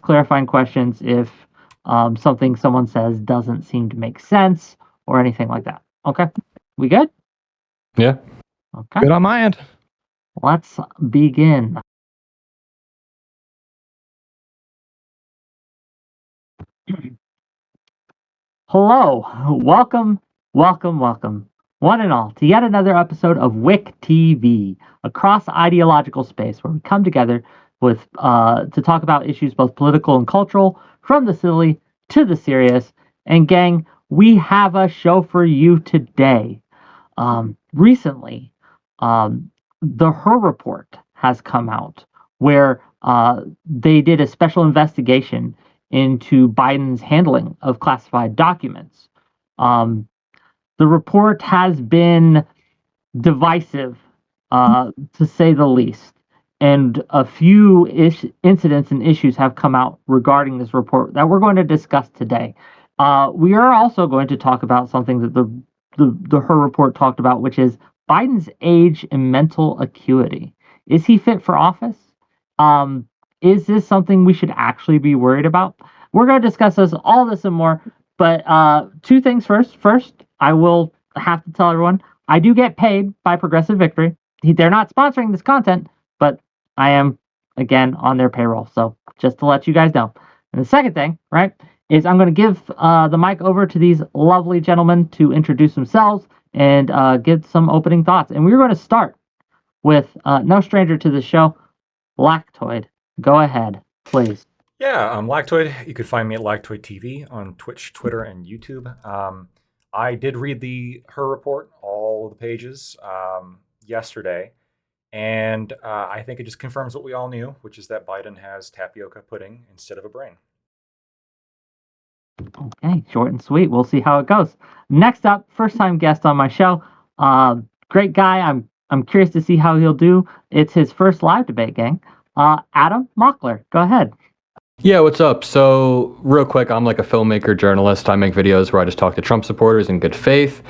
clarifying questions if something someone says doesn't seem to make sense or anything like that. Okay, we good? Yeah. Okay. Good on my end. Let's begin. Hello, welcome, one and all, to yet another episode of WIC TV, a cross-ideological space where we come together with to talk about issues both political and cultural, from the silly to the serious. And gang, we have a show for you today. Recently, the Her Report has come out, where they did a special investigation into Biden's handling of classified documents. The report has been divisive, to say the least, and a few incidents and issues have come out regarding this report that we're going to discuss today. We are also going to talk about something that the Her Report talked about, which is Biden's age and mental acuity. Is he fit for office? Is this something we should actually be worried about? We're going to discuss all this and more, but two things first. First, I will have to tell everyone, I do get paid by Progressive Victory. They're not sponsoring this content, but I am, again, on their payroll. So just to let you guys know. And the second thing, right, is I'm going to give the mic over to these lovely gentlemen to introduce themselves and give some opening thoughts. And we're going to start with no stranger to the show, Lactoid. Go ahead, please. Yeah, I'm Lactoid. You could find me at Lactoid TV on Twitch, Twitter, and YouTube. I did read the Her Report, all of the pages, yesterday, and I think it just confirms what we all knew, which is that Biden has tapioca pudding instead of a brain. Okay, short and sweet. We'll see how it goes. Next up, first-time guest on my show. Great guy. I'm curious to see how he'll do. It's his first live debate, gang. Adam Mockler, go ahead. Yeah, what's up? So, real quick, I'm like a filmmaker, journalist. I make videos where I just talk to Trump supporters in good faith.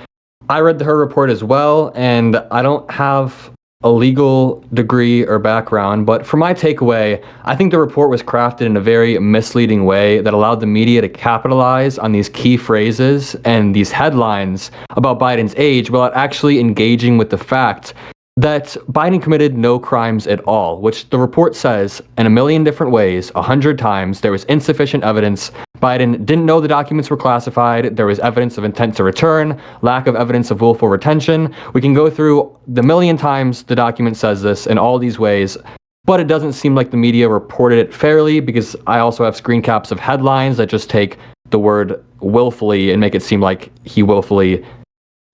I read the Her Report as well, and I don't have a legal degree or background, but for my takeaway, I think the report was crafted in a very misleading way that allowed the media to capitalize on these key phrases and these headlines about Biden's age without actually engaging with the fact that Biden committed no crimes at all, which the report says in a million different ways, 100 times. There was insufficient evidence. Biden didn't know the documents were classified. There was evidence of intent to return, lack of evidence of willful retention. We can go through the million times the document says this in all these ways, but it doesn't seem like the media reported it fairly, because I also have screen caps of headlines that just take the word willfully and make it seem like he willfully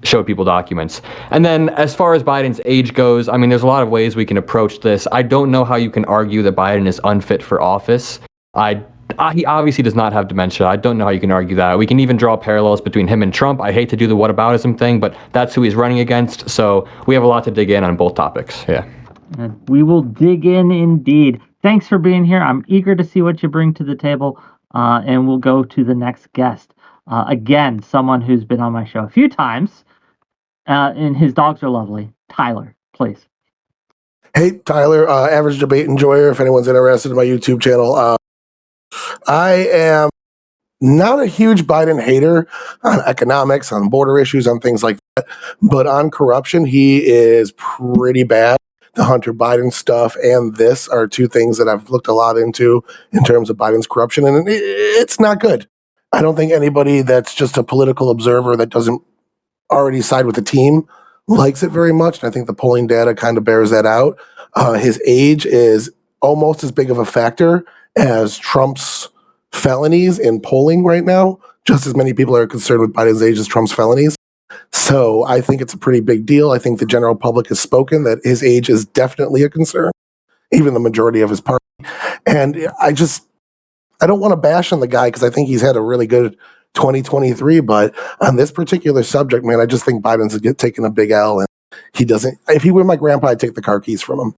showed people documents. And then as far as Biden's age goes, I mean, there's a lot of ways we can approach this. I don't know how you can argue that Biden is unfit for office. He obviously does not have dementia. I don't know how you can argue that. We can even draw parallels between him and Trump. I hate to do the whataboutism thing, but that's who he's running against. So we have a lot to dig in on both topics. Yeah. We will dig in indeed. Thanks for being here. I'm eager to see what you bring to the table, and we'll go to the next guest. Again, someone who's been on my show a few times, and his dogs are lovely. Tyler, please. Hey, Tyler, average debate enjoyer, if anyone's interested in my YouTube channel. I am not a huge Biden hater on economics, on border issues, on things like that, but on corruption, he is pretty bad. The Hunter Biden stuff and this are two things that I've looked a lot into in terms of Biden's corruption, and it's not good. I don't think anybody that's just a political observer that doesn't already side with the team likes it very much, and I think the polling data kind of bears that out. His age is almost as big of a factor as Trump's felonies in polling right now. Just as many people are concerned with Biden's age as Trump's felonies. So I think it's a pretty big deal. I think the general public has spoken that his age is definitely a concern, even the majority of his party. And I don't want to bash on the guy because I think he's had a really good 2023, but on this particular subject, man, I just think Biden's taking a big L, and he doesn't. If he were my grandpa, I'd take the car keys from him.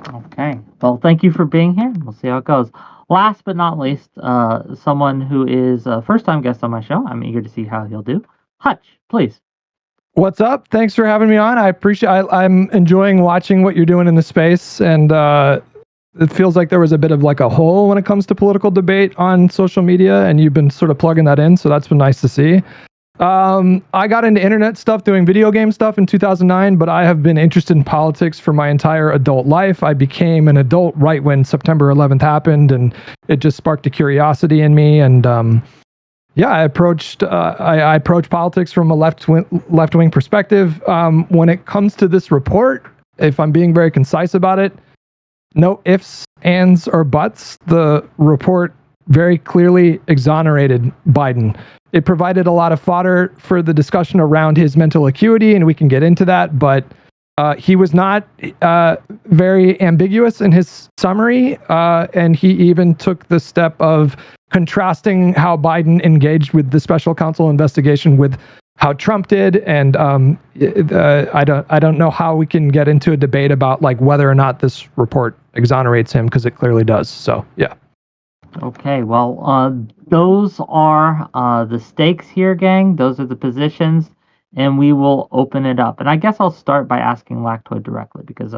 Okay. Well, thank you for being here. We'll see how it goes. Last but not least, someone who is a first-time guest on my show. I'm eager to see how he'll do. Hutch, please. What's up? Thanks for having me on. I'm enjoying watching what you're doing in the space, and it feels like there was a bit of like a hole when it comes to political debate on social media, and you've been sort of plugging that in. So that's been nice to see. I got into internet stuff doing video game stuff in 2009, but I have been interested in politics for my entire adult life. I became an adult right when September 11th happened, and it just sparked a curiosity in me. And I approached politics from a left wing perspective. When it comes to this report, if I'm being very concise about it, no ifs, ands, or buts. The report very clearly exonerated Biden. It provided a lot of fodder for the discussion around his mental acuity, and we can get into that, but he was not very ambiguous in his summary, and he even took the step of contrasting how Biden engaged with the special counsel investigation with how Trump did, and I don't know how we can get into a debate about like whether or not this report exonerates him, because it clearly does. So yeah. Okay, well, those are the stakes here, gang. Those are the positions, and we will open it up. And I guess I'll start by asking Lactoid directly, because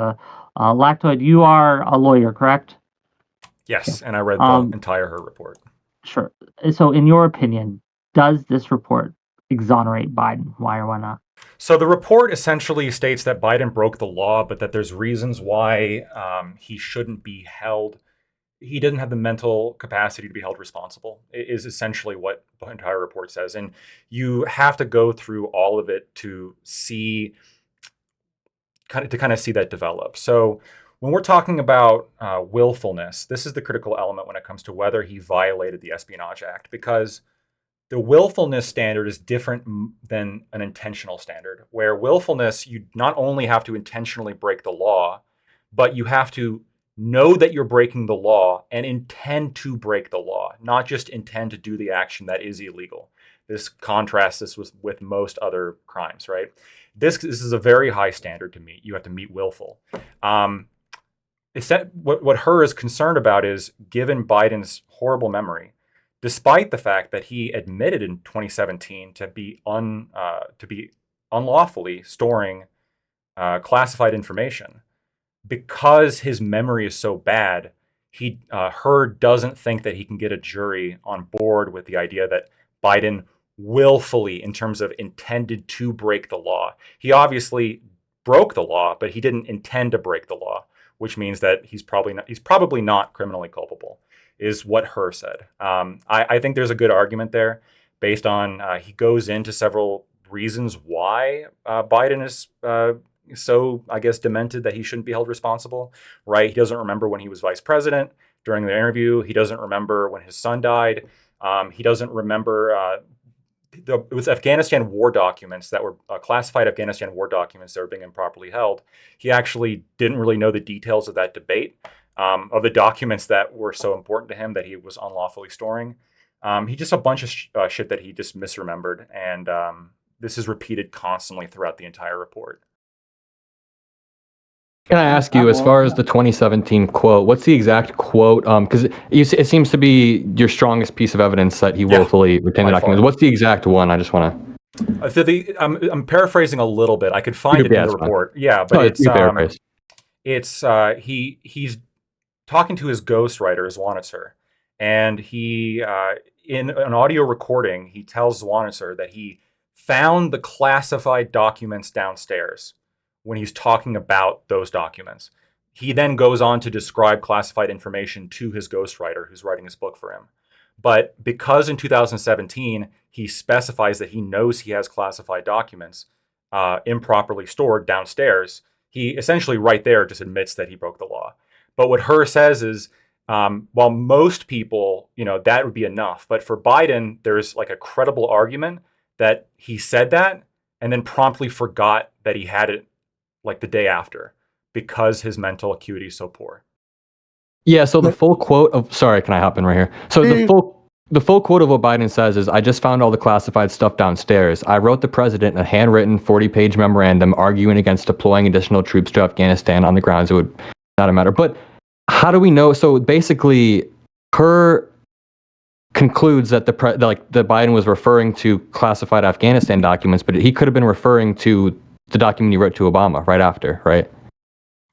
Lactoid, you are a lawyer, correct? Yes, and I read the entire her report. Sure. So, in your opinion, does this report exonerate Biden? Why or why not? So the report essentially states that Biden broke the law, but that there's reasons why he shouldn't be held. He didn't have the mental capacity to be held responsible, is essentially what the entire report says. And you have to go through all of it to see, kind of see that develop. So when we're talking about willfulness, this is the critical element when it comes to whether he violated the Espionage Act, because the willfulness standard is different than an intentional standard, where willfulness, you not only have to intentionally break the law, but you have to know that you're breaking the law and intend to break the law, not just intend to do the action that is illegal. This contrasts this with most other crimes, right? This is a very high standard to meet. You have to meet willful. What her is concerned about is, given Biden's horrible memory, despite the fact that he admitted in 2017 to be unlawfully storing classified information, because his memory is so bad, her doesn't think that he can get a jury on board with the idea that Biden willfully, in terms of intended to break the law. He obviously broke the law, but he didn't intend to break the law, which means that he's probably not criminally culpable, is what her said. I think there's a good argument there, based on he goes into several reasons why Biden is so, I guess, demented that he shouldn't be held responsible, right? He doesn't remember when he was vice president during the interview. He doesn't remember when his son died. He doesn't remember it was Afghanistan war documents that were classified Afghanistan war documents that were being improperly held. He actually didn't really know the details of that debate, of the documents that were so important to him that he was unlawfully storing. He just a bunch of shit that he just misremembered. And this is repeated constantly throughout the entire report. Can I ask you, as far as the 2017 quote, what's the exact quote? Because it seems to be your strongest piece of evidence that he willfully retained the documents. What's the exact one? I just want to. I'm paraphrasing a little bit. I could find it in the report. Fine. Yeah, but he's talking to his ghostwriter, Zwanitzer, and he in an audio recording, he tells Zwanitzer that he found the classified documents downstairs when he's talking about those documents. He then goes on to describe classified information to his ghostwriter who's writing his book for him. But because in 2017, he specifies that he knows he has classified documents improperly stored downstairs, he essentially right there just admits that he broke the law. But what Her says is, while most people, that would be enough. But for Biden, there's like a credible argument that he said that and then promptly forgot that he had it like the day after, because his mental acuity is so poor. Yeah, so the full quote of, sorry, can I hop in right here? So the full quote of what Biden says is, I just found all the classified stuff downstairs. I wrote the president a handwritten 40-page memorandum arguing against deploying additional troops to Afghanistan on the grounds it would not matter. But how do we know? So basically, Her concludes that that Biden was referring to classified Afghanistan documents, but he could have been referring to the document he wrote to Obama right after, right?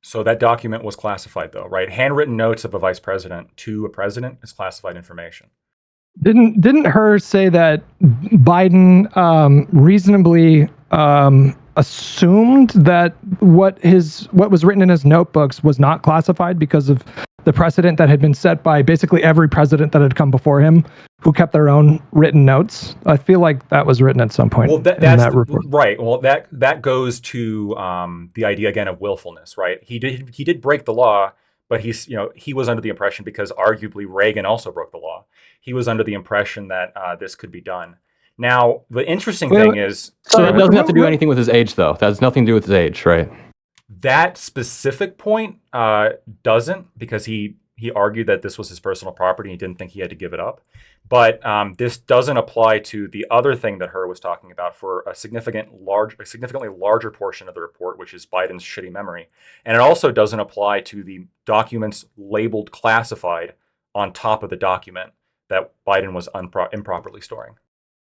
So that document was classified, though, right? Handwritten notes of a vice president to a president is classified information. Didn't her say that Biden reasonably assumed that what was written in his notebooks was not classified because of the precedent that had been set by basically every president that had come before him who kept their own written notes? I feel like that was written at some point Well, in that report. right. Well, that goes to the idea again of willfulness, right? He did break the law, but he was under the impression, because arguably Reagan also broke the law. He was under the impression that this could be done. Now, the interesting thing is, so that doesn't have to do anything with his age, though. That has nothing to do with his age, right? that specific point doesn't, because he argued that this was his personal property. He didn't think he had to give it up. But this doesn't apply to the other thing that Herr was talking about for a significantly larger portion of the report, which is Biden's shitty memory. And it also doesn't apply to the documents labeled classified on top of the document that Biden was improperly storing.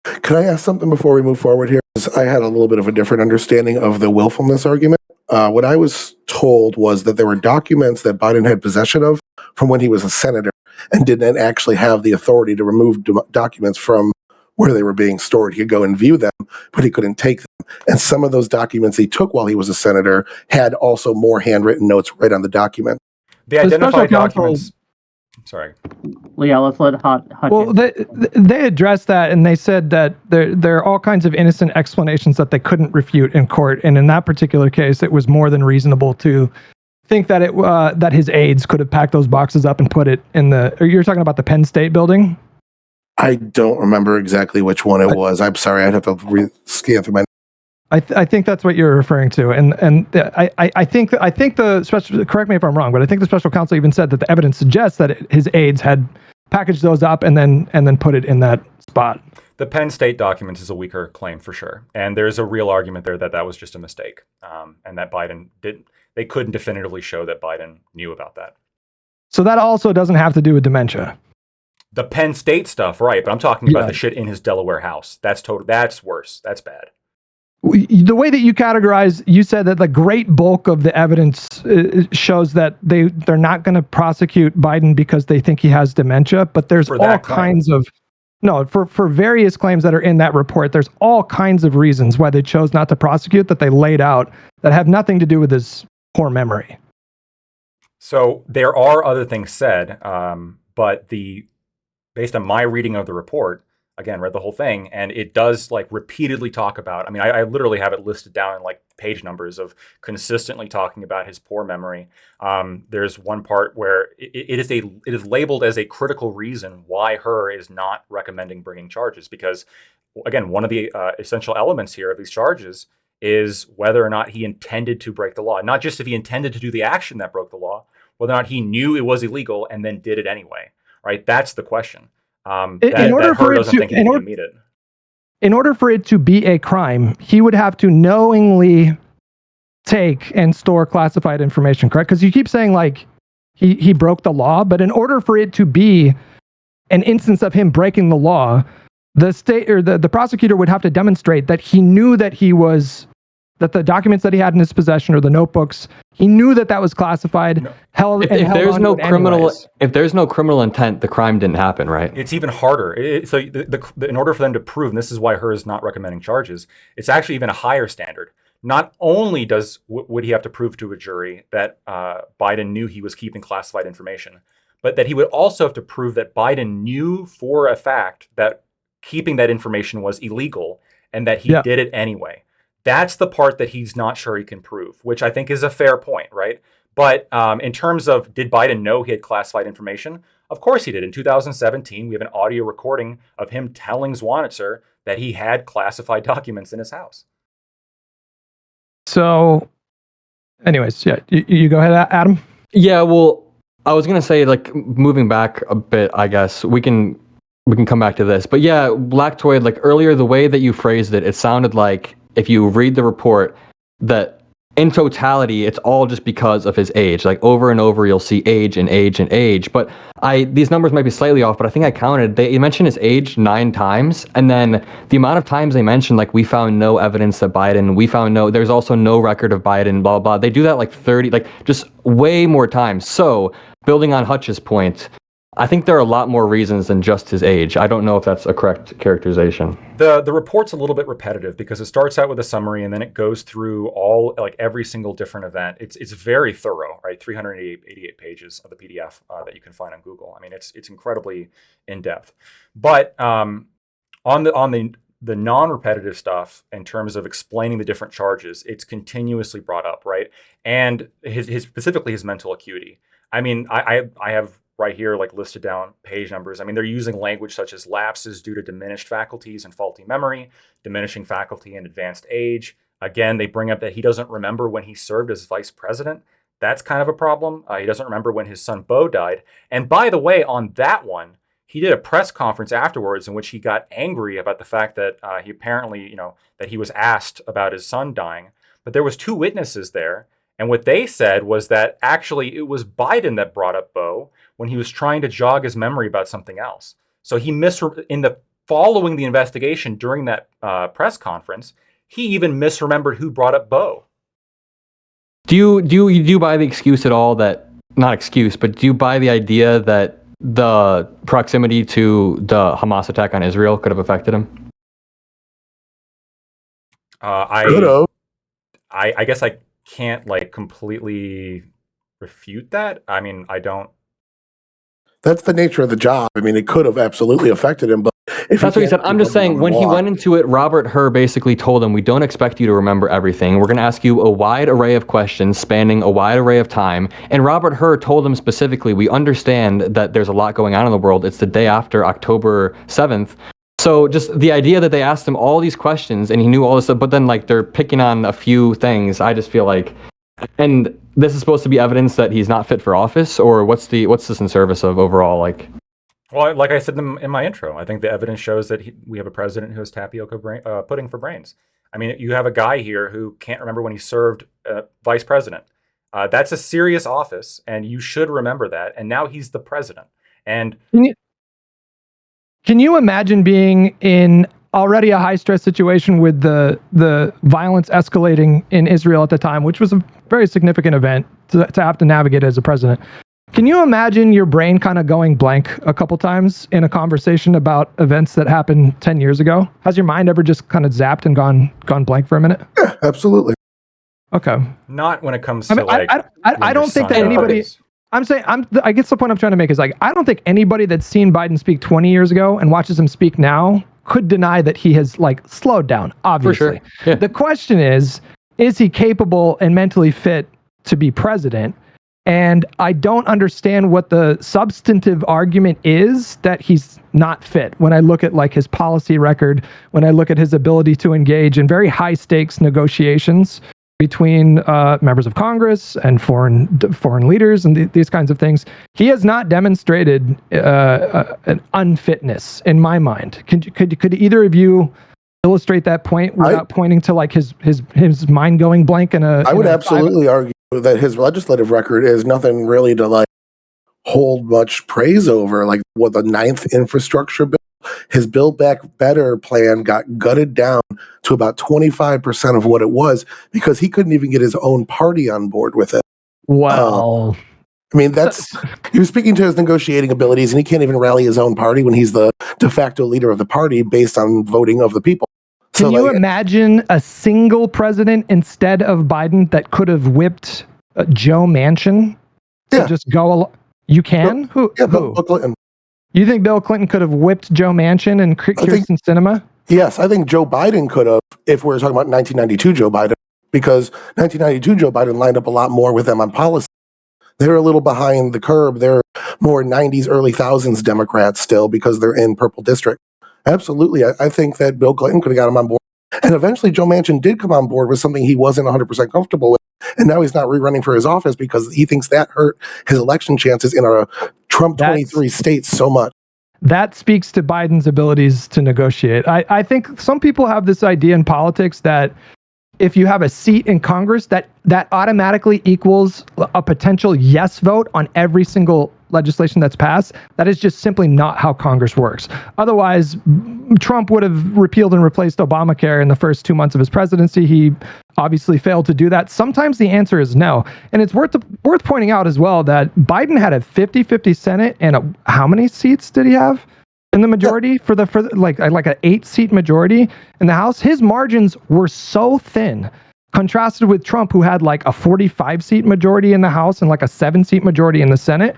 Can I ask something before we move forward here? 'Cause I had a little bit of a different understanding of the willfulness argument. What I was told was that there were documents that Biden had possession of from when he was a senator and didn't actually have the authority to remove documents from where they were being stored. He could go and view them, but he couldn't take them. And some of those documents he took while he was a senator had also more handwritten notes right on the document. The identified documents. Sorry. Well, yeah, let's let Hutch. Well, they addressed that, and they said that there are all kinds of innocent explanations that they couldn't refute in court, and in that particular case, it was more than reasonable to think that that his aides could have packed those boxes up and put it in the. Or you're talking about the Penn State building? I don't remember exactly which one it was. I'm sorry, I'd have to scan through my. I think that's what you're referring to, and I think the special, correct me if I'm wrong, but I think the special counsel even said that the evidence suggests that his aides had packaged those up and then put it in that spot. The Penn State documents is a weaker claim for sure, and there's a real argument there that was just a mistake, and that Biden didn't. They couldn't definitively show that Biden knew about that. So that also doesn't have to do with dementia. The Penn State stuff, right? But I'm talking about the shit in his Delaware house. That's worse. That's bad. The way that you categorize, you said that the great bulk of the evidence shows that they're not going to prosecute Biden because they think he has dementia, but there's all kinds of for various claims that are in that report. There's all kinds of reasons why they chose not to prosecute that they laid out that have nothing to do with his poor memory. So there are other things said, but based on my reading of the report. Again, read the whole thing, and it does repeatedly talk about. I mean, I literally have it listed down in page numbers of consistently talking about his poor memory. There's one part where it is labeled as a critical reason why Herr is not recommending bringing charges, because again, one of the essential elements here of these charges is whether or not he intended to break the law. Not just if he intended to do the action that broke the law, whether or not he knew it was illegal and then did it anyway. Right? That's the question. In order for it to be a crime, he would have to knowingly take and store classified information, correct? Because you keep saying he broke the law, but in order for it to be an instance of him breaking the law, the state or the prosecutor would have to demonstrate that he knew that that the documents that he had in his possession or the notebooks, he knew that was classified. No. If there's no criminal intent, the crime didn't happen, right? It's even harder. In order for them to prove, and this is why Herr is not recommending charges, it's actually even a higher standard. Not only would he have to prove to a jury that Biden knew he was keeping classified information, but that he would also have to prove that Biden knew for a fact that keeping that information was illegal and that he did it anyway. That's the part that he's not sure he can prove, which I think is a fair point, right? But in terms of, did Biden know he had classified information? Of course he did. In 2017, we have an audio recording of him telling Zwanitzer that he had classified documents in his house. So, anyways, you go ahead, Adam. Yeah, well, I was gonna say, moving back a bit, I guess we can come back to this. But yeah, Blacktoid, earlier, the way that you phrased it, it sounded like, if you read the report, that in totality, it's all just because of his age. Like over and over, you'll see age and age and age. But these numbers might be slightly off, but I think I counted. They mentioned his age 9 times, and then the amount of times they mentioned, like, we found no evidence that Biden. We found there's also no record of Biden. Blah blah. They do that like 30, like just way more times. So building on Hutch's point, I think there are a lot more reasons than just his age. I don't know if that's a correct characterization. The report's a little bit repetitive because it starts out with a summary and then it goes through every single different event. It's very thorough, right? 388 pages of the PDF that you can find on Google. I mean, it's incredibly in depth. But on the non-repetitive stuff, in terms of explaining the different charges, it's continuously brought up, right? And his specifically his mental acuity. I mean, I have right here, like listed down page numbers. I mean, they're using language such as lapses due to diminished faculties and faulty memory, diminishing faculty and advanced age. Again, they bring up that he doesn't remember when he served as vice president. That's kind of a problem. He doesn't remember when his son Beau died. And by the way, on that one, he did a press conference afterwards in which he got angry about the fact that he apparently, that he was asked about his son dying. But there was 2 witnesses there. And what they said was that actually it was Biden that brought up Beau when he was trying to jog his memory about something else. So he following the investigation during that press conference, he even misremembered who brought up Beau. Do you buy the excuse at all that, not excuse, but do you buy the idea that the proximity to the Hamas attack on Israel could have affected him? Could have. I guess I can't completely refute that. I mean, I don't. That's the nature of the job. I mean, it could have absolutely affected him, but if that's what he said. I'm just saying, when he went into it, Robert Hur basically told him, we don't expect you to remember everything. We're going to ask you a wide array of questions spanning a wide array of time. And Robert Hur told him specifically, we understand that there's a lot going on in the world. It's the day after October 7th. So just the idea that they asked him all these questions and he knew all this stuff, but then they're picking on a few things, I just feel like, and this is supposed to be evidence that he's not fit for office, or what's this in service of overall? Well, like I said in my intro, I think the evidence shows that we have a president who has tapioca pudding for brains. I mean, you have a guy here who can't remember when he served vice president. That's a serious office, and you should remember that. And now he's the president. And can you imagine being in already a high stress situation with the violence escalating in Israel at the time, which was a very significant event to have to navigate as a president? Can you imagine your brain kind of going blank a couple times in a conversation about events that happened 10 years ago? Has your mind ever just kind of zapped and gone blank for a minute? Yeah, absolutely. Okay. Not when it comes I to mean, I don't think that anybody. I guess the point I'm trying to make is I don't think anybody that's seen Biden speak 20 years ago and watches him speak now could deny that he has slowed down, obviously. For sure. Yeah. The question is he capable and mentally fit to be president? And I don't understand what the substantive argument is that he's not fit. When I look at his policy record, when I look at his ability to engage in very high stakes negotiations between members of Congress and foreign leaders and these kinds of things, he has not demonstrated an unfitness in my mind. Could either of you illustrate that point without pointing to his mind going blank I would absolutely argue that his legislative record is nothing really to hold much praise over. What the 9th infrastructure bill, his Build Back Better plan got gutted down to about 25% of what it was because he couldn't even get his own party on board with it. Wow. I mean, he was speaking to his negotiating abilities, and he can't even rally his own party when he's the de facto leader of the party based on voting of the people. Can you imagine a single president instead of Biden that could have whipped Joe Manchin to just go? You can? Who? Bill Clinton. You think Bill Clinton could have whipped Joe Manchin and Kyrsten Sinema? Yes, I think Joe Biden could have, if we're talking about 1992 Joe Biden, because 1992 Joe Biden lined up a lot more with them on policy. They're a little behind the curve. They're more 90s, early thousands Democrats still because they're in purple district. Absolutely. I think that Bill Clinton could have got him on board. And eventually Joe Manchin did come on board with something he wasn't 100% comfortable with. And now he's not rerunning for his office because he thinks that hurt his election chances in a Trump 23 states so much. That speaks to Biden's abilities to negotiate. I think some people have this idea in politics that if you have a seat in Congress, that automatically equals a potential yes vote on every single legislation that's passed. That is just simply not how Congress works. Otherwise, Trump would have repealed and replaced Obamacare in the first 2 months of his presidency. He obviously failed to do that. Sometimes the answer is no. And it's worth pointing out as well that Biden had a 50-50 Senate, and how many seats did he have in the majority for like an 8-seat majority in the House? His margins were so thin, contrasted with Trump, who had like a 45-seat majority in the House and like a 7-seat majority in the Senate.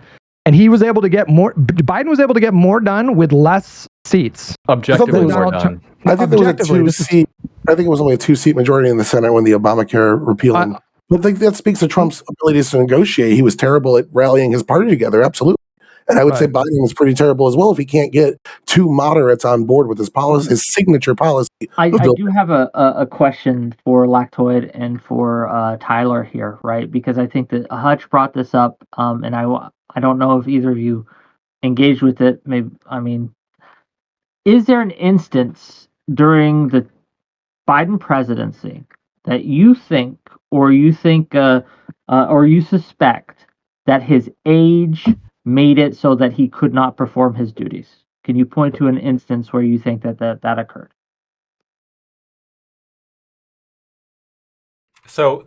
And he was able to get more. Biden was able to get more done with less seats. Objectively more done. I think there was a 2-seat. I think it was only a 2-seat majority in the Senate when the Obamacare repeal. But I think that speaks to Trump's abilities to negotiate. He was terrible at rallying his party together. Absolutely. And I would say Biden was pretty terrible as well if he can't get two moderates on board with his policy, his signature policy. I do have a question for Lactoid and for Tyler here, right? Because I think that Hutch brought this up, and I don't know if either of you engaged with it. Maybe, I mean, is there an instance during the Biden presidency that you think, or you suspect that his age made it so that he could not perform his duties? Can you point to an instance where you think that occurred? So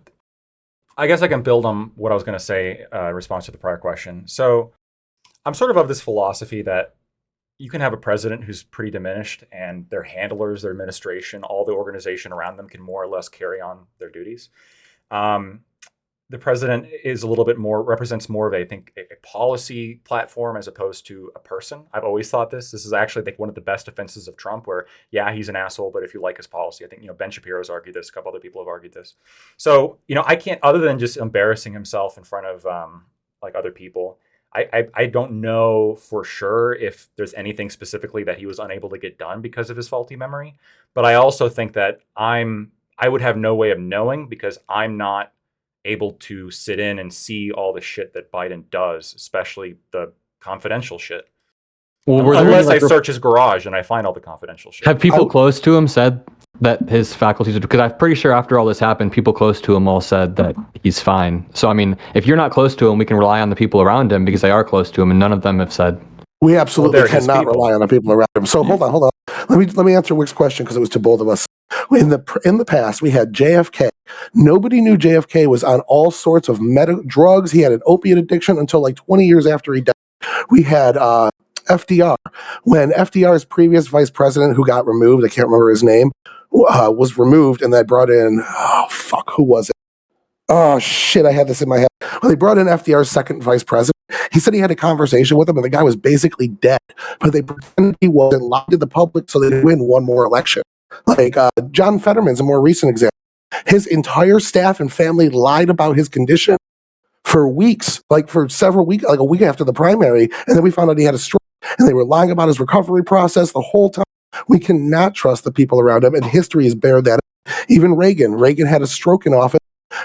I guess I can build on what I was going to say in response to the prior question. So I'm sort of this philosophy that you can have a president who's pretty diminished, and their handlers, their administration, all the organization around them can more or less carry on their duties. The president is a little bit more, represents more of a policy platform as opposed to a person. I've always thought this is actually one of the best defenses of Trump, where he's an asshole, but if you like his policy, I think Ben Shapiro's argued this, a couple other people have argued this. So I can't, other than just embarrassing himself in front of other people, I don't know for sure if there's anything specifically that he was unable to get done because of his faulty memory. But I also think that I would have no way of knowing, because I'm not able to sit in and see all the shit that Biden does, especially the confidential shit. Well, unless I search his garage and I find all the confidential shit. Have people close to him said that his faculties, because I'm pretty sure after all this happened, people close to him all said that he's fine. So, I mean, if you're not close to him, we can rely on the people around him because they are close to him, and none of them have said. We absolutely cannot rely on the people around him. So hold on. Let me answer Wick's question, because it was to both of us. In the past, we had JFK. Nobody knew JFK was on all sorts of drugs. He had an opiate addiction until like 20 years after he died. We had FDR. When FDR's previous vice president, who got removed, I can't remember his name, was removed, and they brought in, who was it? Oh, shit, I had this in my head. Well, they brought in FDR's second vice president. He said he had a conversation with him, and the guy was basically dead. But they pretended he wasn't, lied to the public so they'd win one more election. Like John Fetterman's a more recent example. His entire staff and family lied about his condition for weeks, like for several weeks, like a week after the primary. And then we found out he had a stroke, and they were lying about his recovery process the whole time. We cannot trust the people around him, and history has bared that. Even Reagan had a stroke in office.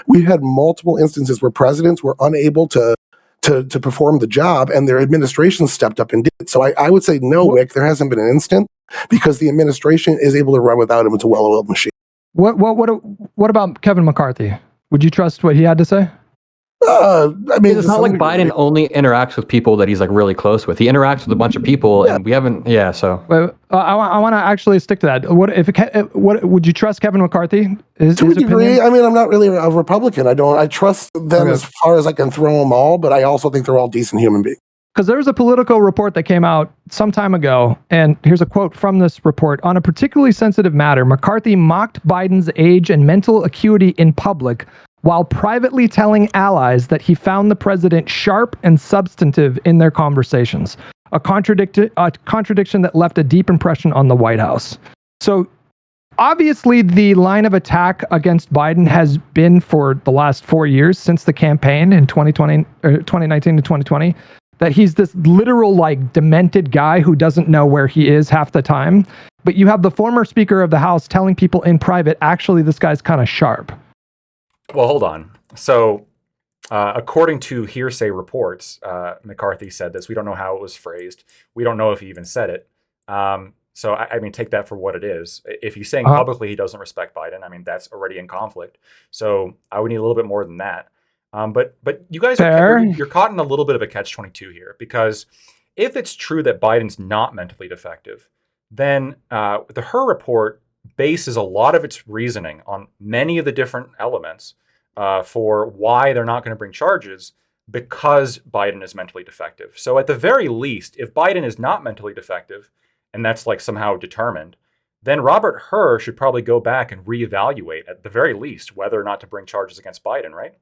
We've had multiple instances where presidents were unable to perform the job, and their administration stepped up and did it. So I would say no, Wick, there hasn't been an instant, because the administration is able to run without him. It's a well-oiled machine. What about Kevin McCarthy? Would you trust what he had to say? I mean, it's not like Biden only interacts with people that he's like really close with. He interacts with a bunch of people, and we haven't. Yeah, so I want to actually stick to that. What would you trust Kevin McCarthy? To a degree, I mean, I'm not really a Republican. I trust them as far as I can throw them all, but I also think they're all decent human beings. Because there was a Politico report that came out some time ago, and here's a quote from this report. On a particularly sensitive matter, McCarthy mocked Biden's age and mental acuity in public, while privately telling allies that he found the president sharp and substantive in their conversations, a contradiction that left a deep impression on the White House. So obviously the line of attack against Biden has been for the last 4 years since the campaign in 2019 to 2020, that he's this literal like demented guy who doesn't know where he is half the time. But you have the former Speaker of the House telling people in private, actually, this guy's kind of sharp. Well, hold on. So, according to hearsay reports, McCarthy said this. We don't know how it was phrased. We don't know if he even said it. So, I mean, take that for what it is. If he's saying Uh-huh. publicly he doesn't respect Biden, I mean, that's already in conflict. So I would need a little bit more than that. But you guys Fair. you're caught in a little bit of a catch-22 here, because if it's true that Biden's not mentally defective, then the Her report bases a lot of its reasoning on many of the different elements for why they're not going to bring charges because Biden is mentally defective. So at the very least, if Biden is not mentally defective, and that's like somehow determined, then Robert Hur should probably go back and reevaluate at the very least whether or not to bring charges against Biden, right?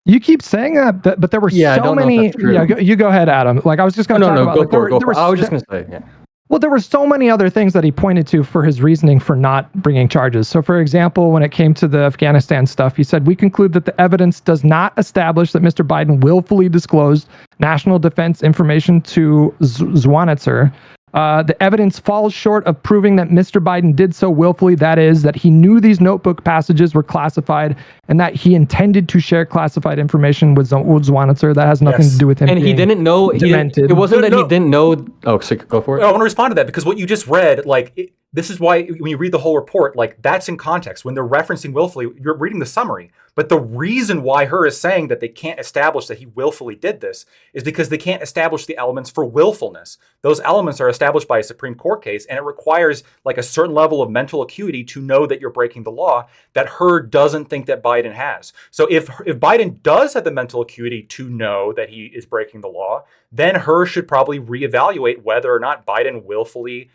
You keep saying that, but there were Yeah, I so don't know if many. that's true. Yeah, you go ahead, Adam. Like I was just going to talk about. Go Like, for it. Go there for it. were- I was just going to say, yeah. Well, there were so many other things that he pointed to for his reasoning for not bringing charges. So, for example, when it came to the Afghanistan stuff, he said, "We conclude that the evidence does not establish that Mr. Biden willfully disclosed national defense information to Zwanitzer. The evidence falls short of proving that Mr. Biden did so willfully. That is, that he knew these notebook passages were classified and that he intended to share classified information with Zwanitzer. That has nothing to do with him. And he didn't know. Demented. It wasn't No, that no. he didn't know. Oh, so go for it. I want to respond to that, because what you just read, like, this is why when you read the whole report, like, that's in context. When they're referencing willfully, you're reading the summary. But the reason why Hur is saying that they can't establish that he willfully did this is because they can't establish the elements for willfulness. Those elements are established by a Supreme Court case, and it requires like a certain level of mental acuity to know that you're breaking the law that Hur doesn't think that Biden has. So if Biden does have the mental acuity to know that he is breaking the law, then Hur should probably reevaluate whether or not Biden willfully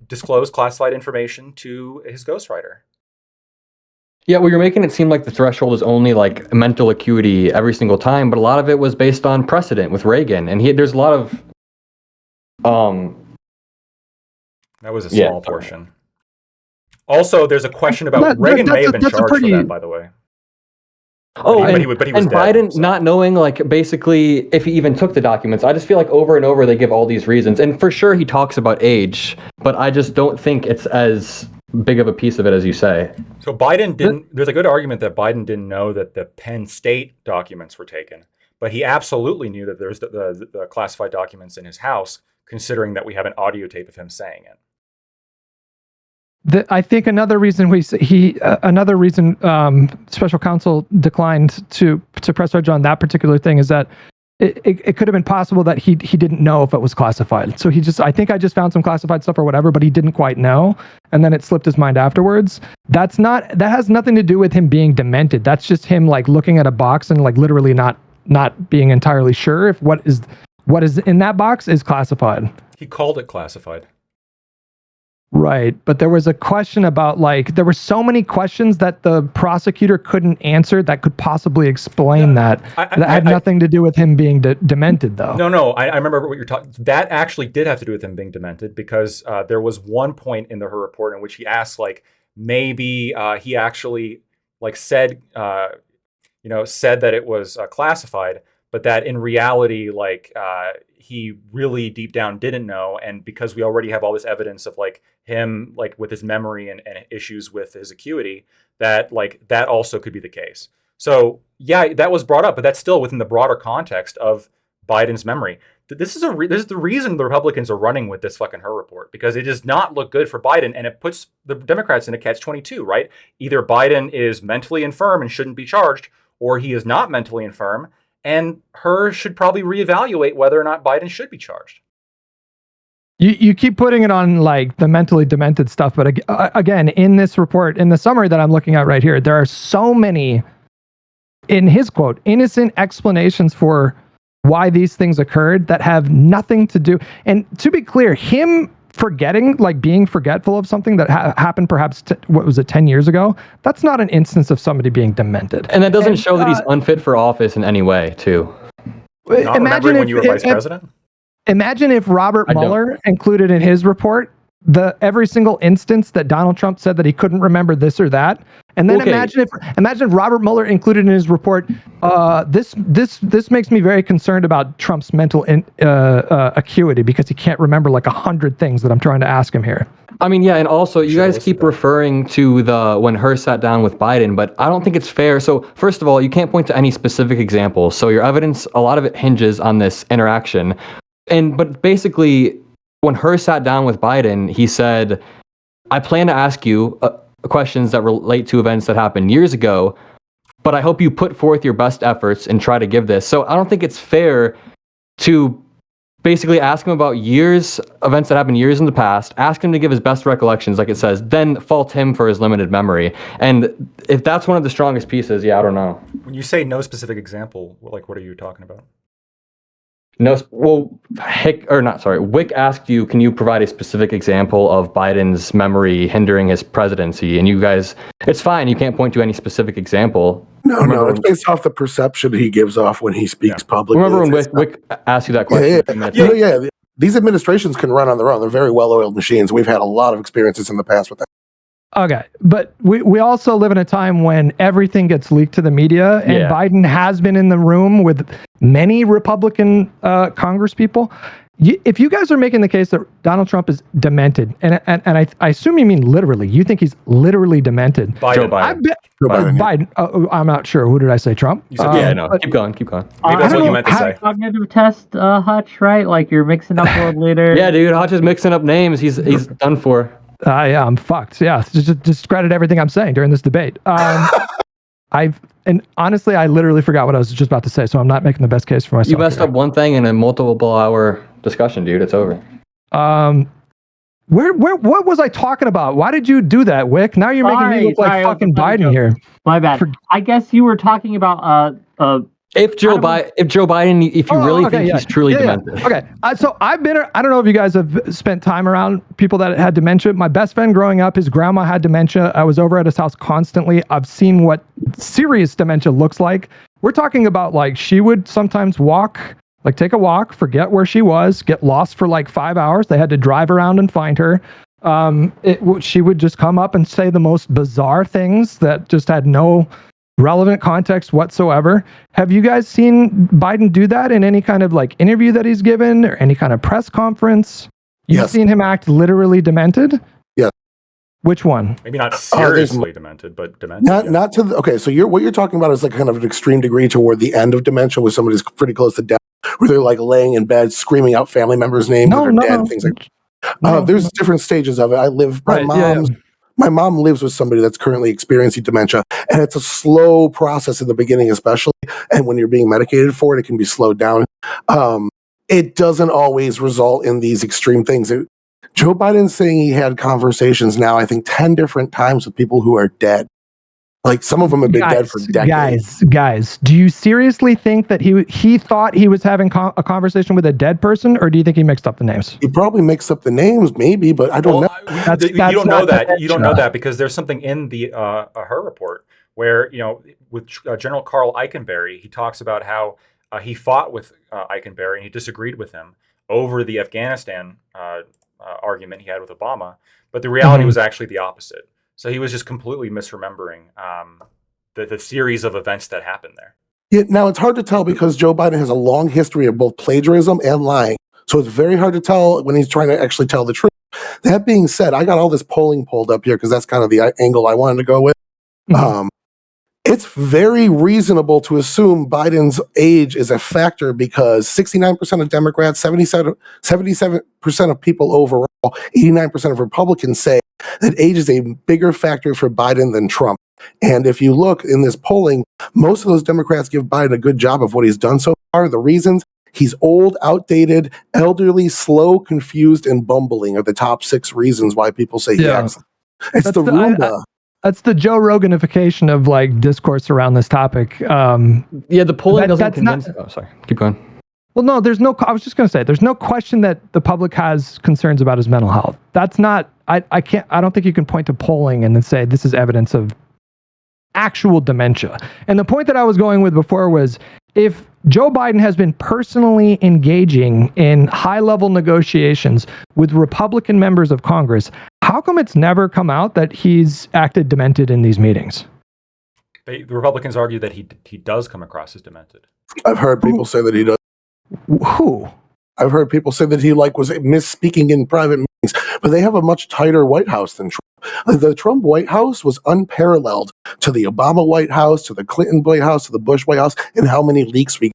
disclosed classified information to his ghostwriter. Yeah, well, you're making it seem like the threshold is only like mental acuity every single time, but a lot of it was based on precedent with Reagan, and there's a lot of That was a small portion. Also, there's a question about Reagan may have been charged for that, by the way. Oh, but he was dead, Biden so. not knowing, like, basically, if he even took the documents. I just feel like over and over they give all these reasons. And for sure he talks about age, but I just don't think it's as big of a piece of it as you say. So Biden didn't, there's a good argument that Biden didn't know that the Penn State documents were taken, but he absolutely knew that there's the classified documents in his house, considering that we have an audio tape of him saying it. I think another reason special counsel declined to press charge on that particular thing is that it could have been possible that he didn't know if it was classified. So I think I just found some classified stuff or whatever, but he didn't quite know, and then it slipped his mind afterwards. That has nothing to do with him being demented. That's just him like looking at a box and like literally not being entirely sure if what is in that box is classified. He called it classified. Right. But there was a question about there were so many questions that the prosecutor couldn't answer that could possibly explain that. That had nothing to do with him being demented, though. No. I remember what you're talking. That actually did have to do with him being demented, because there was one point in Her report in which he asked, like, maybe he actually said that it was classified, but that in reality, he really deep down didn't know. And because we already have all this evidence of him, with his memory and issues with his acuity, that that also could be the case. So yeah, that was brought up, but that's still within the broader context of Biden's memory. This is the reason the Republicans are running with this fucking Her report, because it does not look good for Biden, and it puts the Democrats in a catch-22, right? Either Biden is mentally infirm and shouldn't be charged, or he is not mentally infirm, and Her should probably reevaluate whether or not Biden should be charged. You keep putting it on the mentally demented stuff, but again, in this report, in the summary that I'm looking at right here, there are so many, in his quote, innocent explanations for why these things occurred that have nothing to do. And to be clear, him forgetting, being forgetful of something that happened perhaps 10 years ago, that's not an instance of somebody being demented. And that doesn't show that he's unfit for office in any way, too. Not remembering when you were vice president? Imagine if Robert Mueller included in his report every single instance that Donald Trump said that he couldn't remember this or that. And then imagine if Robert Mueller included in his report, this makes me very concerned about Trump's mental acuity, because he can't remember 100 things that I'm trying to ask him here. I mean, yeah, and also you guys keep referring to when Her sat down with Biden, but I don't think it's fair. So first of all, you can't point to any specific examples. So your evidence, a lot of it hinges on this interaction. But basically, when Hur sat down with Biden, he said, I plan to ask you questions that relate to events that happened years ago, but I hope you put forth your best efforts and try to give this. So I don't think it's fair to basically ask him about events that happened years in the past, ask him to give his best recollections, like it says, then fault him for his limited memory. And if that's one of the strongest pieces, I don't know. When you say no specific example, like what are you talking about? No, well, Wick asked you, can you provide a specific example of Biden's memory hindering his presidency? And you guys, it's fine. You can't point to any specific example. No, it's based off the perception he gives off when he speaks publicly. Remember when Wick asked you that question? Yeah. These administrations can run on their own. They're very well-oiled machines. We've had a lot of experiences in the past with that. Okay, but we also live in a time when everything gets leaked to the media, and Biden has been in the room with many Republican Congress people. If you guys are making the case that Donald Trump is demented, and I assume you mean literally, you think he's literally demented. Joe Biden. I'm not sure. Who did I say? Trump? You said, keep going. Maybe that's what you meant to say. Cognitive test, Hutch, right? Like you're mixing up world leader. Yeah, dude, Hutch is mixing up names. He's done for. Yeah, I'm fucked. Yeah, just discredit everything I'm saying during this debate. And honestly, I literally forgot what I was just about to say, so I'm not making the best case for myself. You messed up one thing in a multiple hour discussion, dude. It's over. What was I talking about? Why did you do that, Wick? Now you're making me look like fucking Biden here. My bad. I guess you were talking about If Joe Biden, if you really think he's truly demented. Okay, so I don't know if you guys have spent time around people that had dementia. My best friend growing up, his grandma had dementia. I was over at his house constantly. I've seen what serious dementia looks like. We're talking about like she would sometimes take a walk, forget where she was, get lost for like 5 hours. They had to drive around and find her. She would just come up and say the most bizarre things that just had no relevant context whatsoever. Have you guys seen Biden do that in any kind of like interview that he's given or any kind of press conference? You've seen him act literally demented? Yeah. Which one? Maybe not seriously demented, but demented. Not to the, okay. So what you're talking about is like kind of an extreme degree toward the end of dementia, where somebody's pretty close to death, where they're like laying in bed screaming out family members' names or dead, things like. There's different stages of it. My mom lives with somebody that's currently experiencing dementia, and it's a slow process in the beginning, especially. And when you're being medicated for it, it can be slowed down. It doesn't always result in these extreme things. Joe Biden's saying he had conversations now, I think 10 different times with people who are dead. Like some of them have been dead for decades. Guys, do you seriously think that he thought he was having a conversation with a dead person, or do you think he mixed up the names? He probably mixed up the names, maybe, but I don't know. You don't know that. You don't know that because there's something in the her report where with General Carl Eikenberry, he talks about how he fought with Eikenberry and he disagreed with him over the Afghanistan argument he had with Obama, but the reality was actually the opposite. So he was just completely misremembering the series of events that happened there. Yeah, now it's hard to tell because Joe Biden has a long history of both plagiarism and lying. So it's very hard to tell when he's trying to actually tell the truth. That being said, I got all this polling pulled up here because that's kind of the angle I wanted to go with. It's very reasonable to assume Biden's age is a factor because 69% of Democrats, 77% of people overall, 89% of Republicans say that age is a bigger factor for Biden than Trump. And if you look in this polling, most of those Democrats give Biden a good job of what he's done so far. The reasons: he's old, outdated, elderly, slow, confused, and bumbling are the top 6 reasons why people say he acts. It's the Roomba. That's the Joe Roganification of like discourse around this topic. The polling doesn't convince. Sorry, keep going. Well, no, I was just going to say, there's no question that the public has concerns about his mental health. That's not. I don't think you can point to polling and then say this is evidence of actual dementia. And the point that I was going with before was, if Joe Biden has been personally engaging in high-level negotiations with Republican members of Congress, how come it's never come out that he's acted demented in these meetings? The Republicans argue that he does come across as demented. I've heard people say that he does. Who? I've heard people say that he was misspeaking in private meetings, but they have a much tighter White House than Trump. The Trump White House was unparalleled to the Obama White House, to the Clinton White House, to the Bush White House, and how many leaks we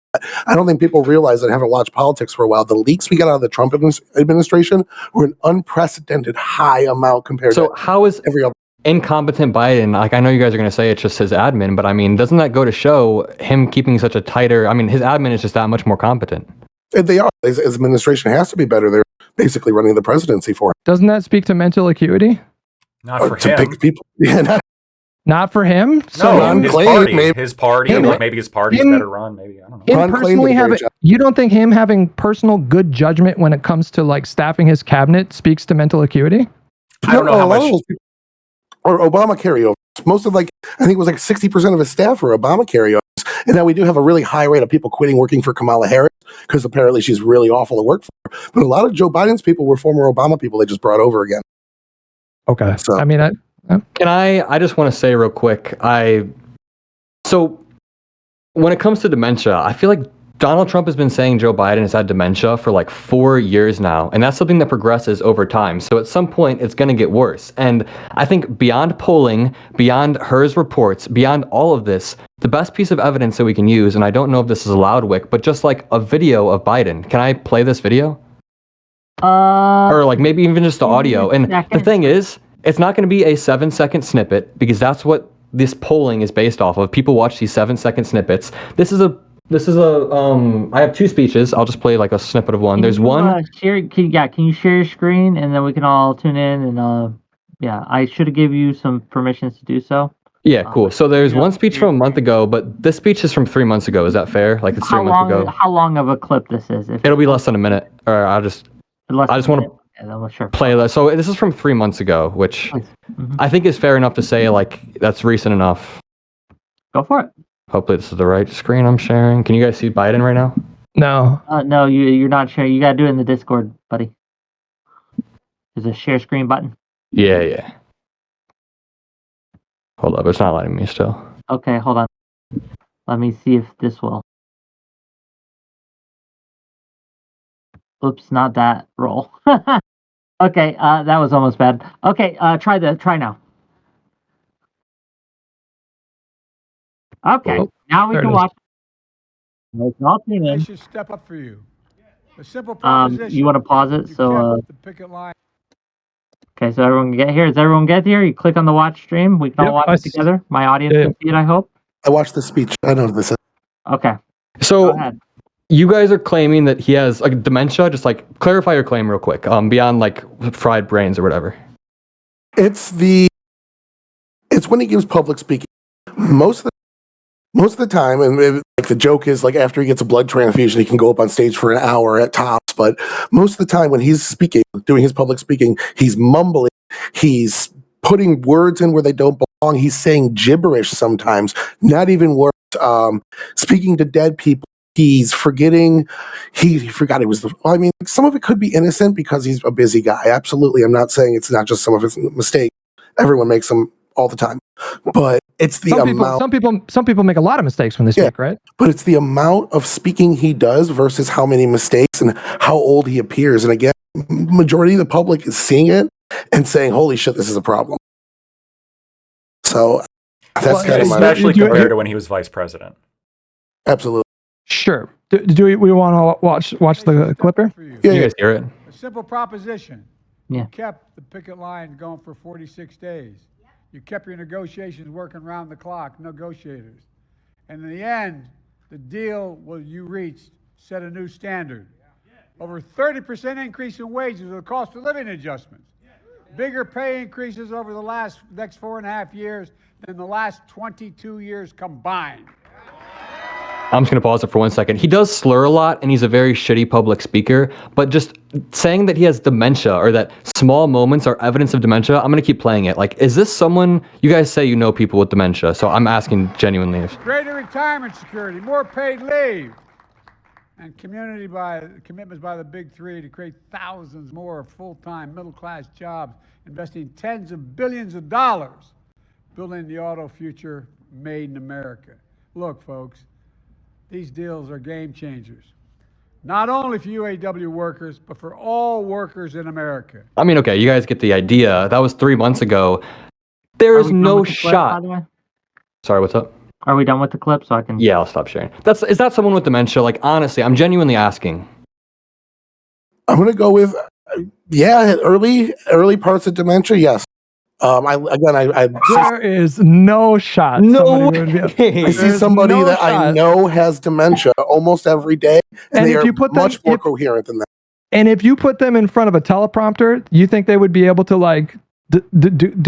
I don't think people realize that haven't watched politics for a while. The leaks we got out of the Trump administration were an unprecedented high amount compared So to how is every other. incompetent Biden, like I know you guys are going to say it's just his admin, but I mean, doesn't that go to show him keeping such a tighter, I mean, his admin is just that much more competent. They are. His administration has to be better. They're basically running the presidency for him. Doesn't that speak to mental acuity? Not for To him. pick people. Yeah, Not for him. So No, his Clay, party. maybe. His party. Him- Like maybe his party's him- better run. Maybe I don't know. him Ron Clay personally did a great having, job. you don't think him having personal good judgment when it comes to like staffing his cabinet speaks to mental acuity? I don't know No, how a lot of much. those people or Obama carryovers. Most of I think it was like 60% of his staff were Obama carryovers. And now we do have a really high rate of people quitting working for Kamala Harris because apparently she's really awful to work for. But a lot of Joe Biden's people were former Obama people they just brought over again. Okay. So- I mean, Can I just want to say real quick, so when it comes to dementia, I feel like Donald Trump has been saying Joe Biden has had dementia for like 4 years now, and that's something that progresses over time. So at some point, it's going to get worse. And I think beyond polling, beyond HERS reports, beyond all of this, the best piece of evidence that we can use, and I don't know if this is allowed, Wick, but just like a video of Biden. Can I play this video? Or like maybe even just the audio. And the thing is, it's not going to be a 7-second snippet because that's what this polling is based off of. People watch these 7-second snippets. This is a I have 2 speeches. I'll just play like a snippet of one. There's one. Can you share your screen and then we can all tune in and I should have give you some permissions to do so. Yeah, cool. So there's yeah, one speech from a month ago, but this speech is from 3 months ago. Is that fair? Like it's 3 months ago. How long of a clip this is? It'll be less than a minute. Or I just want to sure. play that. So this is from 3 months ago, which Mhm. I think is fair enough to say like that's recent enough. Go for it. Hopefully this is the right screen I'm sharing. Can you guys see Biden right now? no. No, you're not sharing. You gotta do it in the Discord, buddy. There's a share screen button. Yeah. Hold up, it's not letting me still. Okay, hold on. Let me see if this will. Oops, not that roll. Okay, that was almost bad. Okay, try now. Okay, Oh, now we there can it is. watch. We can all tune I in. should step up for you. The simple proposition. You want to pause it? you So, kept the picket line. okay, so everyone can get here. Does everyone get here? You click on the watch stream. We can all Yep, watch I it together. My audience yeah. can see it, I hope. I watched the speech. I know this. Okay, go So ahead. you guys are claiming that he has like dementia. Just like clarify your claim real quick. Beyond like fried brains or whatever. It's when he gives public speaking. Most of the time, and like the joke is like after he gets a blood transfusion, he can go up on stage for an hour at tops. But most of the time, when he's speaking, doing his public speaking, he's mumbling. He's putting words in where they don't belong. He's saying gibberish sometimes, not even words. Speaking to dead people. He's forgetting. He forgot it was the. I mean, some of it could be innocent because he's a busy guy. Absolutely, I'm not saying it's not just some of his mistakes. Everyone makes them all the time, but it's the amount. Some people make a lot of mistakes when they speak, right? But it's the amount of speaking he does versus how many mistakes and how old he appears. And again, majority of the public is seeing it and saying, "Holy shit, this is a problem." So that's kind of my Especially compared to when he was vice president. absolutely. Sure. Do we want to watch the clip here? Yeah, Can you guys hear it? A simple proposition. Yeah. You kept the picket line going for 46 days. You kept your negotiations working round the clock, negotiators. And in the end, the deal you reached set a new standard. Over 30% increase in wages with the cost of living adjustments. Bigger pay increases over the next 4.5 years than the last 22 years combined. I'm just going to pause it for 1 second. He does slur a lot and he's a very shitty public speaker, but just saying that he has dementia or that small moments are evidence of dementia, I'm going to keep playing it. Like, is this someone, you guys say you know people with dementia, so I'm asking genuinely. If, Greater retirement security, more paid leave, and commitments by the big three to create thousands more full-time middle-class jobs, investing tens of billions of dollars, building the auto future made in America. Look, folks, these deals are game changers. Not only for UAW workers, but for all workers in America. I mean, okay, you guys get the idea. That was 3 months ago. There Are is we done no with the clip, shot. by the way? Sorry, what's up? Are we done with the clip? So I can. Yeah, I'll stop sharing. Is that someone with dementia? Like, honestly, I'm genuinely asking. I'm gonna go with early parts of dementia. Yes. There is no shot. No somebody would be- way. I see There's somebody no that I shot. know has dementia almost every day, and And they if are you put them- much more if- coherent than that. And if you put them in front of a teleprompter, you think they would be able to like do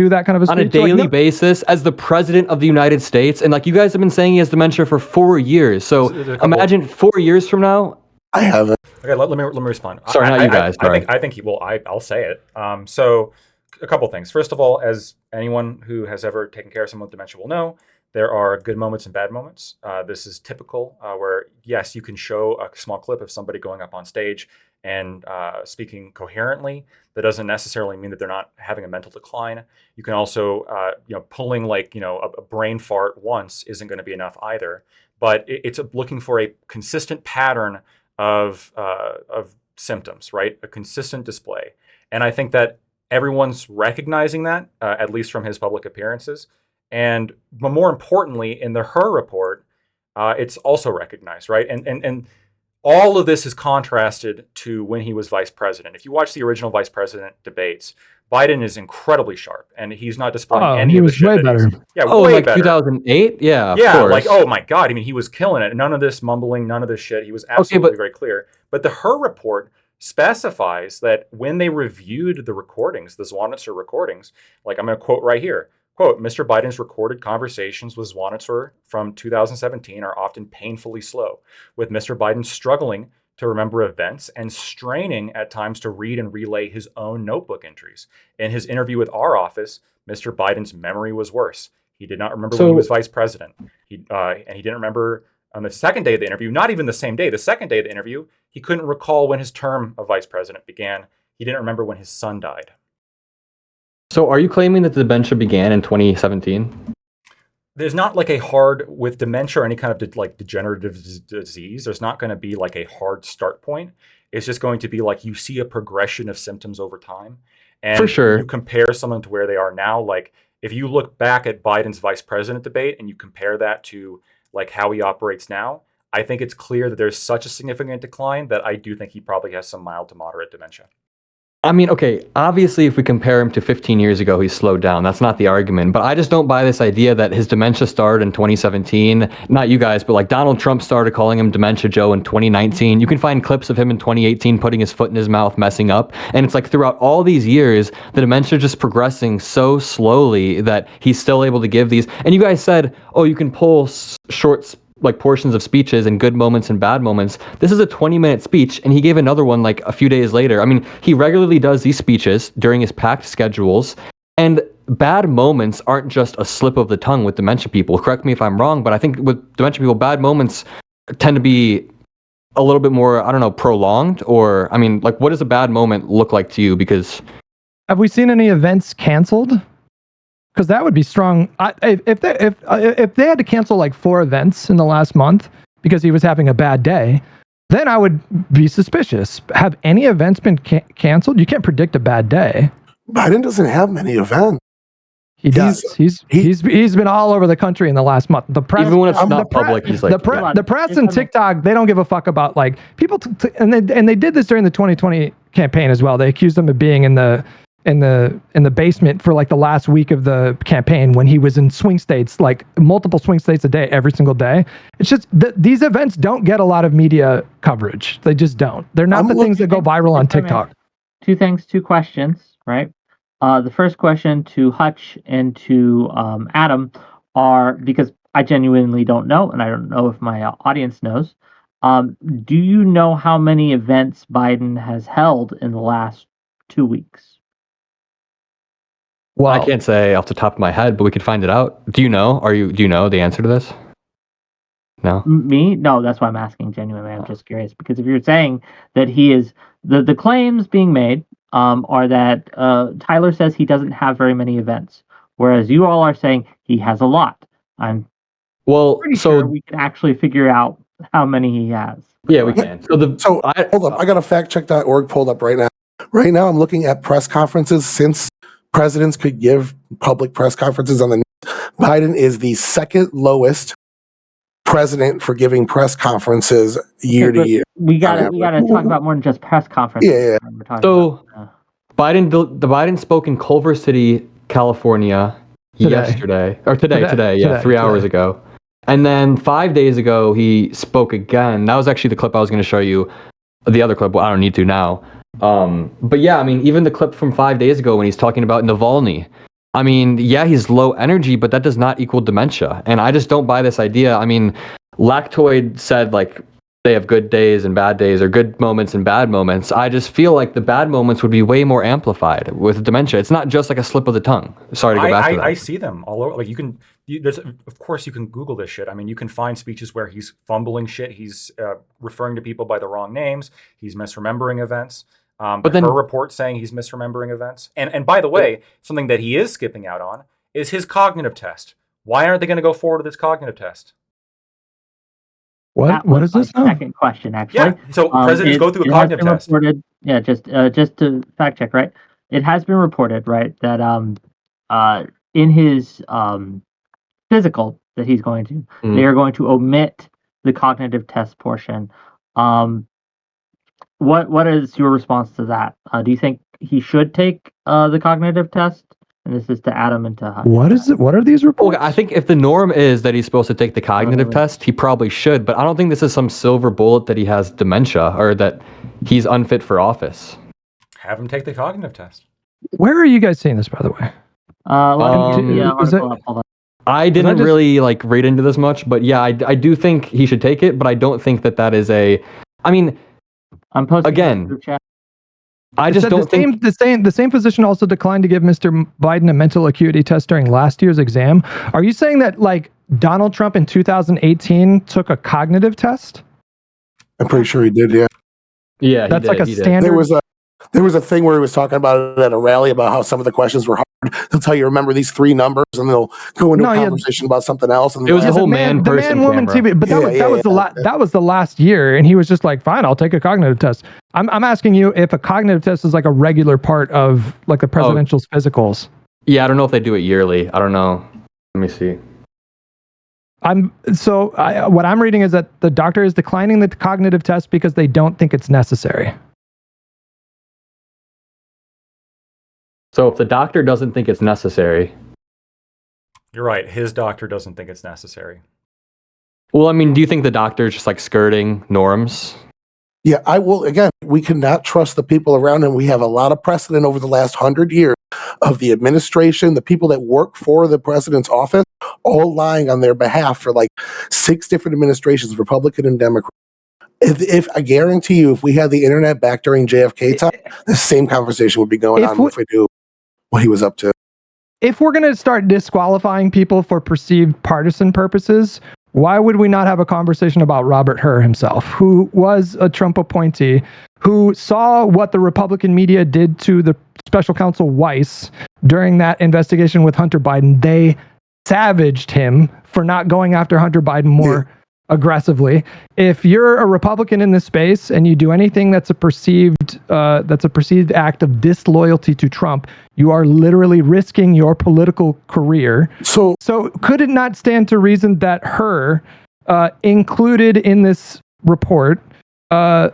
that kind of a speech On a daily Like, no- basis as the president of the United States? And like you guys have been saying he has dementia for 4 years. So There's a couple- imagine 4 years from now. I haven't. Okay, let me respond. Sorry, not you guys, sorry. I think I'll say it. So a couple things. First of all, as anyone who has ever taken care of someone with dementia will know, there are good moments and bad moments. This is typical where, yes, you can show a small clip of somebody going up on stage and speaking coherently. That doesn't necessarily mean that they're not having a mental decline. You can also, pulling like, a brain fart once isn't going to be enough either. But it's looking for a consistent pattern of symptoms, right? A consistent display. And I think that everyone's recognizing that, at least from his public appearances. And but more importantly, in the Her report, it's also recognized, right? And all of this is contrasted to when he was vice president. If you watch the original vice president debates, Biden is incredibly sharp, and he's not displaying any he of the was shit way that he's- better. Yeah, Oh, way like better. 2008? Yeah, of Yeah, course. like, oh my God. I mean, he was killing it. None of this mumbling, none of this shit. He was absolutely very clear. But the Her report specifies that when they reviewed the recordings, the Zwanitzer recordings, like I'm going to quote right here, quote, Mr. Biden's recorded conversations with Zwanitzer from 2017 are often painfully slow, with Mr. Biden struggling to remember events and straining at times to read and relay his own notebook entries. In his interview with our office, Mr. Biden's memory was worse. He did not remember when he was vice president. And he didn't remember on the second day of the interview, not even the same day, the second day of the interview, he couldn't recall when his term of vice president began. He didn't remember when his son died. So are you claiming that the dementia began in 2017? There's not like a hard, with dementia or any kind of like degenerative disease, there's not going to be like a hard start point. It's just going to be like you see a progression of symptoms over time. And For sure. you compare someone to where they are now. Like if you look back at Biden's vice president debate and you compare that to like how he operates now, I think it's clear that there's such a significant decline that I do think he probably has some mild to moderate dementia. I mean, okay, obviously if we compare him to 15 years ago, he's slowed down. That's not the argument. But I just don't buy this idea that his dementia started in 2017. Not you guys, but like Donald Trump started calling him Dementia Joe in 2019. You can find clips of him in 2018 putting his foot in his mouth, messing up. And it's like throughout all these years, the dementia just progressing so slowly that he's still able to give these. And you guys said, oh, you can pull short like portions of speeches and good moments and bad moments. This is a 20-minute speech, and he gave another one like a few days later. I mean, he regularly does these speeches during his packed schedules, and bad moments aren't just a slip of the tongue with dementia people. Correct me if I'm wrong, but I think with dementia people, bad moments tend to be a little bit more, I don't know, prolonged, or, I mean, like, what does a bad moment look like to you? Because Have we seen any events canceled? Because that would be strong. If they had to cancel like 4 events in the last month because he was having a bad day, then I would be suspicious. Have any events been canceled? You can't predict a bad day. Biden doesn't have many events. He does. He's been all over the country in the last month. The press, even when it's not public, he's like, the press and TikTok, they don't give a fuck about like people. And they did this during the 2020 campaign as well. They accused him of being in the basement for like the last week of the campaign when he was in swing states, like multiple swing states a day, every single day. It's just these events don't get a lot of media coverage. They just don't. They're not the things that go viral on TikTok. 2 things, 2 questions, right? The first question to Hutch and to Adam are, because I genuinely don't know, and I don't know if my audience knows. Do you know how many events Biden has held in the last 2 weeks? Well, I can't say off the top of my head, but we could find it out. Do you know? Do you know the answer to this? No? Me? No, that's why I'm asking genuinely. I'm just curious, because if you're saying that he is, the claims being made are that Tyler says he doesn't have very many events, whereas you all are saying he has a lot. I'm pretty sure we can actually figure out how many he has. Yeah, we can. Hold up. I got a factcheck.org pulled up right now. Right now, I'm looking at press conferences since presidents could give public press conferences on the news. Biden is the second lowest president for giving press conferences year to year. We gotta talk about more than just press conferences. Yeah. We're talking So about, Biden spoke in Culver City, California yesterday, or today, 3 hours ago. And then 5 days ago, he spoke again. That was actually the clip I was going to show you. The other clip, well, I don't need to now. But yeah, I mean, even the clip from 5 days ago when he's talking about Navalny. I mean, yeah, he's low energy, but that does not equal dementia. And I just don't buy this idea. I mean, Lactoid said, like, they have good days and bad days, or good moments and bad moments. I just feel like the bad moments would be way more amplified with dementia. It's not just like a slip of the tongue. Sorry to go back to that. I see them all over. Like of course you can Google this shit. I mean, you can find speeches where he's fumbling shit. He's referring to people by the wrong names. He's misremembering events. But then her report saying he's misremembering events. And by the way, something that he is skipping out on is his cognitive test. Why aren't they going to go forward with his cognitive test? What is this? Second question, actually. Yeah. So presidents go through a cognitive test. Reported, yeah, just to fact check, right? It has been reported, right, that in his physical that he's going to, they are going to omit the cognitive test portion. What is your response to that? Do you think he should take the cognitive test? And this is to Adam and to Hunt. What is it? What are these reports? Well, I think if the norm is that he's supposed to take the cognitive test, he probably should. But I don't think this is some silver bullet that he has dementia or that he's unfit for office. Have him take the cognitive test. Where are you guys seeing this, by the way? I didn't really like read into this much, but yeah, I do think he should take it, but I don't think that is a. I mean, I'm posting again. I just don't think the same physician also declined to give Mr. Biden a mental acuity test during last year's exam. Are you saying that like Donald Trump in 2018 took a cognitive test? I'm pretty sure he did. Yeah. Yeah, that's like a standard. There was a thing where he was talking about it at a rally about how some of the questions were hard. They'll tell you remember these three numbers, and they'll go into a conversation about something else. And it was a whole man woman TV, but that was the last year, and he was just like, "Fine, I'll take a cognitive test." I'm asking you if a cognitive test is like a regular part of like the presidential physicals. Yeah, I don't know if they do it yearly. I don't know. Let me see. What I'm reading is that the doctor is declining the cognitive test because they don't think it's necessary. So if the doctor doesn't think it's necessary. You're right. His doctor doesn't think it's necessary. Well, I mean, do you think the doctor's just like skirting norms? Yeah, I will. Again, we cannot trust the people around him. We have a lot of precedent over the last 100 years of the administration, the people that work for the president's office, all lying on their behalf for like 6 different administrations, Republican and Democrat. If I guarantee you, if we had the internet back during JFK time, the same conversation would be going on if we knew what he was up to. If we're going to start disqualifying people for perceived partisan purposes, why would we not have a conversation about Robert Hur himself, who was a Trump appointee, who saw what the Republican media did to the special counsel Weiss during that investigation with Hunter Biden? They savaged him for not going after Hunter Biden more aggressively. If you're a Republican in this space and you do anything that's a perceived act of disloyalty to Trump, you are literally risking your political career. So could it not stand to reason that Hur included in this report red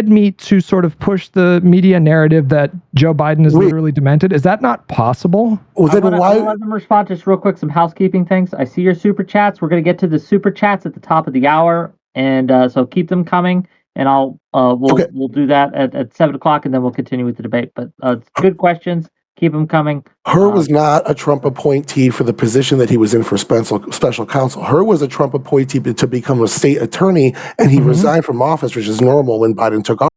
meat to sort of push the media narrative that Joe Biden is literally demented? Is that not possible? Well, then why? Let them respond just real quick. Some housekeeping things. I see your super chats. We're going to get to the super chats at the top of the hour, and so keep them coming. And we'll do that at 7:00, and then we'll continue with the debate. But good questions. Keep them coming. Hur was not a Trump appointee for the position that he was in for special counsel. Hur was a Trump appointee to become a state attorney, and he resigned from office, which is normal when Biden took office.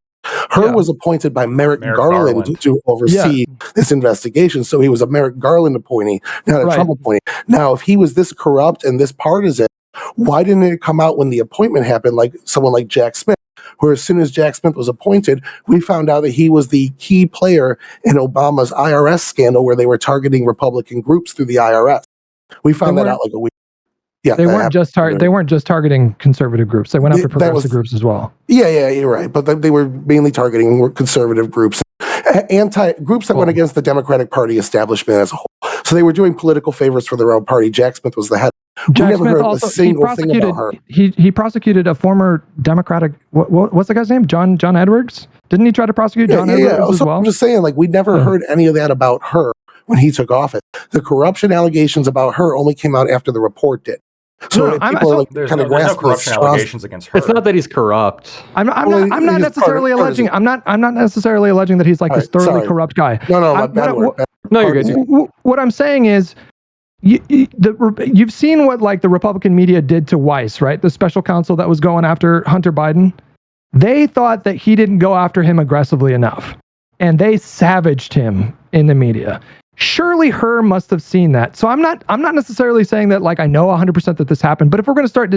Hur was appointed by Merrick Garland to oversee this investigation, so he was a Merrick Garland appointee, not a Trump appointee. Now, if he was this corrupt and this partisan, why didn't it come out when the appointment happened, like someone like Jack Smith? Where as soon as Jack Smith was appointed, we found out that he was the key player in Obama's IRS scandal where they were targeting Republican groups through the IRS. We found that out like a week. Yeah, they weren't just targeting conservative groups. They went after progressive groups as well. Yeah, you're right. But they were mainly targeting conservative groups, groups that went against the Democratic Party establishment as a whole. So they were doing political favors for their own party. Jack Smith was the head. We Jack never Smith heard a also single thing about her. he prosecuted a former Democratic what's the guy's name? John Edwards. Didn't he try to prosecute John Edwards as So well? I'm just saying, like, we never heard any of that about her when he took office. The corruption allegations about her only came out after the report did. So No, people are like There's kind no of grasping corruption straws. allegations against her. It's not that he's corrupt. I'm not He's necessarily alleging. I'm not necessarily alleging that he's like All this right, thoroughly sorry. corrupt guy. No, bad word. No, you're good. What I'm saying is, you've seen what like the Republican media did to Weiss, right? The special counsel that was going after Hunter Biden. They thought that he didn't go after him aggressively enough, and they savaged him in the media. Surely Hur must have seen that. So I'm not necessarily saying that like I know 100% that this happened, but if we're going to start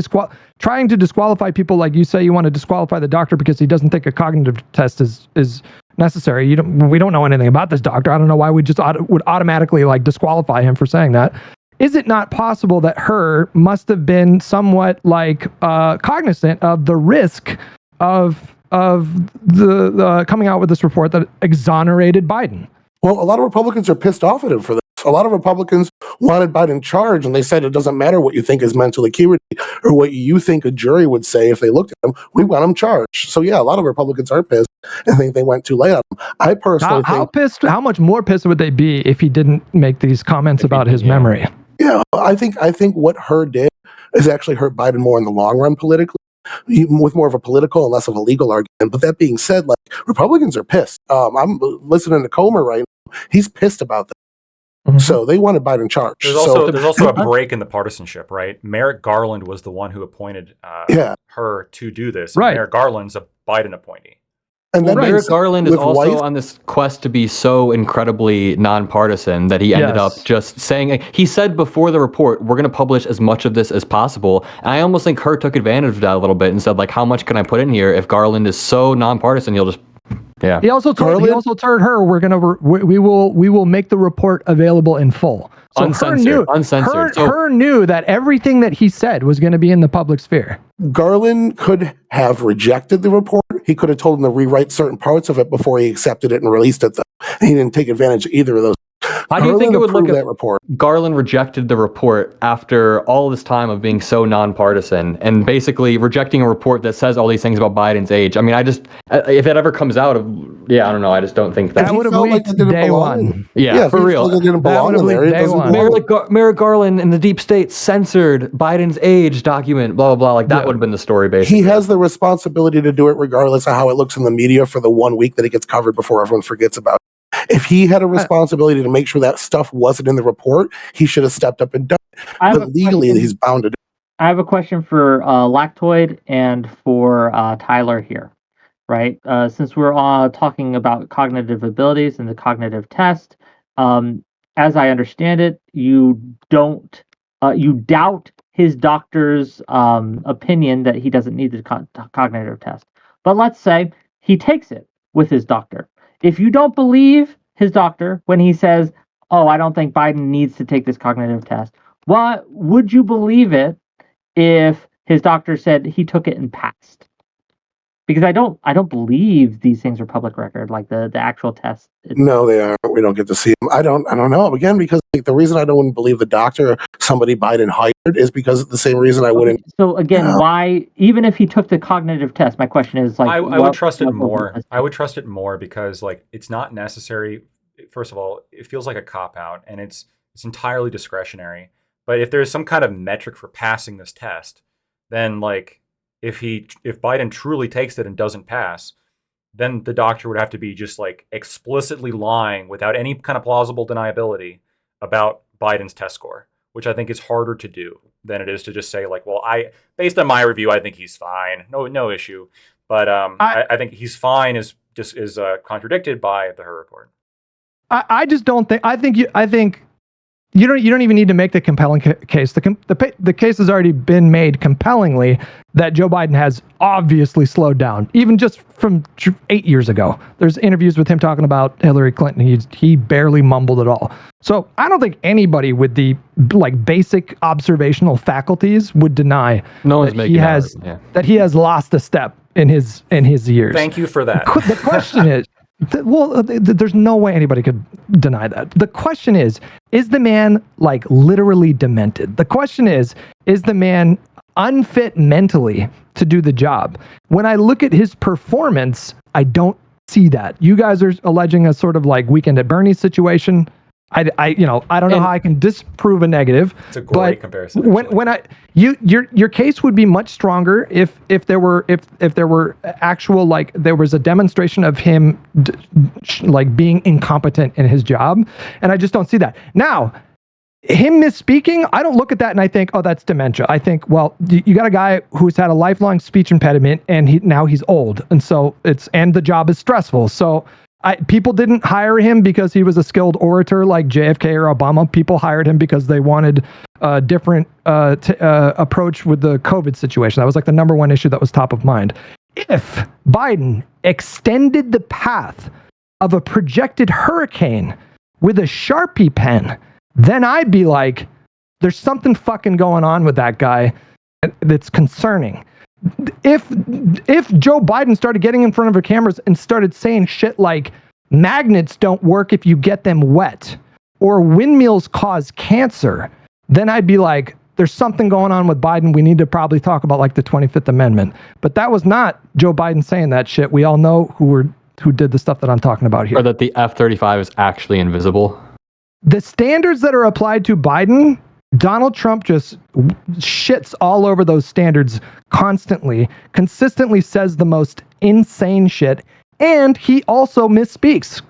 trying to disqualify people, like you say you want to disqualify the doctor because he doesn't think a cognitive test is necessary. We don't know anything about this doctor. I don't know why we just would automatically like disqualify him for saying that. Is it not possible that Hur must have been somewhat like cognizant of the risk of the coming out with this report that exonerated Biden? Well, a lot of Republicans are pissed off at him for this. A lot of Republicans wanted Biden charged, and they said it doesn't matter what you think is mental acuity or what you think a jury would say if they looked at him. We want him charged. So yeah, a lot of Republicans are pissed and think they went too late on him. I personally think how much more pissed would they be if he didn't make these comments about his memory? Yeah, I think what Hur did is actually hurt Biden more in the long run politically, with more of a political and less of a legal argument. But that being said, like Republicans are pissed. I'm listening to Comer right now. He's pissed about that. Mm-hmm. So they wanted Biden charged. There's also a break in the partisanship, right? Merrick Garland was the one who appointed her to do this. Right. Merrick Garland's a Biden appointee. And then Merrick Garland is also on this quest to be so incredibly nonpartisan that he ended up just saying, he said before the report, we're going to publish as much of this as possible. And I almost think Hur took advantage of that a little bit and said, like, how much can I put in here? If Garland is so nonpartisan, he'll just, yeah. He also told her we will make the report available in full. So uncensored. Hur knew that everything that he said was going to be in the public sphere. Garland could have rejected the report. He could have told him to rewrite certain parts of it before he accepted it and released it, though. And he didn't take advantage of either of those. How do you think it would look if that report? Garland rejected the report after all this time of being so nonpartisan and basically rejecting a report that says all these things about Biden's age? I mean, if it ever comes out of, I don't know. I just don't think that would have leaked day one. Yeah, for real. Like it didn't belong in there. Merrick Garland and the deep state censored Biden's age document, blah, blah, blah. Like that would have been the story, basically. He has the responsibility to do it regardless of how it looks in the media for the 1 week that it gets covered before everyone forgets about it. If he had a responsibility to make sure that stuff wasn't in the report, he should have stepped up and done it. But legally, he's bound to do it. I have a question for Lactoid and for Tyler here, right? Since we're talking about cognitive abilities and the cognitive test, as I understand it, you doubt his doctor's opinion that he doesn't need the cognitive test. But let's say he takes it with his doctor. If you don't believe his doctor when he says, "Oh, I don't think Biden needs to take this cognitive test," what would you believe it if his doctor said he took it and passed? Because I don't believe these things are public record, like the actual test. No, they aren't. We don't get to see them. I don't know. Again, because like, the reason I don't believe the doctor or somebody Biden hired is because of the same reason I wouldn't. So again, why, even if he took the cognitive test, my question is like, I would trust it more. I would trust it more because like it's not necessary. First of all, it feels like a cop out, and it's entirely discretionary. But if there's some kind of metric for passing this test, then like if Biden truly takes it and doesn't pass, then the doctor would have to be just like explicitly lying without any kind of plausible deniability about Biden's test score, which I think is harder to do than it is to just say like, well, based on my review, I think he's fine. No issue. But I think he's fine is contradicted by the Hur report. I just don't think. I think you don't even need to make the compelling case. The case has already been made compellingly that Joe Biden has obviously slowed down, even just from 8 years ago. There's interviews with him talking about Hillary Clinton. He barely mumbled at all. So I don't think anybody with the like basic observational faculties would deny that he has lost a step in his years. Thank you for that. The question is. There's no way anybody could deny that. The question is the man like literally demented? The question is the man unfit mentally to do the job? When I look at his performance, I don't see that. You guys are alleging a sort of like Weekend at Bernie's situation. I don't know how I can disprove a negative. It's a great comparison. Your case would be much stronger if there were actual, like, there was a demonstration of him like being incompetent in his job, and I just don't see that. Now, him misspeaking, I don't look at that and I think, oh, that's dementia. I think, well, you got a guy who's had a lifelong speech impediment, and now he's old, and so and the job is stressful. So people didn't hire him because he was a skilled orator like JFK or Obama. People hired him because they wanted a different approach with the COVID situation. That was like the number one issue that was top of mind. If Biden extended the path of a projected hurricane with a Sharpie pen, then I'd be like, there's something fucking going on with that guy that's concerning. If Joe Biden started getting in front of the cameras and started saying shit like magnets don't work if you get them wet, or windmills cause cancer, then I'd be like, there's something going on with Biden. We need to probably talk about like the 25th Amendment. But that was not Joe Biden saying that shit. We all know who did the stuff that I'm talking about here. Or that the F-35 is actually invisible. The standards that are applied to Biden, Donald Trump just shits all over those standards constantly, consistently says the most insane shit, and he also misspeaks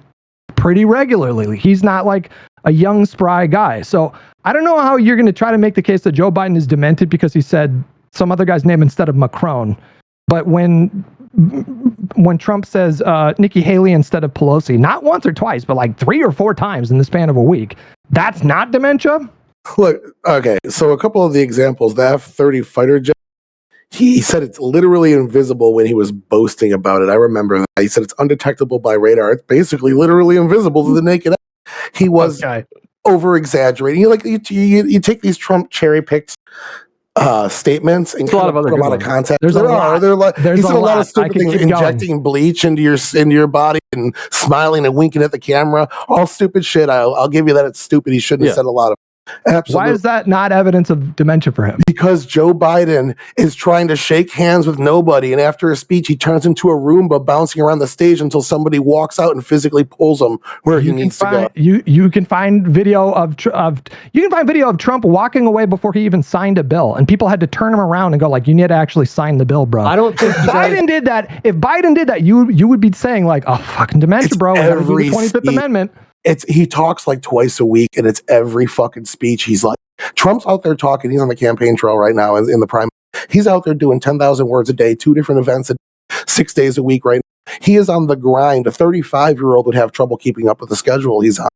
pretty regularly. He's not like a young, spry guy. So I don't know how you're going to try to make the case that Joe Biden is demented because he said some other guy's name instead of Macron. But when Trump says Nikki Haley instead of Pelosi, not once or twice, but like 3 or 4 times in the span of a week, that's not dementia? Look, okay, so a couple of the examples, the F-30 fighter jet, he said it's literally invisible when he was boasting about it. I remember that. He said it's undetectable by radar. It's basically literally invisible to the naked eye. He was over-exaggerating. You take these Trump cherry-picked statements and put them out of context. There's a lot of stupid things, injecting bleach into your body and smiling and winking at the camera. All stupid shit. I'll give you that. It's stupid. He shouldn't have said a lot of. Absolutely. Why is that not evidence of dementia for him? Because Joe Biden is trying to shake hands with nobody, and after a speech, he turns into a Roomba bouncing around the stage until somebody walks out and physically pulls him where he needs to go. You can find video of Trump walking away before he even signed a bill, and people had to turn him around and go like, "You need to actually sign the bill, bro." I don't think Biden did that. If Biden did that, you would be saying like, "Oh, fucking dementia, bro." Every 25th Amendment. He talks like twice a week, and it's every fucking speech. He's like, Trump's out there talking. He's on the campaign trail right now in the prime. He's out there doing 10,000 words a day, 2 different events, 6 days a week right now. He is on the grind. A 35-year-old would have trouble keeping up with the schedule he's on.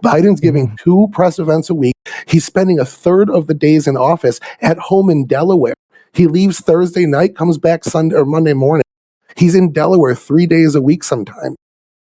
Biden's giving 2 press events a week. He's spending a third of the days in office at home in Delaware. He leaves Thursday night, comes back Sunday or Monday morning. He's in Delaware 3 days a week sometimes.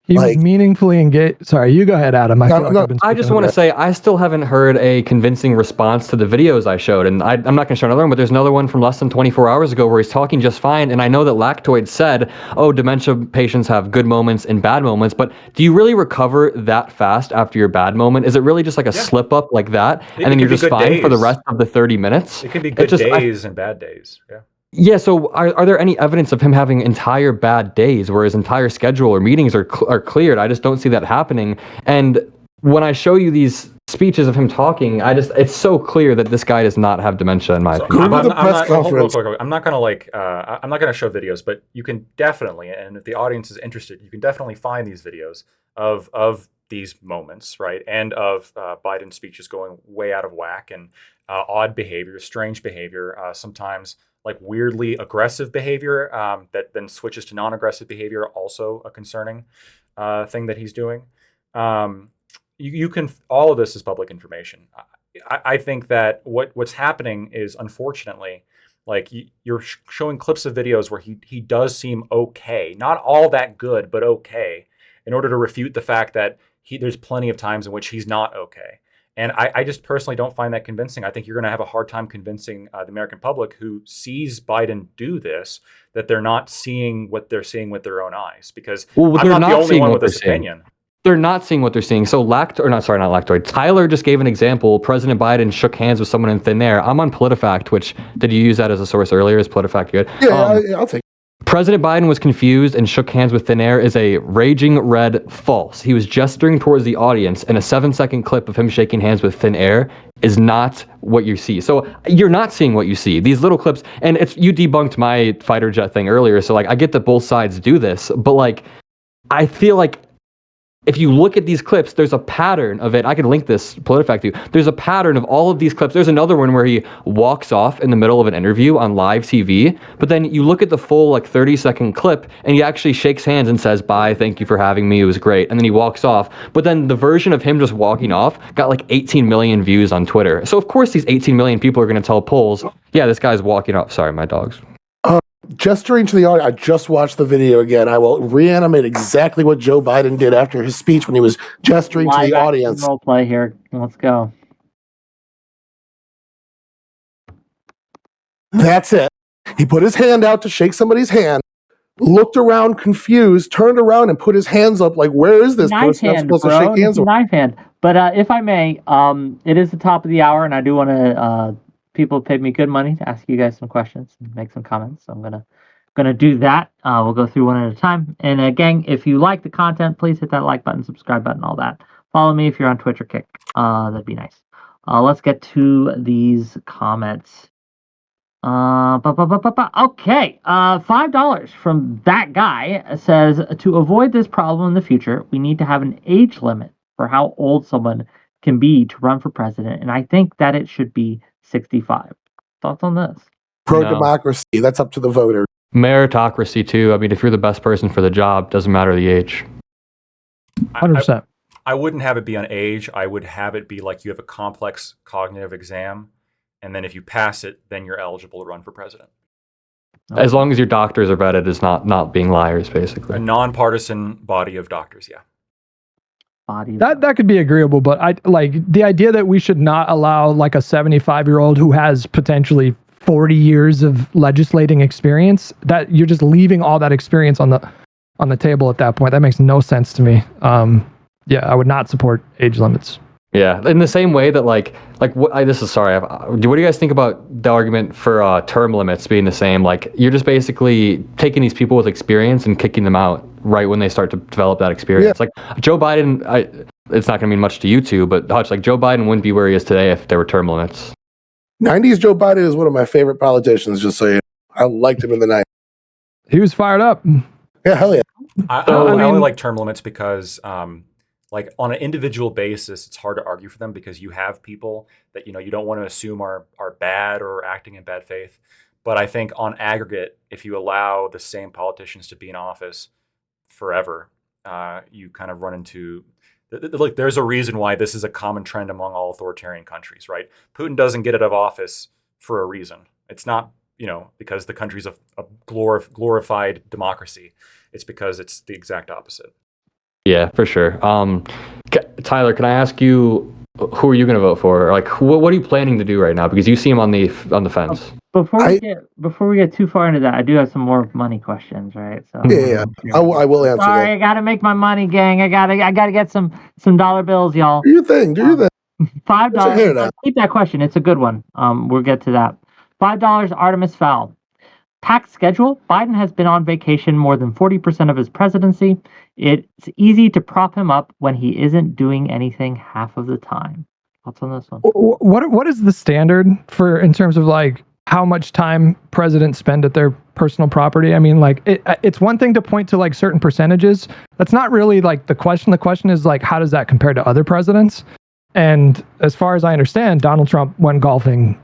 He was meaningfully engaged. Sorry, you go ahead, Adam. I just want to say I still haven't heard a convincing response to the videos I showed, and I'm not going to show another one, but there's another one from less than 24 hours ago where he's talking just fine, and I know that Lactoid said, oh, dementia patients have good moments and bad moments, but do you really recover that fast after your bad moment? Is it really just like a slip up like that, and then you're just fine for the rest of the 30 minutes? It could be good days and bad days, yeah. Yeah, so are there any evidence of him having entire bad days where his entire schedule or meetings are cleared? I just don't see that happening. And when I show you these speeches of him talking, it's so clear that this guy does not have dementia in my opinion. I'm not gonna show videos, but you can definitely, and if the audience is interested, you can definitely find these videos of these moments, right? And of Biden's speeches going way out of whack and odd behavior, strange behavior, sometimes like weirdly aggressive behavior that then switches to non-aggressive behavior, also a concerning thing that he's doing. You can, all of this is public information. I think that what's happening is, unfortunately, like you're showing clips of videos where he does seem okay, not all that good, but okay, in order to refute the fact that there's plenty of times in which he's not okay. And I just personally don't find that convincing. I think you're going to have a hard time convincing the American public who sees Biden do this that they're not seeing what they're seeing with their own eyes. Because I'm they're not the only seeing one what with this they're seeing. opinion. They're not seeing what they're seeing. So not Lactoid. Tyler just gave an example. President Biden shook hands with someone in thin air. I'm on PolitiFact, which, did you use that as a source earlier? Is PolitiFact good? Yeah, I'll take it. President Biden was confused and shook hands with thin air is a raging red false. He was gesturing towards the audience, and a 7-second clip of him shaking hands with thin air is not what you see. So you're not seeing what you see. These little clips, and you debunked my fighter jet thing earlier, so like I get that both sides do this, but like I feel like if you look at these clips, there's a pattern of it. I can link this PolitiFact to you. There's a pattern of all of these clips. There's another one where he walks off in the middle of an interview on live TV, but then you look at the full like 30-second clip and he actually shakes hands and says, "Bye, thank you for having me. It was great." And then he walks off. But then the version of him just walking off got like 18 million views on Twitter. So of course these 18 million people are going to tell polls, yeah, this guy's walking off. Sorry, my dogs. Gesturing to the audience, I just watched the video again. I will reanimate exactly what Joe Biden did after his speech when he was gesturing to the audience. Role play here. Let's go. That's it. He put his hand out to shake somebody's hand, looked around confused, turned around and put his hands up like, where is this person I'm supposed to shake hands with? Knife hand. But if I may, it is the top of the hour, and I do want to. People paid me good money to ask you guys some questions and make some comments. So I'm gonna do that. We'll go through one at a time. And gang, if you like the content, please hit that like button, subscribe button, all that. Follow me if you're on Twitch or Kick. That'd be nice. Let's get to these comments. Okay. $5 from that guy says, to avoid this problem in the future, we need to have an age limit for how old someone can be to run for president, and I think that it should be 65. Thoughts on this? Pro-democracy. That's up to the voter. Meritocracy too. I mean, if you're the best person for the job, doesn't matter the age. 100%. I wouldn't have it be on age. I would have it be like you have a complex cognitive exam, and then if you pass it, then you're eligible to run for president. As long as your doctors are vetted as not being liars, basically. A nonpartisan body of doctors, yeah. That could be agreeable, but I like the idea that we should not allow like a 75-year-old who has potentially 40 years of legislating experience, that you're just leaving all that experience on the table at that point. That makes no sense to me. Yeah, I would not support age limits. Yeah, in the same way that what do you guys think about the argument for term limits being the same? Like, you're just basically taking these people with experience and kicking them out right when they start to develop that experience. Yeah. Like Joe Biden, it's not going to mean much to you two, but Hutch, like Joe Biden wouldn't be where he is today if there were term limits. 90s Joe Biden is one of my favorite politicians, just so you know. I liked him in the 90s. He was fired up. Yeah, hell yeah. I only like term limits because like on an individual basis, it's hard to argue for them because you have people that you don't want to assume are bad or acting in bad faith. But I think on aggregate, if you allow the same politicians to be in office forever, you kind of run into like there's a reason why this is a common trend among all authoritarian countries, right? Putin doesn't get out of office for a reason. It's not because the country's a glorified democracy. It's because it's the exact opposite. Yeah, for sure. Tyler, can I ask you, who are you going to vote for? Like, what are you planning to do right now? Because you seem on the fence. Before we get too far into that, I do have some more money questions, right? So yeah. I will answer. Sorry, I got to make my money, gang. I gotta get some dollar bills, y'all. Do your thing. $5. Keep that question. It's a good one. We'll get to that. $5. Artemis Fowl. Tax schedule. Biden has been on vacation more than 40% of his presidency. It's easy to prop him up when he isn't doing anything half of the time. Thoughts on this one? What is the standard for in terms of like how much time presidents spend at their personal property? I mean, like it's one thing to point to like certain percentages. That's not really like the question. The question is like, how does that compare to other presidents? And as far as I understand, Donald Trump went golfing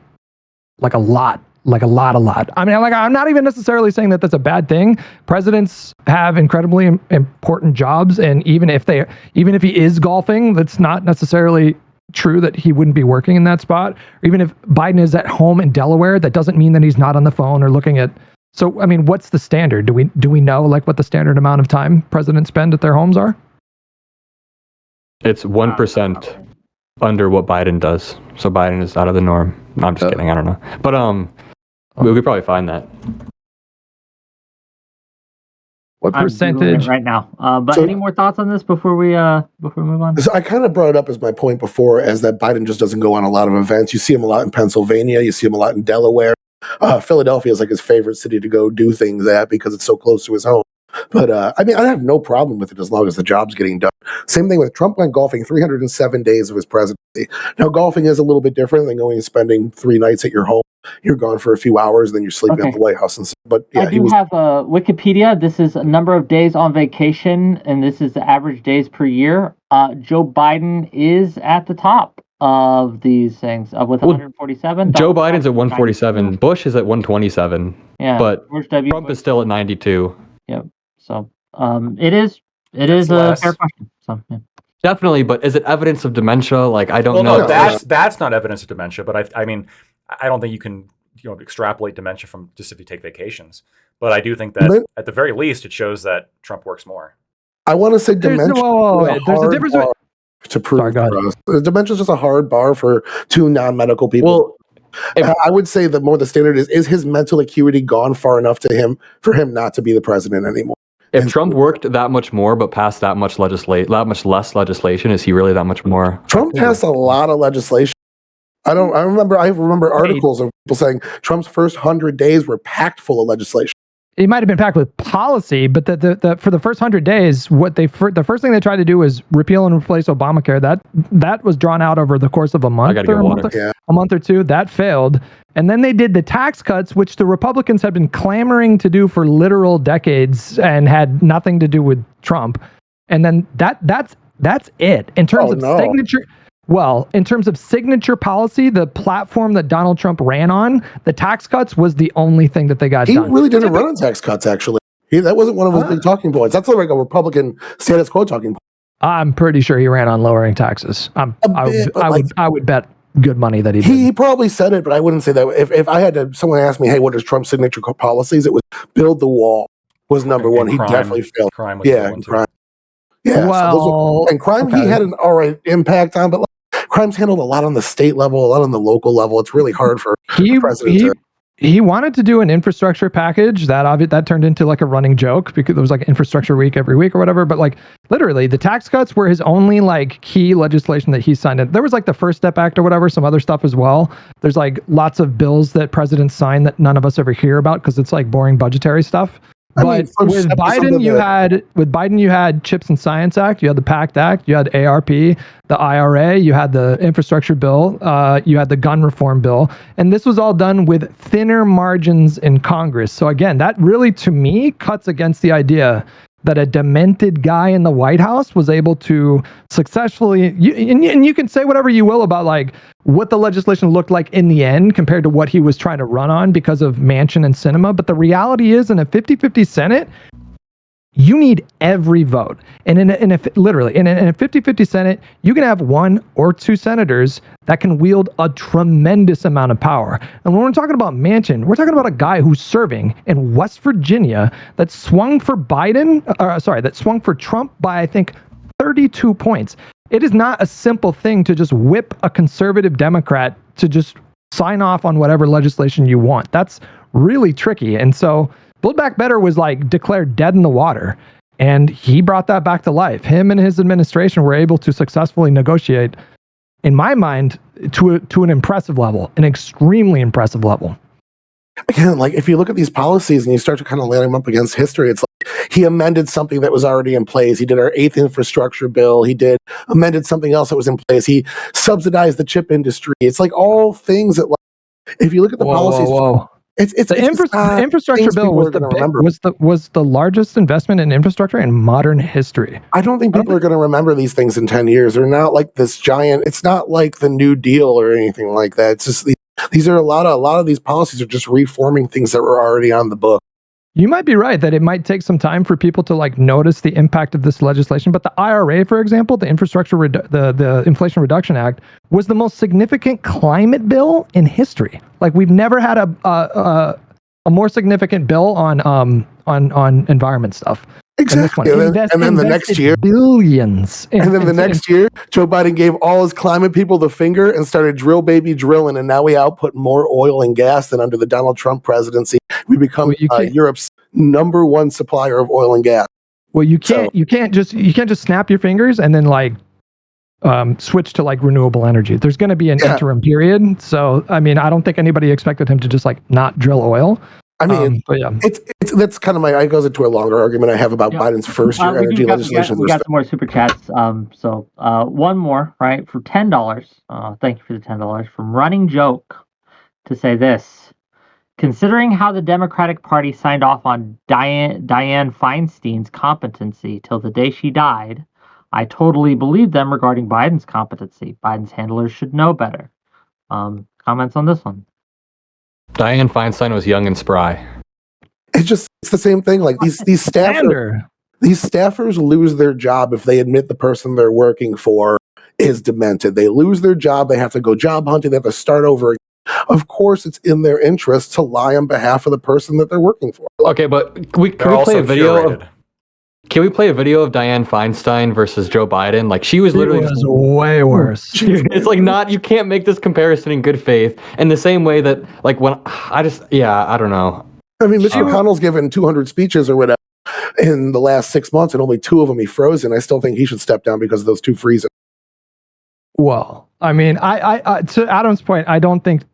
like a lot. I mean, I'm not even necessarily saying that that's a bad thing. Presidents have incredibly important jobs, and even if he is golfing, that's not necessarily true that he wouldn't be working in that spot. Or even if Biden is at home in Delaware, that doesn't mean that he's not on the phone or looking at. So, I mean, what's the standard? Do we know like what the standard amount of time presidents spend at their homes are? It's 1%. under what Biden does. So Biden is out of the norm. No, I'm just kidding. I don't know. But we could probably find that. What I'm Googling percentage? it right now. But So- any more thoughts on this before we move on? So I kind of brought it up as my point before, as that Biden just doesn't go on a lot of events. You see him a lot in Pennsylvania. You see him a lot in Delaware. Philadelphia is like his favorite city to go do things at because it's so close to his home. But I mean, I have no problem with it as long as the job's getting done. Same thing with Trump went golfing 307 days of his presidency. Now, golfing is a little bit different than going and spending 3 nights at your home. You're gone for a few hours, then you're sleeping at the White House. But yeah, I do have Wikipedia. This is a number of days on vacation, and this is the average days per year. Joe Biden is at the top of these things with 147. Joe Biden's at 147. Bush is at 127. Yeah, but George W. Trump is still at 92. Yep. So it is a fair question. So yeah. Definitely, but is it evidence of dementia? Like, I don't know. No, that's not evidence of dementia. But I mean, I don't think you can extrapolate dementia from just if you take vacations. But I do think that at the very least, it shows that Trump works more. I want to say dementia. There's a difference to prove for us. Dementia is just a hard bar for two non-medical people. Well, I would say that more the standard is his mental acuity gone far enough for him not to be the president anymore. If Trump worked that much more but passed that much less legislation, is he really that much more? Trump passed a lot of legislation. I remember articles of people saying Trump's first 100 days were packed full of legislation. It might have been packed with policy, but for the first 100 days, the first thing they tried to do was repeal and replace Obamacare. That was drawn out over the course of a month a month or two. That failed. And then they did the tax cuts, which the Republicans had been clamoring to do for literal decades and had nothing to do with Trump. And then that's it. In terms of signature, well, in terms of signature policy, the platform that Donald Trump ran on, the tax cuts was the only thing that they got done. He really didn't run on tax cuts, actually. That wasn't one of his big talking points. That's like a Republican status quo talking point. I'm pretty sure he ran on lowering taxes. I would bet good money that he did. He probably said it, but I wouldn't say that. If I had someone ask me, hey, what is Trump's signature policies? It was build the wall was number one. He definitely failed. Crime was crime. Yeah, well, and crime he had an all right impact on, but crime's handled a lot on the state level, a lot on the local level. It's really hard for the president He wanted to do an infrastructure package that turned into like a running joke because there was like infrastructure week every week or whatever. But like literally the tax cuts were his only like key legislation that he signed in. There was like the First Step Act or whatever, some other stuff as well. There's like lots of bills that presidents sign that none of us ever hear about because it's like boring budgetary stuff. But with Biden, you had CHIPS and Science Act, you had the PACT Act, you had ARP, the IRA, you had the infrastructure bill, you had the gun reform bill, and this was all done with thinner margins in Congress. So again, that really, to me, cuts against the idea that a demented guy in the White House was able to successfully, and you can say whatever you will about like what the legislation looked like in the end compared to what he was trying to run on because of Manchin and Sinema. But the reality is in a 50-50 Senate, you need every vote. And in a 50-50 Senate, you can have one or two senators that can wield a tremendous amount of power. And when we're talking about Manchin, we're talking about a guy who's serving in West Virginia that swung for Trump by, I think, 32 points. It is not a simple thing to just whip a conservative Democrat to just sign off on whatever legislation you want. That's really tricky. And so Build Back Better was like declared dead in the water, and he brought that back to life. Him and his administration were able to successfully negotiate, in my mind, to an impressive level, an extremely impressive level. Again, like if you look at these policies and you start to kind of lay them up against history, it's like he amended something that was already in place. He did our 8th infrastructure bill. He amended something else that was in place. He subsidized the chip industry. It's like all things that, like, if you look at the policies. It's the infrastructure bill was the largest investment in infrastructure in modern history. I don't think people are going to remember these things in 10 years. They're not like this giant. It's not like the New Deal or anything like that. It's just these are a lot of these policies are just reforming things that were already on the book. You might be right that it might take some time for people to like notice the impact of this legislation, but the IRA, for example, the the Inflation Reduction Act, was the most significant climate bill in history. Like we've never had a more significant bill on environment stuff. Exactly. And then the next year, billions. And then the next year, Joe Biden gave all his climate people the finger and started drill baby drilling. And now we output more oil and gas than under the Donald Trump presidency. We become Europe's #1 supplier of oil and gas. Well, you can't just snap your fingers and then like switch to like renewable energy. There's going to be an interim period. So I mean, I don't think anybody expected him to just like not drill oil. I mean, it's that's kind of it goes into a longer argument I have about Biden's first year energy legislation. We got some more super chats. So one more, right, for $10. Thank you for the $10 from Running Joke to say this. Considering how the Democratic Party signed off on Dianne Feinstein's competency till the day she died, I totally believe them regarding Biden's competency. Biden's handlers should know better. Comments on this one? Dianne Feinstein was young and spry. It's the same thing. Like these staffers lose their job if they admit the person they're working for is demented. They lose their job. They have to go job hunting. They have to start over again. Of course, it's in their interest to lie on behalf of the person that they're working for. Okay, but can we play a video? Can we play a video of Dianne Feinstein versus Joe Biden? Like she was literally way worse. It's like you can't make this comparison in good faith. In the same way that like when I don't know. I mean, Mitch McConnell's given 200 speeches or whatever in the last 6 months, and only 2 of them he froze. And I still think he should step down because of those 2 freezing. Well, I mean, I to Adam's point, I don't think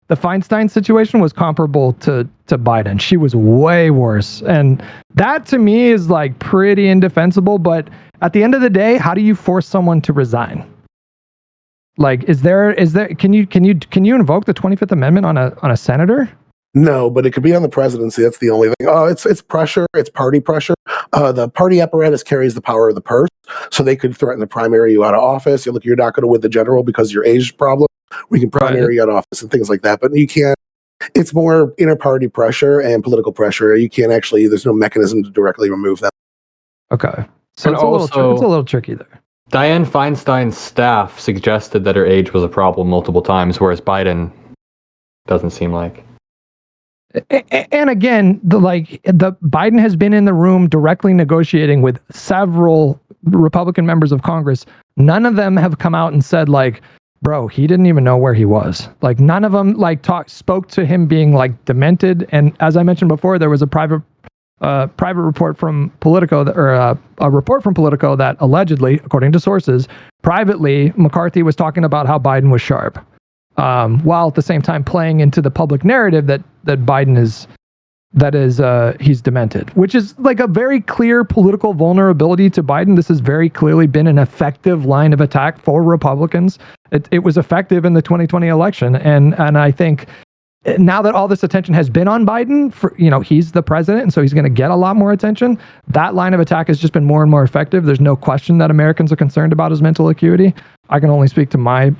the Feinstein situation was comparable to Biden. She was way worse. And that to me is like pretty indefensible. But at the end of the day, how do you force someone to resign? Like, can you invoke the 25th Amendment on a senator? No, but it could be on the presidency. That's the only thing. Oh, it's pressure. It's party pressure. The party apparatus carries the power of the purse. So they could threaten to primary you out of office. You're not going to win the general because of your age problem. We can primary you out of office and things like that. But you can't. It's more inter-party pressure and political pressure. You can't actually. There's no mechanism to directly remove them. Okay, so it's a little tricky there. Dianne Feinstein's staff suggested that her age was a problem multiple times, whereas Biden doesn't seem like. And again, the Biden has been in the room directly negotiating with several Republican members of Congress. None of them have come out and said like, bro, he didn't even know where he was. Like none of them spoke to him being like demented. And as I mentioned before, there was a private report from Politico a report from Politico that allegedly, according to sources, privately McCarthy was talking about how Biden was sharp. While at the same time playing into the public narrative that Biden he's demented, which is like a very clear political vulnerability to Biden. This has very clearly been an effective line of attack for Republicans. It was effective in the 2020 election, and I think now that all this attention has been on Biden, he's the president, and so he's going to get a lot more attention. That line of attack has just been more and more effective. There's no question that Americans are concerned about his mental acuity. I can only speak to my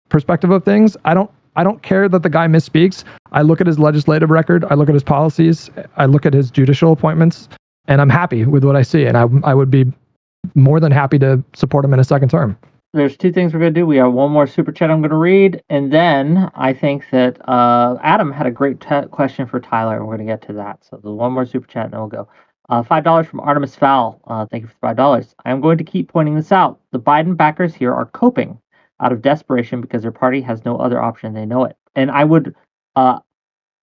perspective of things. I don't care that the guy misspeaks. I look at his legislative record. I look at his policies. I look at his judicial appointments, and I'm happy with what I see. And I would be more than happy to support him in a second term. There's 2 things we're going to do. We have one more super chat I'm going to read, and then I think that Adam had a great question for Tyler, and we're going to get to that. So the one more super chat, and then we'll go. $5 from Artemis Fowl. Thank you for $5. I am going to keep pointing this out. The Biden backers here are coping out of desperation because their party has no other option. They know it. And I would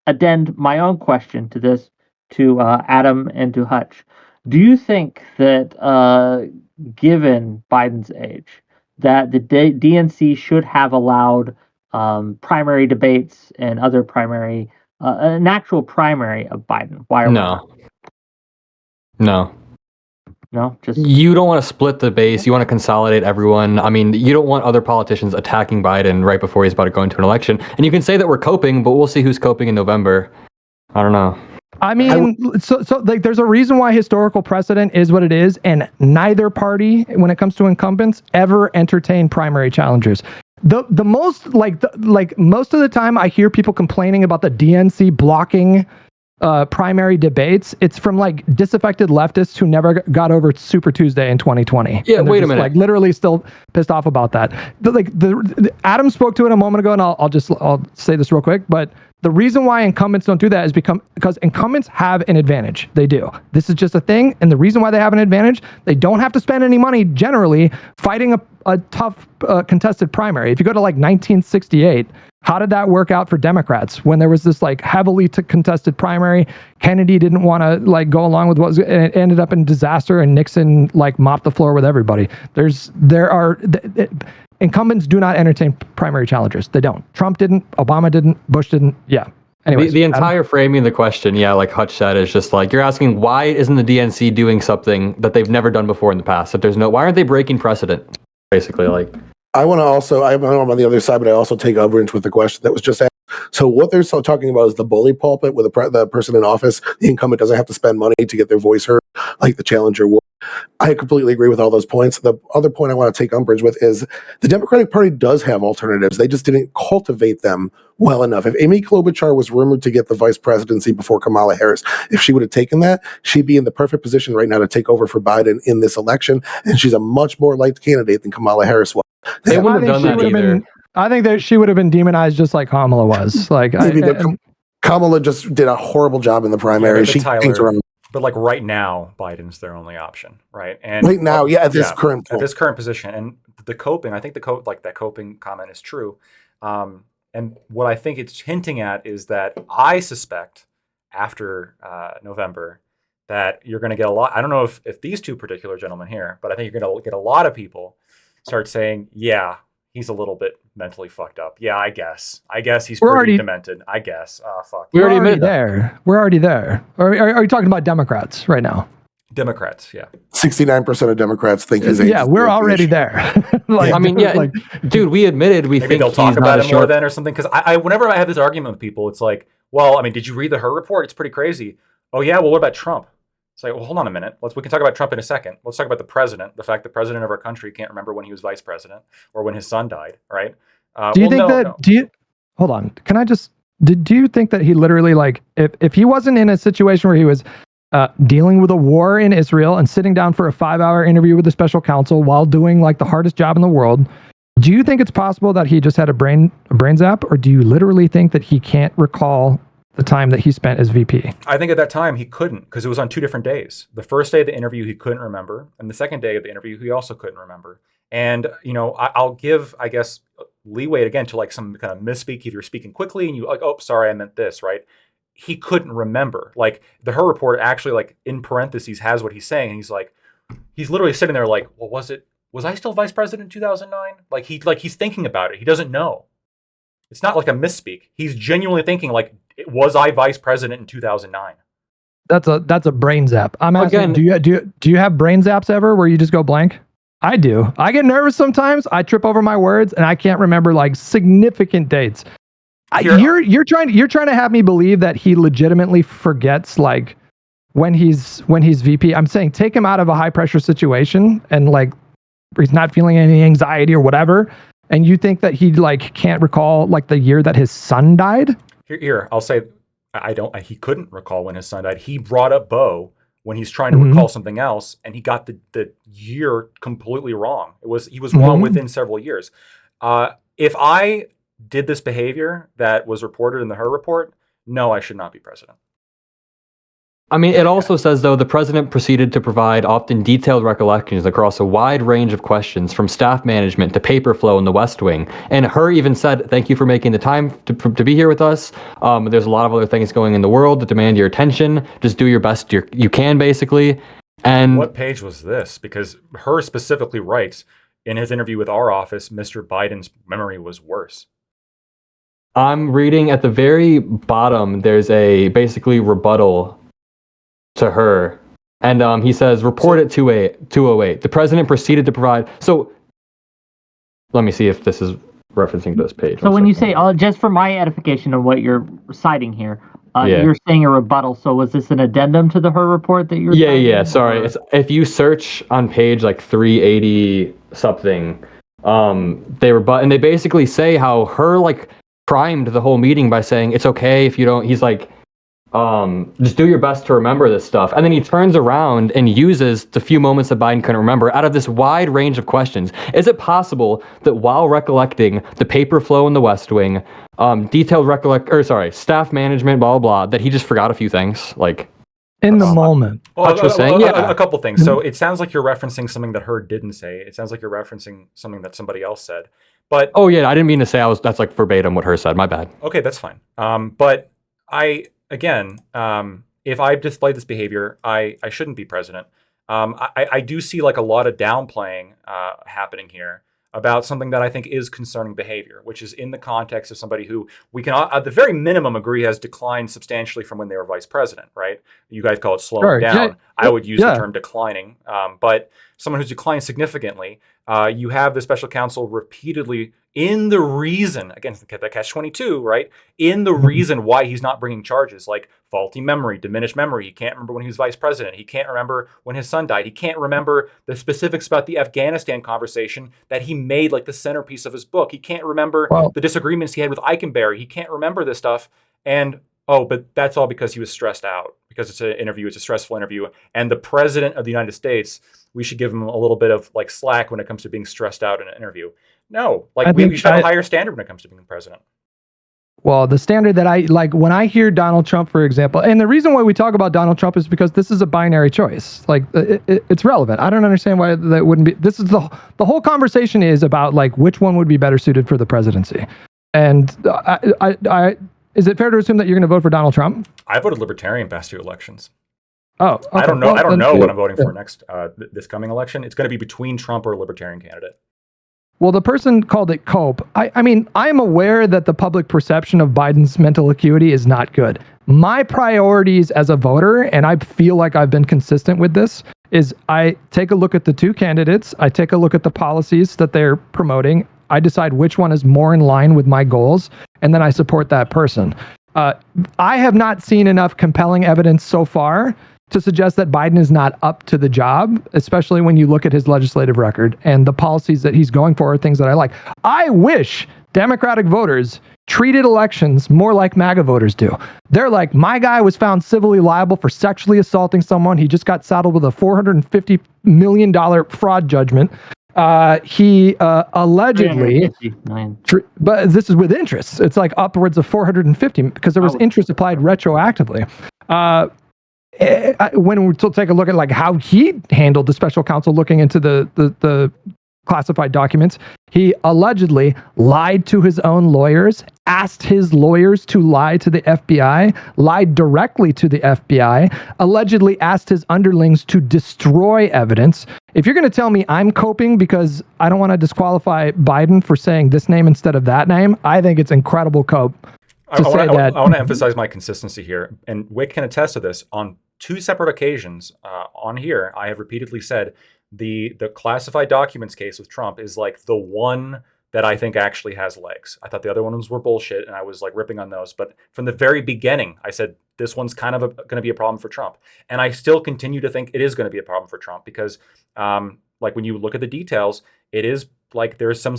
addend my own question to this to Adam and to Hutch. Do you think that given Biden's age, that the DNC should have allowed primary debates and other primary, an actual primary of Biden? Why? No, just you don't want to split the base. You want to consolidate everyone. I mean, you don't want other politicians attacking Biden right before he's about to go into an election. And you can say that we're coping, but we'll see who's coping in November. I don't know. I mean, so like, there's a reason why historical precedent is what it is, and neither party, when it comes to incumbents, ever entertain primary challengers. The most most of the time, I hear people complaining about the DNC blocking primary debates. It's from like disaffected leftists who never got over Super Tuesday in 2020. Yeah, wait a minute. Like literally still pissed off about that. Adam spoke to it a moment ago, and I'll say this real quick. But The reason why incumbents don't do that is because incumbents have an advantage. They do. This is just a thing. And the reason why they have an advantage, they don't have to spend any money generally fighting a tough contested primary. If you go to like 1968, how did that work out for Democrats when there was this like heavily contested primary? Kennedy didn't want to like go along with and it ended up in disaster, and Nixon like mopped the floor with everybody. Incumbents do not entertain primary challengers. They don't. Trump didn't. Obama didn't. Bush didn't. Yeah. Anyways, the entire framing of the question, like Hutch said, is just like, you're asking why isn't the DNC doing something that they've never done before in the past? Why aren't they breaking precedent? Basically, like. I want to also, I'm on the other side, but I also take umbrage with the question that was just asked. So what they're still talking about is the bully pulpit, where the person in office, the incumbent, doesn't have to spend money to get their voice heard like the challenger will. I completely agree with all those points. The other point I want to take umbrage with is the Democratic Party does have alternatives. They just didn't cultivate them well enough. If Amy Klobuchar was rumored to get the vice presidency before Kamala Harris, if she would have taken that, she'd be in the perfect position right now to take over for Biden in this election. And she's a much more liked candidate than Kamala Harris was. They wouldn't have done that either. I think that she would have been demonized just like Kamala was. Like maybe, Kamala just did a horrible job in the primary. Yeah, she thinks around. But like right now, Biden's their only option, right? And right now, at this current position, and the coping, I think that coping comment is true. And what I think it's hinting at is that I suspect after November that you're going to get a lot. I don't know if these two particular gentlemen here, but I think you're going to get a lot of people start saying, yeah, he's a little bit mentally fucked up. Yeah, I guess he's pretty demented. I guess. Fuck. We're already there. We're already there. Are you talking about Democrats right now? Democrats, yeah. 69% of Democrats think his age. Yeah, we're already there. Dude, we admitted we maybe think they'll talk about it more then or something. Because I whenever I have this argument with people, it's like, well, I mean, did you read the Her report? It's pretty crazy. Oh yeah, well, what about Trump? It's like, well, hold on a minute. We can talk about Trump in a second. Let's talk about the president. The fact the president of our country can't remember when he was vice president or when his son died. Right? Do you think that? Do you? Hold on. Can I just? Do you think that he literally if he wasn't in a situation where he was dealing with a war in Israel and sitting down for a 5-hour interview with the special counsel while doing like the hardest job in the world, do you think it's possible that he just had a brain zap, or do you literally think that he can't recall the time that he spent as VP? I think at that time he couldn't, because it was on 2 different days. The first day of the interview he couldn't remember, and the second day of the interview he also couldn't remember. And I'll give, I guess, leeway again to like some kind of misspeak if you're speaking quickly and you like, oh, sorry, I meant this, right? He couldn't remember. Like the Her report actually, like in parentheses, has what he's saying. And he's literally sitting there like, well, was I still vice president in 2009? Like he's thinking about it. He doesn't know. It's not like a misspeak. He's genuinely thinking like, was I vice president in 2009? That's a brain zap. I'm asking, do you have brain zaps ever where you just go blank? I do. I get nervous sometimes. I trip over my words and I can't remember like significant dates. You're trying to have me believe that he legitimately forgets like when he's VP. I'm saying take him out of a high pressure situation and like he's not feeling any anxiety or whatever. And you think that he like can't recall like the year that his son died? Here, I'll say he couldn't recall when his son died. He brought up Bo when he's trying to recall something else, and he got the year completely wrong. He was wrong within several years. If I did this behavior that was reported in the Her report, no, I should not be president. I mean, it also says, though, the president proceeded to provide often detailed recollections across a wide range of questions, from staff management to paper flow in the West Wing. And Her even said, thank you for making the time to be here with us. There's a lot of other things going in the world that demand your attention. Just do your best you can, basically. And what page was this? Because Her specifically writes, in his interview with our office, Mr. Biden's memory was worse. I'm reading at the very bottom, there's a basically rebuttal to Her, and he says, report at 208. The president proceeded to provide. So let me see if this is referencing this page. So when you say, just for my edification of what you're citing here, you're saying a rebuttal. So was this an addendum to the Her report that you're citing? Yeah. Sorry. If you search on page like 380 something, they rebut, and they basically say how Her like primed the whole meeting by saying it's okay if you don't. He's like, Just do your best to remember this stuff. And then he turns around and uses the few moments that Biden couldn't remember out of this wide range of questions. Is it possible that while recollecting the paper flow in the West Wing, staff management, blah, blah, blah, that he just forgot a few things? Like, in the moment. Hutch was saying, yeah. A couple things. So it sounds like you're referencing something that Hurd didn't say. It sounds like you're referencing something that somebody else said. But oh yeah, I didn't mean to say that's like verbatim what Hurd said. My bad. okay, that's fine. But if I displayed this behavior, I shouldn't be president. I do see like a lot of downplaying happening here about something that I think is concerning behavior, which is in the context of somebody who we can, at the very minimum, agree has declined substantially from when they were vice president, right? You guys call it slowing down. Yeah. I would use the term declining. But someone who's declined significantly, you have the special counsel repeatedly in the reason, again, the catch-22, right? In the reason why he's not bringing charges, like faulty memory, diminished memory. He can't remember when he was vice president. He can't remember when his son died. He can't remember the specifics about the Afghanistan conversation that he made like the centerpiece of his book. He can't remember the disagreements he had with Eikenberry. He can't remember this stuff. And, but that's all because he was stressed out, because it's an interview. It's a stressful interview. And the president of the United States, we should give him a little bit of like slack when it comes to being stressed out in an interview. No, like we should have a higher standard when it comes to being president. Well, the standard that I like when I hear Donald Trump, for example, and the reason why we talk about Donald Trump is because this is a binary choice. Like it's relevant. I don't understand why that wouldn't be. This is the whole conversation is about like which one would be better suited for the presidency. And is it fair to assume that you're going to vote for Donald Trump? I voted Libertarian past 2 elections. Oh, okay. I don't know. Well, I don't know what I'm voting for next this coming election. It's going to be between Trump or a Libertarian candidate. Well, the person called it cope. I mean, I'm aware that the public perception of Biden's mental acuity is not good. My priorities as a voter, and I feel like I've been consistent with this, is I take a look at the 2 candidates. I take a look at the policies that they're promoting. I decide which one is more in line with my goals, and then I support that person. I have not seen enough compelling evidence so far to suggest that Biden is not up to the job, especially when you look at his legislative record and the policies that he's going for are things that I like. I wish Democratic voters treated elections more like MAGA voters do. They're like, my guy was found civilly liable for sexually assaulting someone. He just got saddled with a $450 million fraud judgment. He allegedly, but this is with interest. It's like upwards of 450 because there was interest applied retroactively. When we take a look at like how he handled the special counsel looking into the classified documents, he allegedly lied to his own lawyers, asked his lawyers to lie to the FBI, lied directly to the FBI, allegedly asked his underlings to destroy evidence. If you're going to tell me I'm coping because I don't want to disqualify Biden for saying this name instead of that name, I think it's incredible cope. I want to emphasize my consistency here, and Wick can attest to this. On 2 separate occasions on here, I have repeatedly said the classified documents case with Trump is like the one that I think actually has legs. I thought the other ones were bullshit, and I was like ripping on those. But from the very beginning, I said this one's kind of going to be a problem for Trump, and I still continue to think it is going to be a problem for Trump because, like when you look at the details, it is like there's some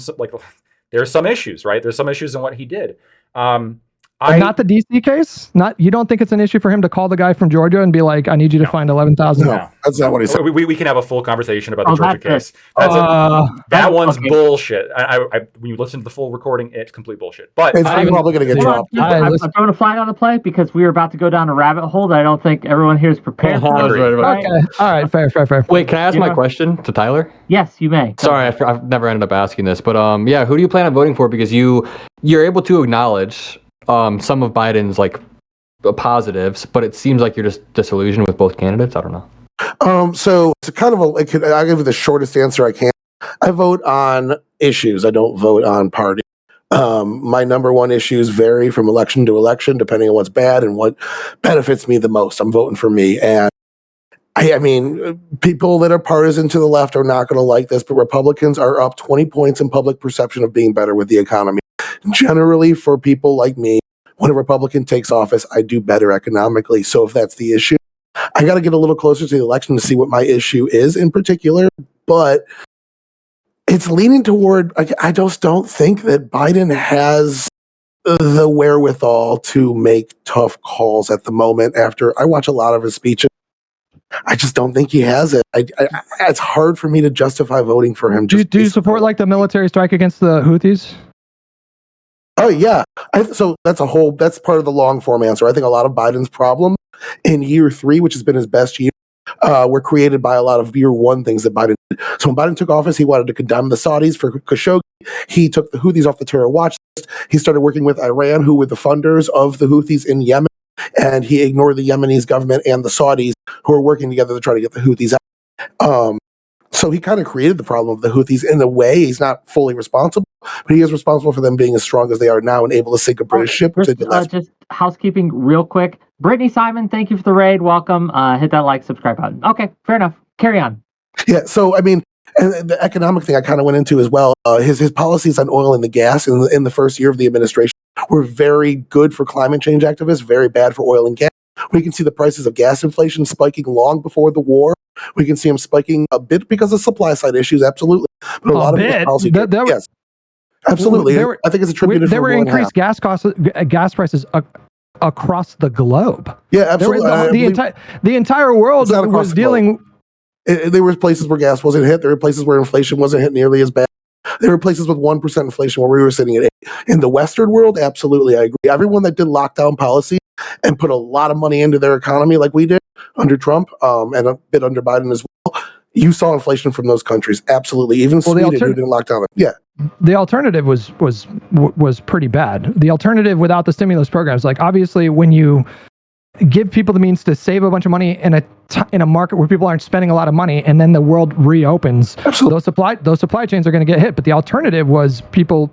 issues, right? There's some issues in what he did. Not the DC case? You don't think it's an issue for him to call the guy from Georgia and be like, I need you to find 11,000? No, that's not what he said. We can have a full conversation about the Georgia case. That one's bullshit. When you listen to the full recording, it's complete bullshit. But it's probably going to get dropped. I'm throwing a flag on the play because we were about to go down a rabbit hole that I don't think everyone here is prepared for. Okay. All right. Fair. Wait, can I ask my question to Tyler? Yes, you may. Sorry, I've never ended up asking this, but who do you plan on voting for? Because you're able to acknowledge some of Biden's like positives, but it seems like you're just disillusioned with both candidates. I don't know. So it's kind of I'll give you the shortest answer I can. I vote on issues. I don't vote on party. My number one issues vary from election to election, depending on what's bad and what benefits me the most. I'm voting for me. And I mean, people that are partisan to the left are not going to like this, but Republicans are up 20 points in public perception of being better with the economy. Generally, for people like me, when a Republican takes office, I do better economically. So if that's the issue, I got to get a little closer to the election to see what my issue is in particular. But it's leaning toward, I just don't think that Biden has the wherewithal to make tough calls at the moment. After I watch a lot of his speeches, I just don't think he has it. It's hard for me to justify voting for him. Do you support like the military strike against the Houthis? Oh yeah, so that's part of the long form answer. I think a lot of Biden's problems in year 3, which has been his best year, were created by a lot of year 1 things that Biden did. So when Biden took office, he wanted to condemn the Saudis for Khashoggi. He took the Houthis off the terror watch list. He started working with Iran, who were the funders of the Houthis in Yemen, and he ignored the Yemenis government and the Saudis, who are working together to try to get the Houthis out. So he kind of created the problem of the Houthis in a way. He's not fully responsible, but he is responsible for them being as strong as they are now and able to sink a British ship. Just housekeeping real quick. Brittany Simon, thank you for the raid. Welcome. Hit that like, subscribe button. Okay, fair enough. Carry on. Yeah, so I mean, and the economic thing I kind of went into as well. His policies on oil and the gas in the first year of the administration were very good for climate change activists, very bad for oil and gas. We can see the prices of gas inflation spiking long before the war. We can see them spiking a bit because of supply side issues, absolutely. But a lot of it was policy. Yes, absolutely. I think it's attributed. There were increased gas prices across the globe. Yeah, absolutely. The entire world was dealing. There were places where gas wasn't hit. There were places where inflation wasn't hit nearly as bad. There were places with 1% inflation where we were sitting at 8%. In the Western world, absolutely, I agree. Everyone that did lockdown policy and put a lot of money into their economy like we did under Trump and a bit under Biden as well, you saw inflation from those countries. Absolutely. Even Sweden, who didn't lock down. Yeah. The alternative was pretty bad. The alternative without the stimulus programs, like obviously when you give people the means to save a bunch of money in a market where people aren't spending a lot of money, and then the world reopens, those supply chains are going to get hit. But the alternative was people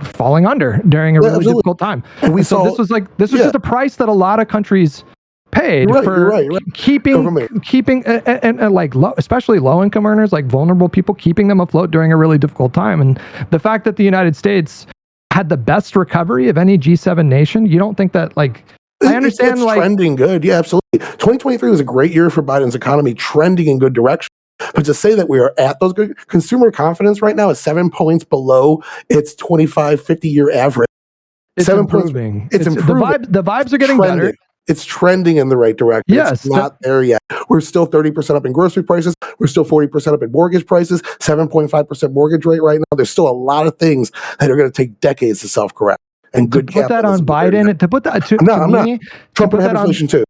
falling under during a really difficult time. And this was just a price that a lot of countries paid for keeping and like especially low income earners, like vulnerable people, keeping them afloat during a really difficult time. And the fact that the United States had the best recovery of any G7 nation, you don't think that like. I understand, it's trending good. Yeah, absolutely. 2023 was a great year for Biden's economy, trending in good direction. But to say that we are at those good consumer confidence right now is 7 points below its 25, 50-year average. It's improving. It's improving. The vibes are getting better. It's trending in the right direction. Yes, it's not there yet. We're still 30% up in grocery prices. We're still 40% up in mortgage prices, 7.5% mortgage rate right now. There's still a lot of things that are going to take decades to self-correct. And to put that on Biden, to put that to me, Trump would have inflation too.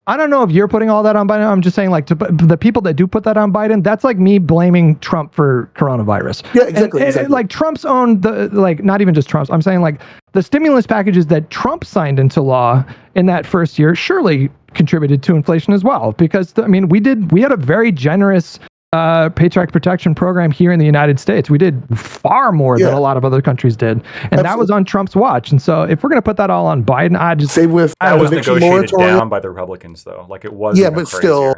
I don't know if you're putting all that on Biden. I'm just saying, like, to the people that do put that on Biden, that's like me blaming Trump for coronavirus. Yeah, exactly. And like Trump's own, not even just Trump's. I'm saying like the stimulus packages that Trump signed into law in that first year surely contributed to inflation as well. Because I mean, we had a very generous paycheck protection program here in the United States. We did far more than a lot of other countries did, and that was on Trump's watch. And so, if we're going to put that all on Biden, that was negotiated down by the Republicans, though. Like it was, but still,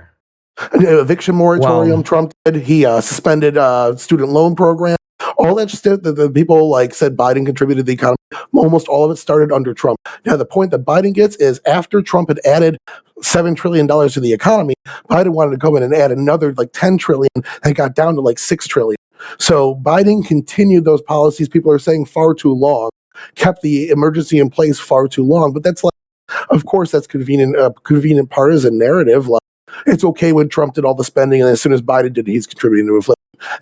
eviction moratorium. Trump did. He suspended student loan program. All that stuff that the people like said Biden contributed to the economy. Almost all of it started under Trump. Now the point that Biden gets is after Trump had added $7 trillion to the economy, Biden wanted to come in and add another like 10 trillion and got down to like 6 trillion. So Biden continued those policies people are saying far too long, kept the emergency in place far too long. But that's like, of course, that's convenient partisan narrative. Like, it's okay when Trump did all the spending, and as soon as Biden did, he's contributing to inflation.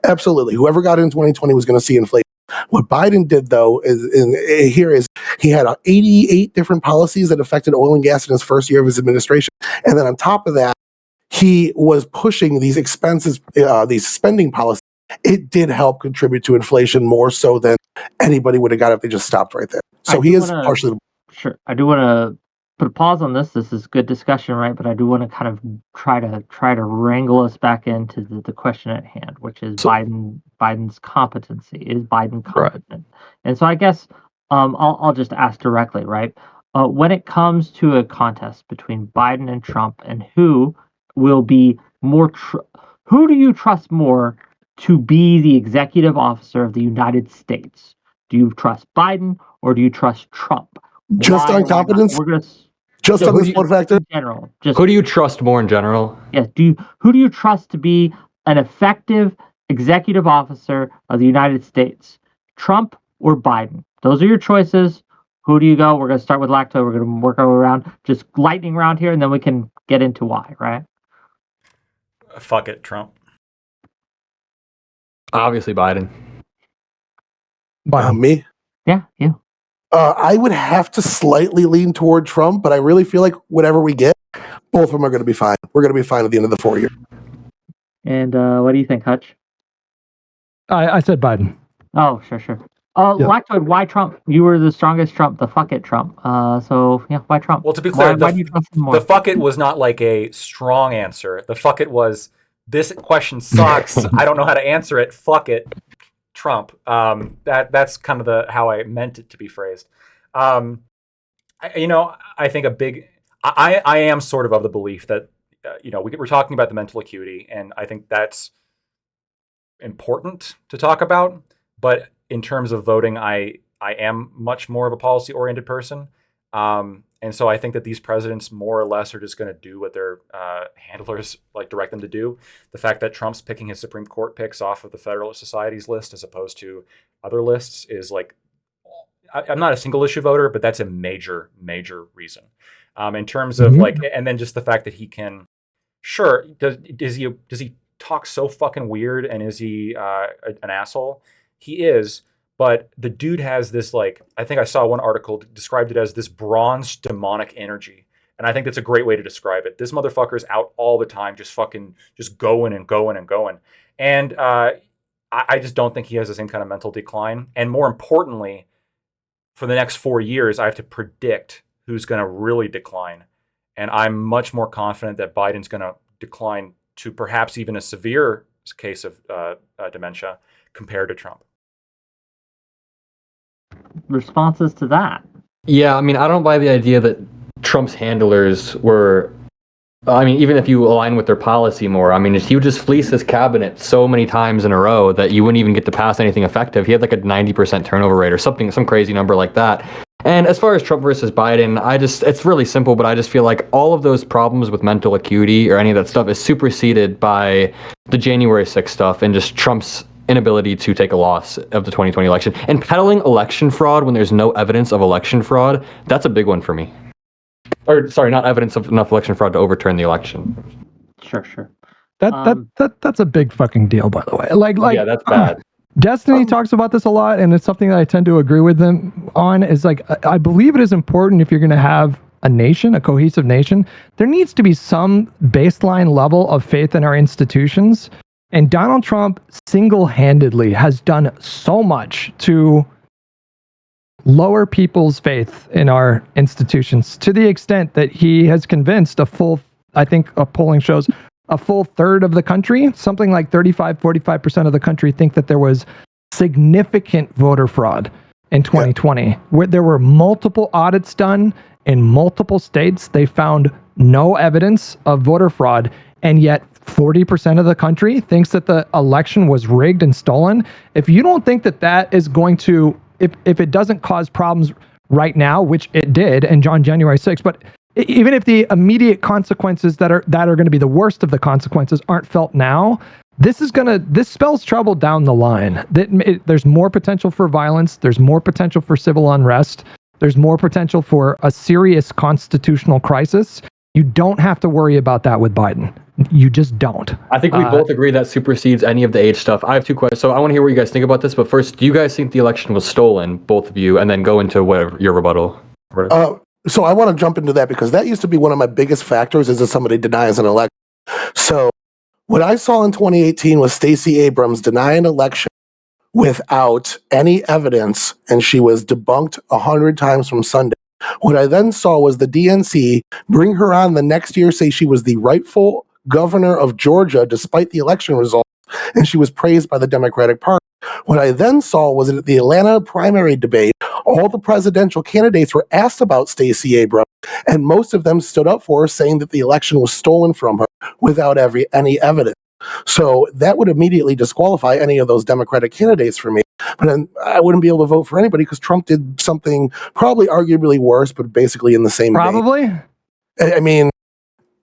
Absolutely. Whoever got in 2020 was going to see inflation. What Biden did, though, is he had 88 different policies that affected oil and gas in his first year of his administration. And then on top of that, he was pushing these expenses, these spending policies. It did help contribute to inflation more so than anybody would have got if they just stopped right there. So he is partially. Sure. I do want to put a pause on this. This is good discussion, right? But I do want to kind of try to wrangle us back into the question at hand, which is Biden's competency. Is Biden competent? Right. And so I guess I'll just ask directly, right? When it comes to a contest between Biden and Trump, and who will be more, who do you trust more to be the executive officer of the United States? Do you trust Biden or do you trust Trump? Just on competence? Just on this one factor? In general. Who do you trust more in general? Yes. Who do you trust to be an effective executive officer of the United States? Trump or Biden? Those are your choices. Who do you go? We're going to start with Lacto. We're going to work our way around. Just lightning round here, and then we can get into why, right? Fuck it, Trump. Obviously, Biden. Biden. Me? Yeah, you. I would have to slightly lean toward Trump, but I really feel like whatever we get, both of them are going to be fine. We're going to be fine at the end of the 4 years. And what do you think, Hutch? I said Biden. Oh, sure. Oh, Yeah. Lactoid, why Trump? You were the strongest Trump, the fuck it Trump. So, yeah, why Trump? Well, to be clear, why do you trust him more? the fuck it was not like a strong answer. The fuck it was, this question sucks. I don't know how to answer it. Fuck it, Trump. That's kind of how I meant it to be phrased. I think I am sort of the belief that, we're talking about the mental acuity, and I think that's important to talk about. But in terms of voting, I am much more of a policy-oriented person. And so I think that these presidents more or less are just going to do what their handlers direct them to do. The fact that Trump's picking his Supreme Court picks off of the Federalist Society's list as opposed to other lists is I'm not a single issue voter, but that's a major, major reason. In terms of and then just the fact that he can, does he talk so fucking weird, and is he an asshole? He is. But the dude has this, I think I saw one article described it as this bronze demonic energy. And I think that's a great way to describe it. This motherfucker's out all the time, just going and going and going. And I just don't think he has the same kind of mental decline. And more importantly, for the next 4 years, I have to predict who's going to really decline. And I'm much more confident that Biden's going to decline to perhaps even a severe case of dementia compared to Trump. Responses to that? Yeah, I mean, I don't buy the idea that Trump's handlers were, even if you align with their policy more, he would just fleece his cabinet so many times in a row that you wouldn't even get to pass anything effective. He had a 90% turnover rate or something, some crazy number like that. And as far as Trump versus Biden, it's really simple, but I just feel like all of those problems with mental acuity or any of that stuff is superseded by the January 6th stuff and just Trump's inability to take a loss of the 2020 election. And peddling election fraud when there's no evidence of election fraud, that's a big one for me. Or, sorry, not evidence of enough election fraud to overturn the election. Sure. That's a big fucking deal, by the way. Yeah, that's bad. Destiny talks about this a lot, and it's something that I tend to agree with them on, is I believe it is important if you're going to have a nation, a cohesive nation, there needs to be some baseline level of faith in our institutions. And Donald Trump single-handedly has done so much to lower people's faith in our institutions to the extent that he has convinced I think a polling shows, a full third of the country, something like 45% of the country think that there was significant voter fraud in 2020, where there were multiple audits done in multiple states. They found no evidence of voter fraud, and yet 40% of the country thinks that the election was rigged and stolen. If you don't think that is going to, if it doesn't cause problems right now, which it did on January 6th, but even if the immediate consequences that are going to be the worst of the consequences aren't felt now, this spells trouble down the line. There's more potential for violence. There's more potential for civil unrest. There's more potential for a serious constitutional crisis. You don't have to worry about that with Biden. You just don't. I think we both agree that supersedes any of the age stuff. I have two questions. So I want to hear what you guys think about this. But first, do you guys think the election was stolen, both of you, and then go into whatever your rebuttal? So I want to jump into that because that used to be one of my biggest factors is that somebody denies an election. So what I saw in 2018 was Stacey Abrams deny an election without any evidence, and she was debunked 100 times from Sunday. What I then saw was the DNC bring her on the next year, say she was the rightful governor of Georgia despite the election results, and she was praised by the Democratic Party. What I then saw was that at the Atlanta primary debate, all the presidential candidates were asked about Stacey Abrams, and most of them stood up for her, saying that the election was stolen from her without any evidence. So that would immediately disqualify any of those Democratic candidates for me. But then I wouldn't be able to vote for anybody because Trump did something probably arguably worse, but basically in the same vein. Probably? I mean,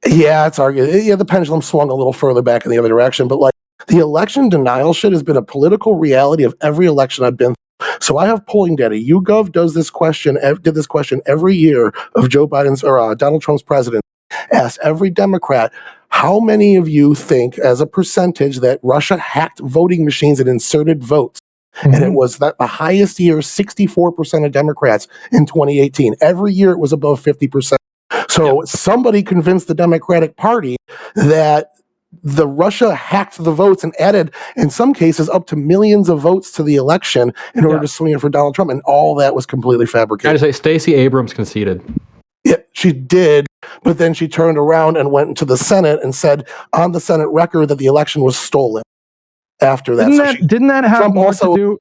yeah, it's argued. Yeah, the pendulum swung a little further back in the other direction, but the election denial shit has been a political reality of every election I've been through. So I have polling data. YouGov did this question every year of Joe Biden's or Donald Trump's presidency. Asked every Democrat, how many of you think, as a percentage, that Russia hacked voting machines and inserted votes? And it was the highest year, 64% of Democrats in 2018. Every year it was above 50%. So somebody convinced the Democratic Party that the Russia hacked the votes and added, in some cases, up to millions of votes to the election in order to swing it for Donald Trump. And all that was completely I fabricated. just say Stacey Abrams conceded. Yeah, she did, but then she turned around and went into the Senate and said on the Senate record that the election was stolen. After that, Didn't that have Trump more also to do?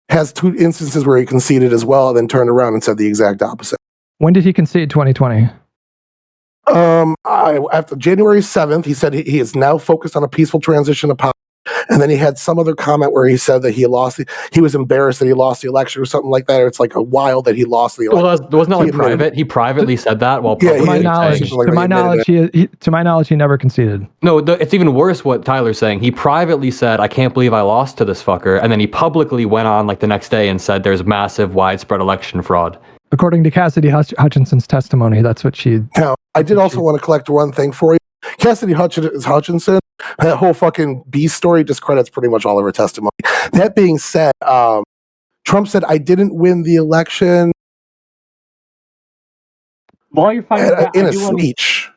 has 2 instances where he conceded as well, and then turned around and said the exact opposite. When did he concede 2020? After January 7th, he said he is now focused on a peaceful transition of power. And then he had some other comment where he said that he was embarrassed that he lost the election or something like that. Or it's like a while that he lost the election. Well, wasn't that like private? He privately said that while Yeah, publicly to my knowledge, he never conceded. No, it's even worse what Tyler's saying. He privately said, I can't believe I lost to this fucker. And then he publicly went on like the next day and said there's massive widespread election fraud. According to Cassidy Hutchinson's testimony, that's what she... Now, I did also want to collect one thing for you. Cassidy Hutchinson, that whole fucking B story discredits pretty much all of her testimony. That being said, Trump said, I didn't win the election. While you're finding that, in a speech.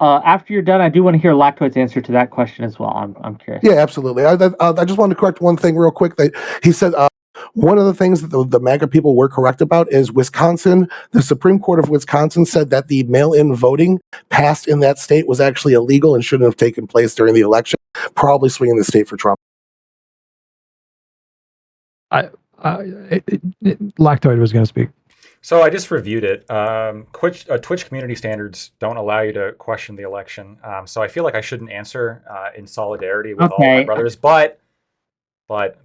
After you're done, I do want to hear Lactoid's answer to that question as well. I'm curious. Yeah, absolutely. I just wanted to correct one thing real quick. That he said one of the things that the MAGA people were correct about is Wisconsin. The Supreme Court of Wisconsin said that the mail-in voting passed in that state was actually illegal and shouldn't have taken place during the election, probably swinging the state for Trump. Lactoid was going to speak. So I just reviewed it. Twitch community standards don't allow you to question the election. So I feel like I shouldn't answer in solidarity with all my brothers. But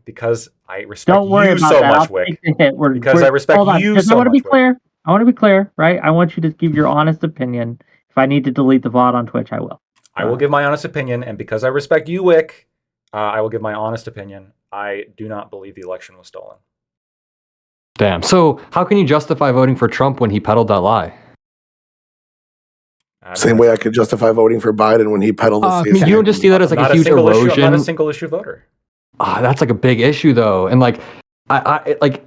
because I respect you so much, Wick. Because I respect you so much. I want to be clear. I want to be clear, right? I want you to give your honest opinion. If I need to delete the VOD on Twitch, I will. I will give my honest opinion, and because I respect you, Wick, I will give my honest opinion. I do not believe the election was stolen. Damn. So how can you justify voting for Trump when he peddled that lie? Same way I could justify voting for Biden when he peddled the you don't just see that as like a huge erosion. I'm not a single issue voter. That's like a big issue though. And like, I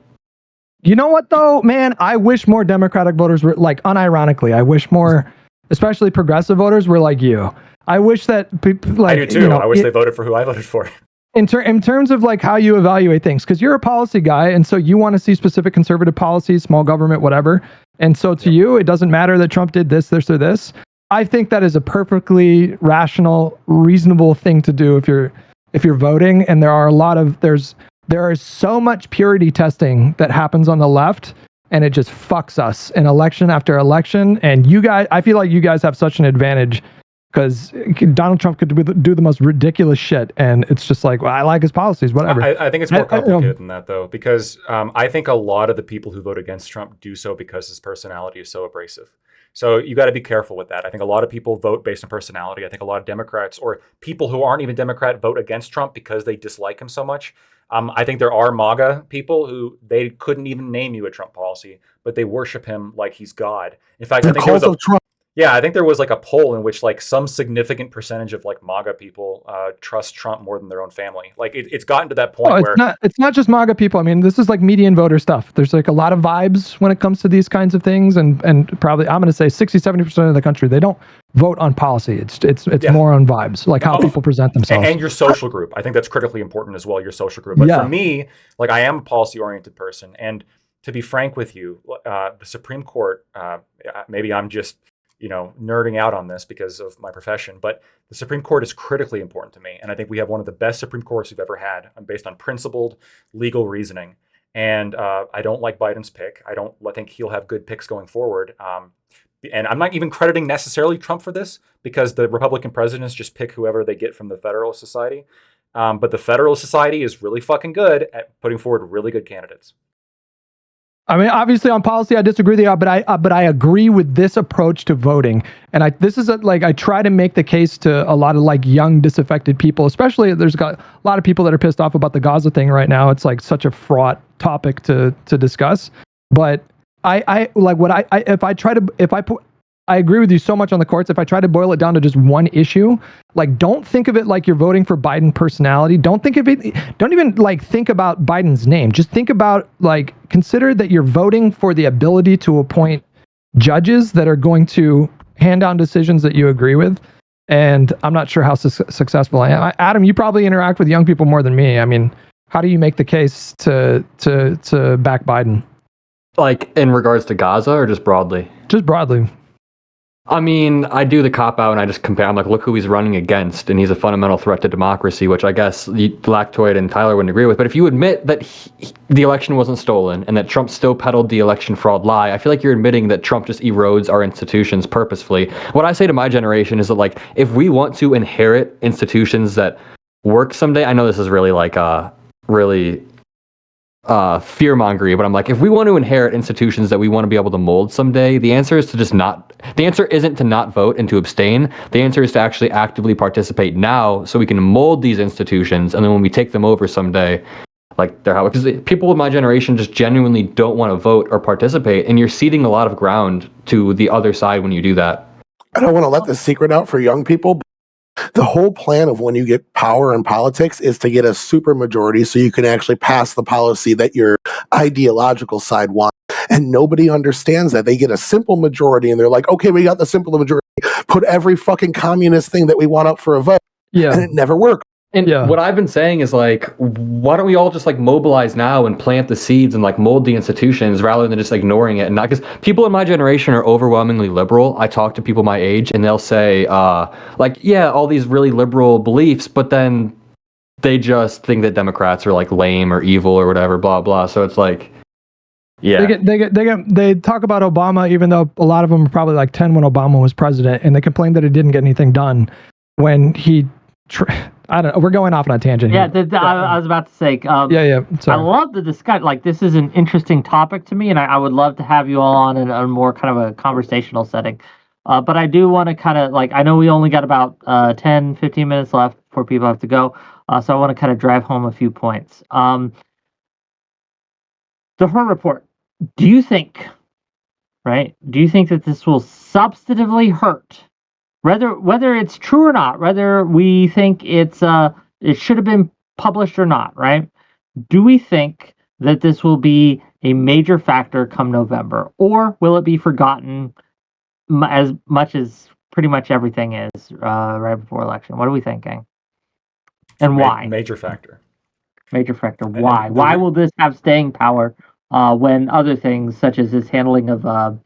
you know what though, man, I wish more Democratic voters were like, unironically, I wish more, especially progressive voters were like you. I wish that people like, I do too. I wish they voted for who I voted for. In terms of like how you evaluate things, because you're a policy guy, and so you want to see specific conservative policies, small government, whatever. And so to you, it doesn't matter that Trump did this, this, or this. I think that is a perfectly rational, reasonable thing to do if you're voting. And there is so much purity testing that happens on the left, and it just fucks us in election after election. And you guys, I feel like you guys have such an advantage. Because Donald Trump could do the most ridiculous shit, and it's just like, well, I like his policies, whatever. I think it's more complicated than that, though, because I think a lot of the people who vote against Trump do so because his personality is so abrasive. So you got to be careful with that. I think a lot of people vote based on personality. I think a lot of Democrats or people who aren't even Democrat vote against Trump because they dislike him so much. I think there are MAGA people who they couldn't even name you a Trump policy, but they worship him like he's God. In fact, I think there was Trump. Yeah, I think there was like a poll in which like some significant percentage of like MAGA people trust Trump more than their own family. Like it's gotten to that point where it's not just MAGA people. I mean, this is like median voter stuff. There's like a lot of vibes when it comes to these kinds of things, and probably I'm going to say 60-70% of the country, they don't vote on policy. It's more on vibes, like how people present themselves. And your social group. I think that's critically important as well, your social group. But for me, like I am a policy-oriented person, and to be frank with you, the Supreme Court, maybe I'm just nerding out on this because of my profession, but the Supreme Court is critically important to me. And I think we have one of the best Supreme Courts we've ever had based on principled legal reasoning. And I don't like Biden's pick. I think he'll have good picks going forward. And I'm not even crediting necessarily Trump for this because the Republican presidents just pick whoever they get from the Federalist Society. But the Federalist Society is really fucking good at putting forward really good candidates. I mean, obviously on policy, I disagree with you, but I agree with this approach to voting. And I try to make the case to a lot of like young disaffected people, especially there's got a lot of people that are pissed off about the Gaza thing right now. It's like such a fraught topic to discuss. But I like what I agree with you so much on the courts. If I try to boil it down to just one issue, like don't think of it like you're voting for Biden personality. Don't even like think about Biden's name. Just think about like consider that you're voting for the ability to appoint judges that are going to hand down decisions that you agree with. And I'm not sure how successful I am. Adam, you probably interact with young people more than me. I mean, how do you make the case to back Biden? Like in regards to Gaza or just broadly? Just broadly. I mean, I do the cop out and I just compare. I'm like, look who he's running against, and he's a fundamental threat to democracy, which I guess Lactoid and Tyler wouldn't agree with. But if you admit that the election wasn't stolen and that Trump still peddled the election fraud lie, I feel like you're admitting that Trump just erodes our institutions purposefully. What I say to my generation is that, like, if we want to inherit institutions that work someday, I know this is really like really fear-mongery, but I'm like, if we want to inherit institutions that we want to be able to mold someday, the answer isn't to not vote and to abstain. The answer is to actually actively participate now so we can mold these institutions, and then when we take them over someday, like they're how, because people of my generation just genuinely don't want to vote or participate, and you're ceding a lot of ground to the other side when you do that. I don't want to let this secret out for young people. The whole plan of when you get power in politics is to get a super majority so you can actually pass the policy that your ideological side wants. And nobody understands that. They get a simple majority and they're like, okay, we got the simple majority. Put every fucking communist thing that we want up for a vote. Yeah. And it never worked. And what I've been saying is, like, why don't we all just like mobilize now and plant the seeds and like mold the institutions rather than just ignoring it? And not, because people in my generation are overwhelmingly liberal. I talk to people my age and they'll say like, yeah, all these really liberal beliefs, but then they just think that Democrats are like lame or evil or whatever, blah blah. So it's like, yeah, they talk about Obama, even though a lot of them were probably like 10 when Obama was president, and they complained that he didn't get anything done when he. I don't know. We're going off on a tangent here. Yeah, I was about to say. Yeah. Sorry. I love the discussion. Like, this is an interesting topic to me, and I would love to have you all on in a more kind of a conversational setting. But I do want to kind of, like, I know we only got about 10, 15 minutes left before people have to go. So I want to kind of drive home a few points. The Her report. Do you think that this will substantively hurt? Whether it's true or not, whether we think it should have been published or not, right? Do we think that this will be a major factor come November, or will it be forgotten as much as pretty much everything is right before election? What are we thinking? And why? Major factor. Major factor. Why? Why will this have staying power when other things, such as his handling of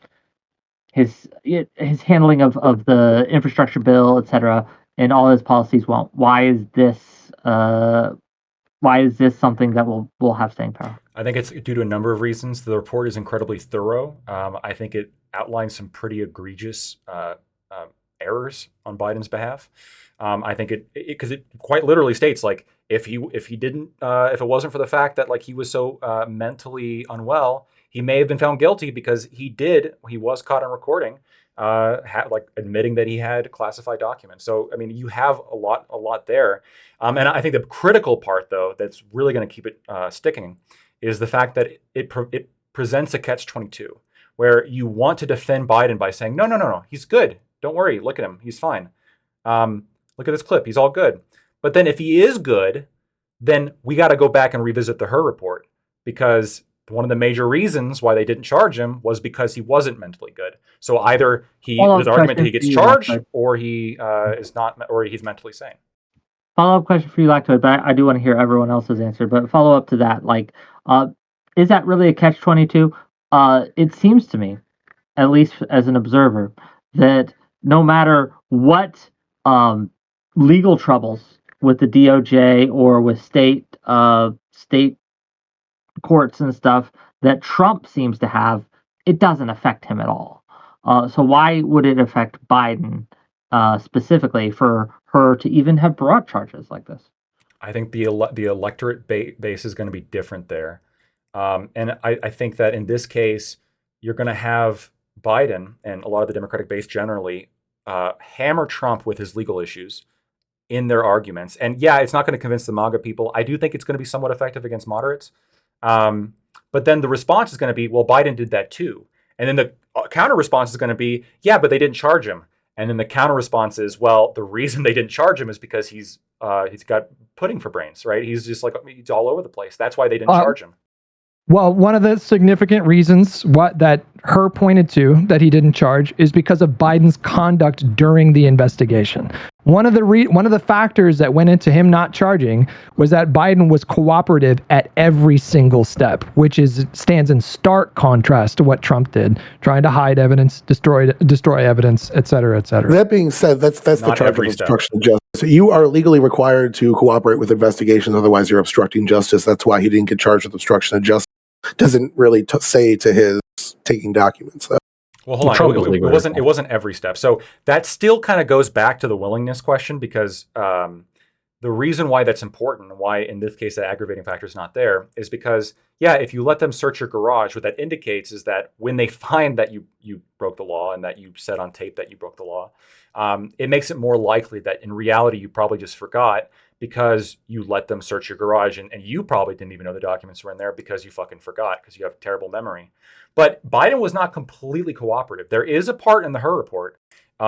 his handling of the infrastructure bill, etc., and all his policies won't? Why is this something that will have staying power? I think it's due to a number of reasons. The report is incredibly thorough. I think it outlines some pretty egregious errors on Biden's behalf. I think because it quite literally states, like, if it wasn't for the fact that, like, he was so mentally unwell, he may have been found guilty because he was caught on recording, admitting that he had classified documents. So, I mean, you have a lot there. And I think the critical part, though, that's really going to keep it sticking is the fact that it presents a catch-22, where you want to defend Biden by saying, no, he's good. Don't worry. Look at him. He's fine. Look at this clip. He's all good. But then if he is good, then we got to go back and revisit the Her report, because one of the major reasons why they didn't charge him was because he wasn't mentally good. So either his argument that he gets charged, or he is not, or he's mentally sane. Follow-up question for you, Lactoid, but I do want to hear everyone else's answer. But follow up to that, like, is that really a catch-22? It seems to me, at least as an observer, that no matter what legal troubles with the DOJ or with state courts and stuff that Trump seems to have, it doesn't affect him at all. So why would it affect Biden specifically for her to even have brought charges like this? I think the electorate base is going to be different there. And I think that in this case, you're going to have Biden and a lot of the Democratic base generally hammer Trump with his legal issues in their arguments. And yeah, it's not going to convince the MAGA people. I do think it's going to be somewhat effective against moderates. But then the response is going to be, well, Biden did that too. And then the counter response is going to be, yeah, but they didn't charge him. And then the counter response is, well, the reason they didn't charge him is because he's got pudding for brains, right? He's just like, he's all over the place. That's why they didn't charge him. Well, one of the significant reasons that Herr pointed to that he didn't charge is because of Biden's conduct during the investigation. One of the factors that went into him not charging was that Biden was cooperative at every single step, which stands in stark contrast to what Trump did, trying to hide evidence, destroy evidence, et cetera, et cetera. That being said, that's the charge of obstruction of justice. You are legally required to cooperate with investigations, otherwise you're obstructing justice. That's why he didn't get charged with obstruction of justice. Doesn't really say to his taking documents, though. Well, hold on. It wasn't every step. So that still kind of goes back to the willingness question, because the reason why that's important, and why in this case that aggravating factor is not there, is because, yeah, if you let them search your garage, what that indicates is that when they find that you broke the law and that you said on tape that you broke the law, it makes it more likely that in reality you probably just forgot, because you let them search your garage, and you probably didn't even know the documents were in there because you fucking forgot, because you have terrible memory. But Biden was not completely cooperative. There is a part in the Herr report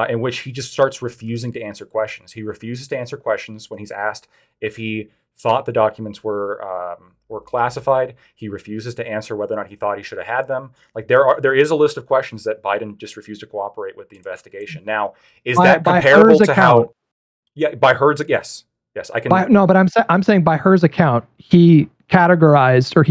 in which he just starts refusing to answer questions. He refuses to answer questions when he's asked if he thought the documents were classified. He refuses to answer whether or not he thought he should have had them. Like there is a list of questions that Biden just refused to cooperate with the investigation. Now, is that comparable to how? Yeah, by Herr's, yes. Yes, I can. No, but I'm saying by Herr's account, he categorized, or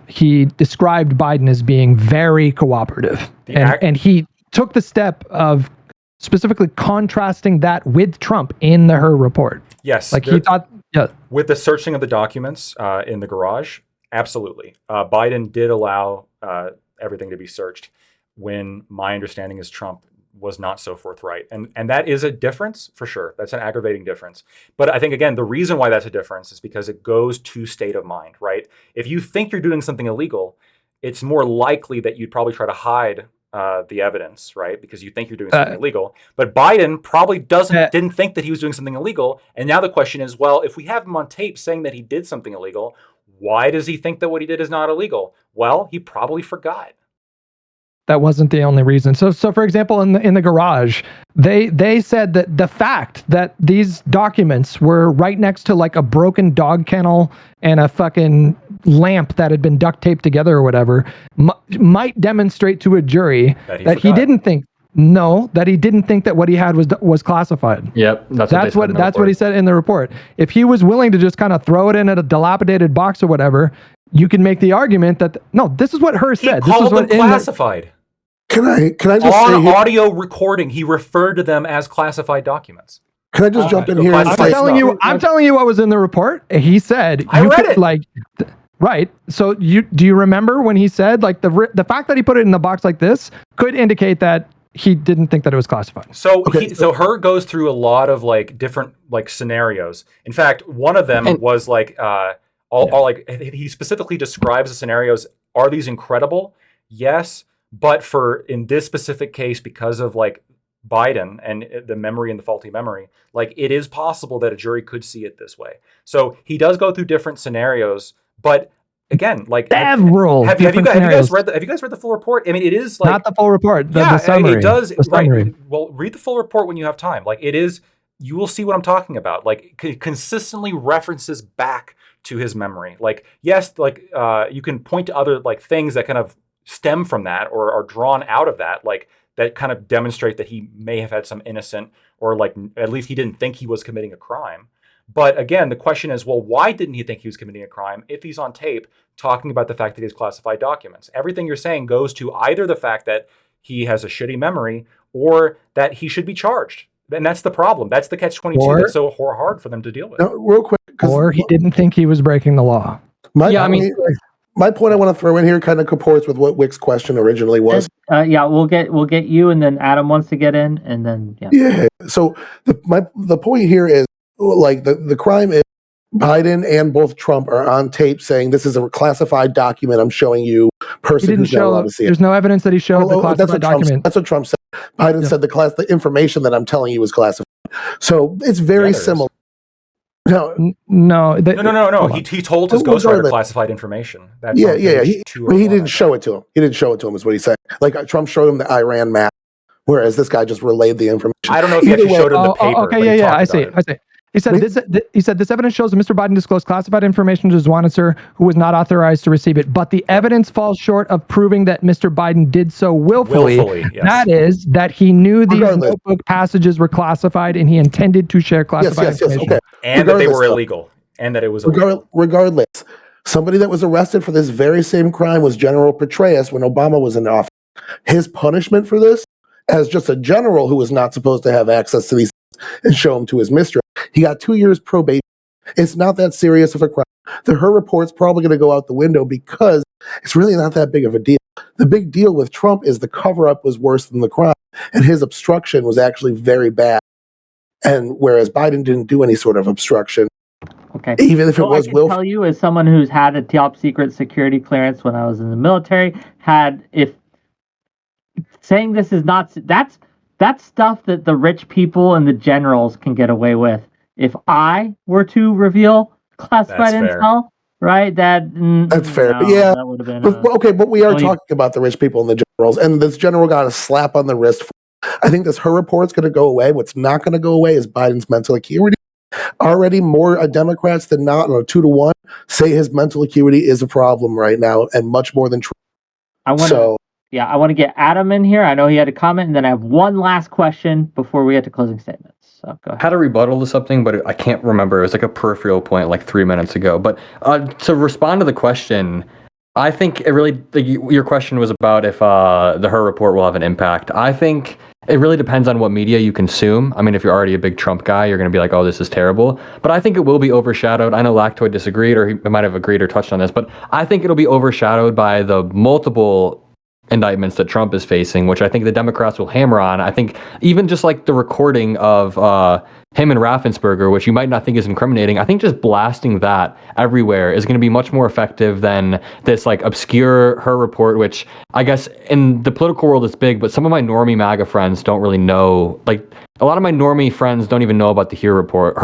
he described Biden as being very cooperative, and he took the step of specifically contrasting that with Trump in the Herr report. Yes, like he thought. Yeah, with the searching of the documents in the garage, absolutely. Biden did allow everything to be searched, when my understanding is Trump was not so forthright. And that is a difference for sure. That's an aggravating difference. But I think, again, the reason why that's a difference is because it goes to state of mind, right? If you think you're doing something illegal, it's more likely that you'd probably try to hide the evidence, right? Because you think you're doing something illegal. But Biden probably didn't think that he was doing something illegal. And now the question is, well, if we have him on tape saying that he did something illegal, why does he think that what he did is not illegal? Well, he probably forgot. That wasn't the only reason. So for example, in the garage, they said that the fact that these documents were right next to like a broken dog kennel and a fucking lamp that had been duct taped together or whatever might demonstrate to a jury that he didn't think that what he had was classified. Yep, that's what he said in the report. If he was willing to just kind of throw it in a dilapidated box or whatever, you can make the argument that no, this is what Herr said. He called them classified. Can I just on say audio recording, he referred to them as classified documents. Can I just jump in here? I'm telling you what was in the report. He said, I read it. Right. So do you remember when he said like the fact that he put it in the box like this could indicate that he didn't think that it was classified. So so Herr goes through a lot of like different like scenarios. In fact, one of them was like he specifically describes the scenarios. Are these incredible? Yes. But in this specific case, because of like Biden and the memory and the faulty memory, like it is possible that a jury could see it this way. So he does go through different scenarios, but again, like have you guys read the full report? I mean, it is like not the full report. The summary. It does. The summary. Right. Well, read the full report when you have time. Like it is, you will see what I'm talking about. Like consistently references back to his memory. Like yes, like you can point to other like things that kind of stem from that or are drawn out of that, like that kind of demonstrate that he may have had some innocent, or like at least he didn't think he was committing a crime. But again, the question is, well, why didn't he think he was committing a crime if he's on tape talking about the fact that he has classified documents? Everything you're saying goes to either the fact that he has a shitty memory or that he should be charged. And that's the problem. That's the catch-22 that's so hard for them to deal with. No, real quick. Or he didn't think he was breaking the law. My point I want to throw in here kind of comports with what Wick's question originally was. We'll get you, and then Adam wants to get in, and then yeah. So the point here is like the crime is Biden and both Trump are on tape saying this is a classified document. I'm showing you, He person didn't who's not allowed show. to see it. There's no evidence that he showed the That's classified what Trump. document. That's what Trump said. Biden Yeah. said the information that I'm telling you is classified. So it's very there is. similar. No, No. No. He told his ghostwriter classified information. That's on page 201, He didn't show it to him. He didn't show it to him, is what he said. Like Trump showed him the Iran map, whereas this guy just relayed the information. I don't know if he actually showed him the paper. Okay, I see. He said this evidence shows that Mr. Biden disclosed classified information to his wanted who was not authorized to receive it, but the evidence falls short of proving that Mr. Biden did so willfully. Yes. That is, that he knew these notebook passages were classified and he intended to share classified information. Okay. And that they were illegal. And that it was illegal. Regardless, somebody that was arrested for this very same crime was General Petraeus when Obama was in office. His punishment for this, as just a general who was not supposed to have access to these and show them to his mistress, he got 2 years probation. It's not that serious of a crime. Her report's probably going to go out the window because it's really not that big of a deal. The big deal with Trump is the cover-up was worse than the crime, and his obstruction was actually very bad. And whereas Biden didn't do any sort of obstruction, okay, even if it was willful. I can tell you, as someone who's had a top secret security clearance when I was in the military, if saying this is not, that's stuff that the rich people and the generals can get away with. If I were to reveal classified intel, right? That's fair. No, yeah. That would have been but we are talking about the rich people and the generals, and this general got a slap on the wrist. I think this report's going to go away. What's not going to go away is Biden's mental acuity. Already more Democrats than not, on a 2-to-1, say his mental acuity is a problem right now, and much more than Trump. I want to get Adam in here. I know he had a comment, and then I have one last question before we get to closing statements. So go ahead. Had a rebuttal to something, but I can't remember. It was like a peripheral point like 3 minutes ago. But to respond to the question, I think it really, your question was about if the Her report will have an impact. I think it really depends on what media you consume. I mean, if you're already a big Trump guy, you're going to be like, oh, this is terrible. But I think it will be overshadowed. I know Lactoid disagreed, or he might have agreed or touched on this, but I think it'll be overshadowed by the multiple indictments that Trump is facing, which I think the Democrats will hammer on. I think even just like the recording of him and Raffensperger, which you might not think is incriminating, I think just blasting that everywhere is going to be much more effective than this like obscure Her report, which I guess in the political world is big, but some of my normie MAGA friends don't really know. Like a lot of my normie friends don't even know about the Her report,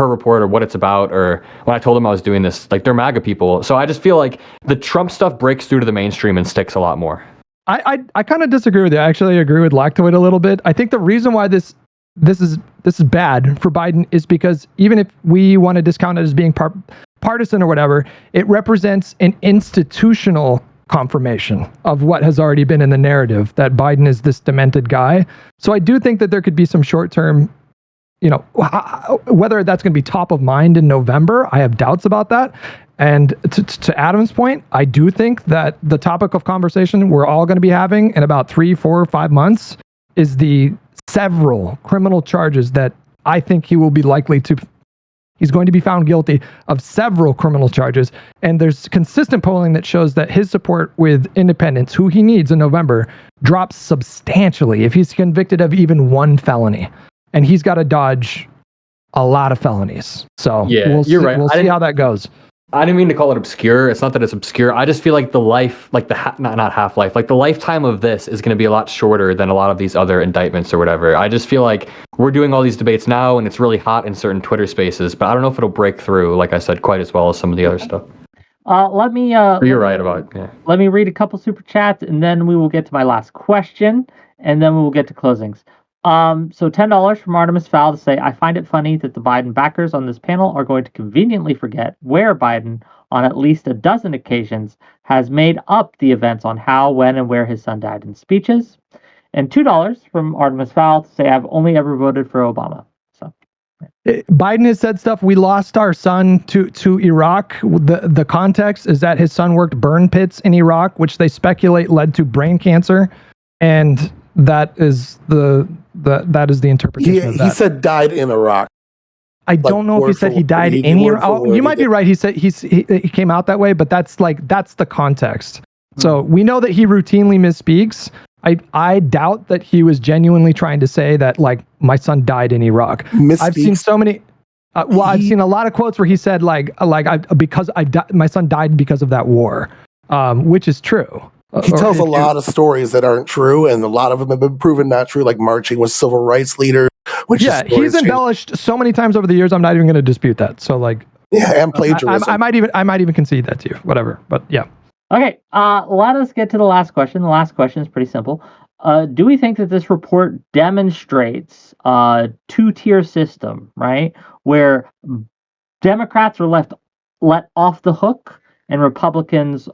or what it's about, or when I told them I was doing this, like they're MAGA people. So I just feel like the Trump stuff breaks through to the mainstream and sticks a lot more. I kind of disagree with you. I actually agree with Lactoid a little bit. I think the reason why this is bad for Biden is because even if we want to discount it as being partisan or whatever, it represents an institutional confirmation of what has already been in the narrative, that Biden is this demented guy. So I do think that there could be some short-term, whether that's going to be top of mind in November, I have doubts about that. And to Adam's point, I do think that the topic of conversation we're all going to be having in about 3, 4, 5 months is the several criminal charges that I think he will be he's going to be found guilty of several criminal charges. And there's consistent polling that shows that his support with independents, who he needs in November, drops substantially if he's convicted of even one felony. And he's got to dodge a lot of felonies. So yeah, you're right. We'll see how that goes. I didn't mean to call it obscure. It's not that it's obscure. I just feel like the life, like not half-life, like the lifetime of this is going to be a lot shorter than a lot of these other indictments or whatever. I just feel like we're doing all these debates now and it's really hot in certain Twitter spaces, but I don't know if it'll break through, like I said, quite as well as some of the other stuff. You're right about it. Yeah. Let me read a couple super chats and then we will get to my last question and then we will get to closings. So $10 from Artemis Fowl to say, I find it funny that the Biden backers on this panel are going to conveniently forget where Biden, on at least a dozen occasions, has made up the events on how, when, and where his son died in speeches. And $2 from Artemis Fowl to say, I've only ever voted for Obama. So Biden has said stuff. We lost our son to Iraq. The context is that his son worked burn pits in Iraq, which they speculate led to brain cancer. And that is the interpretation of that. He said died in Iraq. I don't know if he said he died in Iraq. Oh, you might be right. He said he came out that way, but that's the context. So we know that he routinely misspeaks. I doubt that he was genuinely trying to say that like my son died in Iraq. I've seen so many. Well, I've seen a lot of quotes where he said my son died because of that war, which is true. He tells a lot of stories that aren't true, and a lot of them have been proven not true, like marching with civil rights leaders. He's embellished so many times over the years. I'm not even going to dispute that. So and plagiarism. I might even concede that to you. Whatever, but yeah. Okay, let us get to the last question. The last question is pretty simple. Do we think that this report demonstrates a two-tier system, right, where Democrats are let off the hook and Republicans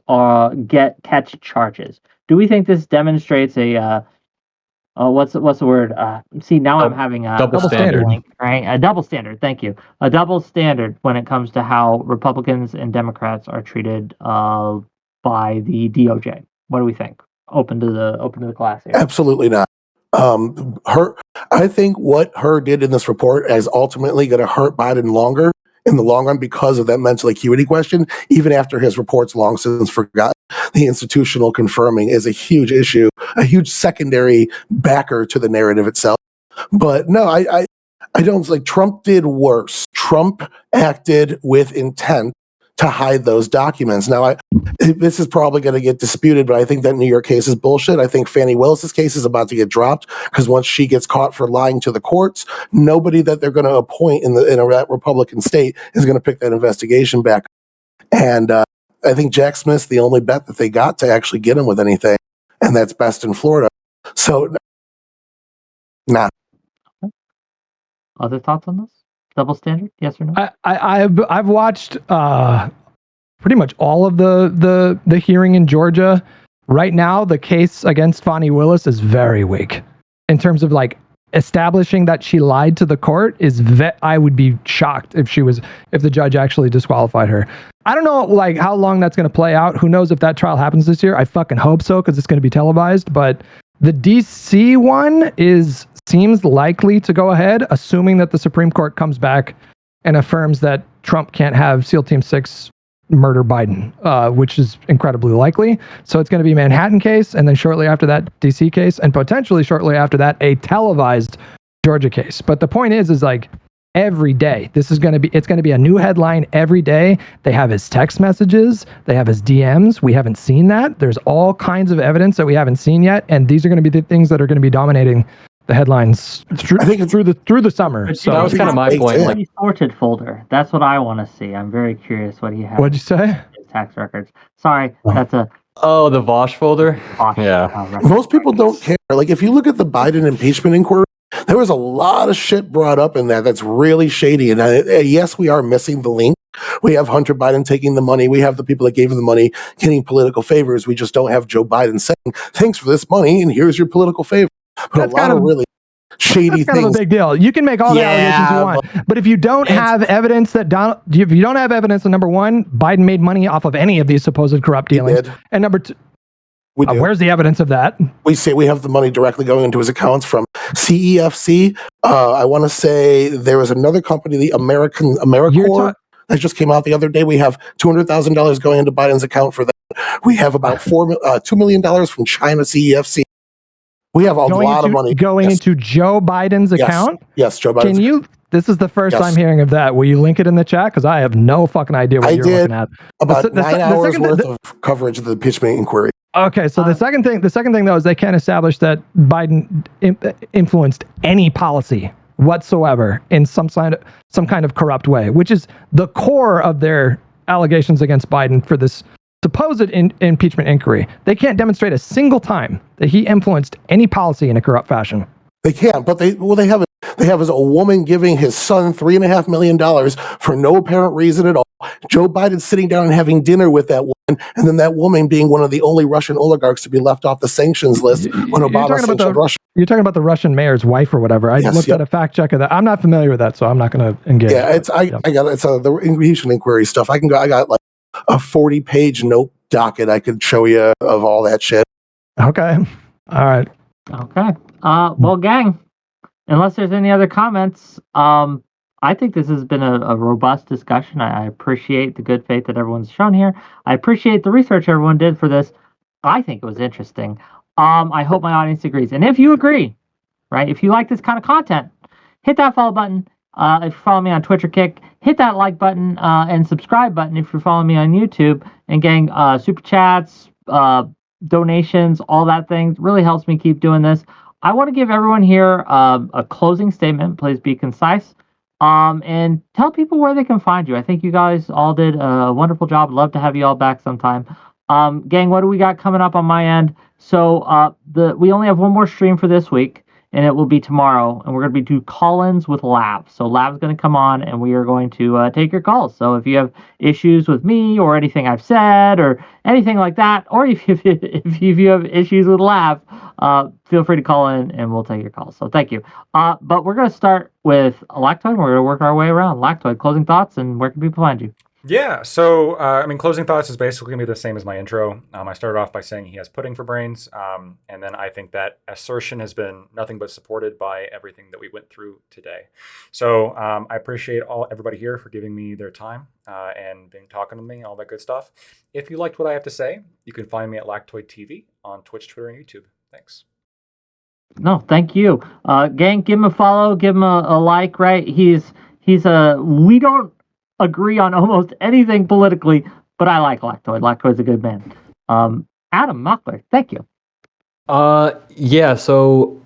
catch charges? Do we think this demonstrates a what's the word? See, now I'm having a double standard, right? A double standard. Thank you. A double standard when it comes to how Republicans and Democrats are treated by the DOJ. What do we think? Open to the class here. Absolutely not. I think what her did in this report is ultimately going to hurt Biden in the long run because of that mental acuity question. Even after his report's long since forgotten, the institutional confirming is a huge issue, a huge secondary backer to the narrative itself. But no, I don't like Trump did worse. Trump acted with intent to hide those documents. Now, this is probably going to get disputed, but I think that New York case is bullshit. I think Fani Willis's case is about to get dropped because once she gets caught for lying to the courts, nobody that they're going to appoint in a Republican state is going to pick that investigation back. And I think Jack Smith's the only bet that they got to actually get him with anything, and that's best in Florida. So, nah. Other thoughts on this? Double standard? Yes or no? I've watched pretty much all of the hearing in Georgia. Right now, the case against Fani Willis is very weak in terms of establishing that she lied to the court. I would be shocked if the judge actually disqualified her. I don't know how long that's going to play out. Who knows if that trial happens this year? I fucking hope so because it's going to be televised. But the DC one seems likely to go ahead, assuming that the Supreme Court comes back and affirms that Trump can't have SEAL Team 6 murder Biden, which is incredibly likely. So it's going to be a Manhattan case, and then shortly after that, DC case, and potentially shortly after that, a televised Georgia case. But the point is every day, it's going to be a new headline every day. They have his text messages, they have his DMs. We haven't seen that. There's all kinds of evidence that we haven't seen yet, and these are going to be the things that are going to be dominating the headlines through the summer. So that was kind of my point. Sorted folder. That's what I want to see. I'm very curious what he has. What'd you say? His tax records. Sorry, that's a. Oh, the Vosh folder. Yeah. Most people don't care. If you look at the Biden impeachment inquiry, there was a lot of shit brought up in that that's really shady. And yes, we are missing the link. We have Hunter Biden taking the money. We have the people that gave him the money getting political favors. We just don't have Joe Biden saying, "Thanks for this money, and here's your political favor." But that's a lot of really shady things. That's kind of a big deal. You can make all the allegations you want, but if you don't have evidence that if you don't have evidence that number one, Biden made money off of any of these supposed corrupt dealings, and number two, where's the evidence of that? We say we have the money directly going into his accounts from CEFC. I want to say there was another company, the AmeriCorps, that just came out the other day. We have $200,000 going into Biden's account for that. We have about $2 million from China CEFC. We have a lot of money going into Joe Biden's account. Yes, Joe Biden's. This is the first time hearing of that. Will you link it in the chat? Because I have no fucking idea what you're looking at. About 9 hours worth of coverage of the impeachment inquiry. Okay, so the second thing though is they can't establish that Biden influenced any policy whatsoever in some kind of corrupt way, which is the core of their allegations against Biden for this supposed impeachment inquiry. They can't demonstrate a single time that he influenced any policy in a corrupt fashion. They can't, but they have as a woman giving his son $3.5 million for no apparent reason at all. Joe Biden sitting down and having dinner with that woman, and then that woman being one of the only Russian oligarchs to be left off the sanctions list when Obama sanctioned Russia. You're talking about the Russian mayor's wife or whatever. I looked at a fact check of that. I'm not familiar with that, so I'm not going to engage. Yeah, the impeachment inquiry stuff. I got like a 40-page note docket I could show you of all that shit. Okay. All right. Okay. Well, gang, unless there's any other comments, I think this has been a robust discussion. I appreciate the good faith that everyone's shown here. I appreciate the research everyone did for this. I think it was interesting. I hope my audience agrees. And if you agree, right, if you like this kind of content, hit that follow button, If you follow me on Twitch or Kick, hit that like button and subscribe button if you're following me on YouTube. And gang, super chats, donations, all that thing really helps me keep doing this. I want to give everyone here a closing statement. Please be concise. And tell people where they can find you. I think you guys all did a wonderful job. Love to have you all back sometime. Gang, what do we got coming up on my end? So we only have one more stream for this week, and it will be tomorrow. And we're going to be do call-ins with Lav. So Lav's going to come on, and we are going to take your calls. So if you have issues with me or anything I've said or anything like that, or if you have issues with Lav, feel free to call in, and we'll take your calls. So thank you. But we're going to start with Lactoid. We're going to work our way around. Lactoid, closing thoughts, and where can people find you? Yeah, so closing thoughts is basically gonna be the same as my intro. I started off by saying he has pudding for brains, and then I think that assertion has been nothing but supported by everything that we went through today. So I appreciate everybody here for giving me their time and being talking to me, all that good stuff. If you liked what I have to say, you can find me at Lactoid TV on Twitch, Twitter, and YouTube. Thanks. No, thank you. Gang, give him a follow, give him a like, right? We don't agree on almost anything politically, but I like Lactoid. Lactoid's a good man. Adam Mockler, thank you. Yeah, so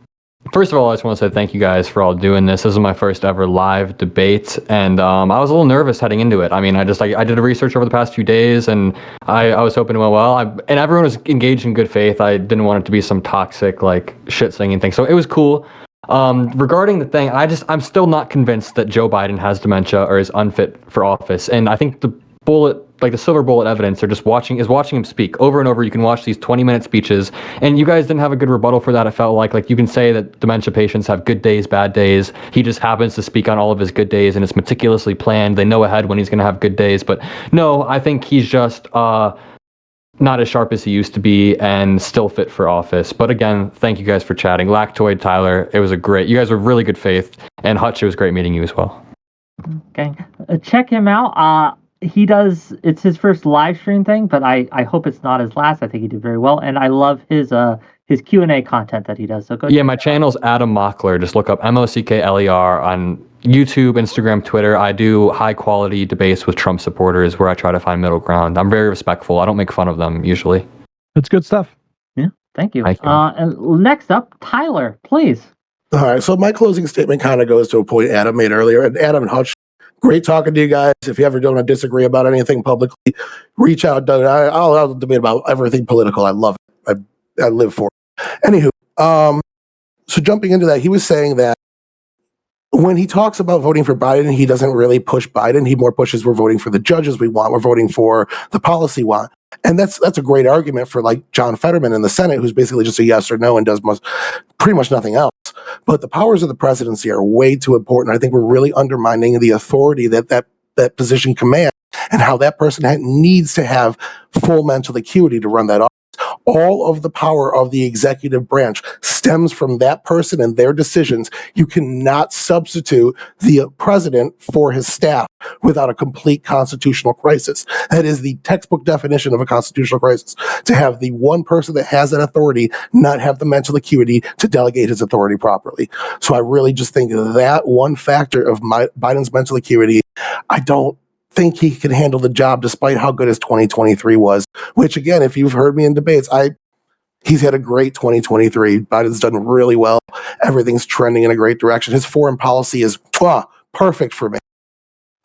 first of all, I just want to say thank you guys for all doing this. This is my first ever live debate, and I was a little nervous heading into it. I mean, I did a research over the past few days, and I was hoping it went well. And everyone was engaged in good faith. I didn't want it to be some toxic, like, shit-singing thing, so it was cool. Regarding the thing, I'm still not convinced that Joe Biden has dementia or is unfit for office. And I think the silver bullet evidence is watching him speak over and over. You can watch these 20-minute speeches, and you guys didn't have a good rebuttal for that. It felt like you can say that dementia patients have good days, bad days. He just happens to speak on all of his good days, and it's meticulously planned. They know ahead when he's going to have good days. But no, I think he's just not as sharp as he used to be and still fit for office. But again, thank you guys for chatting. Lactoid, Tyler, you guys were really good faith. And Hutch, it was great meeting you as well. Okay. Check him out. It's his first live stream thing, but I hope it's not his last. I think he did very well. And I love his Q&A content that he does. So go. Yeah, my channel's Adam Mockler. Just look up Mockler on YouTube, Instagram, Twitter. I do high quality debates with Trump supporters where I try to find middle ground. I'm very respectful. I don't make fun of them usually. That's good stuff. Yeah, thank you. Thank you. And next up, Tyler, please. All right, so my closing statement kind of goes to a point Adam made earlier. And Adam and Hutch, great talking to you guys. If you ever don't disagree about anything publicly, reach out. I'll debate about everything political. I love it. I live for it. Anywho, so jumping into that, he was saying that when he talks about voting for Biden, he doesn't really push Biden. He more pushes, we're voting for the judges we want. We're voting for the policy we want. And that's a great argument for like John Fetterman in the Senate, who's basically just a yes or no and does pretty much nothing else. But the powers of the presidency are way too important. I think we're really undermining the authority that position commands and how that person needs to have full mental acuity to run that office. All of the power of the executive branch stems from that person and their decisions. You cannot substitute the president for his staff without a complete constitutional crisis. That is the textbook definition of a constitutional crisis. To have the one person that has that authority not have the mental acuity to delegate his authority properly. So I really just think that one factor of Biden's mental acuity, I don't think he can handle the job despite how good his 2023 was, which again, if you've heard me in debates, he's had a great 2023. Biden's done really well. Everything's trending in a great direction. His foreign policy is perfect for me.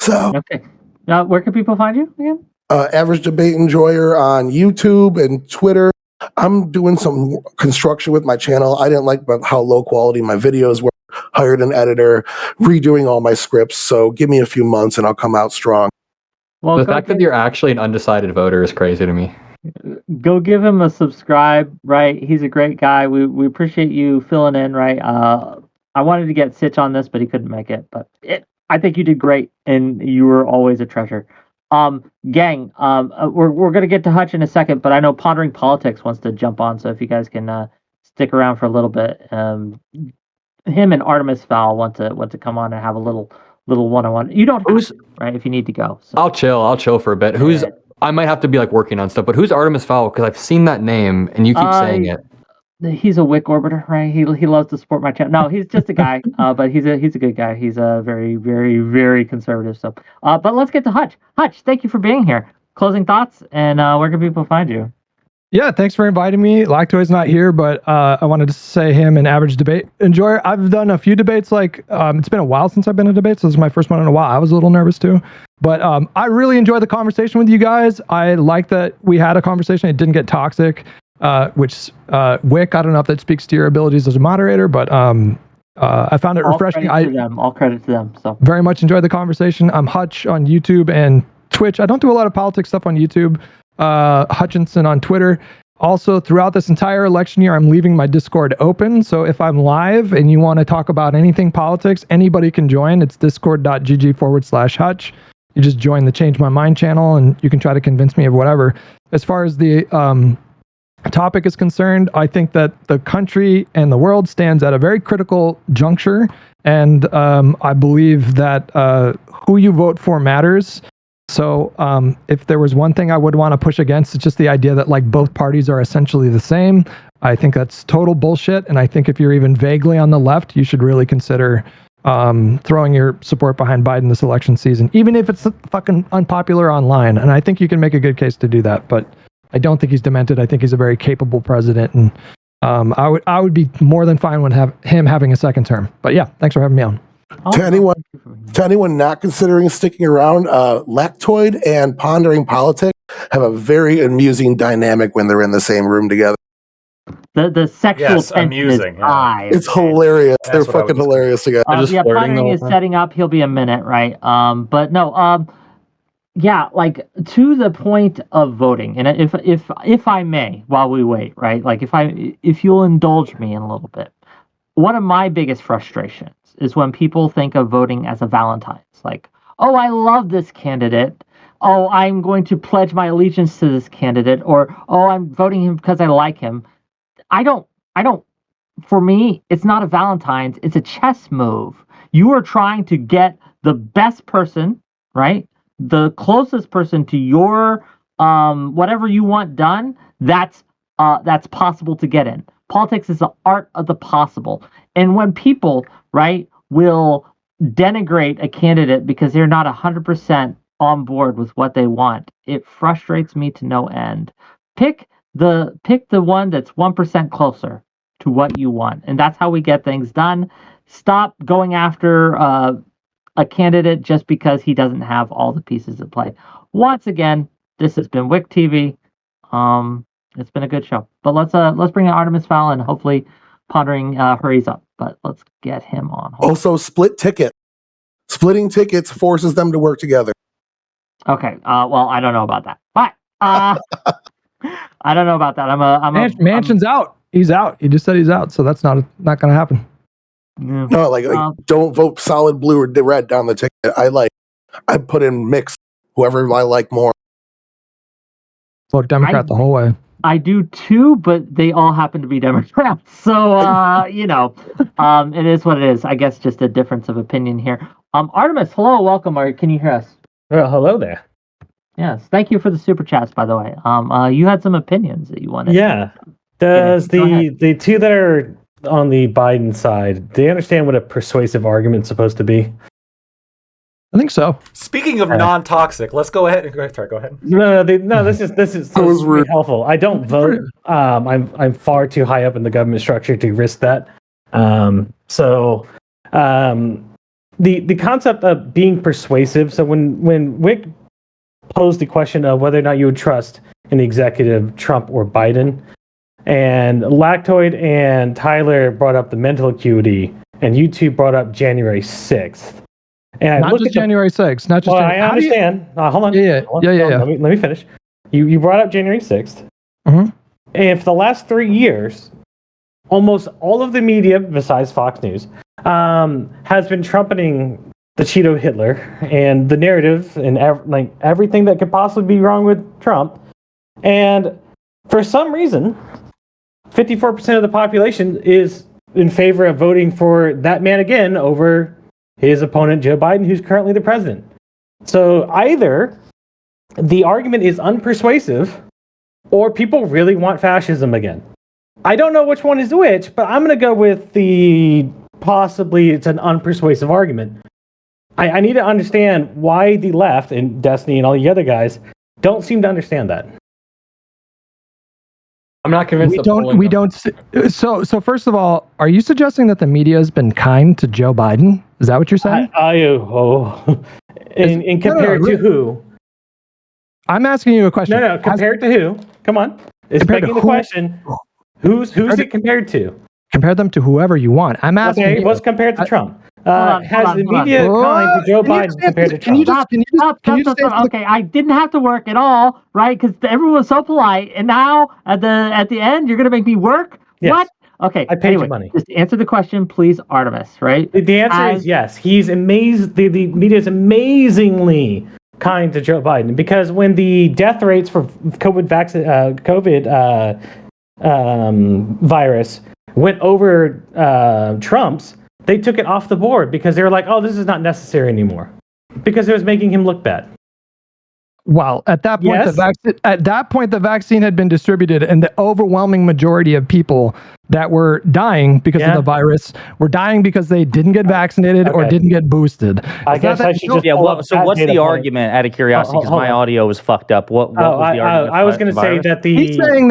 So, okay. Where can people find you again? Average Debate Enjoyer on YouTube and Twitter. I'm doing some construction with my channel. I didn't like how low quality my videos were. Hired an editor, redoing all my scripts. So give me a few months and I'll come out strong. Well, the fact that you're actually an undecided voter is crazy to me. Go give him a subscribe, right? He's a great guy. We appreciate you filling in, right? I wanted to get Sitch on this, but he couldn't make it. But I think you did great, and you were always a treasure. Gang, we're going to get to Hutch in a second, but I know Pondering Politics wants to jump on, so if you guys can stick around for a little bit. Him and Artemis Fowl want to come on and have a little one-on-one. You don't have to, right, if you need to go. So. I'll chill for a bit. I might have to be like working on stuff, but who's Artemis Fowl? Because I've seen that name and you keep saying it. he's a Wick orbiter, right? He loves to support my channel. No, he's just a guy, but he's a good guy. He's a very, very, very conservative. So, but let's get to Hutch. Hutch, thank you for being here. Closing thoughts, and where can people find you? Yeah, thanks for inviting me. Lactoid's not here, but I wanted to say him an average debate enjoyer. I've done a few debates. Like it's been a while since I've been in debates. So this is my first one in a while. I was a little nervous too, but I really enjoyed the conversation with you guys. I like that we had a conversation. It didn't get toxic. Which Wick, I don't know if that speaks to your abilities as a moderator, but I found it refreshing. All credit to them. So very much enjoyed the conversation. I'm Hutch on YouTube and Twitch. I don't do a lot of politics stuff on YouTube. Hutchinson on Twitter. Also, throughout this entire election year, I'm leaving my Discord open. So if I'm live and you want to talk about anything politics, anybody can join. It's discord.gg/Hutch. You just join the Change My Mind channel and you can try to convince me of whatever. As far as the topic is concerned, I think that the country and the world stands at a very critical juncture. And I believe that who you vote for matters. So if there was one thing I would want to push against, it's just the idea that like both parties are essentially the same. I think that's total bullshit. And I think if you're even vaguely on the left, you should really consider throwing your support behind Biden this election season, even if it's fucking unpopular online. And I think you can make a good case to do that. But I don't think he's demented. I think he's a very capable president. And I would be more than fine with him having a second term. But yeah, thanks for having me on. To anyone not considering sticking around, Lactoid and Pondering Politics have a very amusing dynamic when they're in the same room together. The sexual tension amusing. is high. It's hilarious. They're fucking hilarious together. Yeah, Pondering is setting up. He'll be a minute, right? But no, yeah, like to the point of voting, and if I may, while we wait, right? Like if you'll indulge me in a little bit, one of my biggest frustrations is when people think of voting as a Valentine's. Like, oh, I love this candidate. Oh, I'm going to pledge my allegiance to this candidate. Or, oh, I'm voting him because I like him. I don't, for me, it's not a Valentine's. It's a chess move. You are trying to get the best person, right? The closest person to your whatever you want done. That's possible to get in. Politics is the art of the possible. And when people, right, will denigrate a candidate because they're not 100% on board with what they want, it frustrates me to no end. Pick the one that's 1% closer to what you want. And that's how we get things done. Stop going after a candidate just because he doesn't have all the pieces at play. Once again, this has been Wick TV. It's been a good show, but let's bring in Artemis Fowl and hopefully Pondering hurries up. But let's get him on. Also, split ticket. Splitting tickets forces them to work together. Okay. Well, I don't know about that, but I don't know about that. Manchin's out. He's out. He just said he's out, so that's not going to happen. Yeah. No, like don't vote solid blue or red down the ticket. I put in mix whoever I like more. Vote Democrat the whole way. I do too, but they all happen to be Democrats. So, it is what it is. I guess just a difference of opinion here. Artemis, hello, welcome. Can you hear us? Well, hello there. Yes. Thank you for the super chats, by the way. You had some opinions that you wanted. Yeah. Does the two that are on the Biden side, do they understand what a persuasive argument's supposed to be? I think so. Speaking of non-toxic, let's go ahead. Sorry, go ahead. No, this is really helpful. I don't vote. I'm far too high up in the government structure to risk that. The concept of being persuasive. So when Wick posed the question of whether or not you would trust in the executive, Trump or Biden, and Lactoid and Tyler brought up the mental acuity, and you two brought up January 6th. And not just January 6th. Not just. Well, I understand. Hold on. Yeah. Let me finish. You brought up January 6th. Mm-hmm. And for the last 3 years, almost all of the media, besides Fox News, has been trumpeting the Cheeto Hitler and the narrative and everything that could possibly be wrong with Trump. And for some reason, 54% of the population is in favor of voting for that man again over his opponent, Joe Biden, who's currently the president. So either the argument is unpersuasive or people really want fascism again. I don't know which one is which, but I'm going to go with the possibly it's an unpersuasive argument. I need to understand why the left and Destiny and all the other guys don't seem to understand that. I'm not convinced. We don't. So first of all, are you suggesting that the media has been kind to Joe Biden? Is that what you're saying? And compared to who? I'm asking you a question. No, compared to who? Come on. It's begging the question. Who's it compared to? Compare them to whoever you want. I'm asking. Okay, what's compared to Trump? Has the media kind to Joe Biden compared to Trump? Okay, I didn't have to work at all, right? Because everyone was so polite, and now at the end, you're gonna make me work. Yes. What? Okay. I paid you money. Just answer the question, please, Artemis. Right? The answer is yes. He's amazed. The media is amazingly kind to Joe Biden because when the death rates for COVID virus went over Trump's, they took it off the board because they were like, "Oh, this is not necessary anymore," because it was making him look bad. Well, at that point, Yes. the vaccine had been distributed, and the overwhelming majority of people that were dying because of the virus were dying because they didn't get vaccinated or didn't get boosted. I guess I should just so what's the argument? Out of curiosity, because my audio was fucked up. What was the argument? I was going to say that he's saying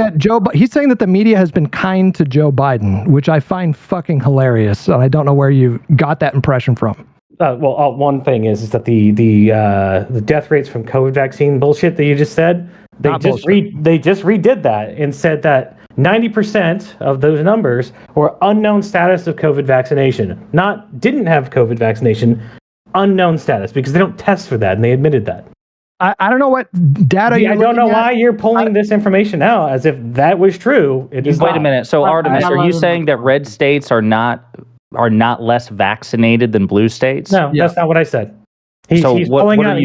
that the media has been kind to Joe Biden, which I find fucking hilarious, and I don't know where you got that impression from. One thing is that the death rates from COVID vaccine bullshit that you just said, they just redid that and said that 90% of those numbers were unknown status of COVID vaccination, didn't have COVID vaccination, unknown status, because they don't test for that, and they admitted that. I don't know what data I don't know why you're pulling this information out as if that was true. Wait a minute. So Artemis, are you saying that red states are not less vaccinated than blue states? No, that's not what I said. He's pulling out.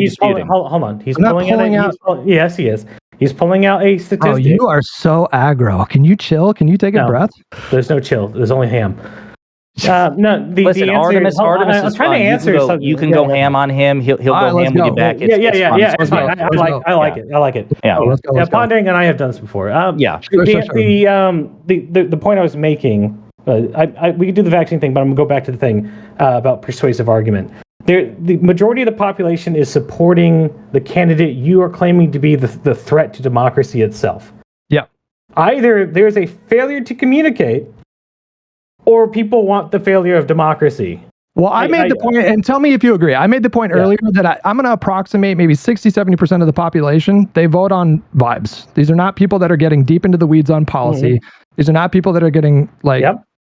Hold on. He's pulling out. Yes, he is. He's pulling out a statistic. Oh, you are so aggro. Can you chill? Can you take a breath? There's no chill. There's only ham. Listen, Artemis is trying to answer. You can go ham on him. He'll go ham with you back. It's fine. I like it. Yeah. Let's go. Pondering and I have done this before. Sure. The point I was making. We could do the vaccine thing, but I'm going to go back to the thing about persuasive argument. The majority of the population is supporting the candidate you are claiming to be the threat to democracy itself. Yeah. Either there's a failure to communicate, or people want the failure of democracy. Well, I made the point, and tell me if you agree. I made the point earlier that I'm going to approximate maybe 60-70% of the population. They vote on vibes. These are not people that are getting deep into the weeds on policy. These are not people that are getting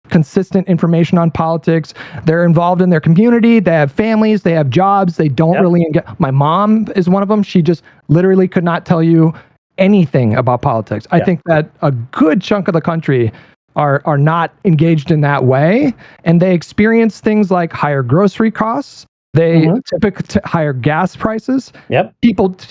consistent information on politics. They're involved in their community. They have families. They have jobs. They don't really engage. My mom is one of them. She just literally could not tell you anything about politics. I think that a good chunk of the country are not engaged in that way, and they experience things like higher grocery costs. They typically higher gas prices.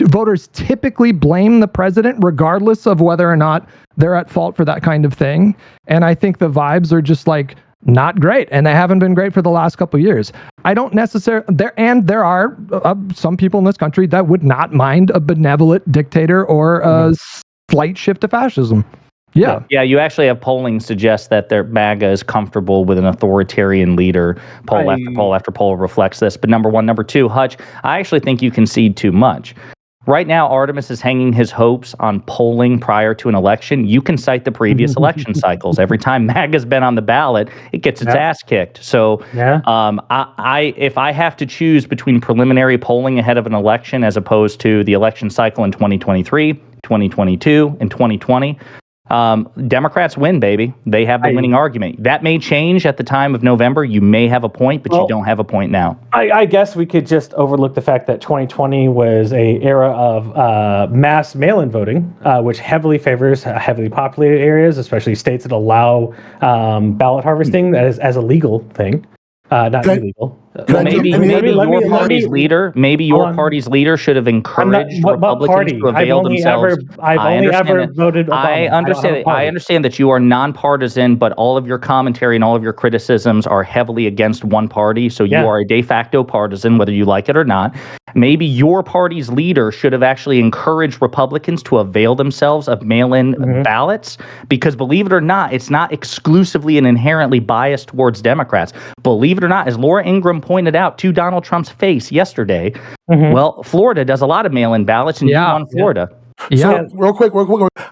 Voters typically blame the president regardless of whether or not they're at fault for that kind of thing. And I think the vibes are just like not great, and they haven't been great for the last couple of years. I don't necessarily there are some people in this country that would not mind a benevolent dictator or a slight shift to fascism. Yeah. You actually have polling suggest that their MAGA is comfortable with an authoritarian leader. Poll after poll reflects this. But number one. Number two, Hutch, I actually think you concede too much. Right now, Artemis is hanging his hopes on polling prior to an election. You can cite the previous election cycles. Every time MAGA's been on the ballot, it gets its ass kicked. So if I have to choose between preliminary polling ahead of an election as opposed to the election cycle in 2023, 2022, and 2020, Democrats win, baby. They have the winning argument. That may change at the time of November. You may have a point, but you don't have a point now. I guess we could just overlook the fact that 2020 was an era of mass mail-in voting, which heavily favors heavily populated areas, especially states that allow ballot harvesting as a legal thing, not illegal. Well, maybe let me- your party's leader, maybe your Hold on. party's leader should have encouraged what Republicans party? to avail themselves. I've I only understand ever that. voted Obama. I I don't have a understand. I party. understand that you are nonpartisan, but all of your commentary and all of your criticisms are heavily against one party. So you Yeah. are a de facto partisan, whether you like it or not. Maybe your party's leader should have actually encouraged Republicans to avail themselves of mail-in ballots, because believe it or not, it's not exclusively and inherently biased towards Democrats. Believe it or not, as Laura Ingraham pointed out to Donald Trump's face yesterday, well, Florida does a lot of mail-in ballots, and you won Florida. So real quick,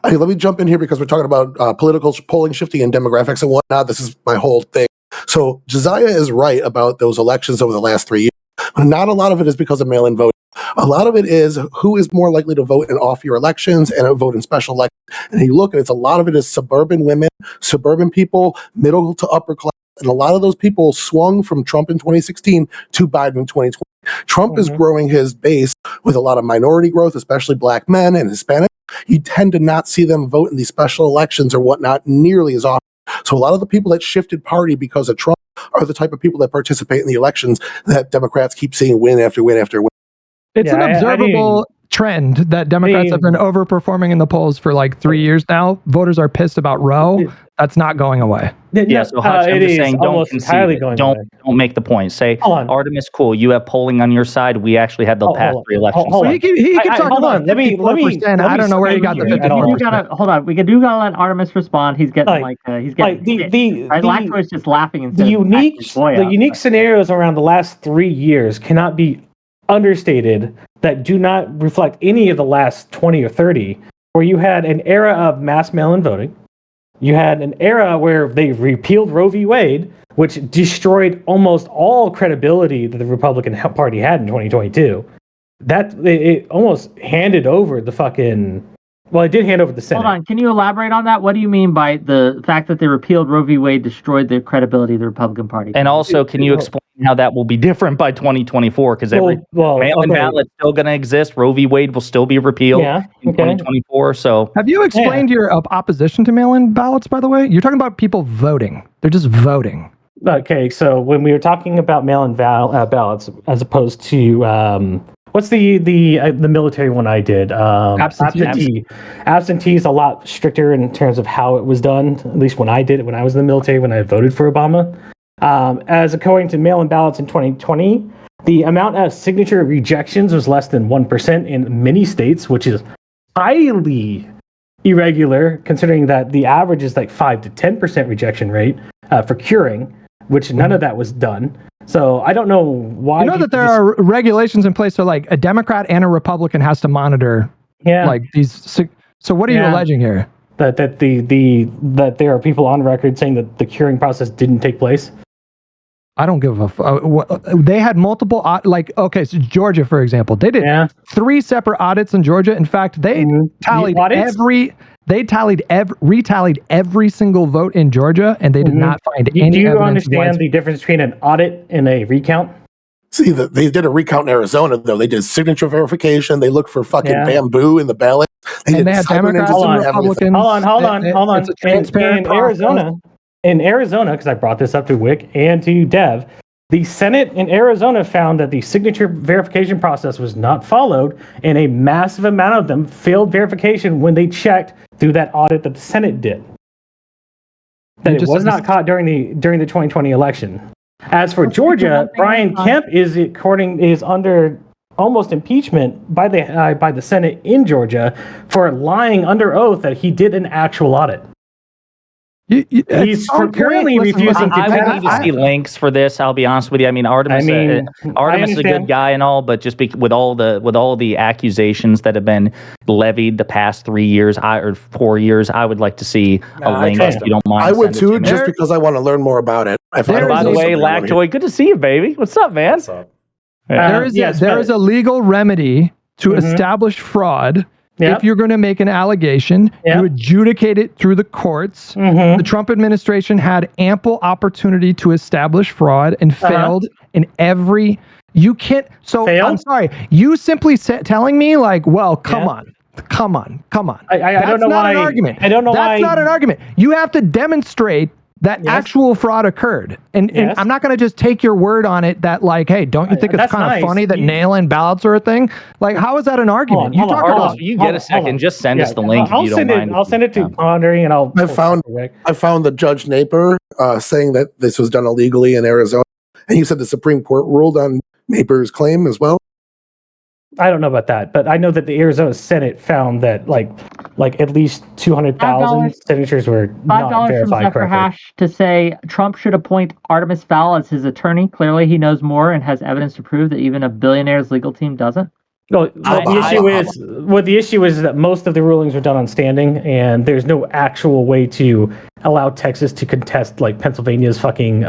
hey, let me jump in here because we're talking about political polling shifting and demographics and whatnot. This is my whole thing. So Josiah is right about those elections over the last 3 years. Not a lot of it is because of mail-in voting. A lot of it is who is more likely to vote in off-year elections and vote in special elections. And you look, and it's a lot of it is suburban women, suburban people, middle to upper class. And a lot of those people swung from Trump in 2016 to Biden in 2020. Trump is growing his base with a lot of minority growth, especially black men and Hispanic. You tend to not see them vote in these special elections or whatnot nearly as often. So a lot of the people that shifted party because of Trump are the type of people that participate in the elections that Democrats keep seeing win after win after win. It's an observable trend that Democrats have been overperforming in the polls for like 3 years now. Voters are pissed about Roe. That's not going away. Yeah, so Hutch, I'm just saying, don't concede it. Don't make the point. Say, Artemis, cool, you have polling on your side. We actually had the past three elections. He keeps talking about 54%. I don't know where he got the 54%. Hold on. We do gotta let Artemis respond. He's getting he's getting Lacto is just laughing and the unique scenarios around the last 3 years cannot be understated that do not reflect any of the last 20 or 30, where you had an era of mass mail-in voting. You had an era where they repealed Roe v. Wade, which destroyed almost all credibility that the Republican Party had in 2022. That it almost handed over the fucking. Well, it did hand over the Senate. Hold on, can you elaborate on that? What do you mean by the fact that they repealed Roe v. Wade destroyed the credibility of the Republican Party? And also, can you explain how that will be different by 2024? Because mail-in ballot's still going to exist. Roe v. Wade will still be repealed in 2024. So, have you explained your opposition to mail-in ballots? By the way, you're talking about people voting; they're just voting. Okay, so when we were talking about mail-in ballots, as opposed to what's the military one I did? Absentee. Absentee is a lot stricter in terms of how it was done. At least when I did it, when I was in the military, when I voted for Obama. As according to mail-in ballots in 2020, the amount of signature rejections was less than 1% in many states, which is highly irregular, considering that the average is like 5 to 10% rejection rate for curing, which none of that was done. So I don't know why. You know that there are regulations in place, so like a Democrat and a Republican has to monitor. Like these. So what are you alleging here? That there are people on record saying that the curing process didn't take place. I don't give a fuck. They had multiple, so Georgia, for example, they did 3 separate audits in Georgia. In fact, they tallied retallied every single vote in Georgia, and they did not find any evidence. Do you understand the difference between an audit and a recount? See, they did a recount in Arizona, though. They did signature verification. They looked for fucking bamboo in the ballot. They had Democrats and Republicans. Hold on. It's a transparent In Arizona, because I brought this up to Wick and to Dev, the Senate in Arizona found that the signature verification process was not followed, and a massive amount of them failed verification when they checked through that audit that the Senate did. That it was not caught during the 2020 election. As for Georgia, Brian Kemp is under almost impeachment by the Senate in Georgia for lying under oath that he did an actual audit. He's currently refusing to. I would need to see links for this. I'll be honest with you. I mean, Artemis is a good guy and all, but just with all the accusations that have been levied the past 3 years or 4 years, I would like to see a link. If you don't mind, I would too, just because I want to learn more about it. By the way, Lactoid, good to see you, baby. What's up, man? What's up? There is a legal remedy to establish fraud. If you're going to make an allegation, you adjudicate it through the courts. The Trump administration had ample opportunity to establish fraud and failed in every. You can't. So failed? I'm sorry. You simply telling me like, well, come on. I don't know That's not why. an argument. I don't know That's why. not an argument. You have to demonstrate that Yes. actual fraud occurred. And Yes. I'm not going to just take your word on it that like, hey, don't you think it's That's kind of nice. funny that mail-in ballots are a thing? Like, how is that an argument? You talk Artemis, about you get a second, just send us the link if you don't mind. I'll send it to Pondering, and I'll. I found the Judge Napier saying that this was done illegally in Arizona, and you said the Supreme Court ruled on Napier's claim as well. I don't know about that, but I know that the Arizona Senate found that like at least 200,000 signatures were not $5 from verified Zephyr correctly. Hash to say Trump should appoint Artemis Fowl as his attorney. Clearly, he knows more and has evidence to prove that even a billionaire's legal team doesn't. No, the issue is that most of the rulings were done on standing, and there's no actual way to allow Texas to contest like Pennsylvania's fucking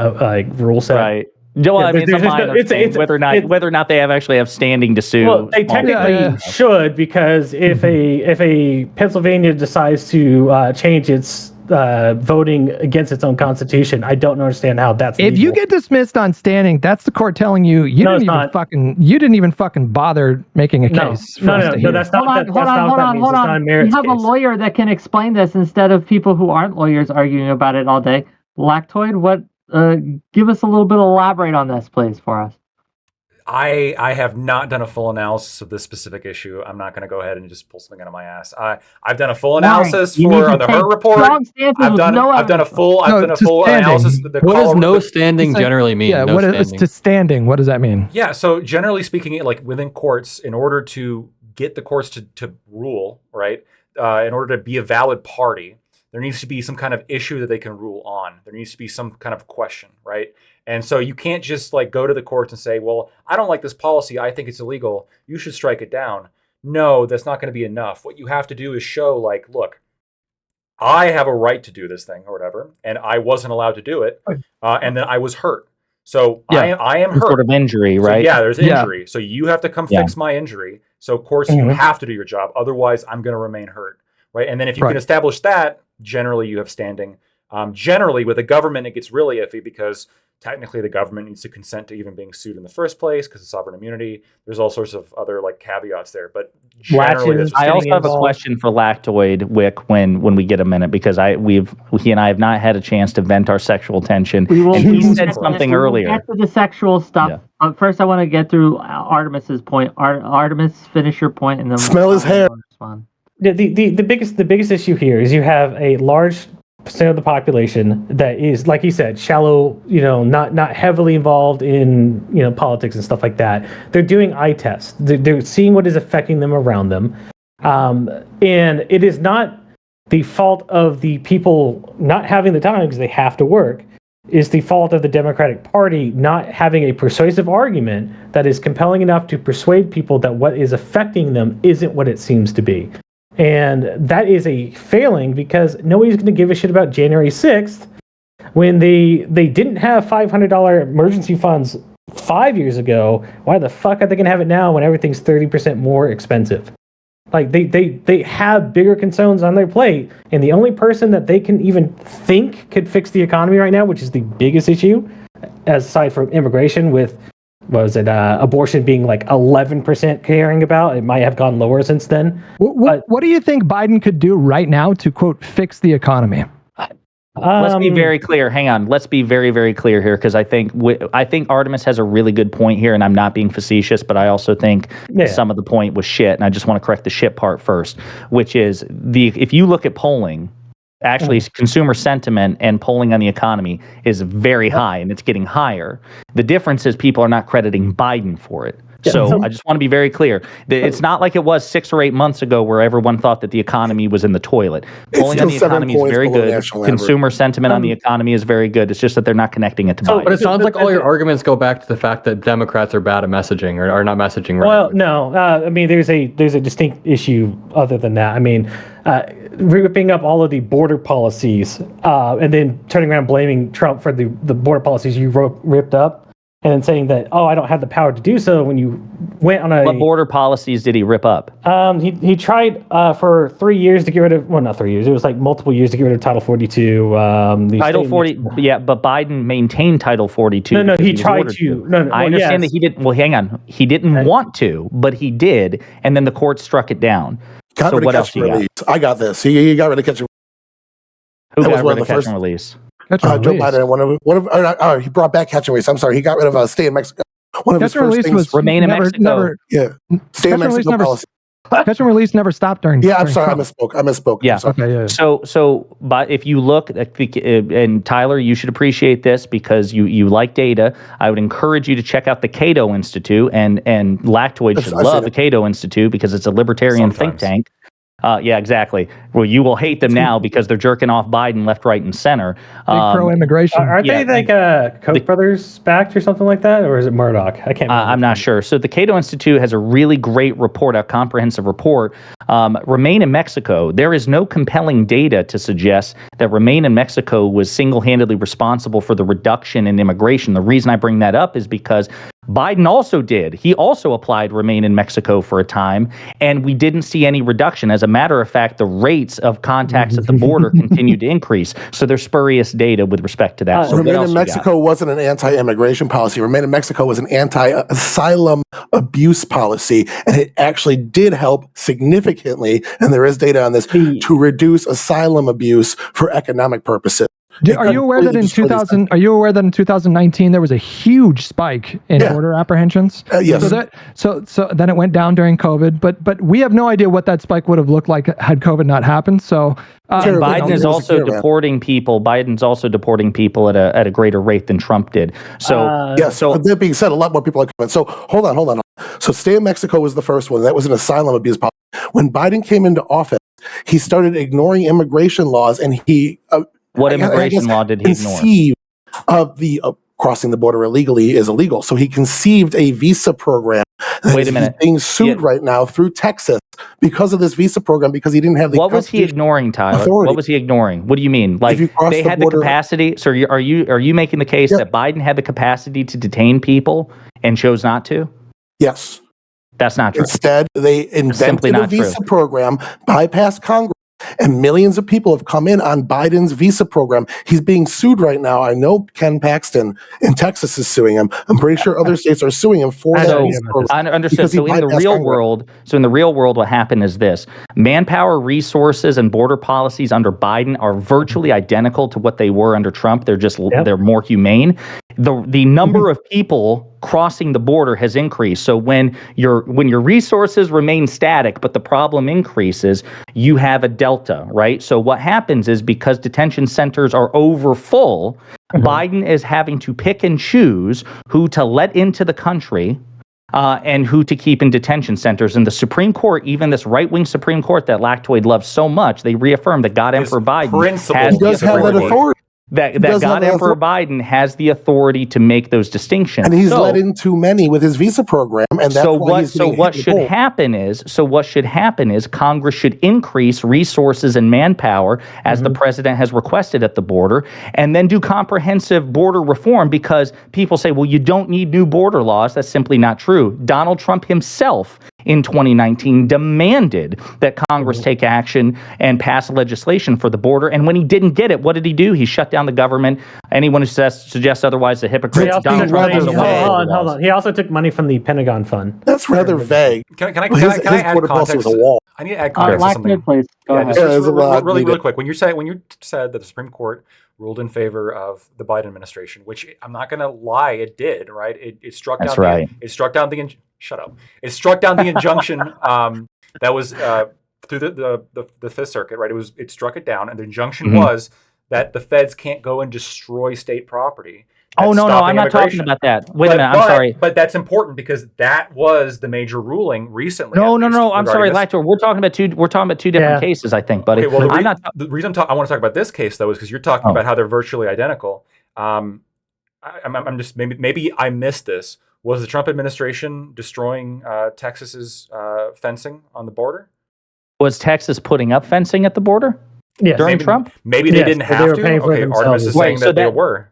rule set. Right. Well, I mean, it's a minor thing, whether or not they actually have standing to sue. Well, they technically should, because if a Pennsylvania decides to change its voting against its own constitution, I don't understand how that's if legal. you get dismissed on standing, that's the court telling you you didn't even fucking bother making a case. No, that's not what that means. It's not a merits You have case. a lawyer that can explain this instead of people who aren't lawyers arguing about it all day. Lactoid, what? Give us a little bit, elaborate on this, please, for us. I have not done a full analysis of this specific issue. I'm not going to go ahead and just pull something out of my ass. I've done a full analysis for the Hurt report. I've done a full analysis of the What does no report. standing generally mean? Yeah, what is to standing? What does that mean? Yeah, so generally speaking, like within courts, in order to get the courts to rule, right, in order to be a valid party, there needs to be some kind of issue that they can rule on. There needs to be some kind of question, right? And so you can't just like go to the courts and say, well, I don't like this policy. I think it's illegal. You should strike it down. No, that's not going to be enough. What you have to do is show like, look, I have a right to do this thing or whatever, and I wasn't allowed to do it. And then I was hurt. So I am hurt. Sort of injury, right? So, there's injury. So you have to come fix my injury. So of course you have to do your job. Otherwise I'm going to remain hurt. Right. And then if you can establish that, generally you have standing. Generally with the government, it gets really iffy because technically the government needs to consent to even being sued in the first place because of sovereign immunity. There's all sorts of other like caveats there. But generally, I also have a question for Lactoid Wick when we get a minute, because he and I have not had a chance to vent our sexual tension. And he said something earlier. Get to the sexual stuff. Yeah. First, I want to get through Artemis's point. Artemis, finish your point, and then smell his hair. The biggest issue here is you have a large percent of the population that is, like you said, shallow, not heavily involved in politics and stuff like that. They're doing eye tests. They're seeing what is affecting them around them, and it is not the fault of the people not having the time because they have to work. Is the fault of the Democratic Party not having a persuasive argument that is compelling enough to persuade people that what is affecting them isn't what it seems to be. And that is a failing, because nobody's going to give a shit about January 6th when they didn't have $500 emergency funds 5 years ago. Why the fuck are they going to have it now when everything's 30% more expensive? Like they have bigger concerns on their plate, and the only person that they can even think could fix the economy right now, which is the biggest issue, aside from immigration, with abortion being like 11% caring about. It might have gone lower since then. What do you think Biden could do right now to, quote, fix the economy? Let's be very clear. Hang on. Let's be very, very clear here, because I think Artemis has a really good point here, and I'm not being facetious, but I also think some of the point was shit, and I just want to correct the shit part first, which is if you look at polling, actually consumer sentiment and polling on the economy is very high, and it's getting higher. The difference is people are not crediting Biden for it. So I just want to be very clear. It's not like it was 6 or 8 months ago where everyone thought that the economy was in the toilet. Polling on the economy is very good. Consumer sentiment on the economy is very good. It's just that they're not connecting it to Biden. But it sounds like all your arguments go back to the fact that Democrats are bad at messaging or are not messaging right. Well, no. I mean, there's a distinct issue other than that. I mean, ripping up all of the border policies and then turning around blaming Trump for the border policies you ripped up. And then saying that, I don't have the power to do so when you went on a... What border policies did he rip up? He tried for 3 years to get rid of... Well, not 3 years. It was like multiple years to get rid of Title 42. Title 40... Yeah, but Biden maintained Title 42. No, he tried to. No, I understand that he didn't... Well, hang on. He didn't want to, but he did, and then the court struck it down. So what else you got? I got this. He got rid of catch and Who got rid of catch and release? Catch and Joe release. Biden, he brought back catch and release. I'm sorry, he got rid of stay in Mexico. One of his Catch and first release things, was Remain in Mexico. yeah, stay in Catch and release Mexico never. policy. Catch and release never stopped during. Yeah, I'm during sorry, Trump. I misspoke. Yeah. I'm sorry. Okay, yeah. So, but if you look, I think, and Tyler, you should appreciate this because you like data. I would encourage you to check out the Cato Institute, and Lactoid should I've love seen the it. Cato Institute because it's a libertarian think Sometimes. tank. Yeah, exactly. Well, you will hate them now because they're jerking off Biden left, right, and center. Big pro-immigration. Aren't Yeah. they like Koch brothers backed or something like that, or is it Murdoch? I can't remember. I'm not sure. So the Cato Institute has a really great report, a comprehensive report. Remain in Mexico. There is no compelling data to suggest that Remain in Mexico was single-handedly responsible for the reduction in immigration. The reason I bring that up is because Biden also did. He also applied Remain in Mexico for a time, and we didn't see any reduction. As a matter of fact, the rates of contacts at the border continued to increase. So there's spurious data with respect to that. So what Remain else in you got? Mexico wasn't an anti-immigration policy. Remain in Mexico was an anti-asylum abuse policy, and it actually did help significantly, and there is data on this, to reduce asylum abuse for economic purposes. Are you aware that in 2000? Are you aware that in 2019 there was a huge spike in border apprehensions? Yes. So then it went down during COVID, but we have no idea what that spike would have looked like had COVID not happened. So and Biden is also deporting people. Biden's also deporting people at a greater rate than Trump did. So So that being said, a lot more people are coming. So hold on. So stay in Mexico was the first one. That was an asylum abuse policy. When Biden came into office, he started ignoring immigration laws, and he what immigration law did he ignore? Conceived of the crossing the border illegally is illegal. So he conceived a visa program. Wait a minute. He's being sued right now through Texas because of this visa program because he didn't have the. What was he ignoring, Tyler? Authority. What was he ignoring? What do you mean? Like they had the capacity. So are you making the case that Biden had the capacity to detain people and chose not to? Yes. That's not true. Instead, they invented a visa program, bypassed Congress, and millions of people have come in on Biden's visa program. He's being sued right now. I know Ken Paxton in Texas is suing him. I'm pretty sure other states are suing him for that visa program. I understood. So in the real world, what happened is this: manpower, resources, and border policies under Biden are virtually identical to what they were under Trump. They're just they're more humane. The number of people crossing the border has increased. So when your resources remain static, but the problem increases, you have a delta, right? So what happens is because detention centers are over full, Biden is having to pick and choose who to let into the country and who to keep in detention centers. And the Supreme Court, even this right-wing Supreme Court that Lactoid loves so much, they reaffirmed that God Emperor Biden does have that authority. That God Emperor Biden has the authority to make those distinctions, and he's let in too many with his visa program, and that's what should happen is Congress should increase resources and manpower as the president has requested at the border, and then do comprehensive border reform because people say, well, you don't need new border laws. That's simply not true. Donald Trump himself in 2019 demanded that Congress take action and pass legislation for the border. And when he didn't get it, what did he do? He shut down the government. Anyone who suggests otherwise is a hypocrite. Hold on. He also took money from the Pentagon Fund. That's rather vague. Can I add context? I need to add context to something. Please. Go ahead. Really quick. When you said that the Supreme Court ruled in favor of the Biden administration, which I'm not going to lie, it did, right? It struck down. That's right. It struck down the. Shut up. It struck down the injunction that was through the Fifth Circuit, right? It struck it down, and the injunction was that the feds can't go and destroy state property. Oh no, I'm not talking about that. Wait a minute, I'm sorry. But that's important because that was the major ruling recently. No, I'm sorry, Lactor. We're talking about two different cases, I think, buddy. Okay, well, the reason I want to talk about this case though is because you're talking about how they're virtually identical. I'm just maybe I missed this. Was the Trump administration destroying Texas's fencing on the border? Was Texas putting up fencing at the border during Trump? Maybe they didn't have to. Okay, Artemis is saying that they were.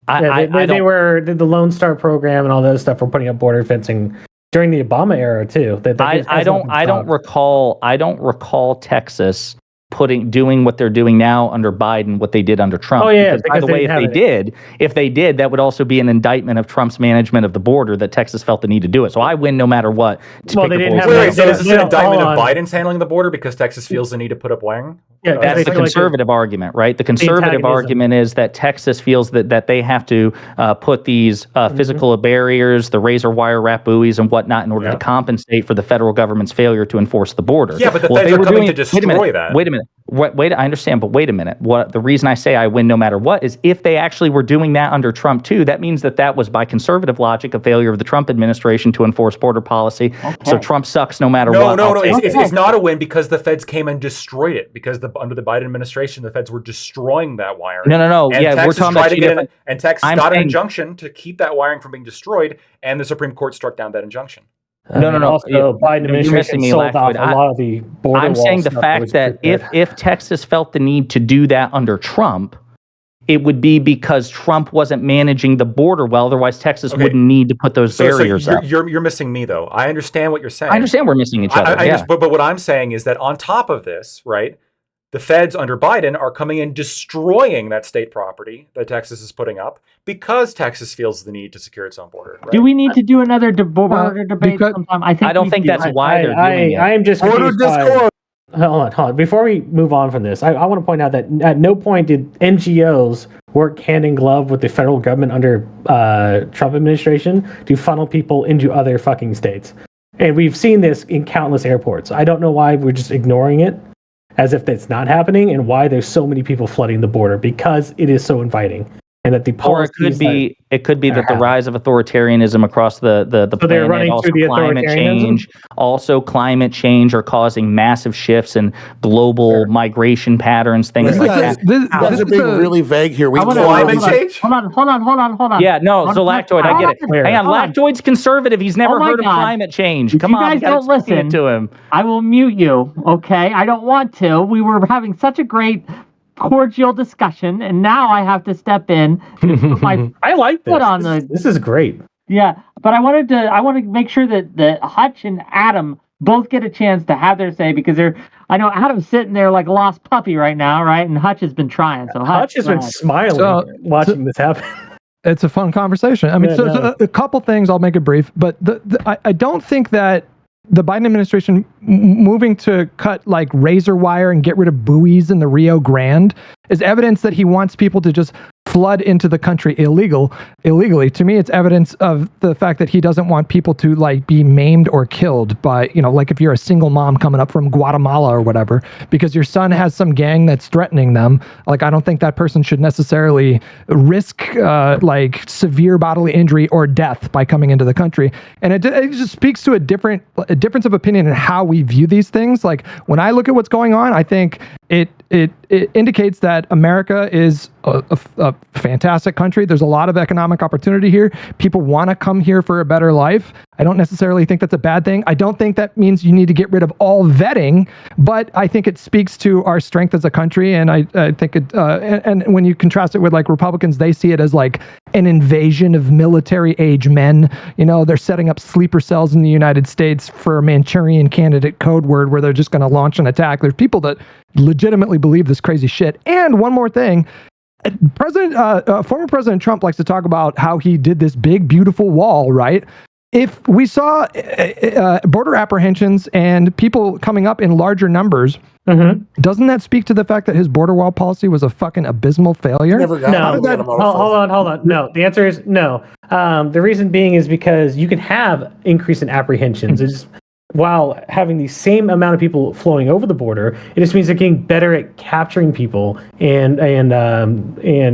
They were the Lone Star program and all those stuff were putting up border fencing during the Obama era too. I don't recall Texas doing what they're doing now under Biden, what they did under Trump. Oh, yeah, Because by because the they way, didn't if they did, that would also be an indictment of Trump's management of the border that Texas felt the need to do it. So I win no matter what. Well, they didn't have Wait, so they is this don't- an indictment of hold on. Biden's handling the border because Texas feels the need to put up wiring? Yeah, 'cause That's they the feel like conservative argument, right? The conservative antagonism. argument is that Texas feels that they have to put these physical barriers, the razor wire wrap buoys and whatnot in order to compensate for the federal government's failure to enforce the border. Yeah, but the Well, if feds they are were coming doing to it- wait a minute, destroy that. Wait a minute. Wait, I understand, but wait a minute. What the reason I say I win no matter what is if they actually were doing that under Trump too, that means that was by conservative logic a failure of the Trump administration to enforce border policy. So Trump sucks no matter what. No. It's not a win because the feds came and destroyed it. Because under the Biden administration, the feds were destroying that wiring. No. And Yeah, Texas we're talking tried about to two get different. and Texas I'm got an saying- injunction to keep that wiring from being destroyed, and the Supreme Court struck down that injunction. No. Also, Biden You're administration missing me, sold off Lactoid. a lot of the border I'm wall saying the stuff fact was that prepared. if Texas felt the need to do that under Trump, it would be because Trump wasn't managing the border well. Otherwise, Texas wouldn't need to put those barriers up. You're missing me though. I understand what you're saying. I understand we're missing each other. But what I'm saying is that on top of this, right, the feds under Biden are coming and destroying that state property that Texas is putting up because Texas feels the need to secure its own border. Right? Do we need to do another border debate because- sometime? I don't we think do. that's why they're doing it. I am just Border confused by- discord. Hold on. Before we move on from this, I want to point out that at no point did NGOs work hand in glove with the federal government under Trump administration to funnel people into other fucking states. And we've seen this in countless airports. I don't know why we're just ignoring it as if it's not happening and why there's so many people flooding the border because it is so inviting. And that the Or it could be that the rise of authoritarianism across the they're planet, running also through the climate authoritarianism? climate change are causing massive shifts in global migration patterns, things You like guys, that. you guys are being really vague here. We Climate change? Hold on. Yeah, no, so Lactoid, I get it. Hang on, Hold on. Lactoid's conservative. He's never Oh my heard of God. climate change. If Come you on, guys we gotta don't explain it listen, to him. I will mute you, okay? I don't want to. We were having such a great cordial discussion, and now I have to step in and put my I like this. foot on the This is great. yeah. But I want to make sure that Hutch and Adam both get a chance to have their say because I know Adam's sitting there like a lost puppy right now, right? And Hutch has been trying. So Hutch has been smiling watching this happen. It's a fun conversation. I mean, so a couple things. I'll make it brief, but I don't think that the Biden administration moving to cut like razor wire and get rid of buoys in the Rio Grande is evidence that he wants people to just flood into the country illegally. To me, it's evidence of the fact that he doesn't want people to like be maimed or killed by, like if you're a single mom coming up from Guatemala or whatever, because your son has some gang that's threatening them. Like, I don't think that person should necessarily risk like severe bodily injury or death by coming into the country. And it just speaks to a difference of opinion in how we view these things. Like when I look at what's going on, I think it indicates that America is a fantastic country. There's a lot of economic opportunity here. People want to come here for a better life. I don't necessarily think that's a bad thing. I don't think that means you need to get rid of all vetting, but I think it speaks to our strength as a country. And I think it, and when you contrast it with like Republicans, they see it as like an invasion of military age men. They're setting up sleeper cells in the United States for a Manchurian candidate code word where they're just going to launch an attack. There's people that legitimately believe this crazy shit. And one more thing, former President Trump likes to talk about how he did this big, beautiful wall, right? If we saw border apprehensions and people coming up in larger numbers, doesn't that speak to the fact that his border wall policy was a fucking abysmal failure? Never got Hold on. No, the answer is no. The reason being is because you can have increase in apprehensions. It's while having the same amount of people flowing over the border, it just means they're getting better at capturing people and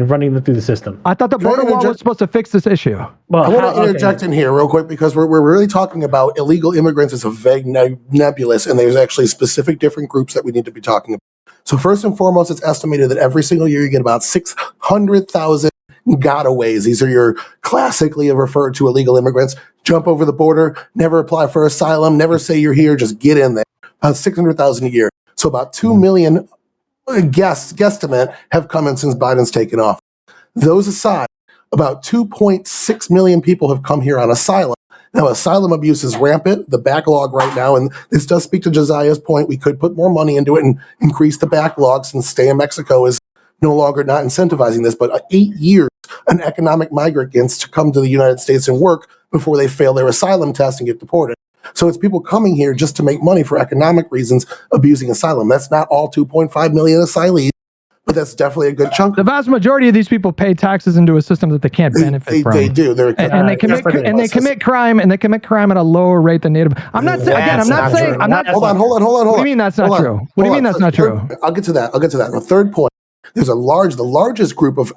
running them through the system. I thought the border wall was supposed to fix this issue. Well, I want to interject in here real quick because we're really talking about illegal immigrants as a vague nebulous, and there's actually specific different groups that we need to be talking about. So first and foremost, it's estimated that every single year you get about 600,000 gotaways. These are your classically referred to illegal immigrants. Jump over the border, never apply for asylum, never say you're here, just get in there. About 600,000 a year. So about 2 million guesstimate have come in since Biden's taken off. Those aside, about 2.6 million people have come here on asylum. Now, asylum abuse is rampant, the backlog right now, and this does speak to Josiah's point. We could put more money into it and increase the backlog since stay in Mexico is no longer not incentivizing this, but 8 years an economic migrant gets to come to the United States and work before they fail their asylum test and get deported. So it's people coming here just to make money for economic reasons, abusing asylum. That's not all 2.5 million asylees, but that's definitely a good chunk. The vast majority of these people pay taxes into a system that they can't benefit from. They do. And they commit crime at a lower rate than native. I'm not saying again. I'm not saying. I'm not. Hold on. What do you mean that's not true? What do you mean that's not true? I'll get to that. The third point. There's the largest group of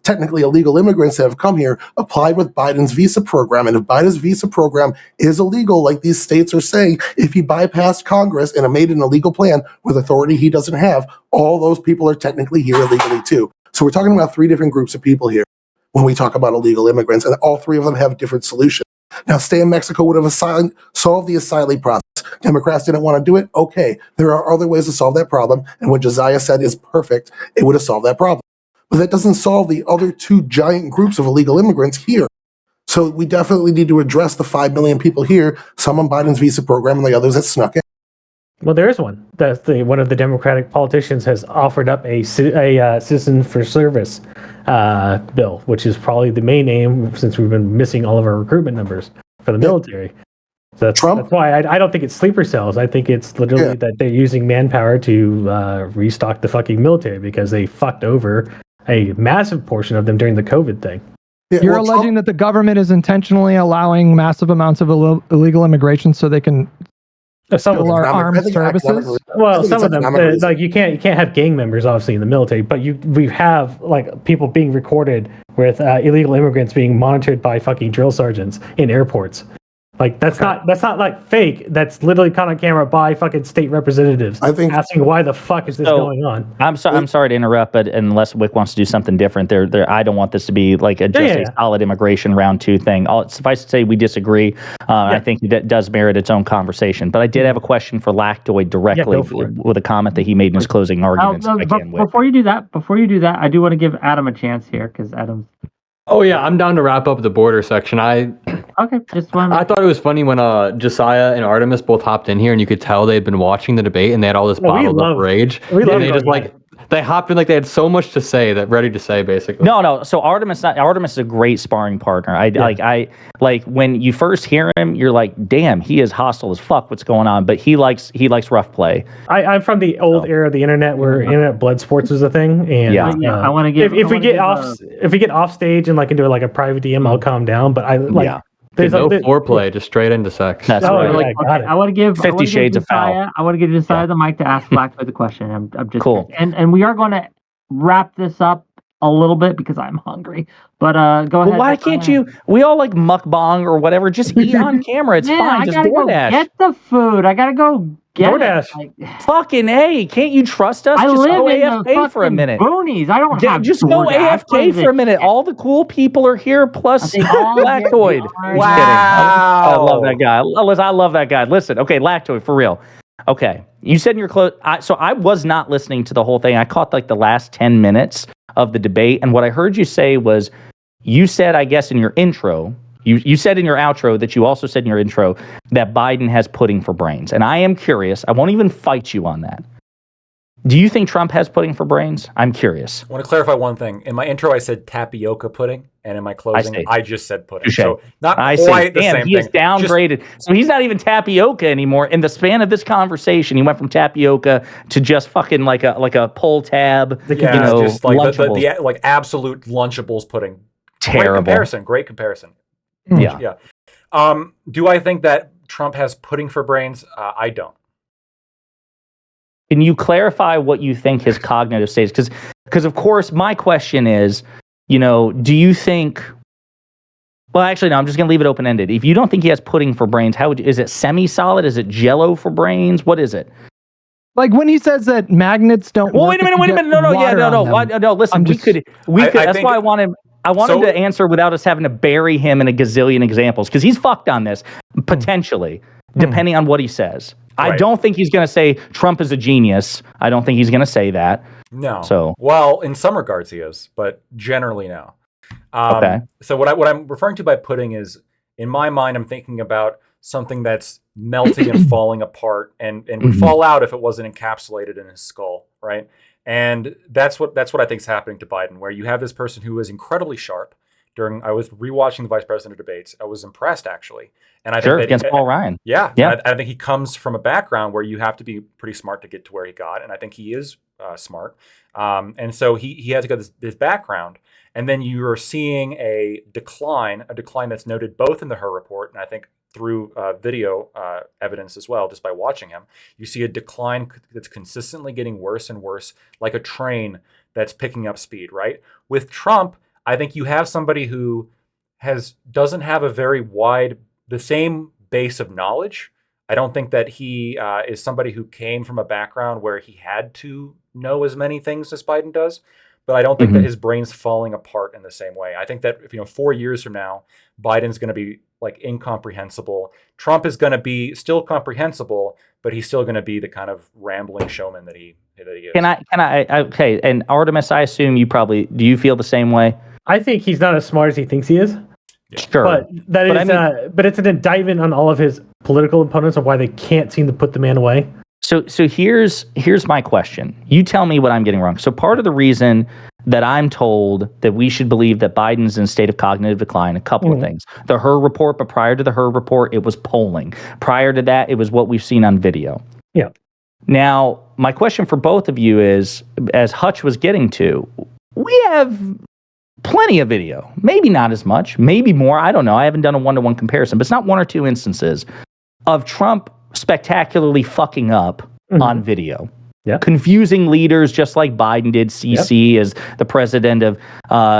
technically illegal immigrants that have come here applied with Biden's visa program. And if Biden's visa program is illegal, like these states are saying, if he bypassed Congress and made an illegal plan with authority he doesn't have, all those people are technically here illegally too. So we're talking about 3 different groups of people here when we talk about illegal immigrants, and all 3 of them have different solutions. Now, stay in Mexico would have solved the asylee process. Democrats didn't want to do it. Okay, there are other ways to solve that problem, and what Josiah said is perfect. It would have solved that problem. But that doesn't solve the other 2 giant groups of illegal immigrants here. So we definitely need to address the 5 million people here, some on Biden's visa program and the others that snuck in. Well, there is one. One of the Democratic politicians has offered up a citizen for service bill, which is probably the main aim since we've been missing all of our recruitment numbers for the military. So that's why I don't think it's sleeper cells. I think it's literally that they're using manpower to restock the fucking military because they fucked over a massive portion of them during the COVID thing. Yeah, You're alleging that the government is intentionally allowing massive amounts of illegal immigration so they can some our armed services. Well, some of them, like you can't have gang members obviously in the military, but we have like people being recorded with illegal immigrants being monitored by fucking drill sergeants in airports. Like that's not like fake. That's literally caught on camera by fucking state representatives. I think asking why the fuck is this going on. I'm sorry to interrupt, but unless Wick wants to do something different, I don't want this to be like a solid immigration round 2 thing. Suffice to say, we disagree. I think that does merit its own conversation. But I did have a question for Lactoid directly with a comment that he made in his closing arguments. Before you do that, I do want to give Adam a chance here because Adam. Oh yeah, I'm down to wrap up the border section. I thought it was funny when Josiah and Artemis both hopped in here, and you could tell they'd been watching the debate, and they had all this bottled up rage. And they just they hopped in like they had so much to say, ready to say basically. No. So Artemis is a great sparring partner. I when you first hear him, you're like, damn, he is hostile as fuck. What's going on? But he likes rough play. I'm from the old era of the internet where internet blood sports was a thing, and I want to give. If we get off stage and like into like a private DM, I'll calm down. But there's no foreplay, just straight into sex. That's right. I want to give 50 Shades of Foul. I want to give Josiah the mic to ask Blackfoot the question. I'm just cool. And we are going to wrap this up a little bit because I'm hungry. But go ahead. Why can't you? We all like mukbang or whatever. Just eat on camera. It's fine. Just DoorDash. Get the food. I gotta go get DoorDash. Fucking A. Can't you trust us? Just go in AFK for a minute. Boonies. I don't have. Just go AFK for a minute. All the cool people are here. Plus Lactoid. Wow. I love that guy. I love that guy. Listen. Okay, Lactoid for real. Okay, you said in your close. So I was not listening to the whole thing. I caught like the last 10 minutes of the debate, and what I heard you say was, you said, I guess in your intro, you said in your outro that you also said in your intro that Biden has pudding for brains, and I am curious. I won't even fight you on that. Do you think Trump has pudding for brains? I'm curious. I want to clarify one thing. In my intro, I said tapioca pudding, and in my closing, I just said pudding. So not quite the same thing. He is downgraded. So he's not even tapioca anymore. In the span of this conversation, he went from tapioca to just fucking like a pull tab. Just like the like absolute Lunchables pudding. Terrible. Great comparison. Yeah. Do I think that Trump has pudding for brains? I don't. Can you clarify what you think his cognitive state is? Because of course, my question is, do you think... Well, actually, no, I'm just going to leave it open-ended. If you don't think he has pudding for brains, is it semi-solid? Is it Jell-O for brains? What is it? Like when he says that magnets don't. Well, wait a minute. No. Listen, we could. That's why I wanted to answer without us having to bury him in a gazillion examples, because he's fucked on this potentially, depending on what he says. Right. I don't think he's going to say Trump is a genius. I don't think he's going to say that. No. So, well, in some regards he is, but generally no. Okay. So what I'm referring to by pudding is in my mind, I'm thinking about something that's melting and falling apart and would fall out if it wasn't encapsulated in his skull, right? And that's what I think is happening to Biden, where you have this person who is incredibly sharp. I was rewatching the vice president debates. I was impressed, actually, and I think that against Paul Ryan. Yeah, and I think he comes from a background where you have to be pretty smart to get to where he got, and I think he is smart. And so he has got this background, and then you are seeing a decline that's noted both in the Her report, and I think through video evidence as well, just by watching him. You see a decline that's consistently getting worse and worse, like a train that's picking up speed, right? With Trump, I think you have somebody who doesn't have the same base of knowledge. I don't think that he is somebody who came from a background where he had to know as many things as Biden does. But I don't think that his brain's falling apart in the same way. I think that 4 years from now, Biden's going to be like incomprehensible. Trump is going to be still comprehensible, but he's still going to be the kind of rambling showman that he is. Can I? Okay, and Artemis, I assume do you feel the same way? I think he's not as smart as he thinks he is. Yeah. Sure, but it's an indictment on all of his political opponents of why they can't seem to put the man away. So here's my question. You tell me what I'm getting wrong. So part of the reason that I'm told that we should believe that Biden's in a state of cognitive decline, a couple of things. The Her report, but prior to the Her report, it was polling. Prior to that, it was what we've seen on video. Yeah. Now, my question for both of you is, as Hutch was getting to, we have plenty of video. Maybe not as much, maybe more. I don't know. I haven't done a one-to-one comparison, but it's not one or two instances of Trump spectacularly fucking up on video. Confusing leaders just like Biden did Sisi as the president of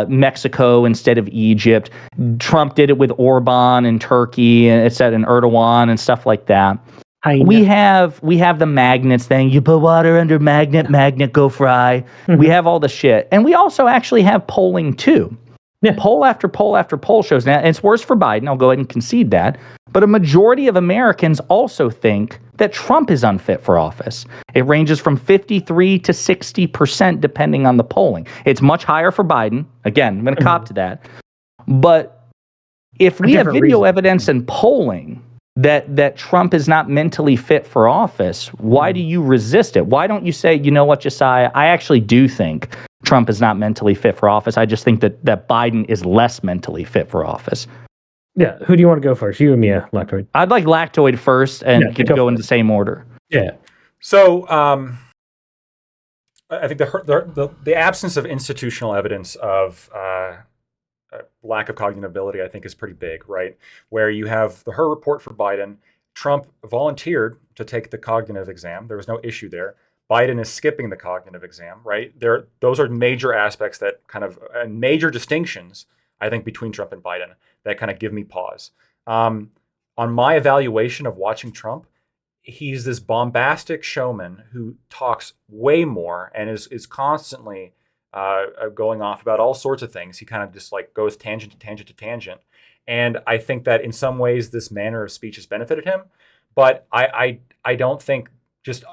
Mexico instead of Egypt. Trump did it with Orban in Turkey and Erdogan and stuff like that. We have the magnets thing. You put water under magnet go fry. We have all the shit. And we also actually have polling too. Yeah. Poll after poll after poll shows now, and it's worse for Biden, I'll go ahead and concede that, but a majority of Americans also think that Trump is unfit for office. It ranges from 53 to 60% depending on the polling. It's much higher for Biden. Again, I'm going to cop to that. But if we have video evidence and polling that Trump is not mentally fit for office, why do you resist it? Why don't you say, you know what, Josiah, I actually do think Trump is not mentally fit for office. I just think that Biden is less mentally fit for office. Yeah. Who do you want to go first? You and me, Lactoid. I'd like Lactoid first and go in the same order. Yeah. So I think the absence of institutional evidence of lack of cognitive ability, I think, is pretty big, right? Where you have the Her report for Biden. Trump volunteered to take the cognitive exam. There was no issue there. Biden is skipping the cognitive exam, right? Those are major aspects that kind of major distinctions, I think, between Trump and Biden that kind of give me pause. On my evaluation of watching Trump, he's this bombastic showman who talks way more and is constantly going off about all sorts of things. He kind of just like goes tangent to tangent to tangent. And I think that in some ways this manner of speech has benefited him. But I don't think just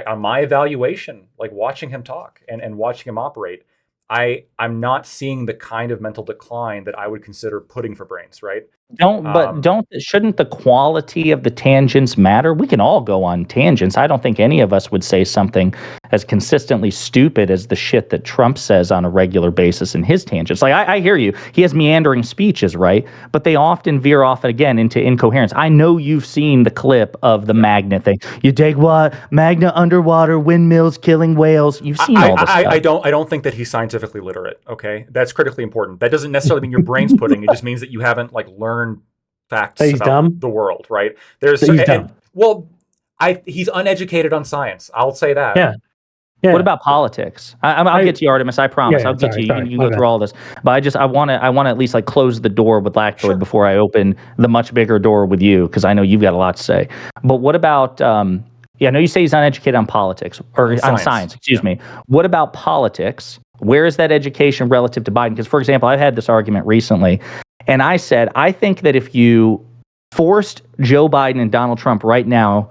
on my evaluation, like watching him talk and watching him operate, I'm not seeing the kind of mental decline that I would consider pudding for brains, right? Shouldn't the quality of the tangents matter? We can all go on tangents. I don't think any of us would say something as consistently stupid as the shit that Trump says on a regular basis in his tangents. Like, I hear you. He has meandering speeches, right? But they often veer off again into incoherence. I know you've seen the clip of the magnet thing. You take what? Magnet underwater, windmills killing whales. You've seen all this stuff. I don't think that he's scientifically literate, okay? That's critically important. That doesn't necessarily mean your brain's pudding. It just means that you haven't like learned facts about the world, right? He's uneducated on science. I'll say that. Yeah. What about politics? I'll get to you, Artemis. I promise. I'll get to you. You can go through all this. But I want to at least like close the door with Lactoid before I open the much bigger door with you, because I know you've got a lot to say. But what about? I know you say he's uneducated on politics or on science. Excuse me. What about politics? Where is that education relative to Biden? Because, for example, I've had this argument recently, and I said I think that if you forced Joe Biden and Donald Trump right now,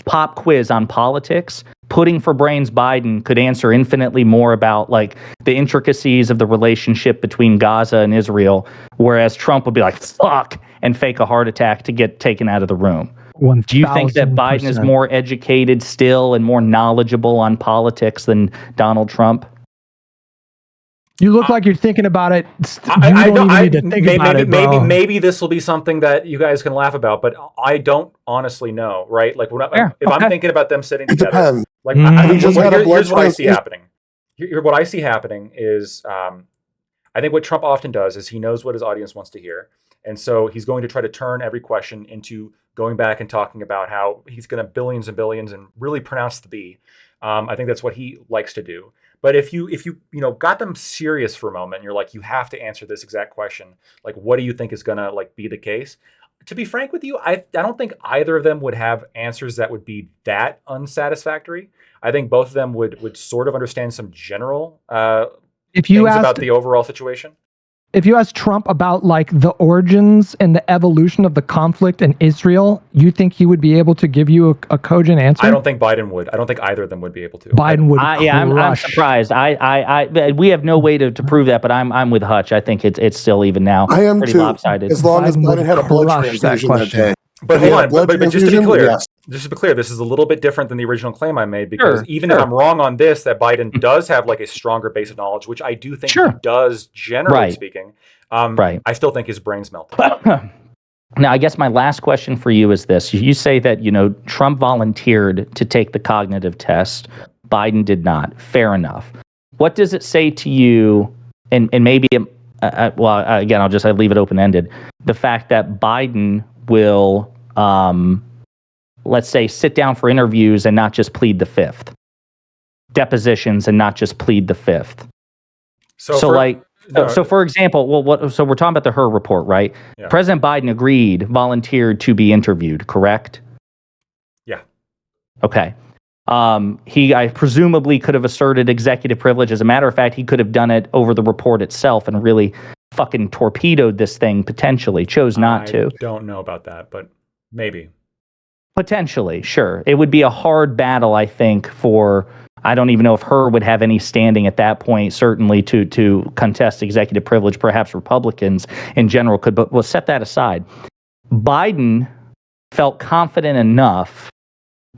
pop quiz on politics, putting for brains Biden could answer infinitely more about like the intricacies of the relationship between Gaza and Israel, whereas Trump would be like, fuck, and fake a heart attack to get taken out of the room. Do you think that Biden is 1000%. more educated still and more knowledgeable on politics than Donald Trump? You look like you're thinking about it. I You don't don't even need to think about it, bro. maybe this will be something that you guys can laugh about, but I don't honestly know, right? Like if I'm thinking about them sitting It together, depends. like He just had a here's what I blood see happening. What I see happening is, I think what Trump often does is he knows what his audience wants to hear, and so he's going to try to turn every question into going back and talking about how he's going to billions and billions and really pronounce the B. I think that's what he likes to do. But if you got them serious for a moment, and you're like, you have to answer this exact question. Like, what do you think is gonna like be the case? To be frank with you, I don't think either of them would have answers that would be that unsatisfactory. I think both of them would sort of understand some general If you things about asked the overall situation. if you ask Trump about like the origins and the evolution of the conflict in Israel, you think he would be able to give you a cogent answer? I don't think Biden would. I don't think either of them would be able to. Biden would. I'm crush. surprised. We have no way to prove that, but I'm with Hutch. I think it's still even now. I am pretty too. lopsided. As long as Biden would Biden had a blood crush that transfusion that question. day. But If he hold had on, a blood but just to be transfusion, clear, yes. this is a little bit different than the original claim I made, because Sure, even if I'm wrong on this, that Biden does have like a stronger base of knowledge, which I do think he does, generally Right. speaking. Right. I still think his brain's melted. Now, I guess my last question for you is this. You say that, Trump volunteered to take the cognitive test. Biden did not. Fair enough. What does it say to you, and maybe, again, I'll leave it open-ended, the fact that Biden will, let's say, sit down for interviews and not just plead the fifth, depositions and not just plead the fifth. So for example, so we're talking about the Hur report, right? Yeah. President Biden volunteered to be interviewed, correct? Yeah. Okay. I presumably could have asserted executive privilege. As a matter of fact, he could have done it over the report itself and really fucking torpedoed this thing, potentially. Chose not to. I don't know about that, but maybe. Potentially, sure. It would be a hard battle, I think, I don't even know if Hur would have any standing at that point, certainly to contest executive privilege. Perhaps Republicans in general could, but we'll set that aside. Biden felt confident enough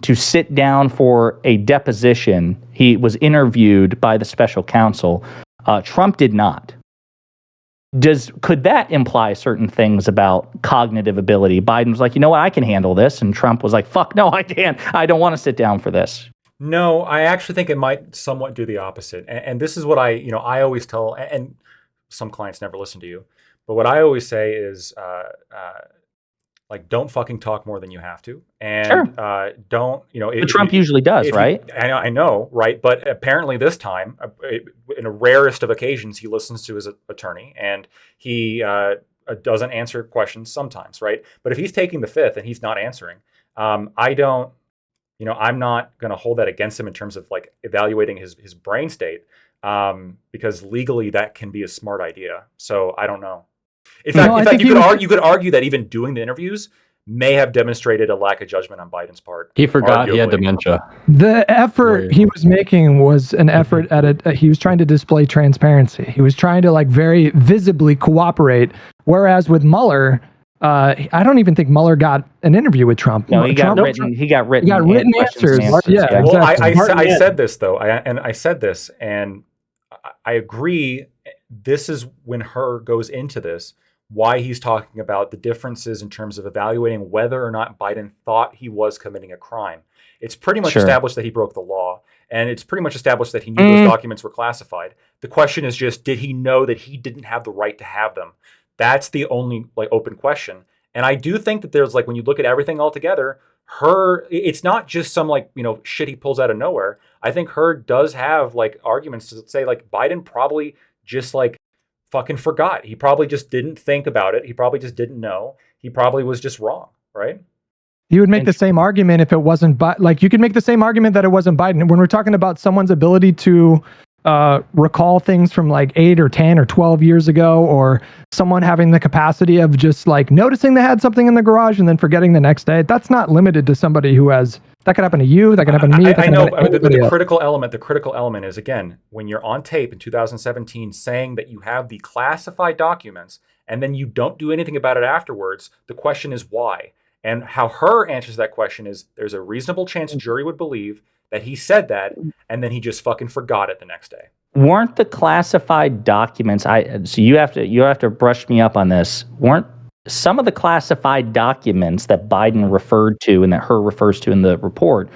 to sit down for a deposition. He was interviewed by the special counsel. Trump did not. Could that imply certain things about cognitive ability? Biden was like, you know what, I can handle this. And Trump was like, fuck, no, I can't. I don't want to sit down for this. No, I actually think it might somewhat do the opposite. And this is what I always tell, and some clients never listen to you, but what I always say is, like, don't fucking talk more than you have to. And don't, But Trump usually does, right? I know, right? But apparently this time, in a rarest of occasions, he listens to his attorney, and he doesn't answer questions sometimes, right? But if he's taking the fifth and he's not answering, I'm not going to hold that against him in terms of like evaluating his brain state, because legally that can be a smart idea. So I don't know. In fact, you could argue that even doing the interviews may have demonstrated a lack of judgment on Biden's part. He forgot he had arguably. dementia. The effort he was making was an effort at it. He was trying to display transparency. He was trying to like very visibly cooperate. Whereas with Mueller, I don't even think Mueller got an interview with Trump. No, he got written answers. Yeah, Well, exactly. I said this though, and I agree. This is when Hur goes into this, why he's talking about the differences in terms of evaluating whether or not Biden thought he was committing a crime. It's pretty much established that he broke the law, and it's pretty much established that he knew those documents were classified. The question is just, did he know that he didn't have the right to have them? That's the only like open question. And I do think that there's like, when you look at everything all together, it's not just some like, shit he pulls out of nowhere. I think Hur does have like arguments to say like Biden probably just like fucking forgot. He probably just didn't think about it. He probably just didn't know. He probably was just wrong, right? You would make the same argument if it wasn't like you could make the same argument that it wasn't Biden. When we're talking about someone's ability to recall things from like 8 or 10 or 12 years ago, or someone having the capacity of just like noticing they had something in the garage and then forgetting the next day, that's not limited to somebody who has That could happen to you. That could happen to me. I know, but the critical element is, again, when you're on tape in 2017 saying that you have the classified documents and then you don't do anything about it afterwards, the question is why? And how her answers to that question is there's a reasonable chance a jury would believe that he said that and then he just fucking forgot it the next day. Weren't the classified documents, so you have to brush me up on this, weren't some of the classified documents that Biden referred to and that her refers to in the report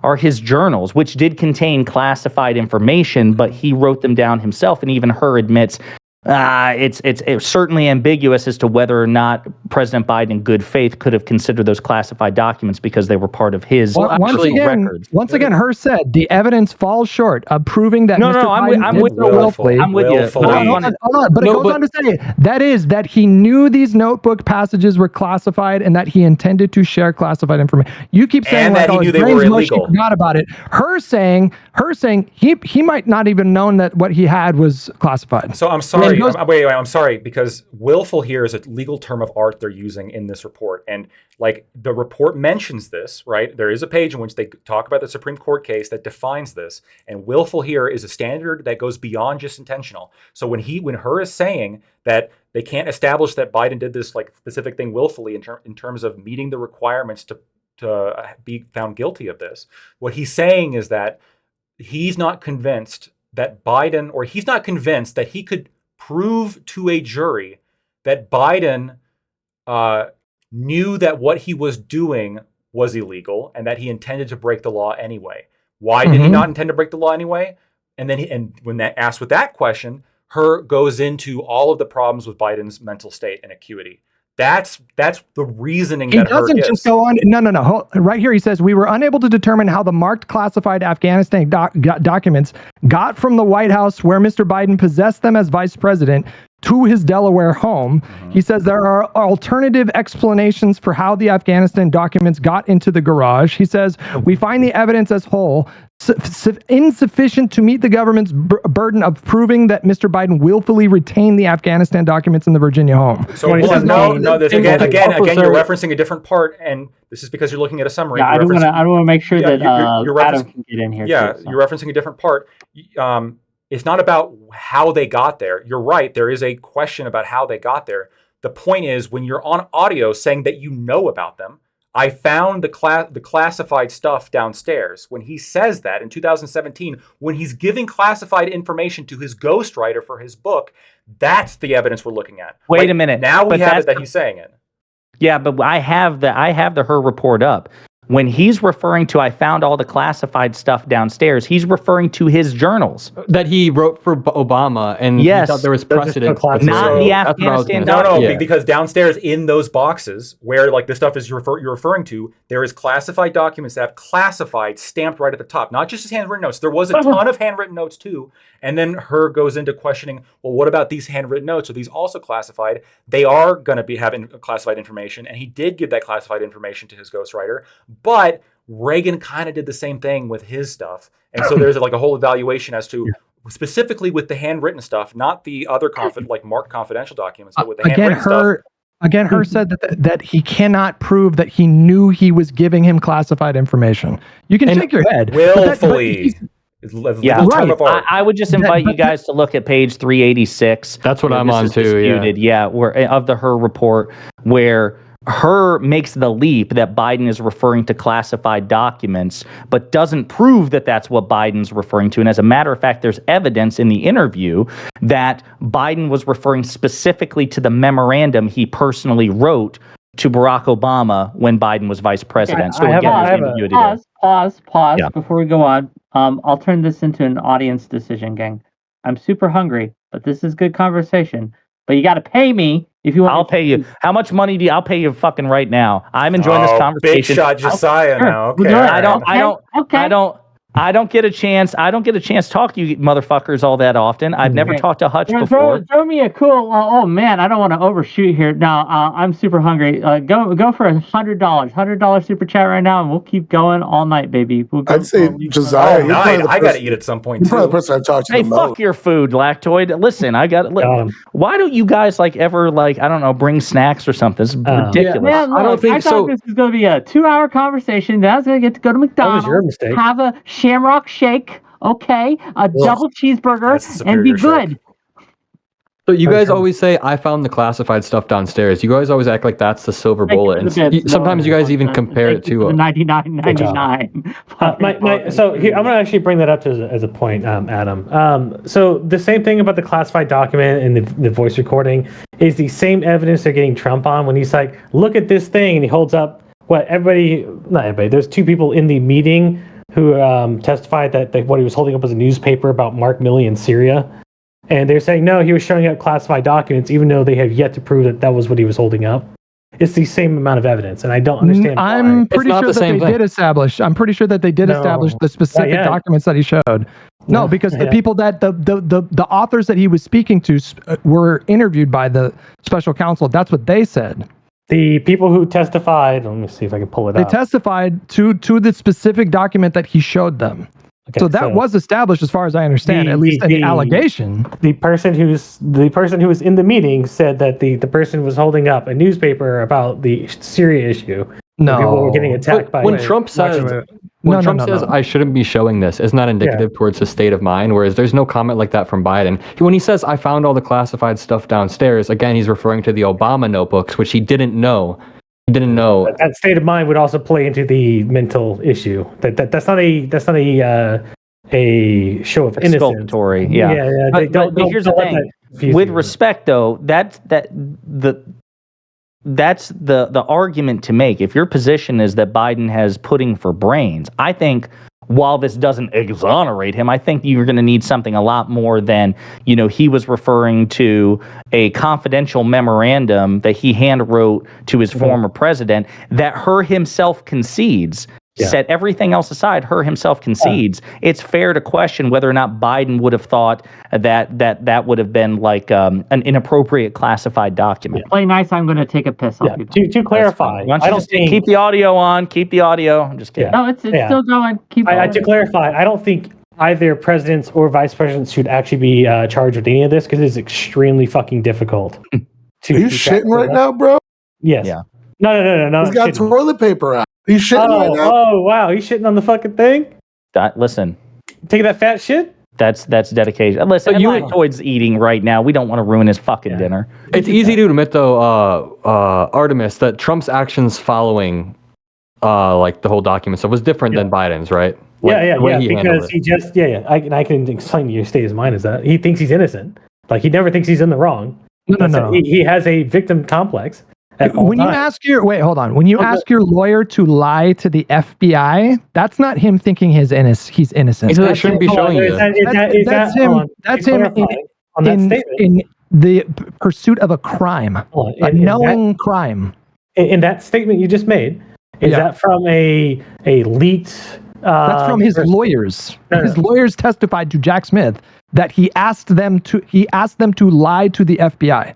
are his journals, which did contain classified information, but he wrote them down himself, and even her admits it's certainly ambiguous as to whether or not President Biden, in good faith, could have considered those classified documents because they were part of his records. Once again, her said the evidence falls short of proving that. I'm with willfully. I'm with you. Hold on. But it goes on to say that he knew these notebook passages were classified and that he intended to share classified information. You keep saying that he knew they were illegal. He forgot about it. Her saying he might not even known that what he had was classified. So I'm sorry. Wait, I'm sorry, because willful here is a legal term of art they're using in this report. And like the report mentions this, right? There is a page in which they talk about the Supreme Court case that defines this. And willful here is a standard that goes beyond just intentional. So when her is saying that they can't establish that Biden did this like specific thing willfully in terms of meeting the requirements to be found guilty of this, what he's saying is that he's not convinced that he's not convinced that he could prove to a jury that Biden knew that what he was doing was illegal and that he intended to break the law anyway. Why did he not intend to break the law anyway? And then when asked with that question, her goes into all of the problems with Biden's mental state and acuity. That's the reasoning he that doesn't her gives. just go on. No. Right here, he says we were unable to determine how the marked classified Afghanistan documents got from the White House, where Mr. Biden possessed them as vice president, to his Delaware home. He says there are alternative explanations for how the Afghanistan documents got into the garage. He says we find the evidence as whole insufficient to meet the government's burden of proving that Mr. Biden willfully retained the Afghanistan documents in the Virginia home. So again, you're referencing a different part, and this is because you're looking at a summary. Yeah, I don't want to make sure that Adam can get in here. Yeah, too, so. You're referencing a different part. It's not about how they got there. You're right. There is a question about how they got there. The point is, when you're on audio saying that you know about them, I found the classified stuff downstairs. When he says that in 2017, when he's giving classified information to his ghostwriter for his book, that's the evidence we're looking at. Wait a minute. Now we have it that he's saying it. Yeah, but I have the her report up. When he's referring to, I found all the classified stuff downstairs, he's referring to his journals. That he wrote for Obama, and he thought there was precedent. Not the Afghanistan No, because downstairs in those boxes, where like the stuff is you're referring to, there is classified documents that have classified stamped right at the top. Not just his handwritten notes. There was a ton of handwritten notes too. And then her goes into questioning, well, what about these handwritten notes? Are these also classified? They are going to be having classified information, and he did give that classified information to his ghostwriter. But Reagan kind of did the same thing with his stuff. And so there's like a whole evaluation as to specifically with the handwritten stuff, not the other marked confidential documents, but with the handwritten stuff. Again, her said that he cannot prove that he knew he was giving him classified information. You can shake your head. Willfully. I would just invite you guys to look at page 386. That's what I'm on too. Where of her report, where her makes the leap that Biden is referring to classified documents, but doesn't prove that that's what Biden's referring to. And as a matter of fact, there's evidence in the interview that Biden was referring specifically to the memorandum he personally wrote to Barack Obama when Biden was vice president. Pause before we go on. I'll turn this into an audience decision, gang. I'm super hungry, but this is good conversation. But you got to pay me if you want. I'll pay you. How much money do you? I'll pay you fucking right now. I'm enjoying this conversation. Big shot Josiah now. Okay. I don't get a chance to talk to you motherfuckers all that often. I've never Okay. talked to Hutch Yeah, before. throw me a cool. Oh man, I don't want to overshoot here. Now I'm super hungry. Go for $100 super chat right now, and we'll keep going all night, baby. We'll go, I'd say we'll leave- Josiah. Oh, You're probably night. the I got to person- eat at some point You're probably the too. person I've talked to Hey, the fuck most. your food, Lactoid. Listen, I got. Um, Why don't you guys ever I don't know, bring snacks or something? This is ridiculous. Man, look, I don't think I thought so. this was going to be a 2-hour conversation. Then I was going to get to go to That was your McDonald's, mistake. have a Shamrock Shake, okay, a double cheeseburger, That's the and be superior good. So you guys always say I found the classified stuff downstairs. You guys always act like that's the silver Thank you bullet. for And the bits. sometimes you guys even And compare it thank you for to. the $99.99. So here, I'm gonna actually bring that up as a point, Adam. So the same thing about the classified document and the voice recording is the same evidence they're getting Trump on when he's like, look at this thing, and he holds up not everybody. There's two people in the meeting who testified that what he was holding up was a newspaper about Mark Milley in Syria. And they're saying, no, he was showing up classified documents, even though they have yet to prove that was what he was holding up. It's the same amount of evidence, and I don't understand why. I'm pretty not sure the that same they thing. did establish. I'm pretty sure that they did No, establish the not specific yet. documents that he showed. No, because the yeah. people that the authors that he was speaking to were interviewed by the special counsel. That's what they said. The people who testified, let me see if I can pull it They up. testified to the specific document that he showed them. Okay, so that was established, as far as I understand, at least an allegation. The person who was in the meeting said that the person was holding up a newspaper about the Syria issue. No, People were getting attacked by. When Trump says No, Trump no, says no. I shouldn't be showing this, isn't that indicative towards his state of mind? Whereas there's no comment like that from Biden. When he says I found all the classified stuff downstairs, again he's referring to the Obama notebooks, which he didn't know. He didn't know. That state of mind would also play into the mental issue. That's not a show of innocence. Exculpatory, yeah. But here's the thing. With respect, though, that's the argument to make. If your position is that Biden has pudding for brains, I think while this doesn't exonerate him, I think you're going to need something a lot more than, he was referring to a confidential memorandum that he hand wrote to his former president that her himself concedes. Set everything else aside, her himself concedes. It's fair to question whether or not Biden would have thought that would have been like an inappropriate classified document. Play nice. I'm going to take a piss. I'll be back. To clarify, Why don't you just keep the audio on? Keep the audio. I'm just kidding. No, it's still going. Keep going. To clarify, I don't think either presidents or vice presidents should actually be charged with any of this because it's extremely fucking difficult. Are you shitting right now, bro? Yes. Yeah. No. He's got toilet paper out. He's shitting right now. Oh, wow. He's shitting on the fucking thing? Listen, Taking that fat shit? that's dedication. Listen, Lactoid's eating right now. We don't want to ruin his fucking dinner. It's easy to admit, though, Artemis, that Trump's actions following, the whole document stuff was different than Biden's, right? Because he just, I can explain to your state of mind is that he thinks he's innocent. Like, he never thinks he's in the wrong. No. He has a victim complex. When you ask your ask your lawyer to lie to the FBI, that's not him thinking he's innocent. He shouldn't be showing you. That's him in the pursuit of a crime, a knowing crime. In that statement you just made, is that from a leaked? That's from his lawyers. His lawyers testified to Jack Smith that he asked them to lie to the FBI.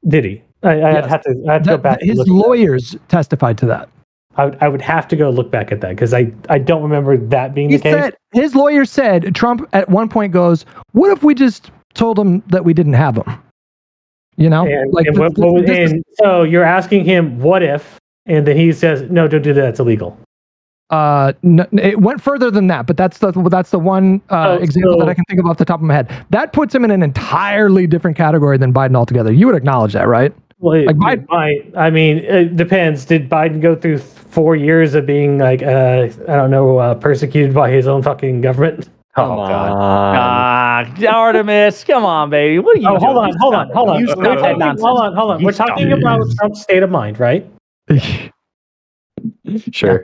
Did he? I'd have to go back. His lawyers testified to that. I would have to go look back at that because I don't remember that being the case. His lawyer said Trump at one point goes, "What if we just told him that we didn't have them?" So you're asking him what if, and then he says, "No, don't do that. It's illegal." No, it went further than that, but that's the one example that I can think of off the top of my head. That puts him in an entirely different category than Biden altogether. You would acknowledge that, right? Well, it depends. Did Biden go through 4 years of being persecuted by his own fucking government? Oh God! Artemis, come on, baby. What are you doing? Hold on. We're talking about Trump's state of mind, right? Sure.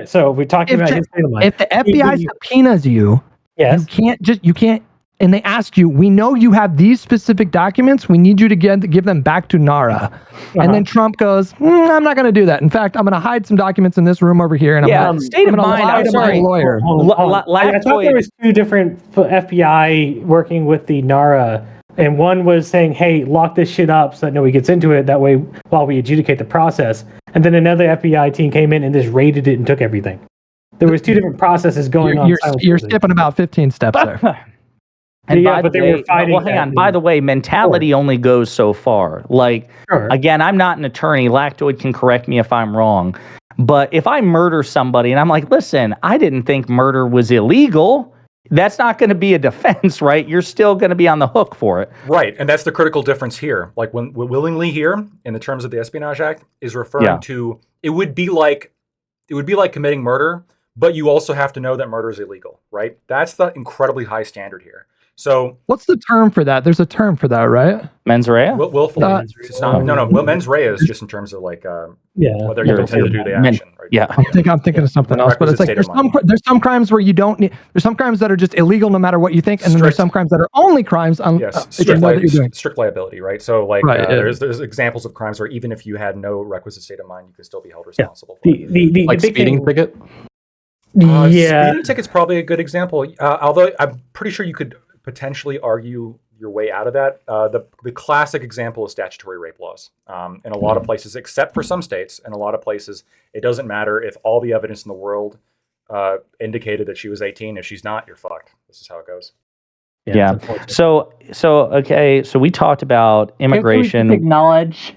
So we're talking about his state of mind. If the FBI subpoenas you, you can't and they ask you, we know you have these specific documents. We need you to give them back to NARA. And then Trump goes, I'm not going to do that. In fact, I'm going to hide some documents in this room over here. And Yeah, I'm state of gonna mind. lie I'm to my sorry. lawyer. I thought there was two different FBI working with the NARA, and one was saying, "Hey, lock this shit up so that nobody gets into it. That way, while we adjudicate the process." And then another FBI team came in and just raided it and took everything. There was two different processes going on. You're skipping about 15 steps there. And Yeah, by but the they were way, fighting well, hang that on. By the way, mentality only goes so far. Like, Sure. again, I'm not an attorney. Lactoid can correct me if I'm wrong. But if I murder somebody and I'm like, listen, I didn't think murder was illegal, that's not going to be a defense, right? You're still going to be on the hook for it. Right, and that's the critical difference here. Like when willingly here, in the terms of the Espionage Act, is referring to it would be like committing murder, but you also have to know that murder is illegal, right? That's the incredibly high standard here. So what's the term for that? There's a term for that, right? Mens rea? Willfully. It's not, no. Mens rea is just in terms of like whether you intend to do the action. Right? Yeah. I'm thinking of something else, but it's like there's some crimes where you don't need. There's some crimes that are just illegal no matter what you think, and then there's some crimes that are only crimes if you know that you're doing. Strict liability, right? So like there's examples of crimes where even if you had no requisite state of mind, you could still be held responsible for it. Like speeding ticket. Speeding ticket's probably a good example. Although I'm pretty sure you could potentially argue your way out of that. The classic example is statutory rape laws. In a lot of places, except for some states, in a lot of places, it doesn't matter if all the evidence in the world indicated that she was 18. If she's not, you're fucked. This is how it goes. Yeah. So okay. So we talked about immigration. Can we just acknowledge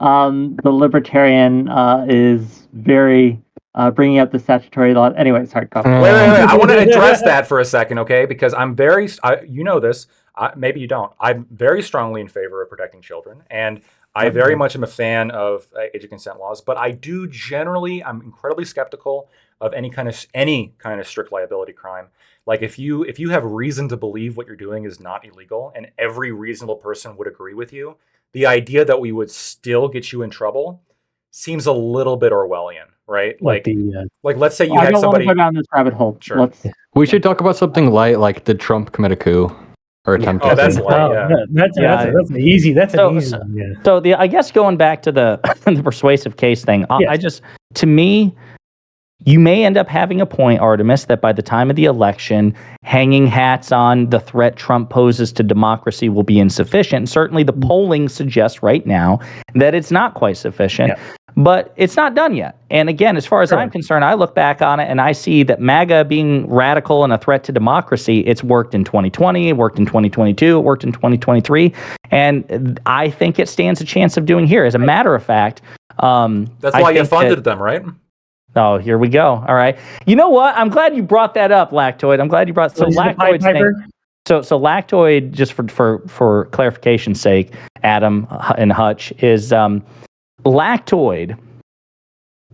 the libertarian is very bringing up the statutory law. Anyway, sorry. Wait. I want to address that for a second, okay? Because I'm very, you know this, maybe you don't. I'm very strongly in favor of protecting children, and I very much am a fan of age of consent laws. But I do generally, I'm incredibly skeptical of any kind of strict liability crime. Like if you have reason to believe what you're doing is not illegal, and every reasonable person would agree with you, the idea that we would still get you in trouble seems a little bit Orwellian, right? Like let's say you had somebody. I don't want to go down this rabbit hole. Sure. We should talk about something light, like did Trump commit a coup or attempt? Oh, that's light. Yeah. That's an easy. That's an easy one. Yeah. So I guess going back to the the persuasive case thing, to me, you may end up having a point, Artemis, that by the time of the election, hanging hats on the threat Trump poses to democracy will be insufficient. And certainly the polling suggests right now that it's not quite sufficient. Yeah. But it's not done yet. And again, as far as I'm concerned, I look back on it and I see that MAGA being radical and a threat to democracy, it's worked in 2020, it worked in 2022, it worked in 2023. And I think it stands a chance of doing here. As a matter of fact, that's why you funded them, right? Oh, here we go. All right. You know what? I'm glad you brought that up, Lactoid. I'm glad you brought Lactoid. So Lactoid, just for clarification's sake, Adam and Hutch, is Lactoid,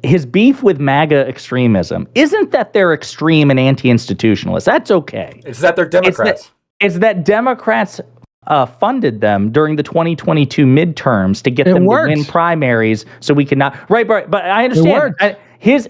his beef with MAGA extremism isn't that they're extreme and anti-institutionalist. That's okay. It's that they're Democrats. It's that Democrats funded them during the 2022 midterms to get them to win primaries so we could not. Right. But I understand. His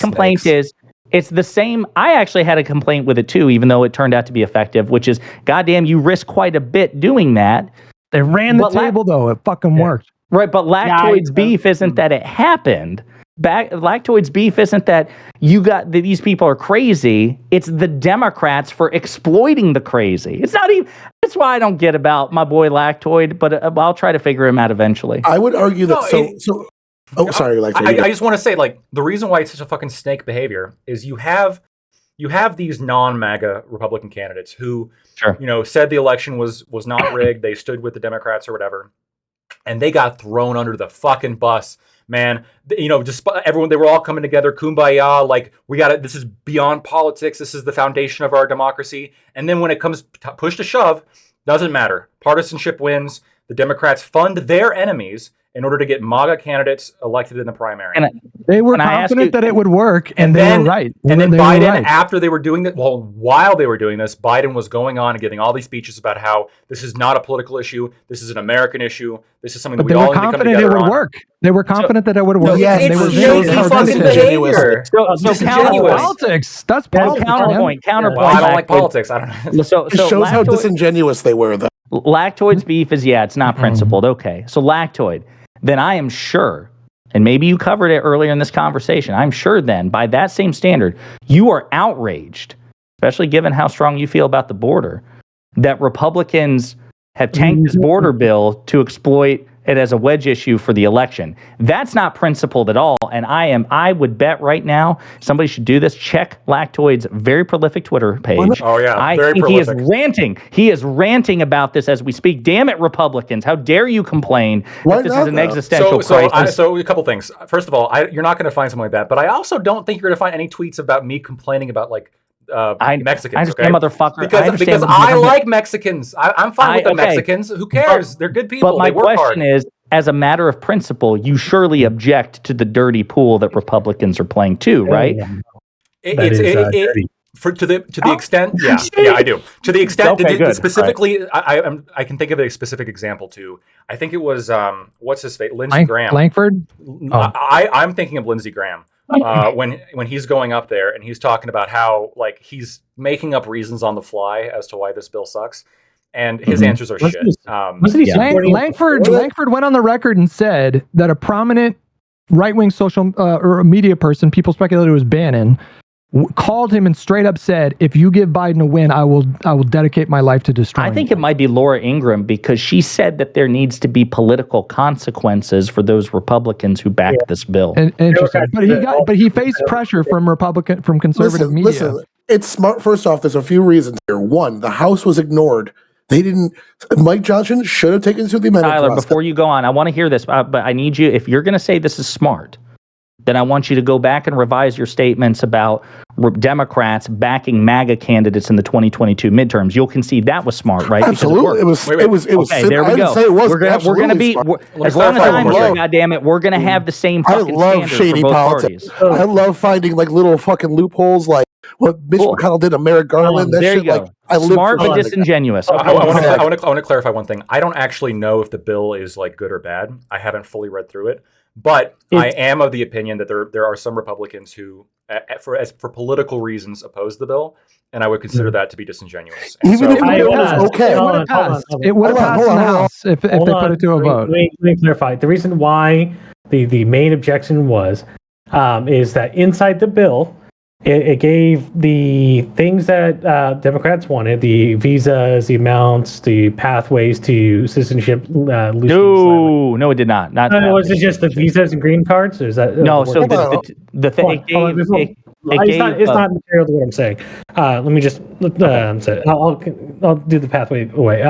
complaint is it's the same. I actually had a complaint with it too, even though it turned out to be effective, which is, goddamn, you risk quite a bit doing that. They ran the table though. It fucking worked. Right, but Lactoid's beef isn't that it happened. Lactoid's beef isn't that these people are crazy. It's the Democrats for exploiting the crazy. It's not even. That's why I don't get about my boy Lactoid, but I'll try to figure him out eventually. I would argue that. Sorry, Lactoid. I just want to say, like, the reason why it's such a fucking snake behavior is you have these non-MAGA Republican candidates who, said the election was not rigged. They stood with the Democrats or whatever. And they got thrown under the fucking bus, man. Just everyone, they were all coming together, kumbaya, like, we got it. This is beyond politics. This is the foundation of our democracy. And then when it comes push to shove, doesn't matter. Partisanship wins. the Democrats fund their enemies in order to get MAGA candidates elected in the primary. They were Can I ask confident you- that it would work, and they then, were right. And then They were Biden, right. after they were doing that, well, while they were doing this, Biden was going on and giving all these speeches about how this is not a political issue, this is an American issue, this is something that But we they all were need to come confident it together would on. work. They were confident that it would work. yes, and they It's were shows sneaky how fucking disingenuous behavior. So Disingenuous. That's politics. That's So politics. man. counterpoint. Well, I don't like politics. I don't know. So It shows how lactoid- disingenuous they were, though. Lactoid's beef is, it's not principled. Okay. So lactoid, then I am sure, and maybe you covered it earlier in this conversation, I'm sure then, by that same standard, you are outraged, especially given how strong you feel about the border, that Republicans have tanked this border bill to exploit it as a wedge issue for the election. That's not principled at all. And I would bet right now, somebody should do this. Check Lactoid's very prolific Twitter page. Oh, yeah, I very think prolific. he is ranting. He is ranting about this as we speak. Damn it, Republicans. How dare you complain Why that this not, is an though? existential crisis? So a couple things. First of all, you're not going to find something like that. But I also don't think you're going to find any tweets about me complaining about Mexicans. I understand, okay? motherfucker. Because I like Mexicans. I'm fine with the okay. Mexicans. Who cares? They're good people. But my they work question hard. is, as a matter of principle, you surely object to the dirty pool that Republicans are playing too, right? To the extent, yeah, I do. To the extent, Okay, good. specifically, I can think of a specific example too. I think it was what's his face, Lindsey Graham. Langford? I'm thinking of Lindsey Graham when he's going up there and he's talking about how like he's making up reasons on the fly as to why this bill sucks, and his answers are shit. Langford went on the record and said that a prominent right-wing social or media person, people speculated it was Bannon, called him and straight up said, "If you give Biden a win, I will dedicate my life to destroying." I think it might be Laura Ingraham because she said that there needs to be political consequences for those Republicans who backed this bill. Interesting, but he faced pressure from conservative media. Listen, it's smart. First off, there's a few reasons here. One, the House was ignored. They didn't. Mike Johnson should have taken to the amendment Tyler, process. before you go on, I want to hear this, but I need you, if you're going to say this is smart, then I want you to go back and revise your statements about Democrats backing MAGA candidates in the 2022 midterms. You'll concede that was smart, right? Absolutely, it was. Okay, there we go. We're gonna be as long as I'm here. Goddamn it, we're gonna have the same fucking standards shady for both politics. parties. I love finding like little fucking loopholes, like what Mitch McConnell did to Merrick Garland. That there shit, you go. Like, I live Smart for but disingenuous. I want to clarify one thing. I don't actually know if the bill is like good or bad. I haven't fully read through it, but I am of the opinion that there are some Republicans who, for political reasons, oppose the bill, and I would consider that to be disingenuous. And Even if it was okay, it would have passed. It would have passed in the House if they put it to a vote. Let me clarify. The reason why the main objection was is that inside the bill, it gave the things that Democrats wanted: the visas, the amounts, the pathways to citizenship. No, it did not. Was it just the visas and green cards? Or is that no? So the thing it's not material to what I'm saying. Let me just I'll do the pathway away.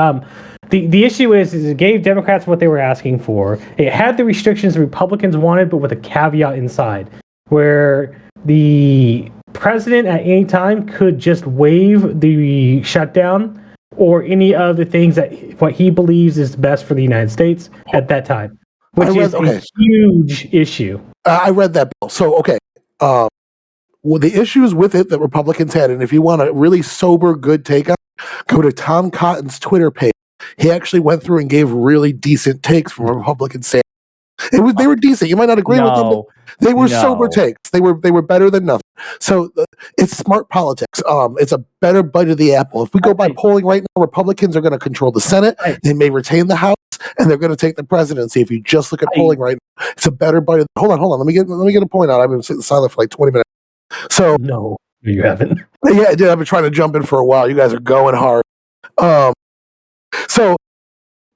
The issue is it gave Democrats what they were asking for. It had the restrictions the Republicans wanted, but with a caveat inside, where the president at any time could just waive the shutdown or any of the things that what he believes is best for the United States at that time, which is a huge issue. I read that bill. So, okay. Well, the issues with it that Republicans had, and if you want a really sober, good take on it, go to Tom Cotton's Twitter page. He actually went through and gave really decent takes from Republicans saying they were decent. You might not agree with them, but they were sober takes. They were better than nothing. So it's smart politics. It's a better bite of the apple. If we go by polling right now, Republicans are going to control the Senate. They may retain the House, and they're going to take the presidency. If you just look at polling right now, it's a better bite of. Hold on. Let me get a point out. I've been sitting silent for like 20 minutes. So no, you haven't. Yeah, I did. I've been trying to jump in for a while. You guys are going hard. So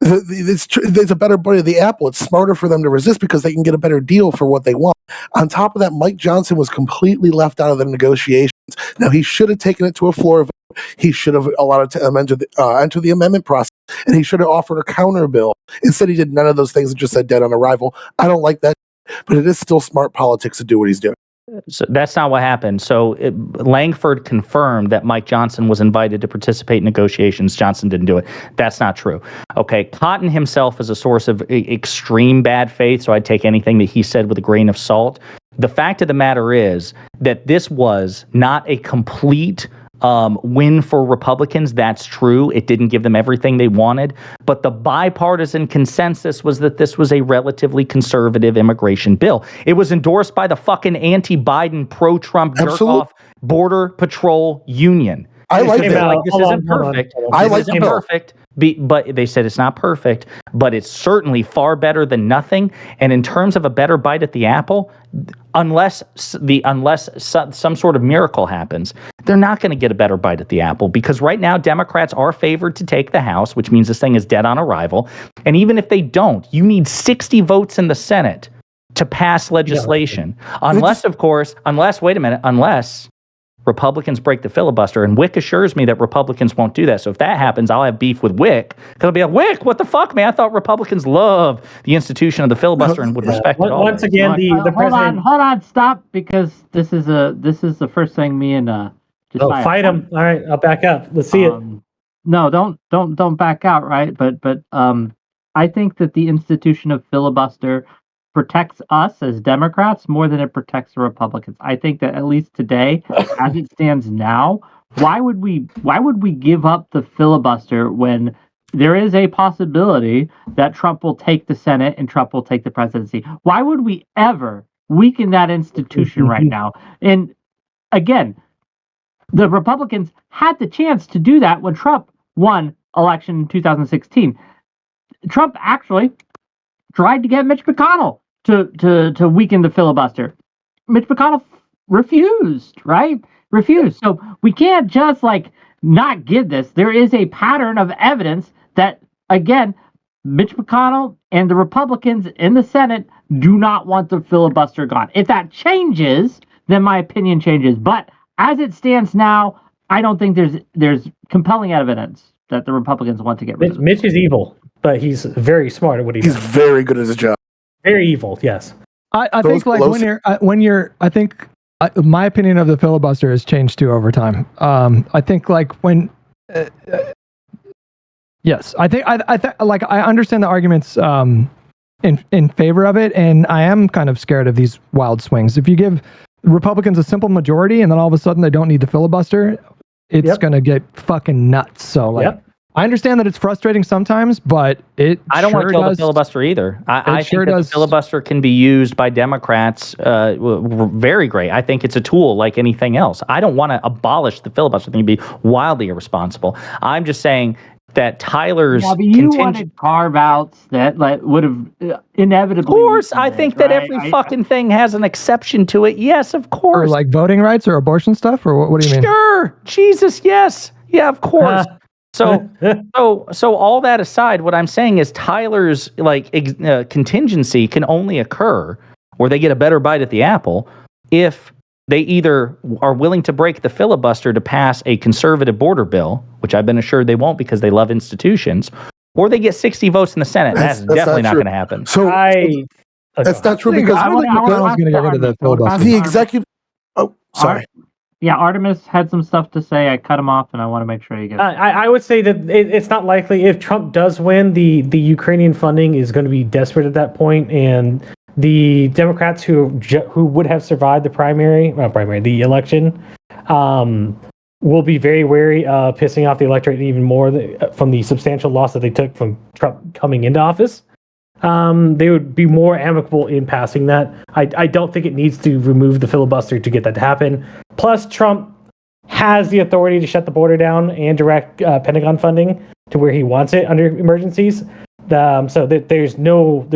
it's a better bite of the apple. It's smarter for them to resist because they can get a better deal for what they want. On top of that, Mike Johnson was completely left out of the negotiations. Now, he should have taken it to a floor vote. He should have allowed it to enter the amendment process, and he should have offered a counter bill. Instead, he did none of those things and just said dead on arrival. I don't like that, but it is still smart politics to do what he's doing. So that's not what happened. So Langford confirmed that Mike Johnson was invited to participate in negotiations. Johnson didn't do it. That's not true. Okay, Cotton himself is a source of extreme bad faith, so I'd take anything that he said with a grain of salt. The fact of the matter is that this was not a complete win for Republicans. That's true. It didn't give them everything they wanted, but the bipartisan consensus was that this was a relatively conservative immigration bill. It was endorsed by the fucking anti-Biden, pro-Trump, jerk-off Border Patrol Union. I like They that. were like, this isn't perfect. This isn't perfect. But they said it's not perfect, but it's certainly far better than nothing. And in terms of a better bite at the apple, unless some sort of miracle happens, they're not going to get a better bite at the apple, because right now Democrats are favored to take the House, which means this thing is dead on arrival. And even if they don't, you need 60 votes in the Senate to pass legislation. Unless Republicans break the filibuster, and Wick assures me that Republicans won't do that. So if that happens, I'll have beef with Wick, because I'll be like, Wick, what the fuck, man? I thought Republicans love the institution of the filibuster and would respect it all. Once again, the president. Hold on, stop, because this is the first thing me and Josiah Fight him! All right, I'll back up. Let's see it. No, don't back out, right? But I think that the institution of filibuster protects us as Democrats more than it protects the Republicans. I think that at least today, as it stands now, why would we give up the filibuster when there is a possibility that Trump will take the Senate and Trump will take the presidency? Why would we ever weaken that institution right now? And again, the Republicans had the chance to do that when Trump won election in 2016. Trump actually tried to get Mitch McConnell to weaken the filibuster. Mitch McConnell refused, right? Refused. So we can't just not give this. There is a pattern of evidence that, again, Mitch McConnell and the Republicans in the Senate do not want the filibuster gone. If that changes, then my opinion changes. But as it stands now, I don't think there's compelling evidence that the Republicans want to get rid of it. Mitch is evil, but he's very smart at what he does. He's very good at his job. Very evil, yes. I think my opinion of the filibuster has changed too over time. I think yes, I understand the arguments in favor of it, and I am kind of scared of these wild swings. If you give Republicans a simple majority and then all of a sudden they don't need the filibuster, it's gonna get fucking nuts. So I understand that it's frustrating sometimes, but I don't want to kill the filibuster either. I think that the filibuster can be used by Democrats very great. I think it's a tool like anything else. I don't want to abolish the filibuster. I think it'd be wildly irresponsible. I'm just saying that Tyler's you wanted carve-outs that would have inevitably... Of course, I think that every fucking thing has an exception to it. Yes, of course. Or like voting rights or abortion stuff, or what do you mean? Sure, Jesus, yes. Yeah, of course. So all that aside, what I'm saying is Tyler's contingency can only occur where they get a better bite at the apple if they either are willing to break the filibuster to pass a conservative border bill, which I've been assured they won't because they love institutions, or they get 60 votes in the Senate. That's definitely not going to happen. So that's not true, because I don't think McConnell's going to get rid of the filibuster. The executive. Oh, sorry. Yeah, Artemis had some stuff to say. I cut him off, and I want to make sure you get it. I would say that it's not likely. If Trump does win, the Ukrainian funding is going to be desperate at that point, and the Democrats who would have survived the election, will be very wary of pissing off the electorate even more from the substantial loss that they took from Trump coming into office. They would be more amicable in passing that. I don't think it needs to remove the filibuster to get that to happen. Plus, Trump has the authority to shut the border down and direct Pentagon funding to where he wants it under emergencies. So that there's no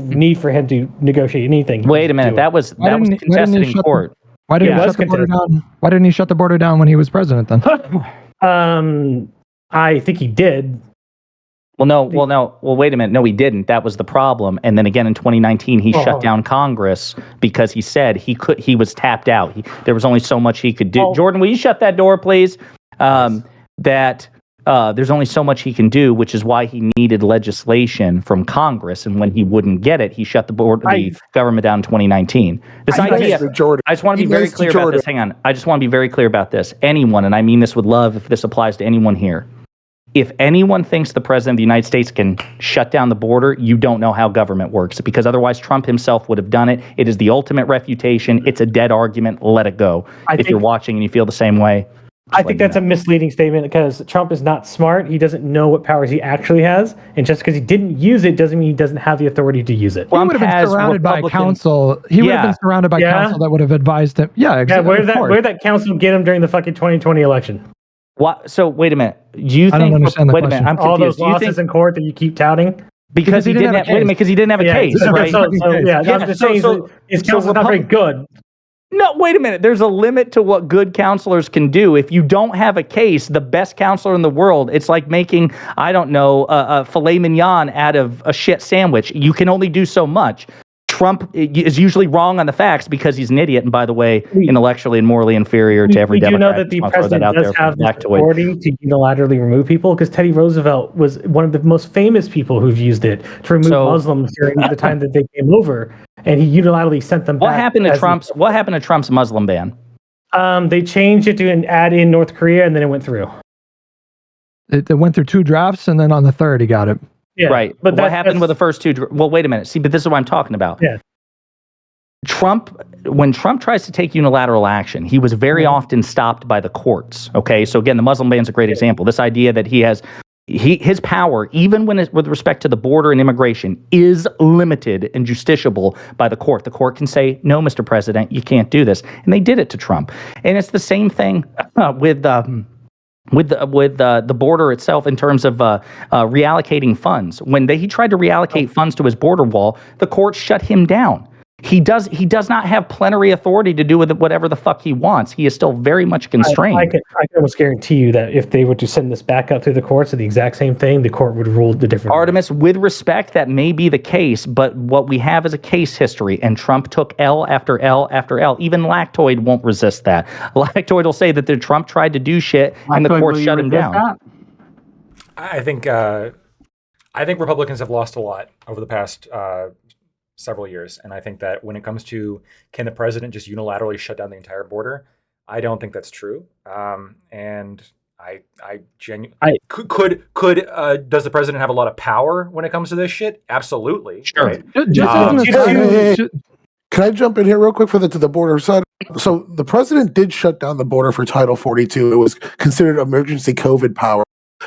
need for him to negotiate anything. Wait a minute, that was contested in court. Why didn't he shut the border down? Why didn't he shut the border down when he was president then? I think he did. Well, wait a minute. No, he didn't. That was the problem. And then again in 2019, he shut down Congress because he said he was tapped out. There was only so much he could do. Jordan, will you shut that door, please? That there's only so much he can do, which is why he needed legislation from Congress. And when he wouldn't get it, he shut the government down in 2019. This idea, I just want to be very clear about this. Hang on. I just want to be very clear about this. Anyone, and I mean this with love if this applies to anyone here, if anyone thinks the president of the United States can shut down the border, you don't know how government works, because otherwise Trump himself would have done it. It is the ultimate refutation. It's a dead argument. Let it go. If you're watching and you feel the same way. I think that's a misleading statement, because Trump is not smart. He doesn't know what powers he actually has. And just because he didn't use it doesn't mean he doesn't have the authority to use it. He would have been surrounded by counsel. He would have been surrounded by counsel that would have advised him. Yeah, exactly. Yeah, where did that counsel get him during the fucking 2020 election? What? So wait a minute. Do you think? I don't understand the question. Wait a minute. I'm All confused. those losses in court that you keep touting? Because he didn't have. Wait a minute. Because he didn't have a case, right? I'm just saying his counsel's not very good. No, wait a minute. There's a limit to what good counselors can do. If you don't have a case, the best counselor in the world, it's like making, I don't know, a filet mignon out of a shit sandwich. You can only do so much. Trump is usually wrong on the facts because he's an idiot, and by the way, intellectually and morally inferior to every Democrat. We do know that the president does have the authority to unilaterally remove people, because Teddy Roosevelt was one of the most famous people who've used it to remove Muslims during the time that they came over, and he unilaterally sent them back. What happened to Trump's Muslim ban? They changed it to add in North Korea, and then it went through. It went through 2 drafts, and then on the 3rd, he got it. Yeah, right. But what happened with the first 2? Well, wait a minute. See, but this is what I'm talking about. Yeah. When Trump tries to take unilateral action, he was very often stopped by the courts. Okay. So again, the Muslim ban is a great example. This idea that his power, even with respect to the border and immigration, is limited and justiciable by the court. The court can say, no, Mr. President, you can't do this. And they did it to Trump. And it's the same thing with the border itself in terms of reallocating funds. When he tried to reallocate funds to his border wall, the court shut him down. He does not have plenary authority to do with whatever the fuck he wants. He is still very much constrained. I can almost guarantee you that if they were to send this back out through the courts of the exact same thing, the court would rule the different. Artemis, with respect, that may be the case, but what we have is a case history, and Trump took L after L after L. Even Lactoid won't resist that. Lactoid will say that Trump tried to do shit, and the court shut him down. I think Republicans have lost a lot over the past several years, and I think that when it comes to can the president just unilaterally shut down the entire border, I don't think that's true. And I genuinely could does the president have a lot of power when it comes to this shit? Absolutely. Sure. Right? Can I jump in here real quick to the border side? So the president did shut down the border for Title 42. It was considered emergency COVID power.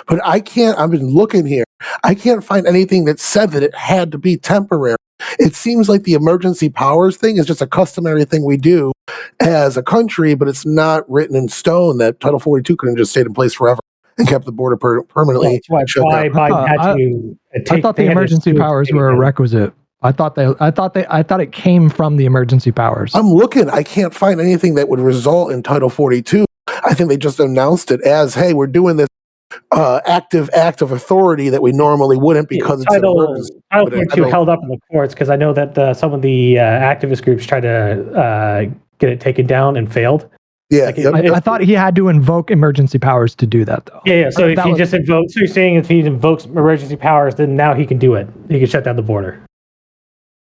But I've been looking here. I can't find anything that said that it had to be temporary. It seems like the emergency powers thing is just a customary thing we do as a country, but it's not written in stone that Title 42 couldn't just stayed in place forever and kept the border permanently shut down. I thought the emergency powers were a requisite. I thought it came from the emergency powers. I'm looking. I can't find anything that would result in Title 42. I think they just announced it as, hey, we're doing this active act of authority that we normally wouldn't because it's Title 42 held up in the courts, because I know that some of the activist groups tried to get it taken down and failed. Yeah, I thought he had to invoke emergency powers to do that, though. Yeah. So if he just invokes, so you're saying if he invokes emergency powers, then now he can do it. He can shut down the border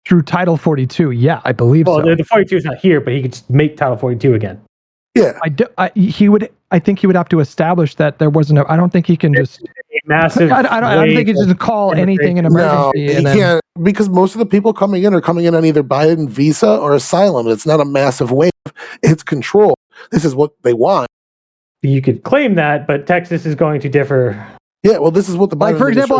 through Title 42. Yeah, I believe so. Well, the 42 is not here, but he could just make Title 42 again. Yeah, I think he would have to establish that there wasn't. I don't think he can just massive. I don't think he just call anything an emergency. No, he can't, because most of the people coming in are coming in on either Biden visa or asylum. It's not a massive wave. It's control. This is what they want. You could claim that, but Texas is going to differ. Yeah, well, this is what the Biden for example,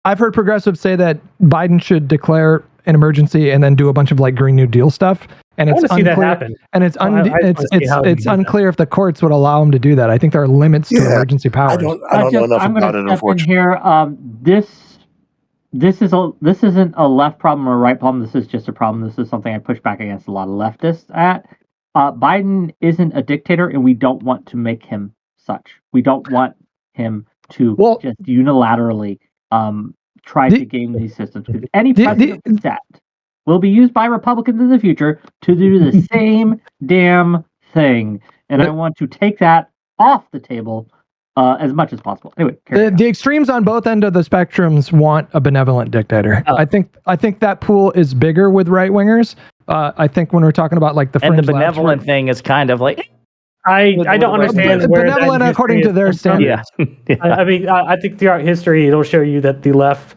I've heard progressives say that Biden should declare an emergency and then do a bunch of like Green New Deal stuff. And it's unclear. And it's unclear if the courts would allow him to do that. I think there are limits to emergency powers. I don't know enough about it, unfortunately. Here, this isn't a left problem or a right problem. This is just a problem. This is something I push back against a lot of leftists at. Biden isn't a dictator, and we don't want to make him such. We don't want him to just unilaterally try to game these systems. Because any precedent set will be used by Republicans in the future to do the same damn thing. And I want to take that off the table as much as possible. Anyway, carry on. The extremes on both ends of the spectrums want a benevolent dictator. Oh. I think that pool is bigger with right wingers. I think when we're talking about like the And fringe the left, benevolent thing is kind of like I don't understand where that benevolent according history to their has come from. standards. yeah. I mean, I think throughout history, it'll show you that the left,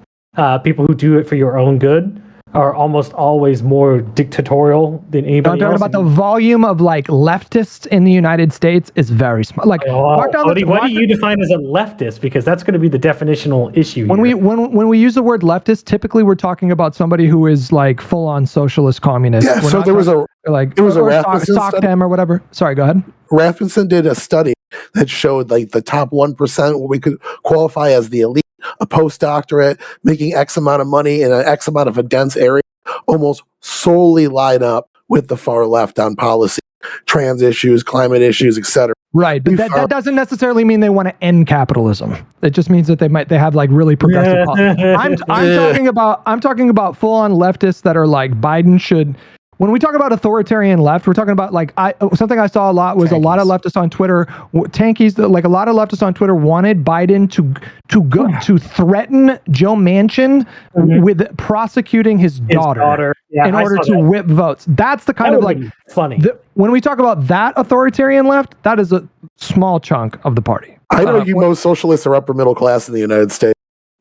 people who do it for your own good, are almost always more dictatorial than I'm anybody talking else. about the volume of like leftists in the United States is very small. Like, walk down what the- do walk- you define as a leftist? Because that's going to be the definitional issue when here. when we use the word leftist, typically we're talking about somebody who is like full on socialist communist. Yeah, We're so not there was talking- like there was a or Rasmussen stock study. them or whatever. Sorry, go ahead. Rasmussen did a study that showed like the top 1%, what we could qualify as the elite, a postdoctorate, making X amount of money in an X amount of a dense area, almost solely line up with the far left on policy, trans issues, climate issues, etc. Right, but that doesn't necessarily mean they want to end capitalism. It just means that they have like really progressive policies. I'm talking about full on leftists that are like Biden should. When we talk about authoritarian left, we're talking about like something I saw a lot was a lot of leftists on Twitter, tankies. Like a lot of leftists on Twitter wanted Biden to threaten Joe Manchin with prosecuting his daughter Yeah, in I order saw to that. whip votes. That's the kind That of like would've been funny. when we talk about that authoritarian left, that is a small chunk of the party. I'd argue most socialists are upper middle class in the United States.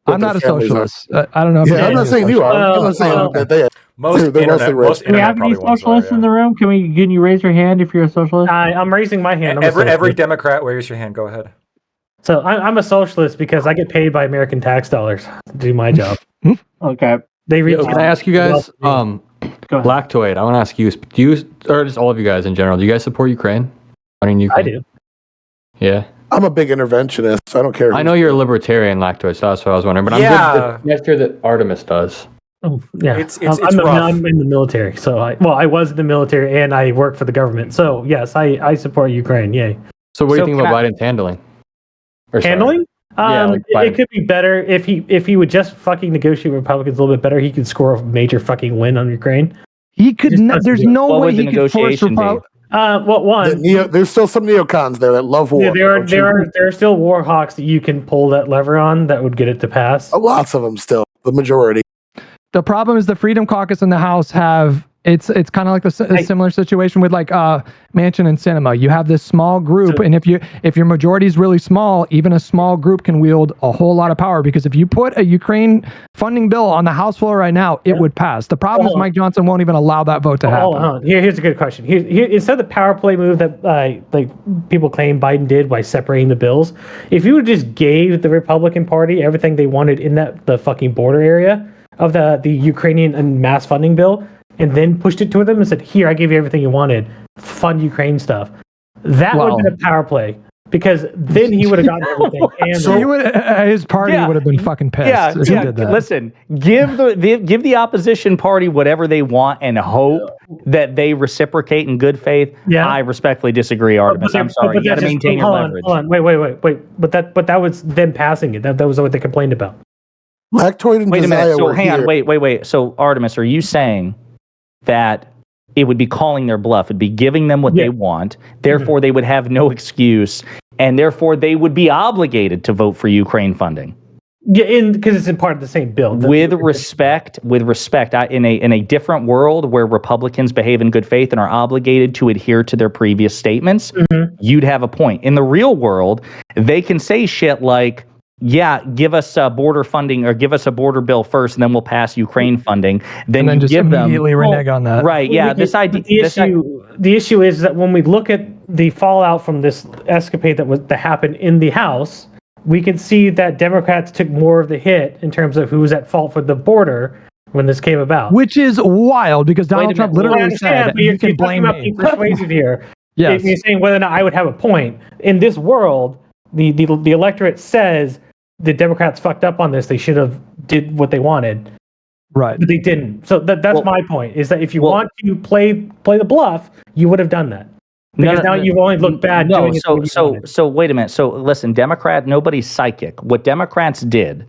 I'm not a socialist. I don't know. If Yeah, I'm not saying you are. I'm not saying that they are. Most They're mostly internet, rich. most Do we internet have any probably ones are, socialists in the room? Can you raise your hand if you're a socialist? I'm raising my hand. I'm a Every socialist. Democrat, raise your hand. Go ahead. So I'm a socialist because I get paid by American tax dollars to do my job. Okay. They reach. Can I ask you guys? Go ahead. Lactoid, I want to ask you. Do you, or just all of you guys in general, do you guys support Ukraine? Ukraine? I do. Yeah. I'm a big interventionist, so I don't care. I know you're a libertarian, Lactoid, so that's what I was wondering. But I'm Yeah. good to hear that Artemis does. Oh, yeah. It's I'm rough. in the military, so I was in the military and I work for the government. So yes, I support Ukraine. Yay. So what do you So think can about I- Biden's handling? Or sorry. Handling? Yeah, like it Biden. could be better if he would just fucking negotiate with Republicans a little bit better. He could score a major fucking win on Ukraine. He could. Just Not, there's doesn't do it. no What way would the he could force negotiation be? Well, one, There's still some neocons there that love war. yeah, don't you? there are still war hawks that you can pull that lever on that would get it to pass. Lots of them still, the majority. The problem is the Freedom Caucus and the House have. It's kind of like a similar situation with like Manchin and Cinema. You have this small group, and if your majority is really small, even a small group can wield a whole lot of power. Because if you put a Ukraine funding bill on the House floor right now, it would pass. The problem is Mike Johnson won't even allow that vote to happen. Hold on. Here's a good question. Here, instead of the power play move that like people claim Biden did by separating the bills, if you just gave the Republican Party everything they wanted in the fucking border area of the Ukrainian and mass funding bill, and then pushed it to them and said, "Here, I gave you everything you wanted. Fund Ukraine stuff." That would have been a power play because then he would have gotten everything. And So his party Yeah. would have been fucking pissed if he did that. Listen, give the opposition party whatever they want and hope that they reciprocate in good faith. Yeah. I respectfully disagree, Artemis. I'm sorry. You got to maintain your leverage. Hold on. Wait. But that was them passing it. That was what they complained about. Lactoid and Wait a minute. Desire So were hang on. here. Wait. So Artemis, are you saying that it would be calling their bluff? It'd be giving them what they want. Therefore, they would have no excuse, and therefore they would be obligated to vote for Ukraine funding. Yeah, because it's in part of the same bill. With respect, in a different world where Republicans behave in good faith and are obligated to adhere to their previous statements, you'd have a point. In the real world, they can say shit like, yeah, give us border funding or give us a border bill first, and then we'll pass Ukraine funding. Then and then you just give them immediately renege on that. right. Yeah, this idea. The issue is that when we look at the fallout from this escapade that happened in the House, we can see that Democrats took more of the hit in terms of who was at fault for the border when this came about. Which is wild because Wait a Donald Trump minute. literally But said, you're "You can talking blame about me." being persuasive here. Yes. You're saying whether or not I would have a point. In this world, the electorate says the Democrats fucked up on this. They should have did what they wanted, Right. but they didn't. So that's my point. Is that if you want to play the bluff, you would have done that. Because now you've only looked bad. No, doing it the way you wanted. so wait a minute. So listen, nobody's psychic. What Democrats did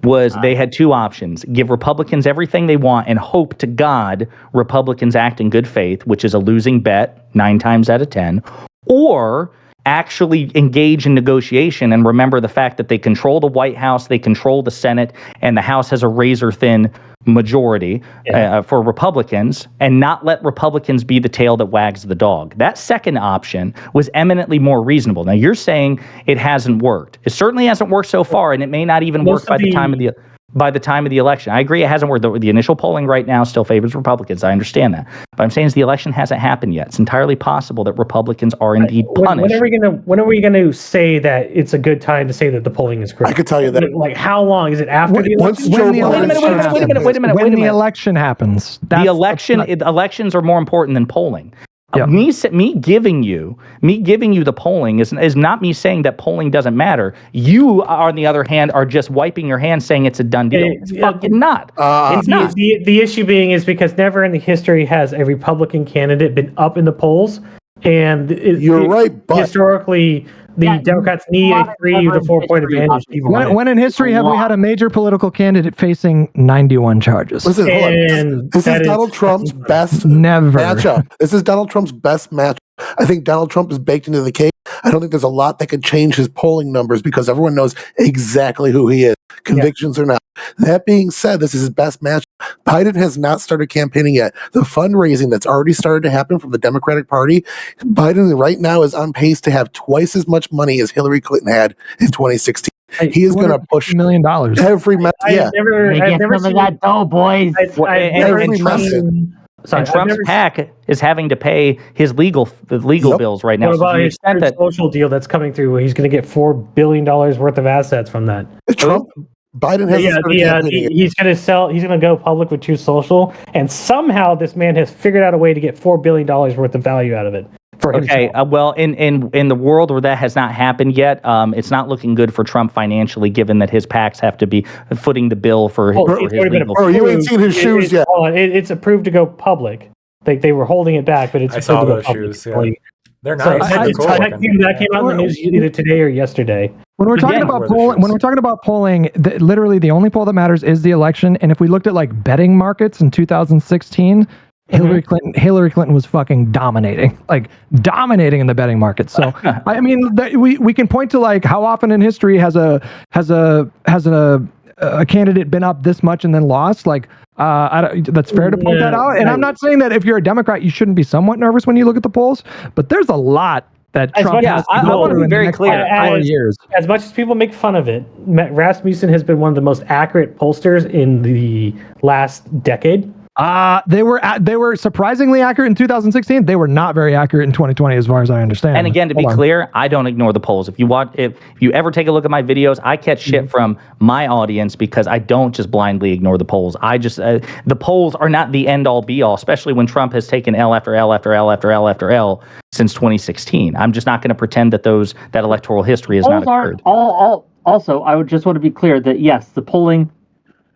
was they had two options: give Republicans everything they want and hope to God Republicans act in good faith, which is a losing bet 9 times out of 10, or actually engage in negotiation and remember the fact that they control the White House, they control the Senate, and the House has a razor-thin majority for Republicans, and not let Republicans be the tail that wags the dog. That second option was eminently more reasonable. Now, you're saying it hasn't worked. It certainly hasn't worked so far, and it may not even work by the time of the election. I agree it hasn't worked. The initial polling right now still favors Republicans. I understand that. But I'm saying is the election hasn't happened yet. It's entirely possible that Republicans are indeed punished. When are we gonna say that it's a a good time to say that the polling is correct? I could tell you that. Like, how long is it after the election? When the Wait a minute, when the election happens. The elections are more important than polling. Yeah. Me giving you the polling is not me saying that polling doesn't matter. You, on the other hand, are just wiping your hands saying it's a done deal. It's fucking not. It's not. The issue being is because never in the history has a Republican candidate been up in the polls, and You're right, but historically the Democrats need a 3 to 4 point advantage. When in history have we had a major political candidate facing 91 charges? listen, hold on. And This that is is- Donald Trump's best Never. matchup. This is Donald Trump's best matchup. I think Donald Trump is baked into the cake. I don't think there's a lot that could change his polling numbers because everyone knows exactly who he is, convictions or not. That being said, this is his best match. Biden has not started campaigning yet. The fundraising that's already started to happen from the Democratic Party, Biden right now is on pace to have twice as much money as Hillary Clinton had in 2016. He is going to push $150 million. every message. Yeah, I've never Some seen of that dough, boys. every message. And Trump's PAC is having to pay his legal bills right now. What So to about the his extent that social deal that's coming through? Where he's going to get $4 billion worth of assets from that. Trump, Biden has started campaigning yet. He's going to sell. He's going to go public with Truth Social, and somehow this man has figured out a way to get $4 billion worth of value out of it for himself. Okay, well, in the world where that has not happened yet, it's not looking good for Trump financially, given that his PACs have to be footing the bill for his legal. Bro, you ain't seen his shoes yet. It's approved to go public. They were holding it back, but it's I approved saw to go those public. shoes. Yeah. They're So nice. that, They're cool that looking. came out in the news either today or yesterday. When we're talking Again, about where the polling, shoes- when we're talking about polling, literally the only poll that matters is the election. And if we looked at like betting markets in 2016, Hillary Clinton was fucking dominating in the betting market. So I mean, we can point to like how often in history has a candidate been up this much and then lost. Like that's fair to point that out. And I'm not saying that if you're a Democrat, you shouldn't be somewhat nervous when you look at the polls, but there's a lot that Trump has to I go want to through be in the very next clear. 4 years. As much as people make fun of it, Rasmussen has been one of the most accurate pollsters in the last decade. They were surprisingly accurate in 2016. They were not very accurate in 2020, as far as I understand. And again, to be clear, I don't ignore the polls. If you ever take a look at my videos, I catch shit from my audience because I don't just blindly ignore the polls. I just the polls are not the end all be all, especially when Trump has taken L after L after L after L after L since 2016. I'm just not going to pretend that that electoral history has not occurred. Also, I would just want to be clear that yes, the polling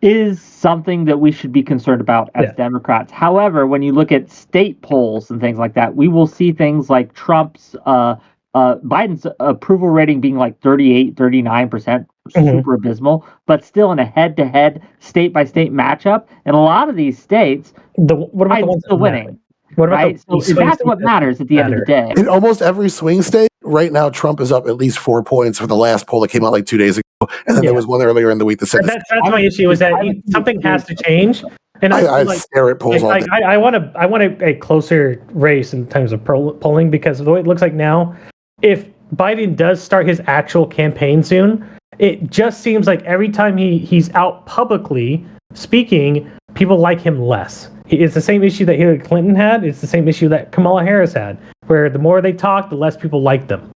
is something that we should be concerned about as Democrats. However, when you look at state polls and things like that, we will see things like Trump's Biden's approval rating being like 38, 39%, super abysmal, but still in a head-to-head, state-by-state matchup. In a lot of these states, What about the Biden's ones still that winning. matter? What about Right? the So that's what matters at the end of the day. In almost every swing state, right now, Trump is up at least 4 points for the last poll that came out like 2 days ago. And then there was one earlier in the week that said That's my issue is that something has to change. And I stare at polls all day. I want a closer race in terms of polling because the way it looks like now, if Biden does start his actual campaign soon, it just seems like every time he's out publicly speaking, people like him less. It's the same issue that Hillary Clinton had. It's the same issue that Kamala Harris had, where the more they talk, the less people like them.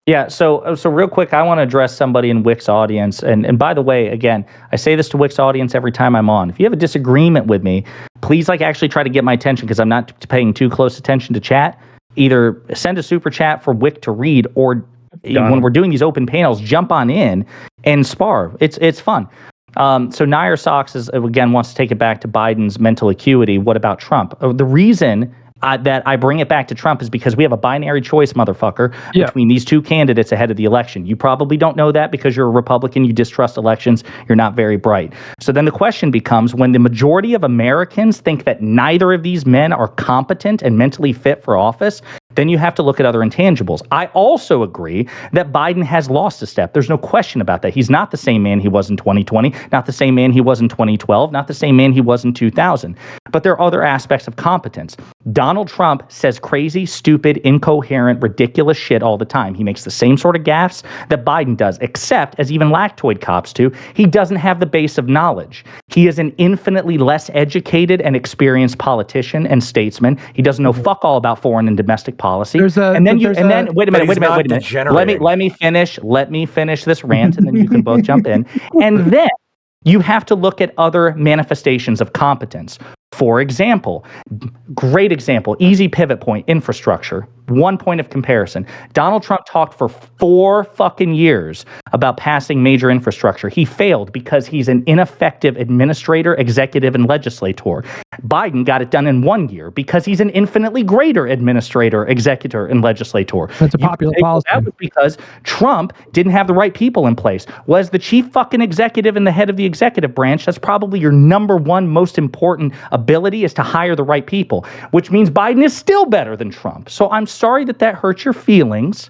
Yeah, so real quick, I want to address somebody in Wick's audience. And by the way, again, I say this to Wick's audience every time I'm on. If you have a disagreement with me, please actually try to get my attention because I'm not paying too close attention to chat. Either send a super chat for Wick to read or when we're doing these open panels, jump on in and spar. It's fun. So Nair Socks wants to take it back to Biden's mental acuity. What about Trump? The reason that I bring it back to Trump is because we have a binary choice, motherfucker, between these two candidates ahead of the election. You probably don't know that because you're a Republican, you distrust elections, you're not very bright. So then the question becomes, when the majority of Americans think that neither of these men are competent and mentally fit for office, then you have to look at other intangibles. I also agree that Biden has lost a step. There's no question about that. He's not the same man he was in 2020, not the same man he was in 2012, not the same man he was in 2000. But there are other aspects of competence. Donald Trump says crazy, stupid, incoherent, ridiculous shit all the time. He makes the same sort of gaffes that Biden does, except, as even lactoid cops do, he doesn't have the base of knowledge. He is an infinitely less educated and experienced politician and statesman. He doesn't know fuck all about foreign and domestic policy. Wait a minute. Let me finish this rant, and then you can both jump in. And then you have to look at other manifestations of competence. For example, great example, easy pivot point, infrastructure. One point of comparison. Donald Trump talked for 4 fucking years about passing major infrastructure. He failed because he's an ineffective administrator, executive, and legislator. Biden got it done in 1 year because he's an infinitely greater administrator, executor, and legislator. That's a popular policy. That was because Trump didn't have the right people in place. Was the chief fucking executive and the head of the executive branch, that's probably your number one most important ability, is to hire the right people, which means Biden is still better than Trump. So I'm sorry that hurts your feelings,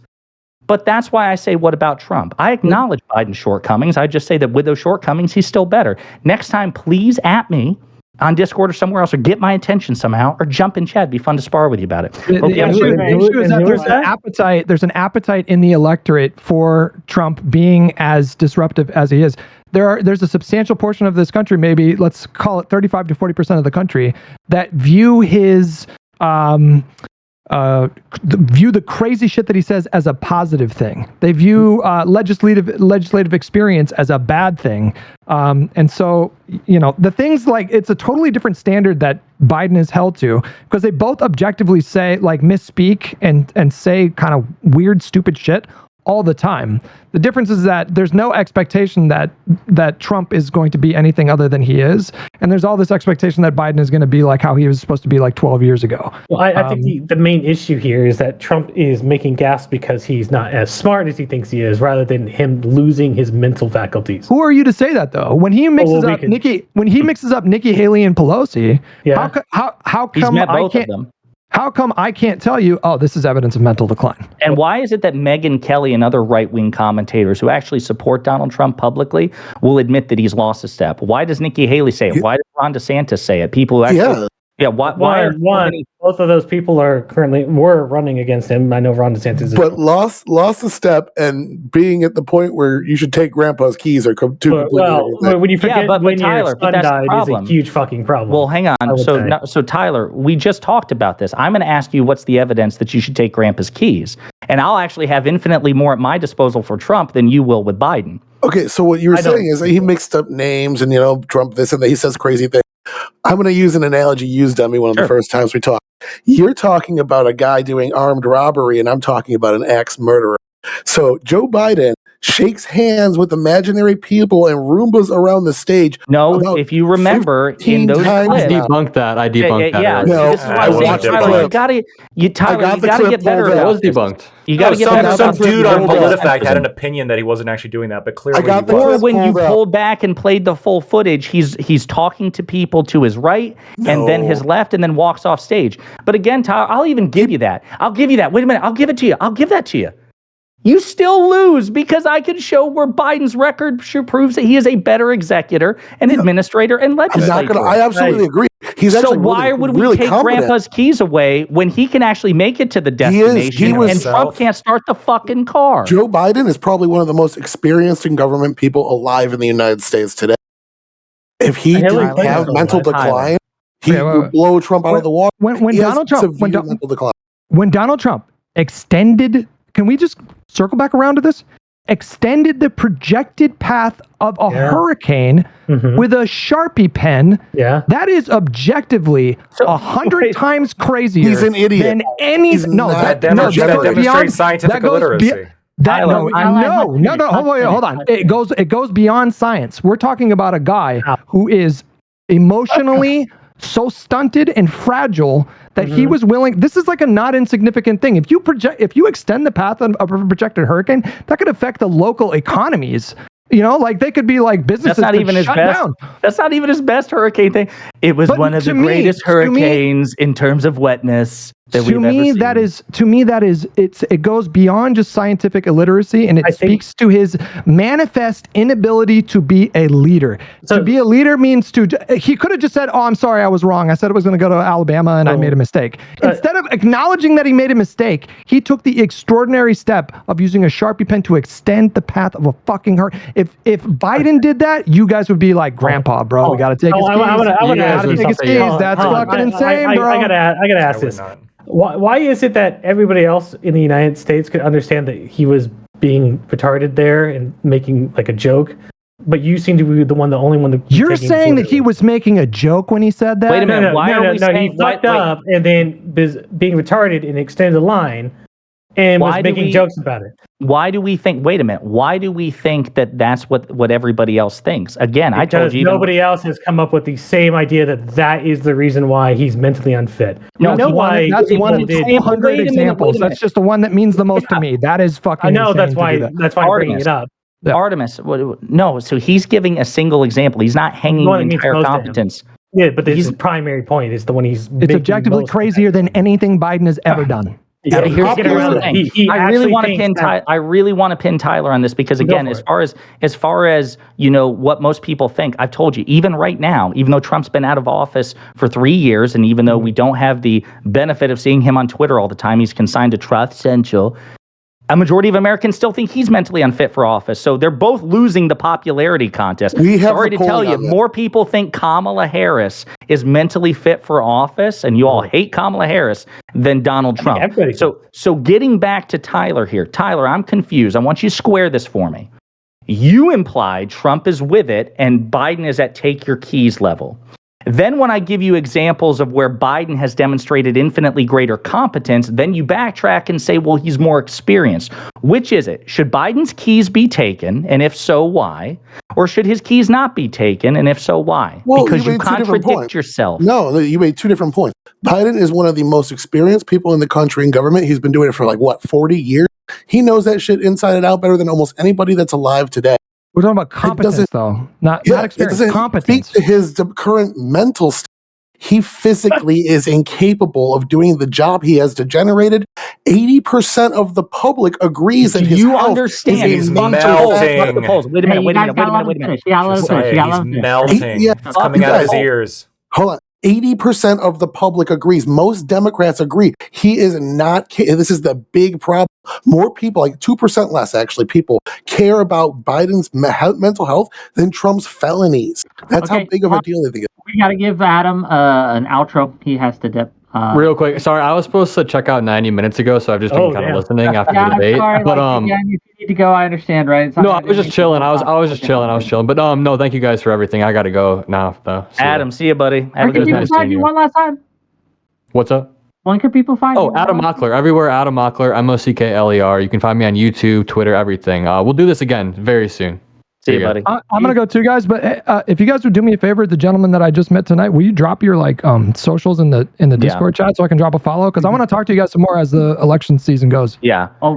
but that's why I say, what about Trump? I acknowledge Biden's shortcomings. I just say that with those shortcomings, he's still better. Next time, please at me on Discord or somewhere else, or get my attention somehow, or jump in chat. It'd be fun to spar with you about it. The issue is that there's an appetite in the electorate for Trump being as disruptive as he is. There's a substantial portion of this country, maybe let's call it 35 to 40% of the country, that view his view the crazy shit that he says as a positive thing. They view legislative experience as a bad thing. And so, the things like, it's a totally different standard that Biden is held to, because they both objectively say, like, misspeak and say kind of weird, stupid shit all the time. The difference is that there's no expectation that Trump is going to be anything other than he is. And there's all this expectation that Biden is going to be like how he was supposed to be like 12 years ago. Well, I think the main issue here is that Trump is making gaffes because he's not as smart as he thinks he is, rather than him losing his mental faculties. Who are you to say that, though? When he mixes up Nikki Haley and Pelosi, how come I can't? How come I can't tell you, oh, this is evidence of mental decline? And why is it that Megyn Kelly and other right-wing commentators who actually support Donald Trump publicly will admit that he's lost a step? Why does Nikki Haley say it? Why does Ron DeSantis say it? People who actually... Yeah, why are both of those people were running against him. I know Ron DeSantis is... But lost a step, and being at the point where you should take grandpa's keys or come to... when you forget when Tyler, your son died is a huge fucking problem. Well, hang on. So Tyler, we just talked about this. I'm going to ask you what's the evidence that you should take grandpa's keys. And I'll actually have infinitely more at my disposal for Trump than you will with Biden. Okay, so what you were saying is that he mixed up names and, Trump this and that. He says crazy things. I'm going to use an analogy used on me one of the first times we talked. You're talking about a guy doing armed robbery, and I'm talking about an axe-murderer. So Joe Biden shakes hands with imaginary people and Roombas around the stage. No, if you remember in those clips, I debunked that. Yeah, no, this is why I'm saying, Tyler, you gotta get better. It was debunked. You gotta get better. Some dude on PolitiFact had an opinion that he wasn't actually doing that, but clearly he was. Or when you pulled back and played the full footage, he's talking to people to his right and then his left, and then walks off stage. But again, Tyler, I'll even give you that. Wait a minute. I'll give it to you. I'll give that to you. You still lose because I can show where Biden's record proves that he is a better executor and administrator and legislator. I absolutely agree. He's actually why would we really take competent. Grandpa's keys away when he can actually make it to the destination and Trump can't start the fucking car? Joe Biden is probably one of the most experienced in government people alive in the United States today. If he didn't have mental decline, he would blow Trump out of the water. When Donald Trump extended... Can we just circle back around to this? Extended the projected path of a hurricane with a Sharpie pen. Yeah. That is objectively 100 times crazier. He's an idiot. Than any. That demonstrates scientific illiteracy. Hold on. It goes beyond science. We're talking about a guy who is emotionally so stunted and fragile that he was willing. This is like a not insignificant thing. If you extend the path of a projected hurricane, that could affect the local economies. Like they could be like businesses. That's not even his shut best. down. That's not even his best hurricane thing. It was But one of the greatest hurricanes in terms of wetness that we've ever seen. To me, it goes beyond just scientific illiteracy, and it speaks to his manifest inability to be a leader. To be a leader means he could have just said, "Oh, I'm sorry, I was wrong. I said it was going to go to Alabama, and I made a mistake." Instead of acknowledging that he made a mistake, he took the extraordinary step of using a Sharpie pen to extend the path of a fucking hurricane. If Biden did that, you guys would be like, "Grandpa, bro, we got to take his keys." I want to ask you Take his something. keys. That's fucking insane, bro. I gotta ask this. Why is it that everybody else in the United States could understand that he was being retarded there and making like a joke, but you seem to be the only one that you're saying that he was making a joke when he said that? Wait a minute. He fucked up and then being retarded and extended the line and was making jokes about it. Why do we think? Wait a minute. Why do we think that that's what everybody else thinks? Again, because I told you nobody else has come up with the same idea that is the reason why he's mentally unfit. No, that's one of 200 examples. That's just the one that means the most to me. That is fucking. I know that's why that. I'm bringing it up. Yeah. Artemis, no. So he's giving a single example. He's not hanging the entire competence. Yeah, but his primary point is the one he's. It's objectively crazier than anything Biden has ever done. Yeah, here's the thing. I really want to pin Tyler on this because again, as far as what most people think, I've told you, even right now, even though Trump's been out of office for 3 years, and even though we don't have the benefit of seeing him on Twitter all the time, he's consigned to Truth Central. A majority of Americans still think he's mentally unfit for office. So they're both losing the popularity contest. Sorry to tell you, more people think Kamala Harris is mentally fit for office, and you all hate Kamala Harris, than Donald Trump. So getting back to Tyler here. Tyler, I'm confused. I want you to square this for me. You implied Trump is with it and Biden is at take your keys level. Then when I give you examples of where Biden has demonstrated infinitely greater competence, then you backtrack and say, well, he's more experienced. Which is it? Should Biden's keys be taken? And if so, why? Or should his keys not be taken? And if so, why? Well, because you contradict yourself. No, you made two different points. Biden is one of the most experienced people in the country in government. He's been doing it for 40 years? He knows that shit inside and out better than almost anybody that's alive today. We're talking about competence, though, not experience. It doesn't competence. Speak to his current mental state. He physically is incapable of doing the job he has degenerated. 80% of the public agrees that his health understand is melting. Wait a minute. He's melting. Yeah, it's coming out of his ears. Hold on. 80% of the public agrees. Most Democrats agree. He is not. This is the big problem. More people, like 2% less actually, people care about Biden's mental health than Trump's felonies. That's how big of a deal they think it is. We got to give Adam an outro. He has to dip. Real quick, sorry, I was supposed to check out 90 minutes ago, so I've just been kind of listening after the debate. Sorry, but if you need to go, I understand, right? No, I was just chilling. I was just chilling. But no, thank you guys for everything. I got to go now. Though. Adam, see you, buddy. Where can people find you one last time? What's up? When can people find you? Oh, Adam Mockler. Everywhere, Adam Mockler, Mockler. You can find me on YouTube, Twitter, everything. We'll do this again very soon. See you, buddy. I'm gonna go too, guys. But if you guys would do me a favor, the gentleman that I just met tonight, will you drop your socials in the Discord chat so I can drop a follow? Because I want to talk to you guys some more as the election season goes. Yeah. We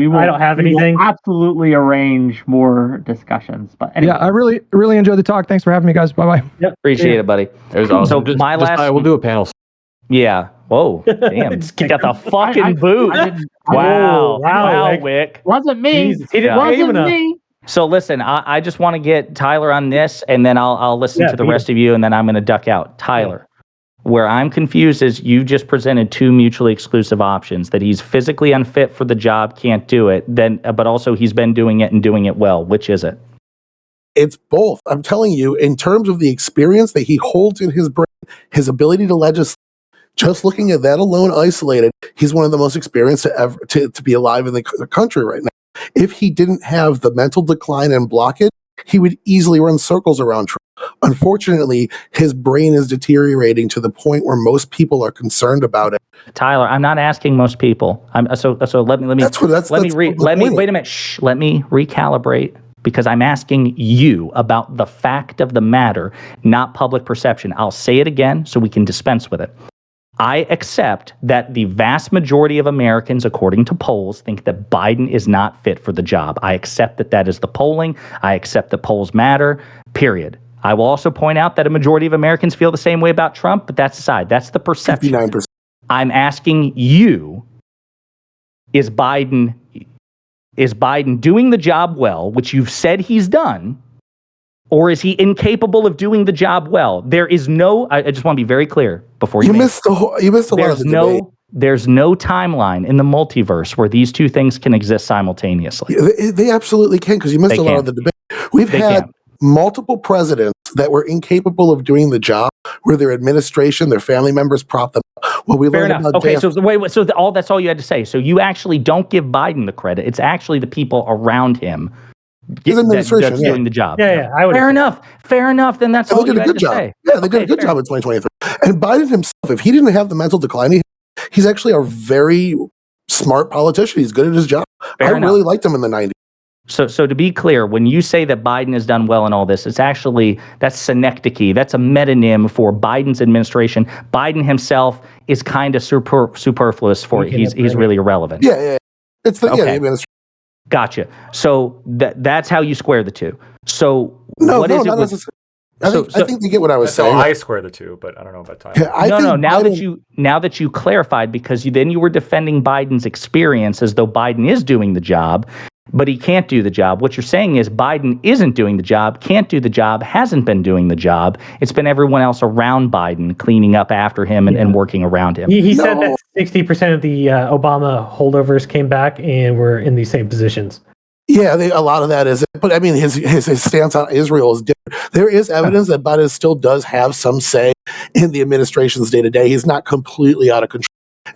will, I don't have anything. Will absolutely arrange more discussions. But anyway. Yeah, I really enjoyed the talk. Thanks for having me, guys. Bye bye. Yep. Appreciate it, buddy. It was awesome. So we'll do a panel. Yeah. Whoa. Damn. Got the fucking boot. Wow, Wick. Wasn't me. Jesus, he didn't Wasn't me. So listen, I just want to get Tyler on this, and then I'll listen to the rest of you, and then I'm going to duck out. Tyler, where I'm confused is you just presented two mutually exclusive options: that he's physically unfit for the job, can't do it, but also he's been doing it and doing it well. Which is it? It's both. I'm telling you, in terms of the experience that he holds in his brain, his ability to legislate. Just looking at that alone, isolated, he's one of the most experienced to be alive in the country right now. If he didn't have the mental decline and blockage, he would easily run circles around Trump. Unfortunately, his brain is deteriorating to the point where most people are concerned about it. Tyler, I'm not asking most people. So let me wait a minute. Let me recalibrate. Because I'm asking you about the fact of the matter, not public perception. I'll say it again so we can dispense with it. I accept that the vast majority of Americans, according to polls, think that Biden is not fit for the job. I accept that that is the polling. I accept that polls matter, period. I will also point out that a majority of Americans feel the same way about Trump, but that's aside. That's the perception. 59%. I'm asking you, is Biden doing the job well, which you've said he's done, or is he incapable of doing the job well? There is no, I just want to be very clear before you missed a lot of the debate. There's no timeline in the multiverse where these two things can exist simultaneously. They absolutely can, because you missed a lot of the debate. We've had multiple presidents that were incapable of doing the job, where their administration, their family members prop them up. Well, we learned about Okay, so that's all you had to say. So you actually don't give Biden the credit. It's actually the people around him his administration that's doing the job. Yeah, I would. Fair enough. Then that's all they did you a had good to job. say. Yeah, they did a good job in 2023. And Biden himself, if he didn't have the mental decline, he's actually a very smart politician. He's good at his job. I really liked him in the 90s. So to be clear, when you say that Biden has done well in all this, that's synecdoche. That's a metonym for Biden's administration. Biden himself is kind of superfluous for it. He's really irrelevant. Yeah. It's the administration. Gotcha. So that's how you square the two. So not necessarily. I think they get what I was saying. I square the two, but I don't know about Tyler. Now that you clarified, because then you were defending Biden's experience as though Biden is doing the job, but he can't do the job. What you're saying is Biden isn't doing the job, can't do the job, hasn't been doing the job. It's been everyone else around Biden cleaning up after him and working around him. He said that 60% of the Obama holdovers came back and were in these same positions. Yeah, a lot of that is, but I mean, his stance on Israel is different. There is evidence that Biden still does have some say in the administration's day to day. He's not completely out of control,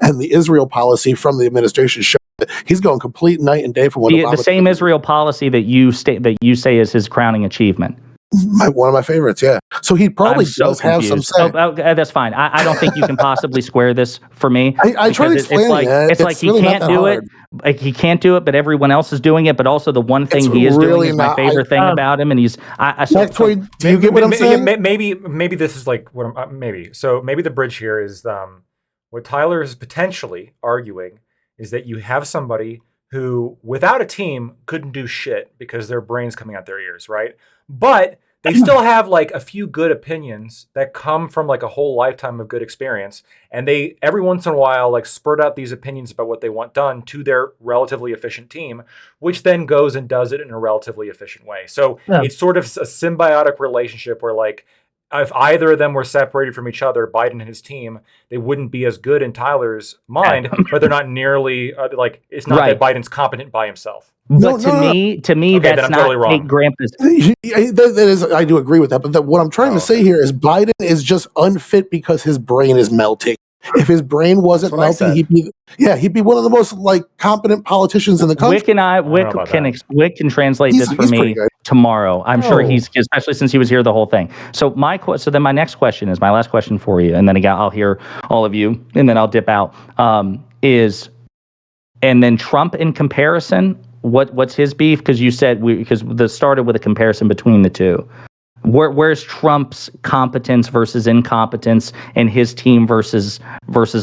and the Israel policy from the administration shows that he's going complete night and day from what the same Israel policy that you say is his crowning achievement. One of my favorites, yeah. So he probably does have some say. That's fine. I don't think you can possibly square this for me. I try to explain it. It's like he can't do it. Like he can't do it, but everyone else is doing it. But also the one thing he is doing is my favorite thing about him, and he's. Do you get what I'm saying? Maybe this is like what maybe. So maybe the bridge here is what Tyler is potentially arguing is that you have somebody who, without a team, couldn't do shit because their brain's coming out their ears, right? But they still have like a few good opinions that come from like a whole lifetime of good experience. And they, every once in a while, like spurt out these opinions about what they want done to their relatively efficient team, which then goes and does it in a relatively efficient way. So it's sort of a symbiotic relationship where like, if either of them were separated from each other, Biden and his team, they wouldn't be as good in Tyler's mind, but they're not nearly it's not that Biden's competent by himself. But to me, okay, that's not totally wrong. Grampus. That is, I do agree with that. But what I'm trying to say here is Biden is just unfit because his brain is melting. If his brain wasn't melting, he'd be one of the most competent politicians in the country. Wick can translate this for me tomorrow. I'm sure he's, especially since he was here the whole thing. So then my next question is my last question for you, and then again I'll hear all of you, and then I'll dip out. And then Trump in comparison, what's his beef? Because you said because this started with a comparison between the two. Where's Trump's competence versus incompetence, and his team versus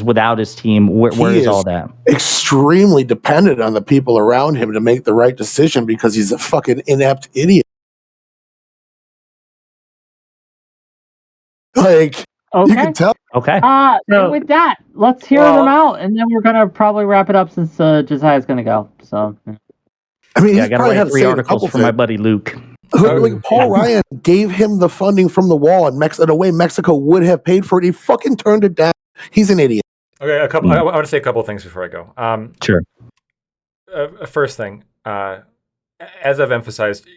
without his team? Where is all that? Extremely dependent on the people around him to make the right decision because he's a fucking inept idiot. You can tell. Okay. With that, let's hear them out, and then we're gonna probably wrap it up since Josiah's gonna go. So. I mean, I gotta write 3 articles for my buddy Luke. Paul Ryan gave him the funding from the wall, and in a way Mexico would have paid for it. He fucking turned it down. He's an idiot. Okay, I want to say a couple of things before I go. Sure. First thing, as I've emphasized,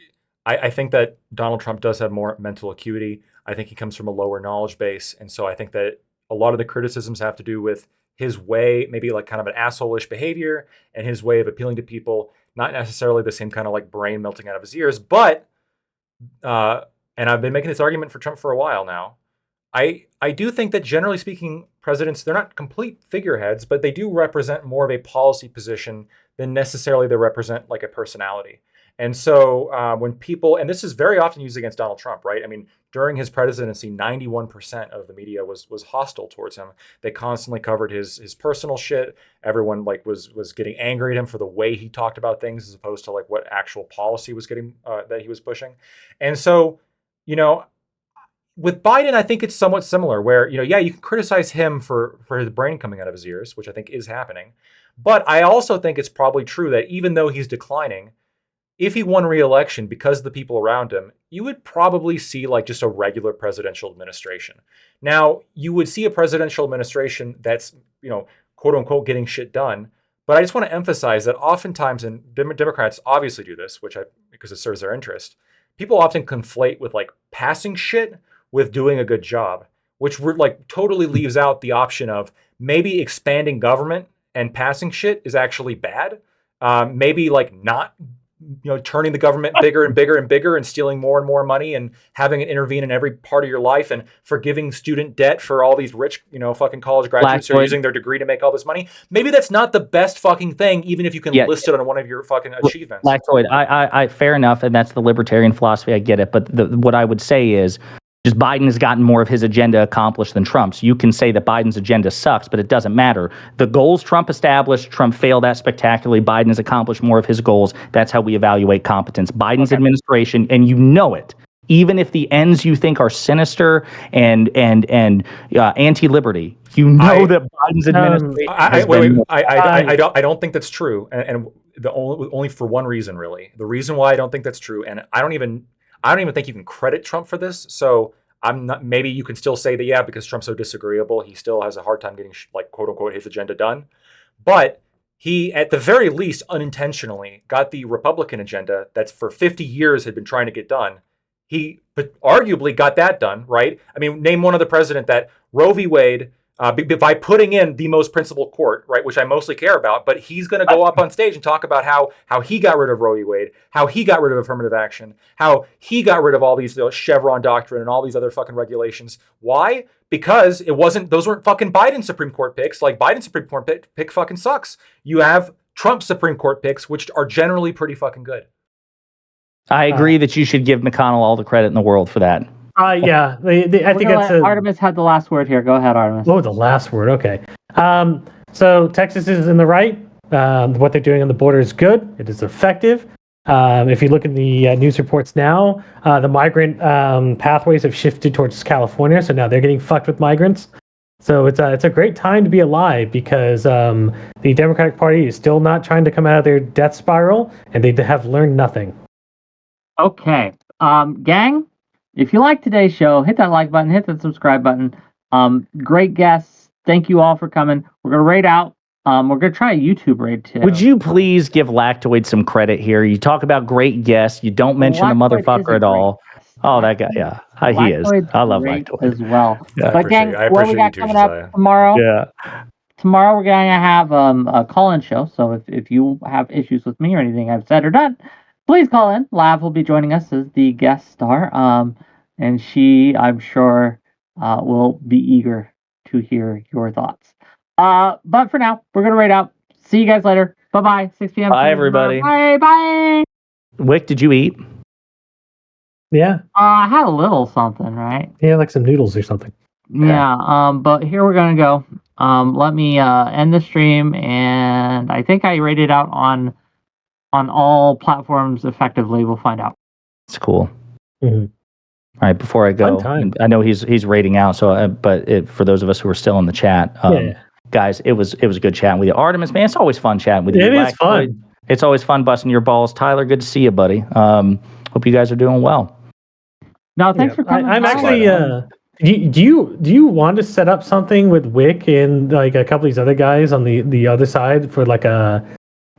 I think that Donald Trump does have more mental acuity. I think he comes from a lower knowledge base, and so I think that a lot of the criticisms have to do with his way, maybe like kind of an asshole-ish behavior, and his way of appealing to people. Not necessarily the same kind of like brain melting out of his ears, but and I've been making this argument for Trump for a while now. I do think that generally speaking, presidents, they're not complete figureheads, but they do represent more of a policy position than necessarily they represent like a personality. And so when people, and this is very often used against Donald Trump, right? I mean, during his presidency, 91% of the media was hostile towards him. They constantly covered his personal shit. Everyone like was getting angry at him for the way he talked about things, as opposed to like what actual policy was getting that he was pushing. And so, you know, with Biden, I think it's somewhat similar. Where yeah, you can criticize him for his brain coming out of his ears, which I think is happening. But I also think it's probably true that even though he's declining, if he won re-election because of the people around him, you would probably see like just a regular presidential administration. Now, you would see a presidential administration that's, quote unquote, getting shit done. But I just want to emphasize that oftentimes, and Democrats obviously do this, because it serves their interest, people often conflate with like passing shit with doing a good job, which like totally leaves out the option of maybe expanding government and passing shit is actually bad. Maybe like not, turning the government bigger and bigger and bigger and stealing more and more money and having it intervene in every part of your life and forgiving student debt for all these rich, fucking college graduates who are using their degree to make all this money. Maybe that's not the best fucking thing, even if you can list it on one of your fucking achievements. Lactoid, I fair enough, and that's the libertarian philosophy. I get it, but what I would say is, just Biden has gotten more of his agenda accomplished than Trump's. You can say that Biden's agenda sucks, but it doesn't matter. The goals Trump established, Trump failed at spectacularly. Biden has accomplished more of his goals. That's how we evaluate competence. Biden's administration, and you know it, even if the ends you think are sinister and anti-liberty, that Biden's administration. I don't think that's true, and only for one reason, really. The reason why I don't think that's true, and I don't even think you can credit Trump for this. So I'm not. Maybe you can still say that, because Trump's so disagreeable, he still has a hard time getting like quote unquote his agenda done. But he, at the very least, unintentionally got the Republican agenda that's for 50 years had been trying to get done. He arguably got that done, right? I mean, name one other president that Roe v. Wade, by putting in the most principled court, right, which I mostly care about, but he's going to go up on stage and talk about how he got rid of Roe v. Wade, how he got rid of affirmative action, how he got rid of all these Chevron doctrine and all these other fucking regulations. Why? Because those weren't fucking Biden Supreme Court picks. Like, Biden's Supreme Court pick fucking sucks. You have Trump's Supreme Court picks, which are generally pretty fucking good. I agree that you should give McConnell all the credit in the world for that. Yeah, I think that's Artemis had the last word here. Go ahead, Artemis. Oh, the last word. Okay. So Texas is in the right. What they're doing on the border is good. It is effective. If you look in the news reports now, the migrant pathways have shifted towards California, so now they're getting fucked with migrants. So it's a great time to be alive, because the Democratic Party is still not trying to come out of their death spiral, and they have learned nothing. Okay. Gang, if you like today's show, hit that like button, hit that subscribe button. Great guests. Thank you all for coming. We're going to raid out. We're going to try a YouTube raid too. Would you please give Lactoid some credit here? You talk about great guests. You don't mention the motherfucker at all. Oh, that guy. Yeah, he is. I love Lactoid as well. Yeah, but gang, what we got coming up tomorrow? Yeah. Tomorrow we're going to have a call-in show. So if you have issues with me or anything I've said or done, please call in. Lav will be joining us as the guest star. And she, I'm sure, will be eager to hear your thoughts. But for now, we're going to raid out. See you guys later. Bye-bye. 6 p.m. Bye, everybody. Bye. Wick, did you eat? Yeah. I had a little something, right? Yeah, like some noodles or something. Yeah. But here we're going to go. Let me end the stream, and I think I rated out on all platforms effectively. We'll find out. It's cool. Mm-hmm. All right, before I go, I know he's rating out. So, but for those of us who are still in the chat, guys, it was a good chatting with you, Artemis. Man, it's always fun chatting with you. It is fun. It's always fun busting your balls, Tyler. Good to see you, buddy. Hope you guys are doing well. No, thanks for coming. I'm actually. Do you want to set up something with Wick and like a couple of these other guys on the other side for like a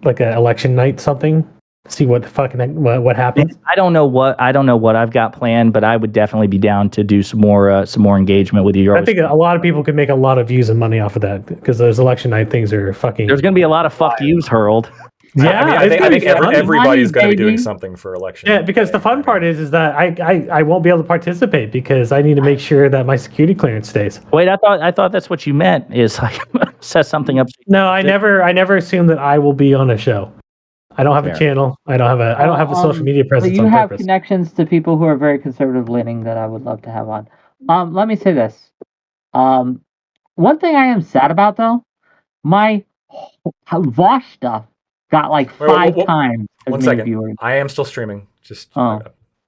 election night something? See what what happens. I don't know what I've got planned, but I would definitely be down to do some more engagement with you. I think a lot of people could make a lot of views and money off of that, because those election night things are fucking. There's going to be a lot of fuck yous hurled. Yeah, I think everybody's going to be doing something for election. Yeah, because the fun part is that I won't be able to participate because I need to make sure that my security clearance stays. Wait, I thought that's what you meant, is like set something up. No, I never assume that I will be on a show. I don't have Fair. a channel. I don't have a social media But presence you on have purpose. connections to people who are very conservative leaning that I would love to have on. Let me say this. One thing I am sad about though, my Vosh stuff got like Wait, 5 times as one many second. viewers. I am still streaming. Just Oh,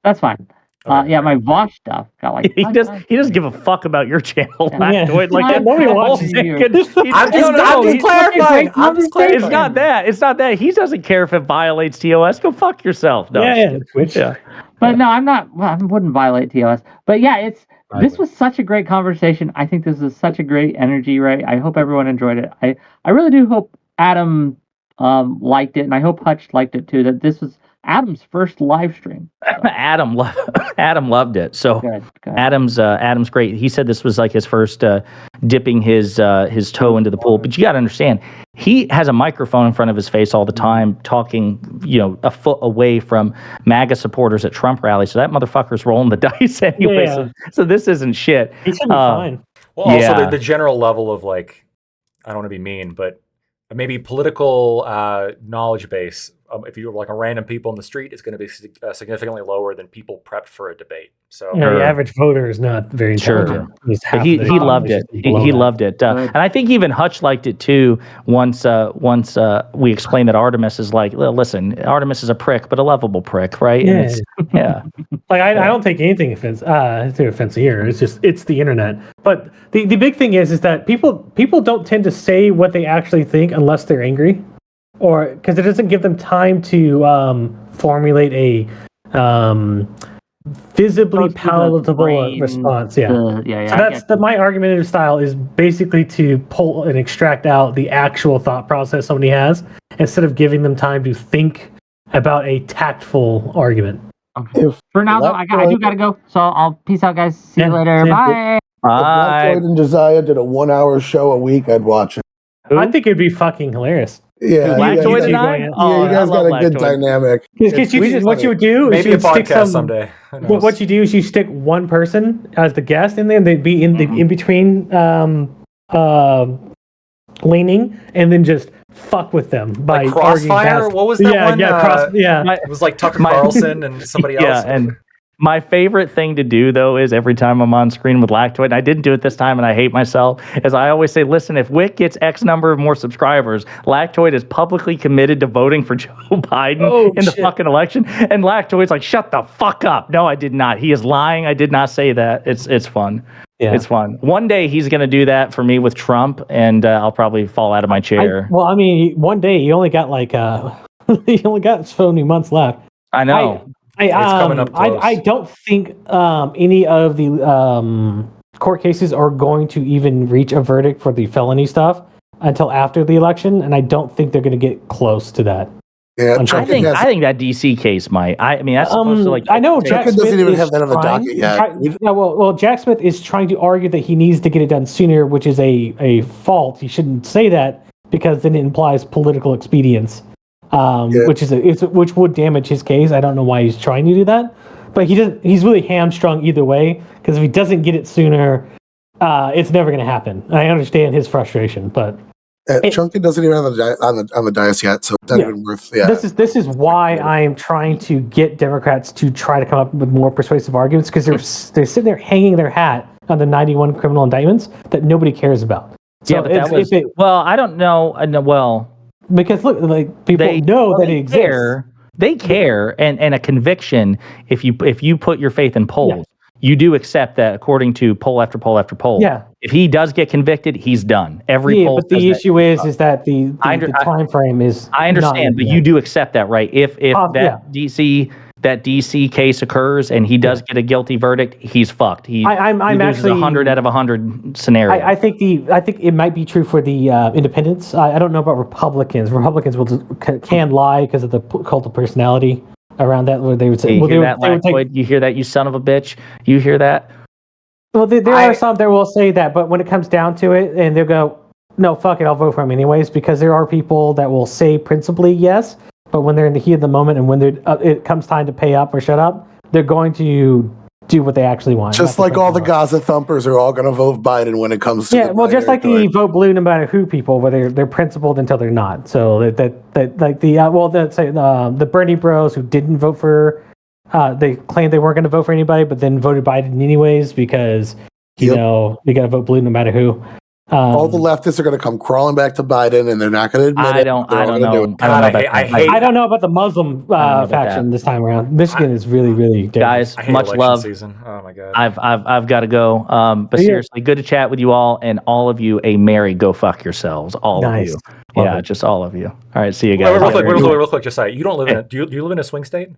that's fine. Okay, Yeah, okay. my Vosh stuff got like He 5 does. times. He doesn't give a fuck about your channel, Yeah. Lactoid. Like Yeah, nobody the whole watches it. thing. I'm just clarifying. I'm just clarifying. It's not that. It's not that. He doesn't care if it violates TOS. Go fuck yourself. No, I'm just kidding. Twitch. Yeah. But no, I'm not. Well, I wouldn't violate TOS. But yeah, this was such a great conversation. I think this was such a great energy, right? I hope everyone enjoyed it. I really do hope Adam liked it, and I hope Hutch liked it too. That this was Adam's first live stream. So, Adam loved it. So good. Adam's great. He said this was like his first dipping his toe into the pool. But you got to understand, he has a microphone in front of his face all the time, talking, a foot away from MAGA supporters at Trump rallies. So that motherfucker's rolling the dice anyway. Yeah. So this isn't shit. He should be fine. Well, also Yeah. the general level of like, I don't want to be mean, but maybe political knowledge base. If you're like a random people in the street, it's going to be significantly lower than people prepped for a debate. So The average voter is not very intelligent. He's half He the loved it. population below He that. loved it, and I think even Hutch liked it too. Once we explained that Artemis is like, listen, Artemis is a prick, but a lovable prick, right? Yeah. And it's, yeah. Like I don't take anything offense here. It's the internet. But the big thing is that people don't tend to say what they actually think unless they're angry, or because it doesn't give them time to formulate a visibly Goes through the palatable brain, response. Yeah. Yeah. So I that's get my argumentative style is basically to pull and extract out the actual thought process somebody has instead of giving them time to think about a tactful argument. Okay. If For now, though, I do gotta go. So I'll peace out, guys. See you later. see ya. Bye. Leftoid and Josiah did a 1-hour show a week, I'd watch it. Who? I think it'd be fucking hilarious. Yeah, Lactoid and you I? going- Oh, you guys I love got a good Lactoid. dynamic. What you would do is maybe you a would stick podcast some. someday. Who knows? What you do is you stick one person as the guest in there, and they'd be in between leaning, and then just fuck with them by Like arguing Crossfire? past- What was that one? Yeah. It was like Tucker Carlson and somebody else. Yeah, and my favorite thing to do though is every time I'm on screen with Lactoid, and I didn't do it this time, and I hate myself, is I always say, listen, if Wick gets X number of more subscribers, Lactoid is publicly committed to voting for Joe Biden in the fucking election. And Lactoid's like, shut the fuck up. No, I did not. He is lying. I did not say that. It's fun. Yeah. It's fun. One day he's going to do that for me with Trump, and I'll probably fall out of my chair. One day you only got like you only got so many months left. I know. It's coming up close. I don't think any of the court cases are going to even reach a verdict for the felony stuff until after the election, and I don't think they're going to get close to that. Yeah, I think that DC case might. I mean, that's supposed to like. I know Jack Chunkin Smith doesn't even is have that on the trying- docket yet. well, Jack Smith is trying to argue that he needs to get it done sooner, which is a fault. He shouldn't say that because then it implies political expedience, which would damage his case. I don't know why he's trying to do that, but he's really hamstrung either way because if he doesn't get it sooner, it's never going to happen. I understand his frustration, but. Chunkin doesn't even have on the dais yet, so it's not even worth. Yeah, this is why I am trying to get Democrats to try to come up with more persuasive arguments because they're sitting there hanging their hat on the 91 criminal indictments that nobody cares about. So yeah, but that was. Well, I don't know. Well, because look, like people know that it exists. They care, and a conviction. If you put your faith in polls. You do accept that according to poll after poll after poll. Yeah. If he does get convicted, he's done. Every poll. But the issue is that the time frame is. I understand, but you do accept that, right? If that DC case occurs and he does get a guilty verdict, he's fucked. I'm actually 100 out of 100 scenario. I think it might be true for the independents. I don't know about Republicans. Republicans can lie because of the cult of personality. Around that, where they would say, you hear that, you son of a bitch? You hear that? Well, there are some that will say that, but when it comes down to it, and they'll go, no, fuck it, I'll vote for him anyways, because there are people that will say principally yes, but when they're in the heat of the moment and when it comes time to pay up or shut up, they're going to do what they actually want. Just like all the Gaza thumpers are all going to vote Biden when it comes to just like the vote blue no matter who people, where they're principled until they're not. So that like the Bernie Bros who didn't vote for, they claimed they weren't going to vote for anybody, but then voted Biden anyways because you got to vote blue no matter who. All the leftists are going to come crawling back to Biden, and they're not going to admit I don't know. I don't know about the Muslim faction this time around. Michigan is really, really dangerous. Guys, much love. Season. Oh my god. I've got to go. But seriously, good to chat with you all, and all of you. A merry go fuck yourselves, all of you. Love it. Just all of you. All right, see you guys. Real quick, just say you don't live in. Do you live in a swing state?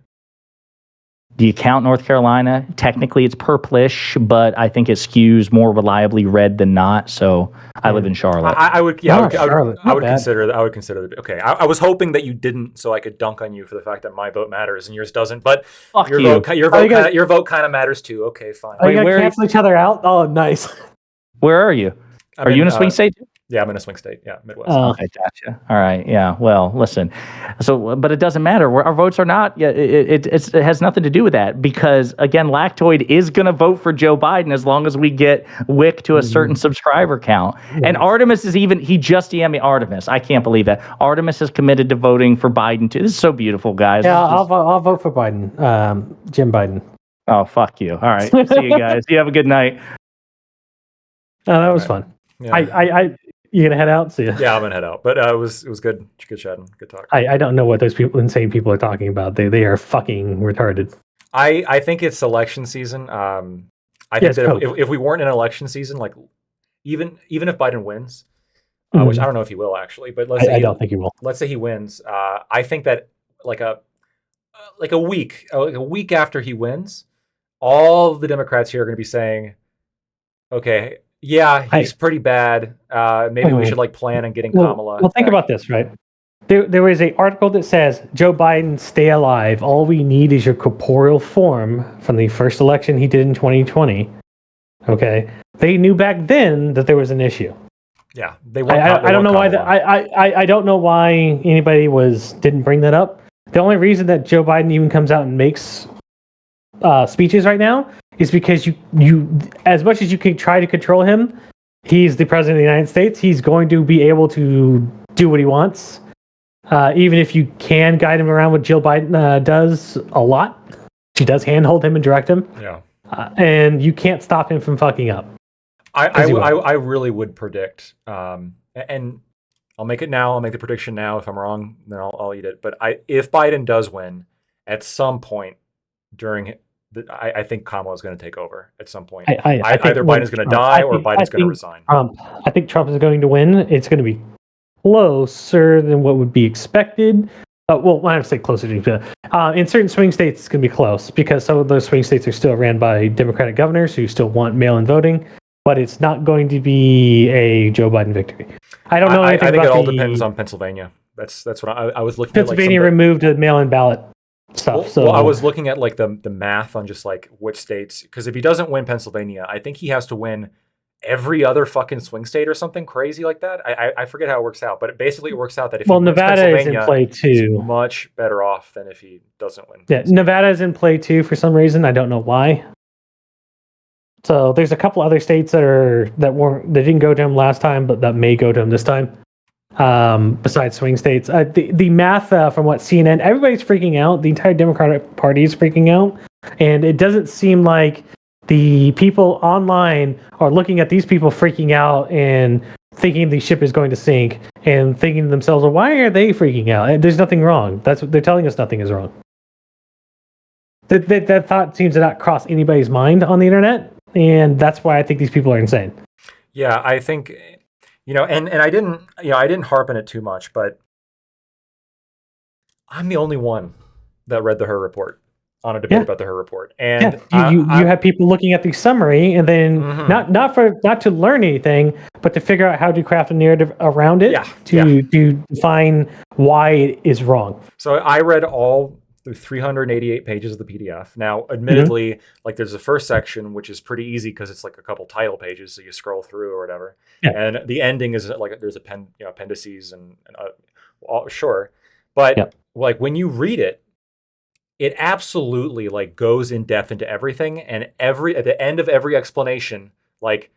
Do you count North Carolina? Technically, it's purplish, but I think it skews more reliably red than not. So I live in Charlotte. I would consider that. Okay, I was hoping that you didn't, so I could dunk on you for the fact that my vote matters and yours doesn't. But your vote kind of matters too. Okay, fine. Are you gonna cancel each other out? Oh, nice. Where are you? Are you in a swing state? Yeah, I'm in a swing state. Yeah, Midwest. Okay, gotcha. All right. Yeah. Well, listen. So, but it doesn't matter. Our votes are not. Yeah. It has nothing to do with that because again, Lactoid is going to vote for Joe Biden as long as we get Wick to a certain subscriber count. And Artemis is he just DM'd me Artemis. I can't believe that Artemis is committed to voting for Biden too. This is so beautiful, guys. Yeah, I'll vote for Biden. Jim Biden. Oh, fuck you. All right. See you guys. You have a good night. Oh, that was fun. Yeah. You gonna head out? See ya. Yeah, I'm gonna head out. But it was good chatting. Good talk. I don't know what those insane people are talking about. They are fucking retarded. I think it's election season. I think that if we weren't in election season, like even if Biden wins, which I don't know if he will actually, but I don't think he will. Let's say he wins. I think that like a week after he wins, all of the Democrats here are going to be saying, okay. Yeah, he's pretty bad. Maybe we should plan on getting Kamala. Well, think about this, right? There was an article that says, Joe Biden, stay alive. All we need is your corporeal form from the first election he did in 2020. Okay? They knew back then that there was an issue. Yeah. They I don't know why I don't know why anybody didn't bring that up. The only reason that Joe Biden even comes out and makes speeches right now is because you as much as you can try to control him, he's the president of the United States. He's going to be able to do what he wants, even if you can guide him around what Jill Biden does a lot. She does handhold him and direct him. Yeah, and you can't stop him from fucking up. I really would predict, and I'll make it now. I'll make the prediction now. If I'm wrong, then I'll eat it. But if Biden does win, at some point during I think Kamala is going to take over at some point. Either Biden's going to die or Biden's going to resign. I think Trump is going to win. It's going to be closer than what would be expected. Well, I have to say closer to in certain swing states, it's going to be close because some of those swing states are still ran by Democratic governors who still want mail-in voting. But it's not going to be a Joe Biden victory. I don't know anything about I think it all depends on Pennsylvania. That's what I was looking at. Pennsylvania removed the mail-in ballot stuff. Well, I was looking at the math on just which states, because if he doesn't win Pennsylvania, I think he has to win every other fucking swing state or something crazy like that. I forget how it works out, but it works out that if he wins Nevada is in play too, he's much better off than if he doesn't win. Yeah, Nevada is in play too for some reason. I don't know why. So there's a couple other states that didn't go to him last time, but that may go to him this time. Besides swing states, the math from what CNN, everybody's freaking out. The entire Democratic Party is freaking out, and it doesn't seem like the people online are looking at these people freaking out and thinking the ship is going to sink and thinking to themselves, well, why are they freaking out? There's nothing wrong. That's what they're telling us. Nothing is wrong. That thought seems to not cross anybody's mind on the internet, and that's why I think these people are insane. Yeah, I think. And I didn't harp on it too much, but I'm the only one that read the Her report on a debate about the Her report. And you have people looking at the summary and then not to learn anything, but to figure out how to craft a narrative around it to define why it is wrong. So I read all the 388 pages of the PDF. Now, admittedly, there's the first section, which is pretty easy because it's a couple title pages, so you scroll through or whatever. Yeah. And the ending is there's appendices and sure, but when you read it, it absolutely like goes in depth into everything, and at the end of every explanation, like,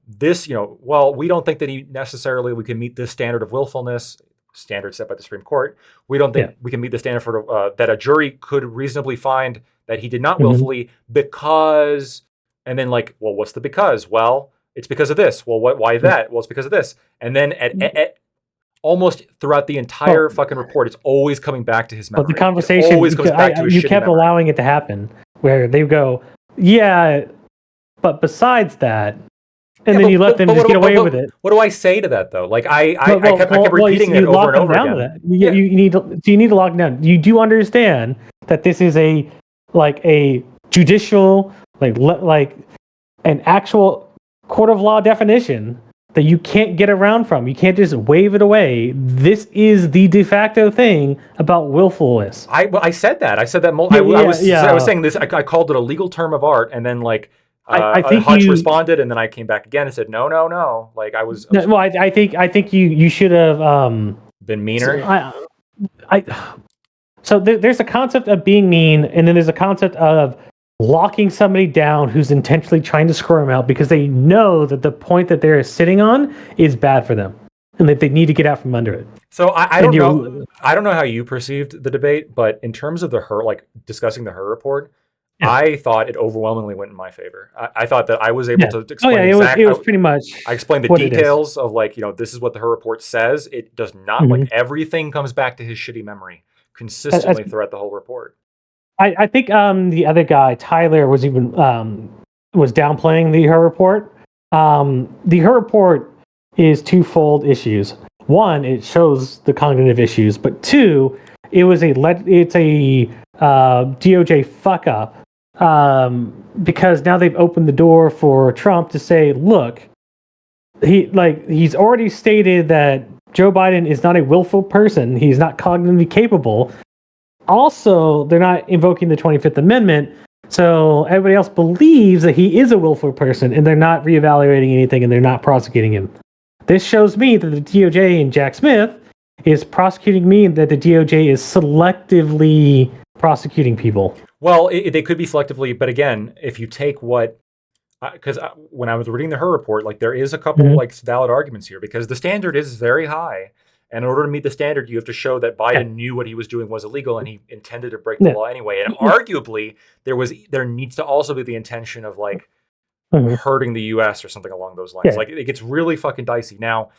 this, well, we don't think that we can meet this standard of willfulness, standard set by the Supreme Court. We don't think we can meet the standard for that a jury could reasonably find that he did not willfully because, and then like, well, what's the because? Well, it's because of this. Well, why that? Well, it's because of this. And then at almost throughout the entire fucking report, it's always coming back to his memory. But the conversation, it always goes back to his you shitty kept memory. allowing it to happen, where they go, yeah, but besides that, and then you let them just get away with it. What do I say to that though? Like I kept repeating it over and over again. That. You need to lock them down. You do understand that this is a judicial, like an actual court of law definition that you can't get around from. You can't just wave it away. This is the de facto thing about willfulness. I said that. I said that. I was saying this. I called it a legal term of art, and then like I think Hutch responded, and then I came back again and said no. Like I was. Well, I think you should have been meaner. So there's a concept of being mean, and then there's a concept of locking somebody down who's intentionally trying to screw them out because they know that the point that they're sitting on is bad for them and that they need to get out from under it. So I don't know. I don't know how you perceived the debate, but in terms of discussing the Her report, I thought it overwhelmingly went in my favor. I thought that I was able to explain it was pretty much. I explained the details of this is what the Her report says. It does not everything comes back to his shitty memory consistently throughout the whole report. I think the other guy, Tyler, was even was downplaying the Her report. The Her report is twofold issues. One, it shows the cognitive issues, but two, it's a DOJ fuck up because now they've opened the door for Trump to say, look, he's already stated that Joe Biden is not a willful person. He's not cognitively capable. Also, they're not invoking the 25th Amendment, so everybody else believes that he is a willful person, and they're not reevaluating anything, and they're not prosecuting him. This shows me that the DOJ and Jack Smith is prosecuting me, and that the DOJ is selectively prosecuting people. Well, they could be selectively, but again, if you take because when I was reading the Her report, there is a couple valid arguments here because the standard is very high. And in order to meet the standard, you have to show that Biden knew what he was doing was illegal and he intended to break the law anyway. And arguably, there needs to also be the intention of hurting the U.S. or something along those lines. It gets really fucking dicey. Now,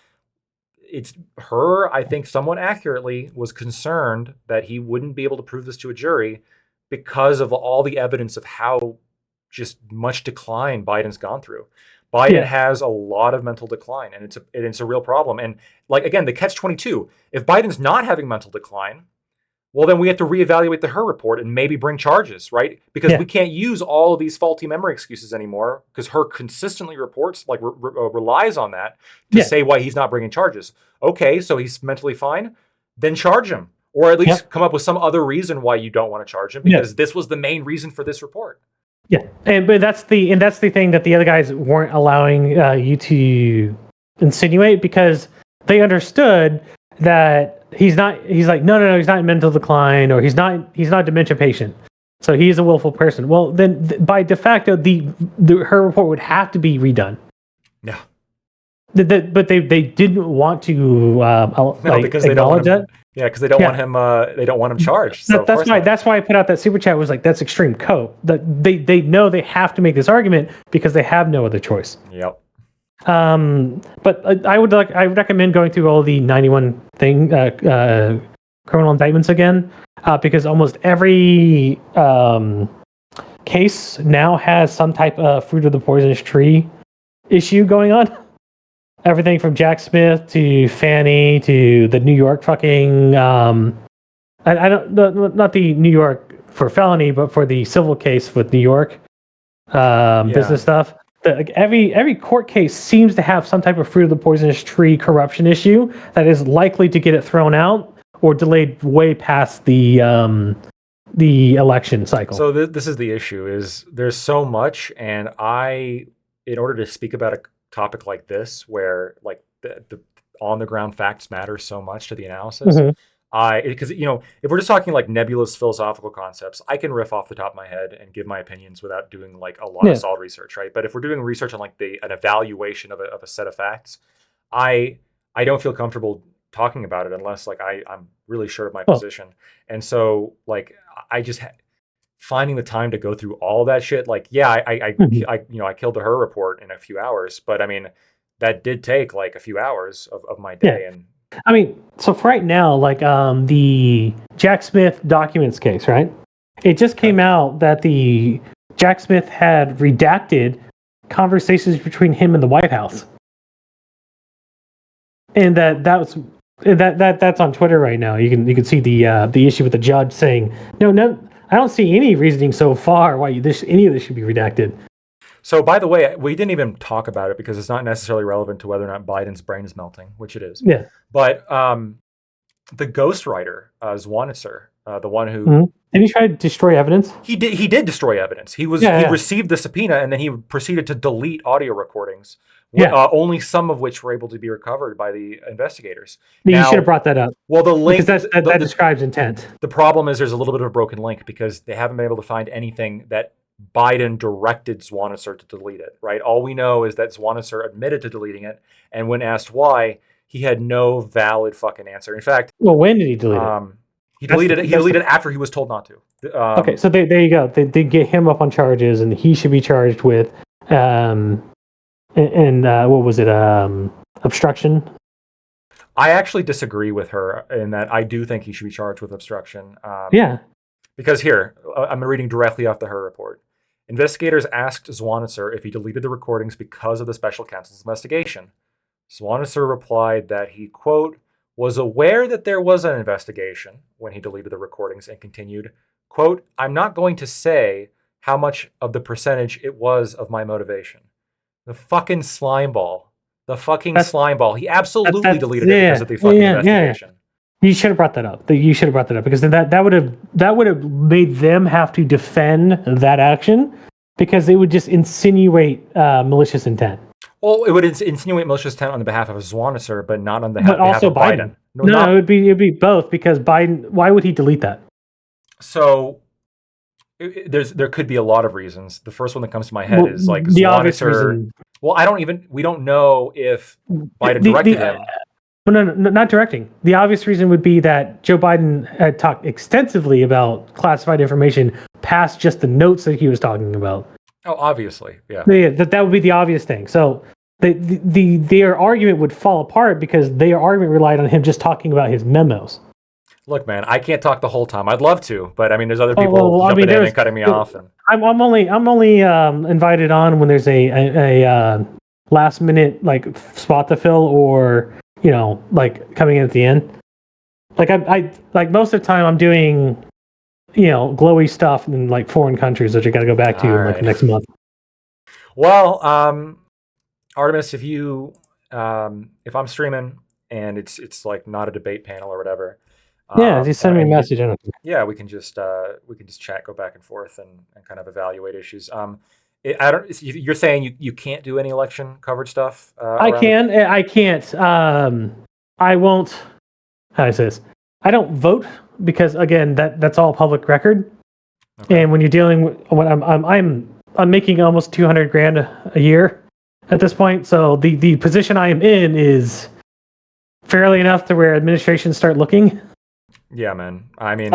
it's Her, I think, somewhat accurately was concerned that he wouldn't be able to prove this to a jury because of all the evidence of how just much decline Biden's gone through. Biden has a lot of mental decline, and it's a real problem. And again, the catch-22, if Biden's not having mental decline, well, then we have to reevaluate the Her report and maybe bring charges, right? Because we can't use all of these faulty memory excuses anymore because Her consistently reports, relies on that to say why he's not bringing charges. Okay, so he's mentally fine, then charge him. Or at least come up with some other reason why you don't want to charge him because this was the main reason for this report. Yeah, but that's the thing that the other guys weren't allowing you to insinuate because they understood that he's not. He's like, no, he's not in mental decline, or he's not a dementia patient, so he's a willful person. Well, then by de facto, Her report would have to be redone. Yeah, but they didn't want to because they acknowledge that. Yeah, because they don't want him. They don't want him charged. So that's why I put out that super chat. Was that's extreme cope. That they know they have to make this argument because they have no other choice. Yep. But I would recommend going through all the 91 criminal indictments again because almost every case now has some type of fruit of the poisonous tree issue going on. Everything from Jack Smith to Fannie to the New York fucking I don't not the New York for felony, but for the civil case with New York business stuff. Every court case seems to have some type of fruit of the poisonous tree corruption issue that is likely to get it thrown out or delayed way past the election cycle. So this is the issue: is there's so much, and in order to speak about a topic like this, where the on the ground facts matter so much to the analysis, because if we're just talking like nebulous philosophical concepts, I can riff off the top of my head and give my opinions without doing like a lot of solid research, right? But if we're doing research on like an evaluation of a set of facts, I don't feel comfortable talking about it unless like I'm really sure of my position. And so like I just finding the time to go through all that shit, like I killed the Her report in a few hours, but I mean that did take like a few hours of my day. And I mean, so for right now, like the Jack Smith documents case, right? It just came out that the Jack Smith had redacted conversations between him and the White House, and that's on Twitter right now. You can see the issue with the judge saying no. I don't see any reasoning so far why any of this should be redacted. So, by the way, we didn't even talk about it because it's not necessarily relevant to whether or not Biden's brain is melting, which it is. Yeah. But the ghostwriter, Zwanitzer, the one who did he try to destroy evidence? He did destroy evidence. He received the subpoena and then he proceeded to delete audio recordings. Only some of which were able to be recovered by the investigators. You should have brought that up. Well, the link because that describes intent. The problem is there's a little bit of a broken link because they haven't been able to find anything that Biden directed Zwanitzer to delete it, right? All we know is that Zwanitzer admitted to deleting it, and when asked why, he had no valid fucking answer. In fact, well, when did he delete it? He deleted it. He deleted it after he was told not to. Okay, so there you go. They get him up on charges, and he should be charged with, what was it? Obstruction. I actually disagree with her in that I do think he should be charged with obstruction. Because here, I'm reading directly off the Her report. Investigators asked Zwanitzer if he deleted the recordings because of the special counsel's investigation. Zwanitzer replied that he, quote, was aware that there was an investigation when he deleted the recordings and continued, quote, I'm not going to say how much of the percentage it was of my motivation. The fucking slime ball. The fucking slime ball. He absolutely deleted it because of the fucking investigation. You should have brought that up. You should have brought that up because then that would have made them have to defend that action because it would just insinuate malicious intent. Well, it would insinuate malicious intent on the behalf of Zwanitzer, but not on the behalf of Biden. No, it would be both because Biden. Why would he delete that? So there could be a lot of reasons. The first one that comes to my head is like the obvious reason. Well, we don't know if Biden directed him. No, not directing. The obvious reason would be that Joe Biden had talked extensively about classified information past just the notes that he was talking about. Oh, obviously, yeah. That would be the obvious thing. So their argument would fall apart because their argument relied on him just talking about his memos. Look, man, I can't talk the whole time. I'd love to, but I mean, there's other people jumping in and cutting me off. And I'm only invited on when there's a last minute like spot to fill or like coming in at the end. Like I like most of the time I'm doing glowy stuff in like foreign countries, which I got to go back to like next month. Well, Artemis, if I'm streaming and it's like not a debate panel or whatever, just send me a message. We can just chat, go back and forth, and kind of evaluate issues. You're saying you can't do any election coverage stuff? I can't. I won't. How do I say this? I don't vote because again, that's all public record. Okay. And when you're dealing with I'm making almost $200,000 a year at this point. So the position I am in is fairly enough to where administrations start looking. Yeah, man. I mean,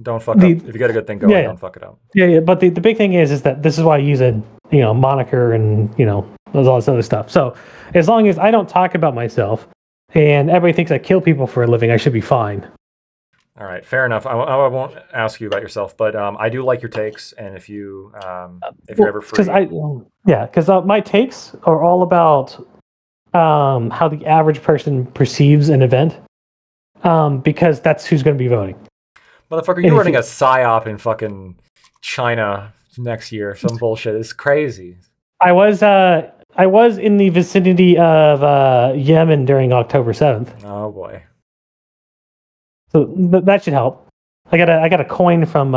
don't fuck up. If you got a good thing going, don't fuck it up. Yeah. But the big thing is that this is why I use a moniker and there's all this other stuff. So as long as I don't talk about myself and everybody thinks I kill people for a living, I should be fine. All right, fair enough. I won't ask you about yourself, but I do like your takes, and if you're ever free, because my takes are all about how the average person perceives an event, because that's who's going to be voting. Motherfucker, you're running a psyop in fucking China next year. Some bullshit. It's crazy. I was in the vicinity of Yemen during October 7th. Oh boy. So that should help. I got a coin from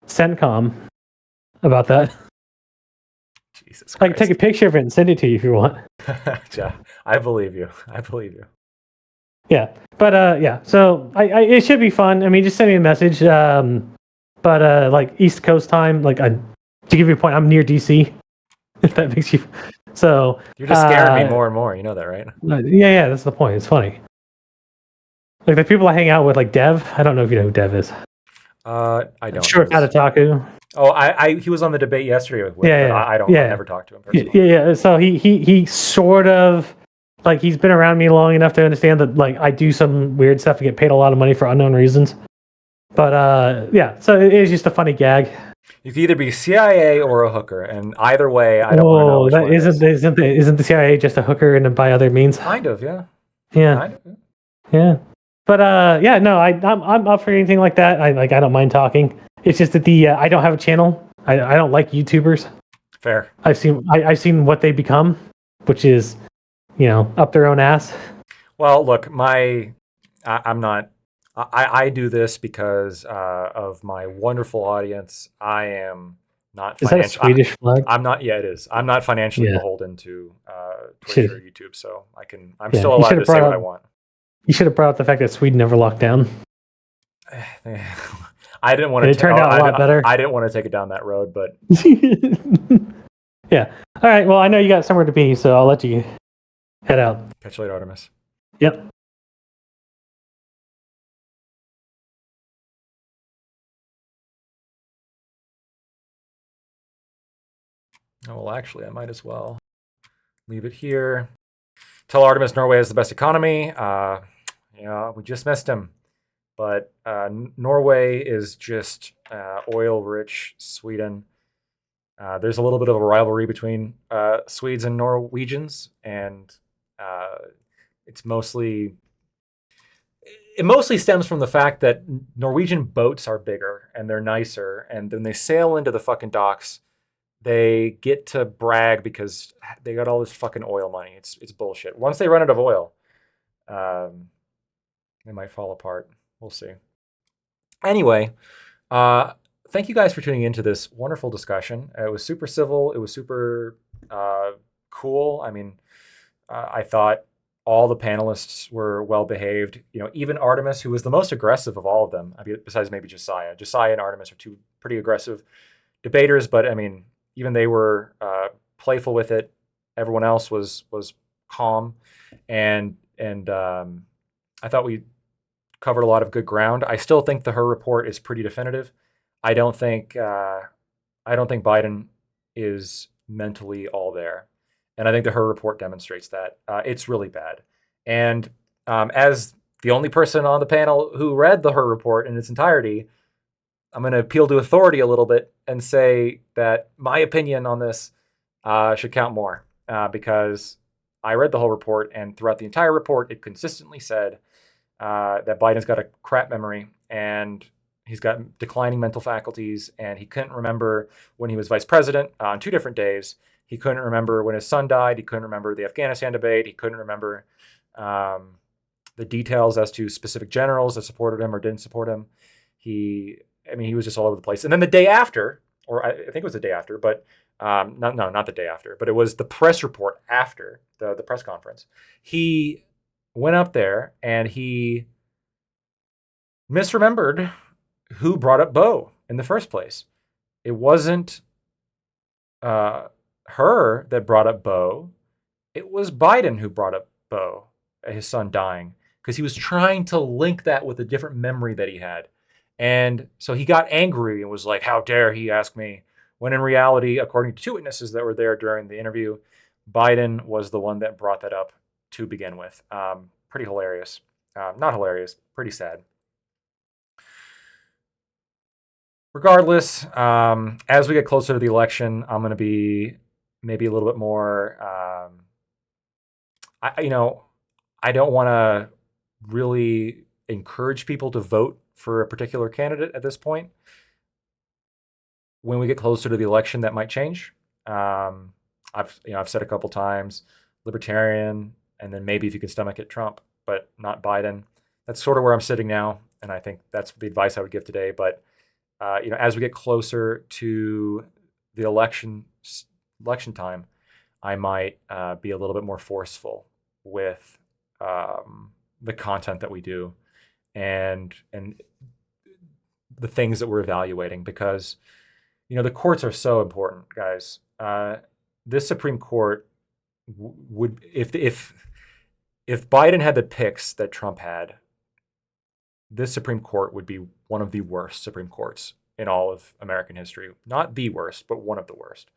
CENTCOM about that. Jesus Christ. I can take a picture of it and send it to you if you want. Yeah, I believe you. Yeah, but yeah. So it should be fun. I mean, just send me a message. But like East Coast time, like to give you a point, I'm near DC. If that makes you. So You're just scaring me more and more. You know that, right? Yeah, that's the point. It's funny. Like the people I hang out with, like Dev. I don't know if you know who Dev is. I don't. Short out of Taku. Oh, he was on the debate yesterday with, Yeah, but I don't. yeah. I've never talked to him personally. Yeah. So he sort of like he's been around me long enough to understand that like I do some weird stuff and get paid a lot of money for unknown reasons. But yeah, so it is just a funny gag. You can either be CIA or a hooker, and either way, I don't want to know which one it is. Isn't the CIA just a hooker and by other means? Kind of, yeah. Yeah. Kind of. Yeah. But yeah, no, I'm up for anything like that. I don't mind talking. It's just that I don't have a channel. I don't like YouTubers. Fair. I've seen what they become, which is, up their own ass. Well, look, I'm not. I do this because of my wonderful audience. I am not Is that a Swedish flag? I'm not. Yeah, it is. I'm not financially Yeah. beholden to Twitch or YouTube, so I'm Yeah, still you allowed should've to say brought what I up- want. You should have brought up the fact that Sweden never locked down. I didn't want And to. it turned out a lot better. I didn't want to take it down that road, but Yeah. All right. Well, I know you got somewhere to be, so I'll let you head out. catch you later, Artemis. Yep. Oh, well, actually, I might as well leave it here. Tell Artemis Norway has the best economy. Yeah, we just missed him. But Norway is just oil-rich Sweden. There's a little bit of a rivalry between Swedes and Norwegians, and it mostly stems from the fact that Norwegian boats are bigger and they're nicer, and then they sail into the fucking docks. They get to brag because they got all this fucking oil money. It's bullshit. Once they run out of oil, they might fall apart. We'll see. Anyway, thank you guys for tuning into this wonderful discussion. It was super civil. It was super cool. I mean, I thought all the panelists were well behaved. Even Artemis, who was the most aggressive of all of them, besides maybe Josiah. Josiah and Artemis are two pretty aggressive debaters, but I mean, even they were playful with it. Everyone else was calm, and I thought we covered a lot of good ground. I still think the Her report is pretty definitive. I don't think Biden is mentally all there, and I think the Her report demonstrates that. It's really bad. And as the only person on the panel who read the Her report in its entirety, I'm going to appeal to authority a little bit and say that my opinion on this should count more because I read the whole report, and throughout the entire report, it consistently said that Biden's got a crap memory and he's got declining mental faculties, and he couldn't remember when he was vice president on 2 different days. He couldn't remember when his son died. He couldn't remember the Afghanistan debate. He couldn't remember the details as to specific generals that supported him or didn't support him. He was just all over the place. And then the day after, or I think it was the day after, but not the day after, but it was the press report after the press conference. He went up there and he misremembered who brought up Bo in the first place. It wasn't her that brought up Bo. It was Biden who brought up Bo, his son dying, because he was trying to link that with a different memory that he had. And so he got angry and was like, how dare he ask me? When in reality, according to 2 witnesses that were there during the interview, Biden was the one that brought that up to begin with. Pretty hilarious. Not hilarious, pretty sad. Regardless, as we get closer to the election, I'm going to be maybe a little bit more, I don't want to really encourage people to vote for a particular candidate at this point. When we get closer to the election, that might change. I've said a couple times, libertarian, and then maybe if you can stomach it, Trump, but not Biden. That's sort of where I'm sitting now, and I think that's the advice I would give today. But as we get closer to the election time, I might be a little bit more forceful with the content that we do and the things that we're evaluating, because the courts are so important, guys. This Supreme Court would, if Biden had the picks that Trump had, this Supreme Court would be one of the worst Supreme Courts in all of American history. Not the worst, but one of the worst.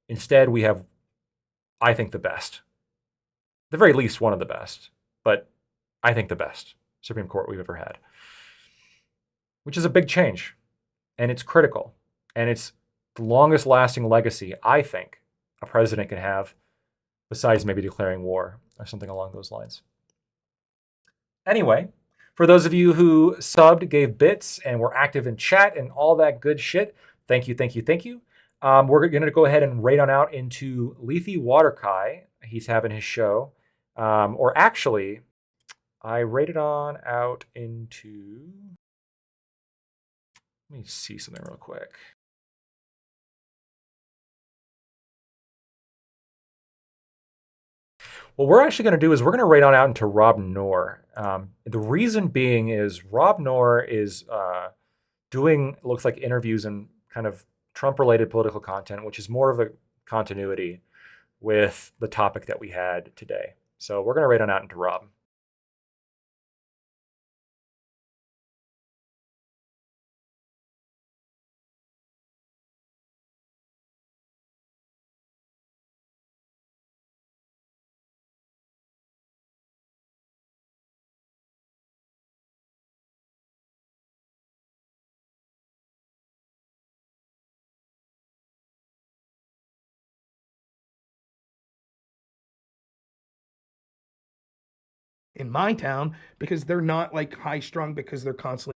Instead, we have, I think, the best. At the very least, one of the best, but I think the best Supreme Court we've ever had, which is a big change, and it's critical, and it's the longest lasting legacy I think a president can have, besides maybe declaring war or something along those lines. Anyway, for those of you who subbed, gave bits, and were active in chat and all that good shit, thank you, thank you, thank you. We're going to go ahead and raid on out into Lethe Waterkai. He's having his show. Or actually, I raided on out into... Let me see something real quick. What we're actually going to do is we're going to raid on out into Rob Noor. The reason being is Rob Noor is doing, looks like, interviews and kind of Trump-related political content, which is more of a continuity with the topic that we had today. So we're going to raid on out into Rob. In my town, because they're not like high strung because they're constantly